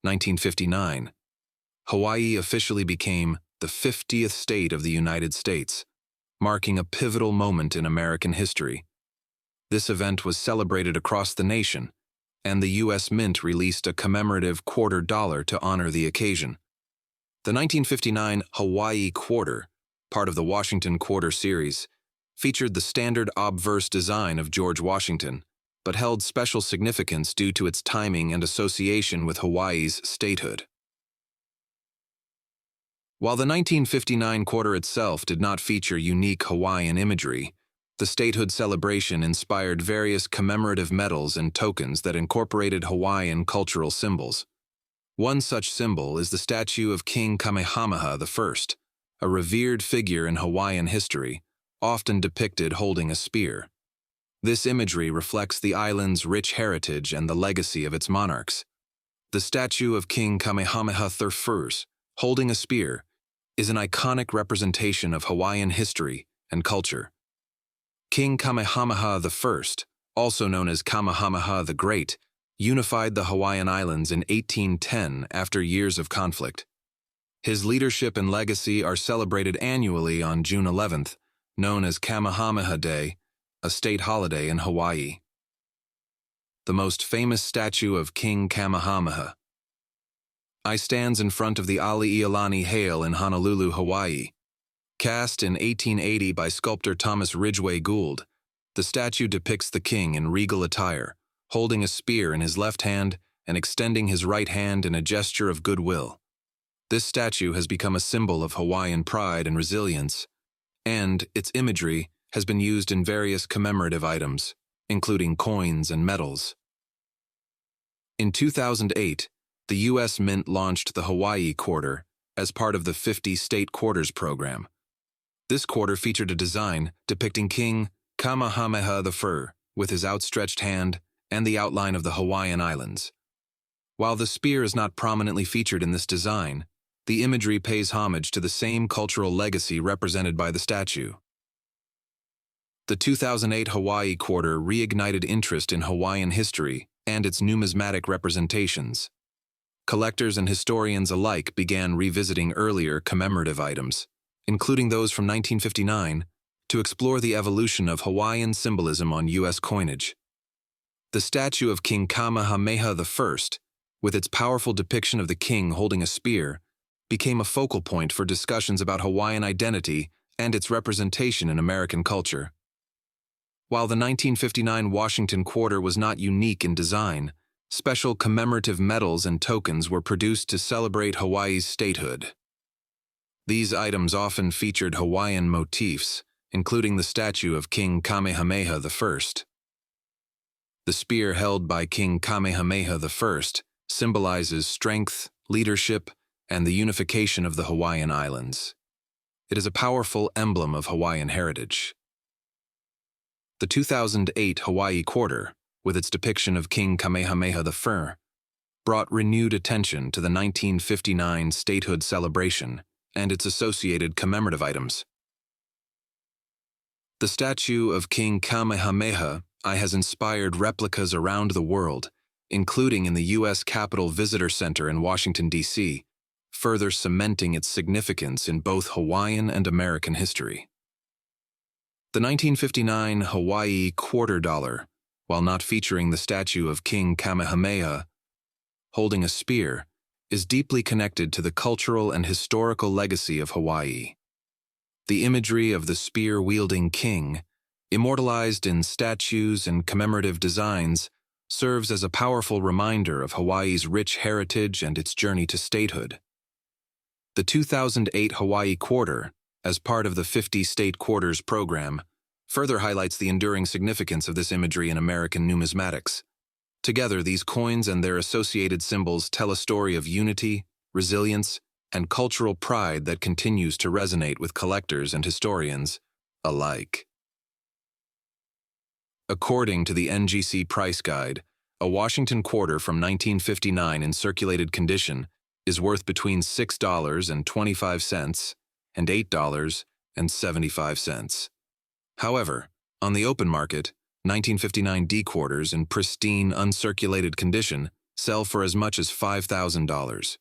1959, Hawaii officially became the 50th state of the United States, marking a pivotal moment in American history. This event was celebrated across the nation, and the U.S. Mint released a commemorative quarter dollar to honor the occasion. The 1959 Hawaii quarter, part of the Washington Quarter series, featured the standard obverse design of George Washington, but held special significance due to its timing and association with Hawaii's statehood. While the 1959 quarter itself did not feature unique Hawaiian imagery, the statehood celebration inspired various commemorative medals and tokens that incorporated Hawaiian cultural symbols. One such symbol is the statue of King Kamehameha I, a revered figure in Hawaiian history, often depicted holding a spear. This imagery reflects the island's rich heritage and the legacy of its monarchs. The statue of King Kamehameha I, holding a spear, is an iconic representation of Hawaiian history and culture. King Kamehameha I, also known as Kamehameha the Great, unified the Hawaiian Islands in 1810 after years of conflict. His leadership and legacy are celebrated annually on June 11th, known as Kamehameha Day, a state holiday in Hawaii. The most famous statue of King Kamehameha. I stands in front of the Ali'ialani Hale in Honolulu, Hawaii. Cast in 1880 by sculptor Thomas Ridgway Gould, the statue depicts the king in regal attire, holding a spear in his left hand and extending his right hand in a gesture of goodwill. This statue has become a symbol of Hawaiian pride and resilience, and its imagery has been used in various commemorative items, including coins and medals. In 2008, the U.S. Mint launched the Hawaii Quarter as part of the 50 State Quarters program. This quarter featured a design depicting King Kamehameha I with his outstretched hand and the outline of the Hawaiian Islands. While the spear is not prominently featured in this design, the imagery pays homage to the same cultural legacy represented by the statue. The 2008 Hawaii Quarter reignited interest in Hawaiian history and its numismatic representations. Collectors and historians alike began revisiting earlier commemorative items, including those from 1959, to explore the evolution of Hawaiian symbolism on U.S. coinage. The statue of King Kamehameha I, with its powerful depiction of the king holding a spear, became a focal point for discussions about Hawaiian identity and its representation in American culture. While the 1959 Washington Quarter was not unique in design, special commemorative medals and tokens were produced to celebrate Hawaii's statehood. These items often featured Hawaiian motifs, including the statue of King Kamehameha I. The spear held by King Kamehameha I symbolizes strength, leadership, and the unification of the Hawaiian Islands. It is a powerful emblem of Hawaiian heritage. The 2008 Hawaii Quarter, with its depiction of King Kamehameha I, brought renewed attention to the 1959 statehood celebration and its associated commemorative items. The statue of King Kamehameha has inspired replicas around the world, including in the U.S. Capitol Visitor Center in Washington, D.C., further cementing its significance in both Hawaiian and American history. The 1959 Hawaii quarter dollar, while not featuring the statue of King Kamehameha holding a spear, is deeply connected to the cultural and historical legacy of Hawaii. The imagery of the spear-wielding king, immortalized in statues and commemorative designs, serves as a powerful reminder of Hawaii's rich heritage and its journey to statehood. The 2008 Hawaii Quarter, as part of the 50 State Quarters program, further highlights the enduring significance of this imagery in American numismatics. Together, these coins and their associated symbols tell a story of unity, resilience, and cultural pride that continues to resonate with collectors and historians alike. According to the NGC Price Guide, a Washington quarter from 1959 in circulated condition is worth between $6.25 and $8.75. However, on the open market, 1959 D quarters in pristine, uncirculated condition sell for as much as $5,000.